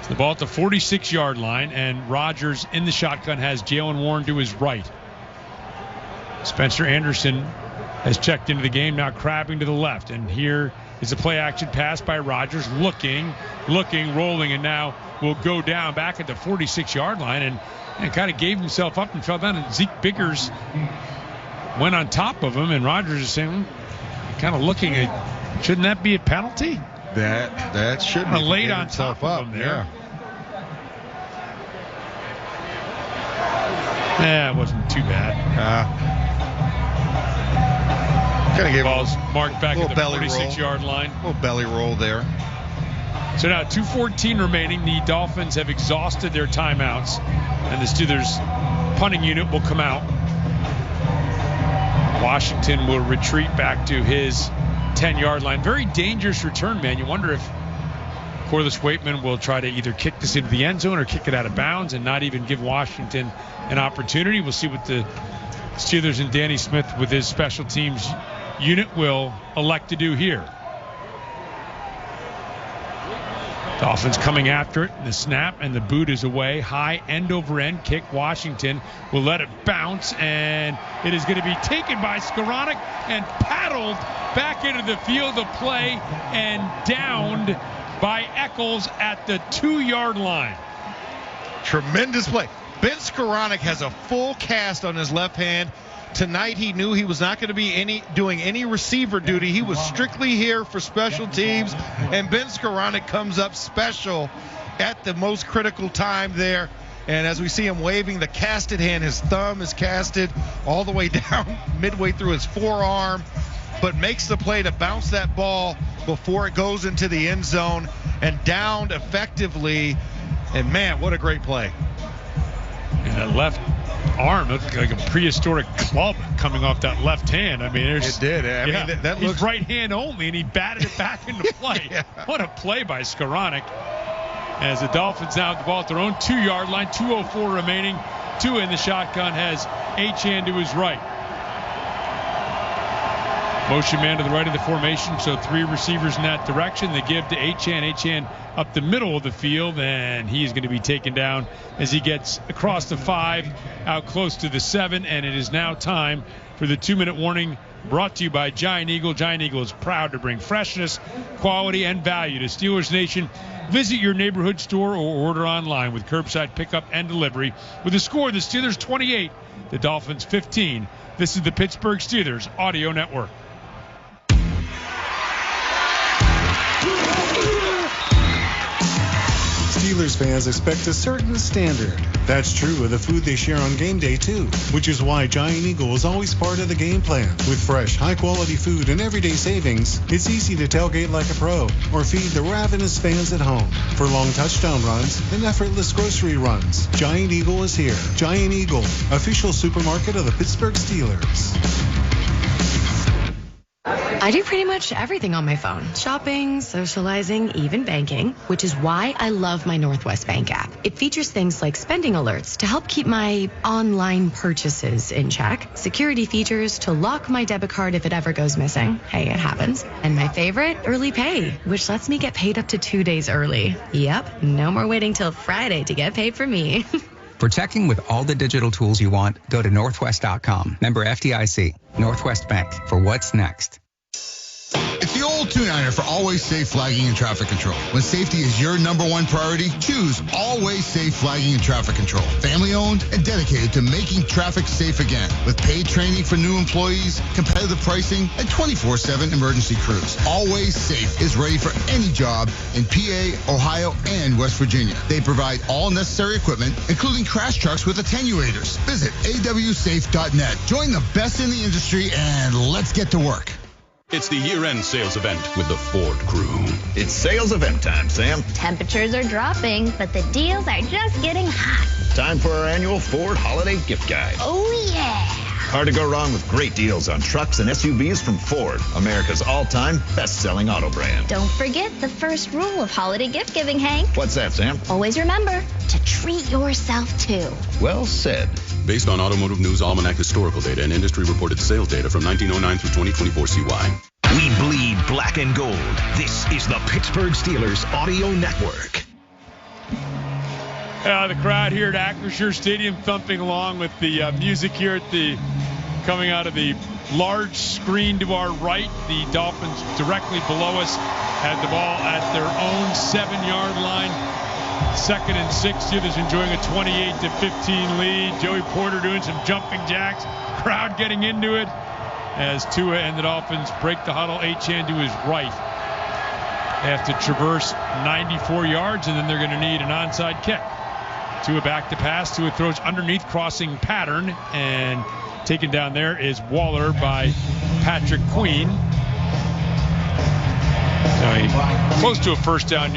The ball at the 46-yard line, and Rodgers in the shotgun has Jalen Warren to his right. Spencer Anderson has checked into the game, now crabbing to the left. And here is a play-action pass by Rodgers, looking, rolling, and now will go down back at the 46-yard line and kind of gave himself up and fell down. And Zeke Biggers went on top of him, and Rodgers is saying, kind of looking at, shouldn't that be a penalty? That should be laid on top of him there. Yeah, it wasn't too bad. Kind of gave balls marked back at the 46-yard line. A little belly roll there. So now 2:14 remaining. The Dolphins have exhausted their timeouts, and the Steelers punting unit will come out. Washington will retreat back to his 10-yard line. Very dangerous return, man. You wonder if Corliss Waitman will try to either kick this into the end zone or kick it out of bounds and not even give Washington an opportunity. We'll see what the Steelers and Danny Smith with his special teams unit will elect to do here. Dolphins coming after it. The snap and the boot is away. High end over end kick. Washington will let it bounce, and it is going to be taken by Skowronek and paddled back into the field of play and downed by Eccles at the 2-yard line. Tremendous play. Ben Skowronek has a full cast on his left hand. Tonight he knew he was not going to be doing any receiver duty. He was strictly here for special teams, and Ben Skowronek comes up special at the most critical time there. And as we see him waving the casted hand, his thumb is casted all the way down midway through his forearm, but makes the play to bounce that ball before it goes into the end zone and downed effectively. And man, what a great play. And that left arm looked like a prehistoric club coming off that left hand. I mean, it did. I mean, that looks he's right hand only, and he batted it back into play. Yeah. What a play by Skowronek. As the Dolphins now have the ball at their own 2-yard line, 2:04 remaining. Tua in the shotgun has Achane to his right. Motion man to the right of the formation, so 3 receivers in that direction. They give to Achane. Achane up the middle of the field, and he's going to be taken down as he gets across the 5, out close to the 7, and it is now time for the 2-minute warning brought to you by Giant Eagle. Giant Eagle is proud to bring freshness, quality, and value to Steelers Nation. Visit your neighborhood store or order online with curbside pickup and delivery. With the score, the Steelers 28, the Dolphins 15. This is the Pittsburgh Steelers Audio Network. Steelers fans expect a certain standard. That's true of the food they share on game day, too, which is why Giant Eagle is always part of the game plan. With fresh, high-quality food and everyday savings, it's easy to tailgate like a pro or feed the ravenous fans at home. For long touchdown runs and effortless grocery runs, Giant Eagle is here. Giant Eagle, official supermarket of the Pittsburgh Steelers. I do pretty much everything on my phone. Shopping, socializing, even banking, which is why I love my Northwest Bank app. It features things like spending alerts to help keep my online purchases in check, security features to lock my debit card if it ever goes missing. Hey, it happens. And my favorite, early pay, which lets me get paid up to 2 days early. Yep, no more waiting till Friday to get paid for me. For checking with all the digital tools you want, go to Northwest.com. Member FDIC. Northwest Bank. For what's next. If the old 2-Niner for Always Safe Flagging and Traffic Control. When safety is your number one priority, choose Always Safe Flagging and Traffic Control. Family owned and dedicated to making traffic safe again. With paid training for new employees, competitive pricing, and 24/7 emergency crews. Always Safe is ready for any job in PA, Ohio, and West Virginia. They provide all necessary equipment, including crash trucks with attenuators. Visit awsafe.net. Join the best in the industry and let's get to work. It's the year-end sales event with the Ford crew. It's sales event time, Sam. Temperatures are dropping, but the deals are just getting hot. Time for our annual Ford Holiday Gift Guide. Oh, yeah. Hard to go wrong with great deals on trucks and SUVs from Ford, America's all-time best-selling auto brand. Don't forget the first rule of holiday gift giving, Hank. What's that, Sam? Always remember to treat yourself, too. Well said. Based on Automotive News Almanac historical data and industry-reported sales data from 1909 through 2024 CY. We bleed black and gold. This is the Pittsburgh Steelers Audio Network. The crowd here at Acrisure Stadium thumping along with the music here coming out of the large screen to our right. The Dolphins directly below us had the ball at their own 7-yard line. 2nd and 6. Steelers enjoying a 28-15 lead. Joey Porter doing some jumping jacks. Crowd getting into it as Tua and the Dolphins break the huddle. Achane to his right. They have to traverse 94 yards, and then they're going to need an onside kick. Tua back to pass. Tua throws underneath, crossing pattern, and taken down there is Waller by Patrick Queen. So close to a first down,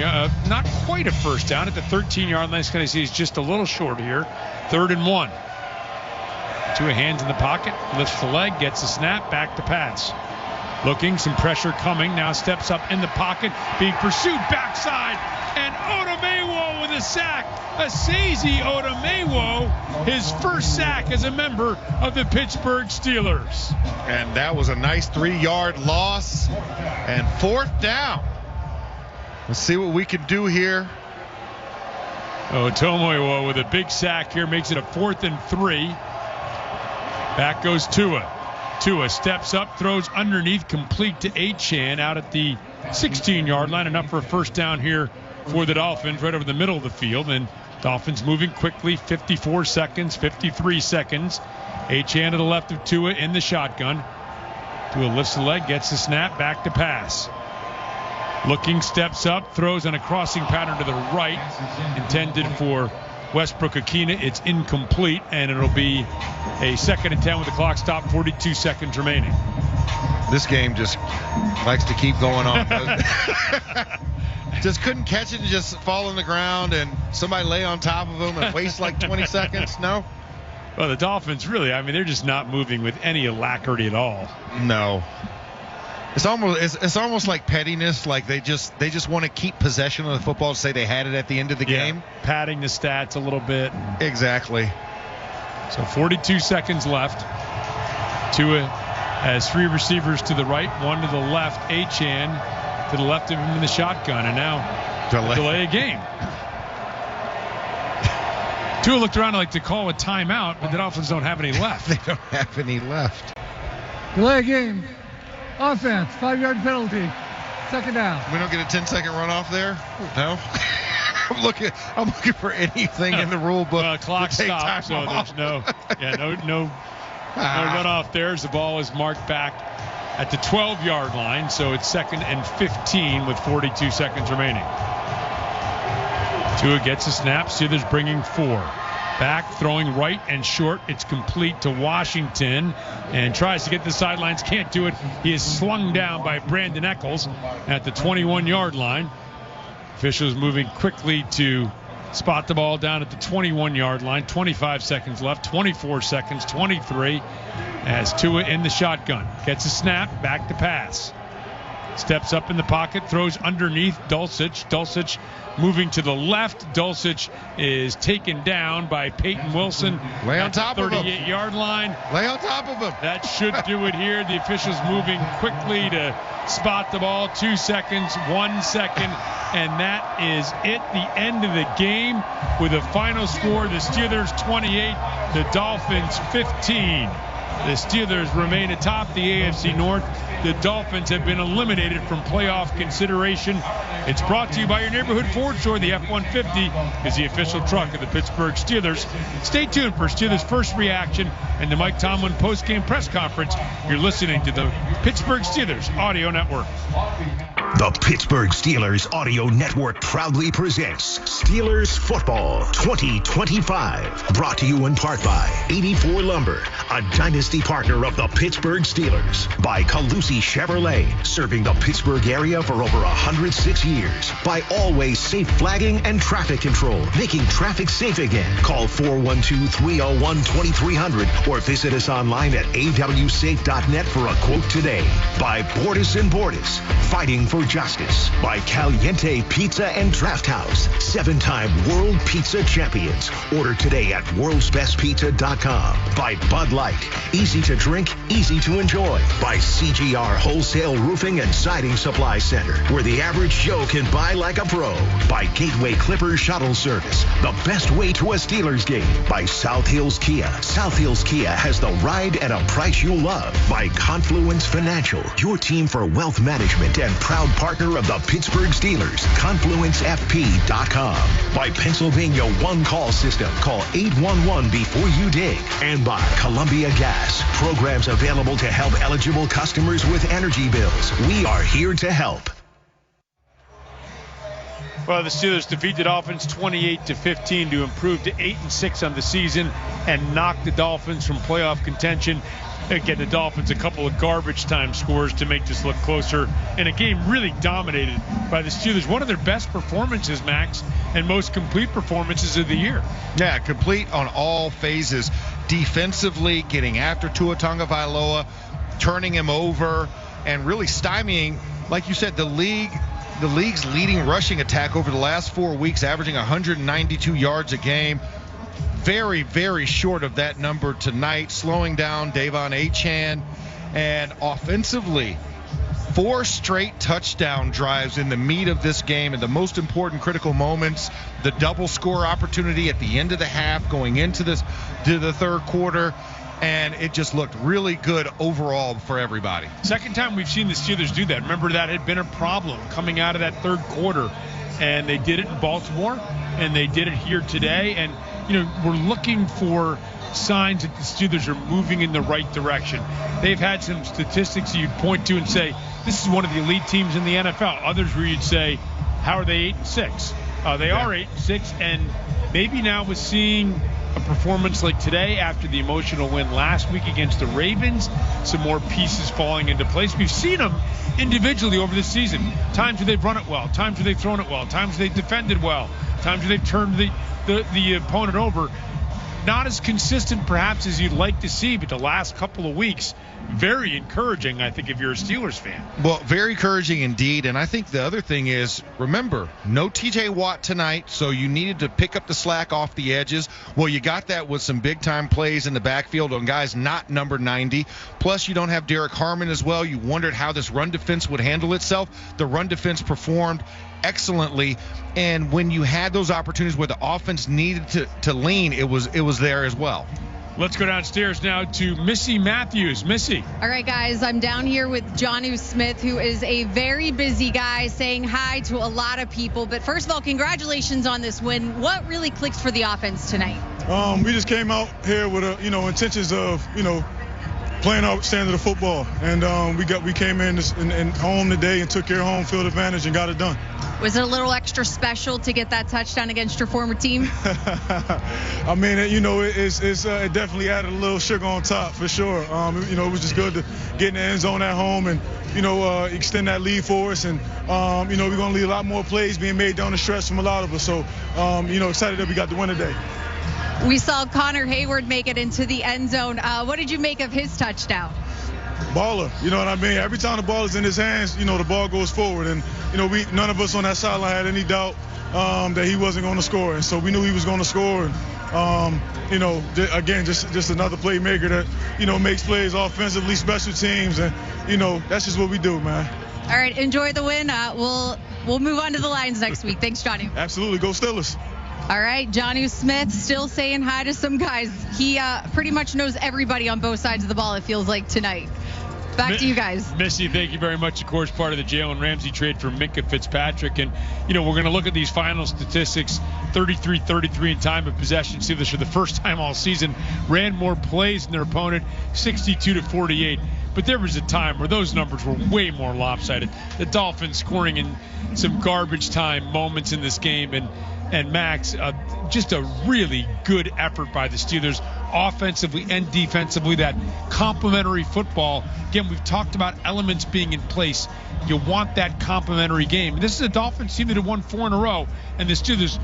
not quite a first down at the 13-yard line. Kind of see he's just a little short here. 3rd and 1. Tua hands in the pocket, lifts the leg, gets the snap, back to pass. Looking, some pressure coming. Now steps up in the pocket, being pursued backside, and Odomewo with a sack. Asazi Odomewo, his first sack as a member of the Pittsburgh Steelers. And that was a nice 3-yard loss. And 4th down. Let's see what we can do here. Odomewo with a big sack here makes it a 4th and 3. Back goes Tua. Tua steps up, throws underneath, complete to Achane out at the 16-yard line. Enough for a first down here for the Dolphins, right over the middle of the field. And Dolphins moving quickly, 54 seconds, 53 seconds. Achane to the left of Tua in the shotgun. Tua lifts the leg, gets the snap, back to pass. Looking, steps up, throws on a crossing pattern to the right, intended for Westbrook-Akina. It's incomplete, and it'll be a 2nd and 10 with the clock stopped, 42 seconds remaining. This game just likes to keep going on. Just couldn't catch it and just fall on the ground and somebody lay on top of him and waste like 20 seconds? No? Well, the Dolphins really, they're just not moving with any alacrity at all. No. It's almost like pettiness, like they just want to keep possession of the football to say they had it at the end of the game. Padding the stats a little bit. Exactly. So 42 seconds left. Tua has 3 receivers to the right, 1 to the left. Achane to the left of him in the shotgun, and now delay a game. Tua looked around like to call a timeout, but the Dolphins don't have any left. They don't have any left. Delay a game. Offense, 5-yard penalty. 2nd down. We don't get a 10-second runoff there? No? I'm looking for anything in the rule book. Clock stopped, so there's no runoff there as the ball is marked back at the 12-yard line, so it's 2nd and 15 with 42 seconds remaining. Tua gets a snap. Steelers bringing 4. Back, throwing right and short. It's complete to Washington and tries to get to the sidelines. Can't do it. He is slung down by Brandon Eccles at the 21-yard line. Officials moving quickly to spot the ball down at the 21-yard line. 25 seconds left. 24 seconds. 23 as Tua in the shotgun. Gets a snap. Back to pass. Steps up in the pocket. Throws underneath Dulcich. Dulcich moving to the left. Dulcich is taken down by Peyton Wilson. Lay on top of him. 38-yard line. Lay on top of him. That should do it here. The officials moving quickly to spot the ball. 2 seconds, 1 second, and that is it. The end of the game with a final score: the Steelers 28, the Dolphins 15. The Steelers remain atop the AFC North. The Dolphins have been eliminated from playoff consideration. It's brought to you by your neighborhood Ford store. The F-150 is the official truck of the Pittsburgh Steelers. Stay tuned for Steelers' first reaction and the Mike Tomlin post-game press conference. You're listening to the Pittsburgh Steelers Audio Network. The Pittsburgh Steelers Audio Network proudly presents Steelers Football 2025. Brought to you in part by 84 Lumber, a dynasty partner of the Pittsburgh Steelers. By Calusi Chevrolet, serving the Pittsburgh area for over 106 years. By Always Safe Flagging and Traffic Control, making traffic safe again. Call 412-301-2300 or visit us online at awsafe.net for a quote today. By Bordas & Bordas, fighting for justice. By Caliente Pizza and Draft House, 7-time World Pizza Champions. Order today at worldsbestpizza.com. By Bud Light, easy to drink, easy to enjoy. By CGR Wholesale Roofing and Siding Supply Center, where the average Joe can buy like a pro. By Gateway Clippers Shuttle Service, the best way to a Steelers game. By South Hills Kia. South Hills Kia has the ride at a price you love. By Confluence Financial, your team for wealth management and proud partner of the Pittsburgh Steelers. ConfluenceFP.com. By Pennsylvania One Call System. Call 811 before you dig. And by Columbia Gas. Programs available to help eligible customers with energy bills. We are here to help. Well, the Steelers defeat the Dolphins 28-15 to improve to 8-6 on the season and knock the Dolphins from playoff contention. Again, the Dolphins a couple of garbage time scores to make this look closer in a game really dominated by the Steelers. One of their best performances, Max, and most complete performances of the year. Yeah, complete on all phases. Defensively, getting after Tua Tagovailoa, turning him over, and really stymieing, like you said, the league's leading rushing attack over the last 4 weeks, averaging 192 yards a game. Very, very short of that number tonight, slowing down Devon Achane. And offensively, 4 straight touchdown drives in the meat of this game, in the most important critical moments. The double score opportunity at the end of the half, going into the third quarter. And it just looked really good overall for everybody. Second time we've seen the Steelers do that. Remember, that had been a problem coming out of that third quarter. And they did it in Baltimore, and they did it here today. And, you know, we're looking for signs that the Steelers are moving in the right direction. They've had some statistics you'd point to and say, this is one of the elite teams in the NFL. Others where you'd say, how are they 8-6? They are 8-6, and maybe now with seeing a performance like today after the emotional win last week against the Ravens, some more pieces falling into place. We've seen them individually over the season. Times where they've run it well, times where they've thrown it well, times where they've defended well, times where they've turned the opponent over. Not as consistent perhaps as you'd like to see, but the last couple of weeks, very encouraging, I think, if you're a Steelers fan. Well, very encouraging indeed. And I think the other thing is, remember, no TJ Watt tonight, so you needed to pick up the slack off the edges. Well, you got that with some big-time plays in the backfield on guys not number 90. Plus, you don't have Derek Harmon as well. You wondered how this run defense would handle itself. The run defense performed excellently, and when you had those opportunities where the offense needed to lean, it was there as well. Let's go downstairs now to Missy Matthews. Missy. All right, guys, I'm down here with Jonnu Smith, who is a very busy guy, saying hi to a lot of people. But first of all, congratulations on this win. What really clicked for the offense tonight? We just came out here with intentions of playing our standard of football, and we came in home today and took care of home field advantage and got it done. Was it a little extra special to get that touchdown against your former team? I mean, it definitely added a little sugar on top for sure. It was just good to get in the end zone at home and extend that lead for us, and we're going to leave a lot more plays being made down the stretch from a lot of us. So excited that we got the win today. We saw Connor Hayward make it into the end zone. What did you make of his touchdown? Baller, you know what I mean? Every time the ball is in his hands, the ball goes forward. And, none of us on that sideline had any doubt that he wasn't going to score. And so we knew he was going to score. And, again, just another playmaker that, makes plays offensively, special teams. And, that's just what we do, man. All right, enjoy the win. We'll move on to the Lions next week. Thanks, Johnny. Absolutely. Go Steelers. All right, Jonnu Smith still saying hi to some guys. He pretty much knows everybody on both sides of the ball, it feels like, tonight. Back to you guys. Missy, thank you very much. Of course, part of the Jalen Ramsey trade for Minkah Fitzpatrick. And, we're going to look at these final statistics. 33-33 in time of possession. Steelers for the first time all season ran more plays than their opponent, 62-48. But there was a time where those numbers were way more lopsided. The Dolphins scoring in some garbage time moments in this game. And Max, just a really good effort by the Steelers, offensively and defensively. That complementary football. Again, we've talked about elements being in place. You want that complementary game. This is a Dolphins team that had won 4 in a row, and the Steelers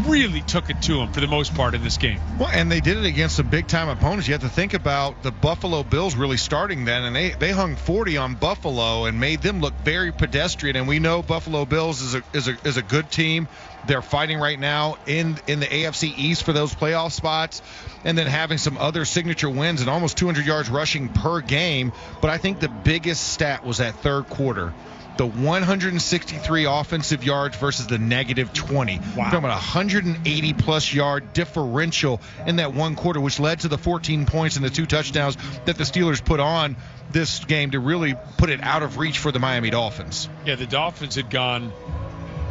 really took it to them for the most part in this game. Well, and they did it against some big-time opponents. You have to think about the Buffalo Bills really starting then, and they hung 40 on Buffalo and made them look very pedestrian. And we know Buffalo Bills is a good team. They're fighting right now in the AFC East for those playoff spots, and then having some other signature wins and almost 200 yards rushing per game. But I think the biggest stat was that third quarter. The 163 offensive yards versus the negative 20. Wow. We're talking about 180-plus yard differential in that one quarter, which led to the 14 points and the 2 touchdowns that the Steelers put on this game to really put it out of reach for the Miami Dolphins. Yeah, the Dolphins had gone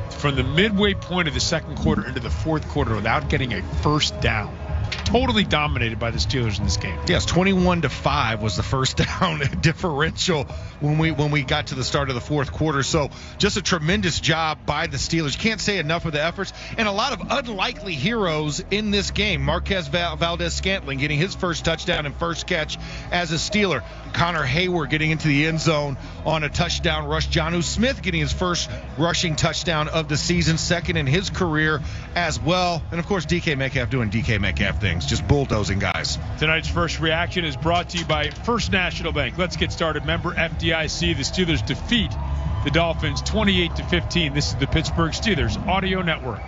from the midway point of the second quarter into the fourth quarter without getting a first down. Totally dominated by the Steelers in this game. Yes, 21-5 was the first down differential when we got to the start of the fourth quarter. So just a tremendous job by the Steelers. You can't say enough of the efforts. And a lot of unlikely heroes in this game. Marquez Valdez-Scantling getting his first touchdown and first catch as a Steeler. Connor Hayward getting into the end zone on a touchdown rush. Jonnu Smith getting his first rushing touchdown of the season, second in his career as well. And, of course, DK Metcalf doing DK Metcalf things, just bulldozing guys. Tonight's first reaction is brought to you by First National Bank. Let's get started. Member FDIC. The Steelers defeat the Dolphins 28-15. This is the Pittsburgh Steelers Audio Network.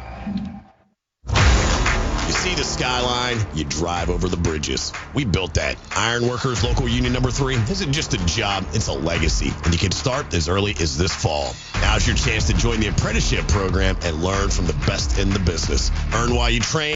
You see the skyline, you drive over the bridges. We built that. Ironworkers Local Union Number 3 isn't just a job, it's a legacy. And you can start as early as this fall. Now's your chance to join the apprenticeship program and learn from the best in the business. Earn while you train.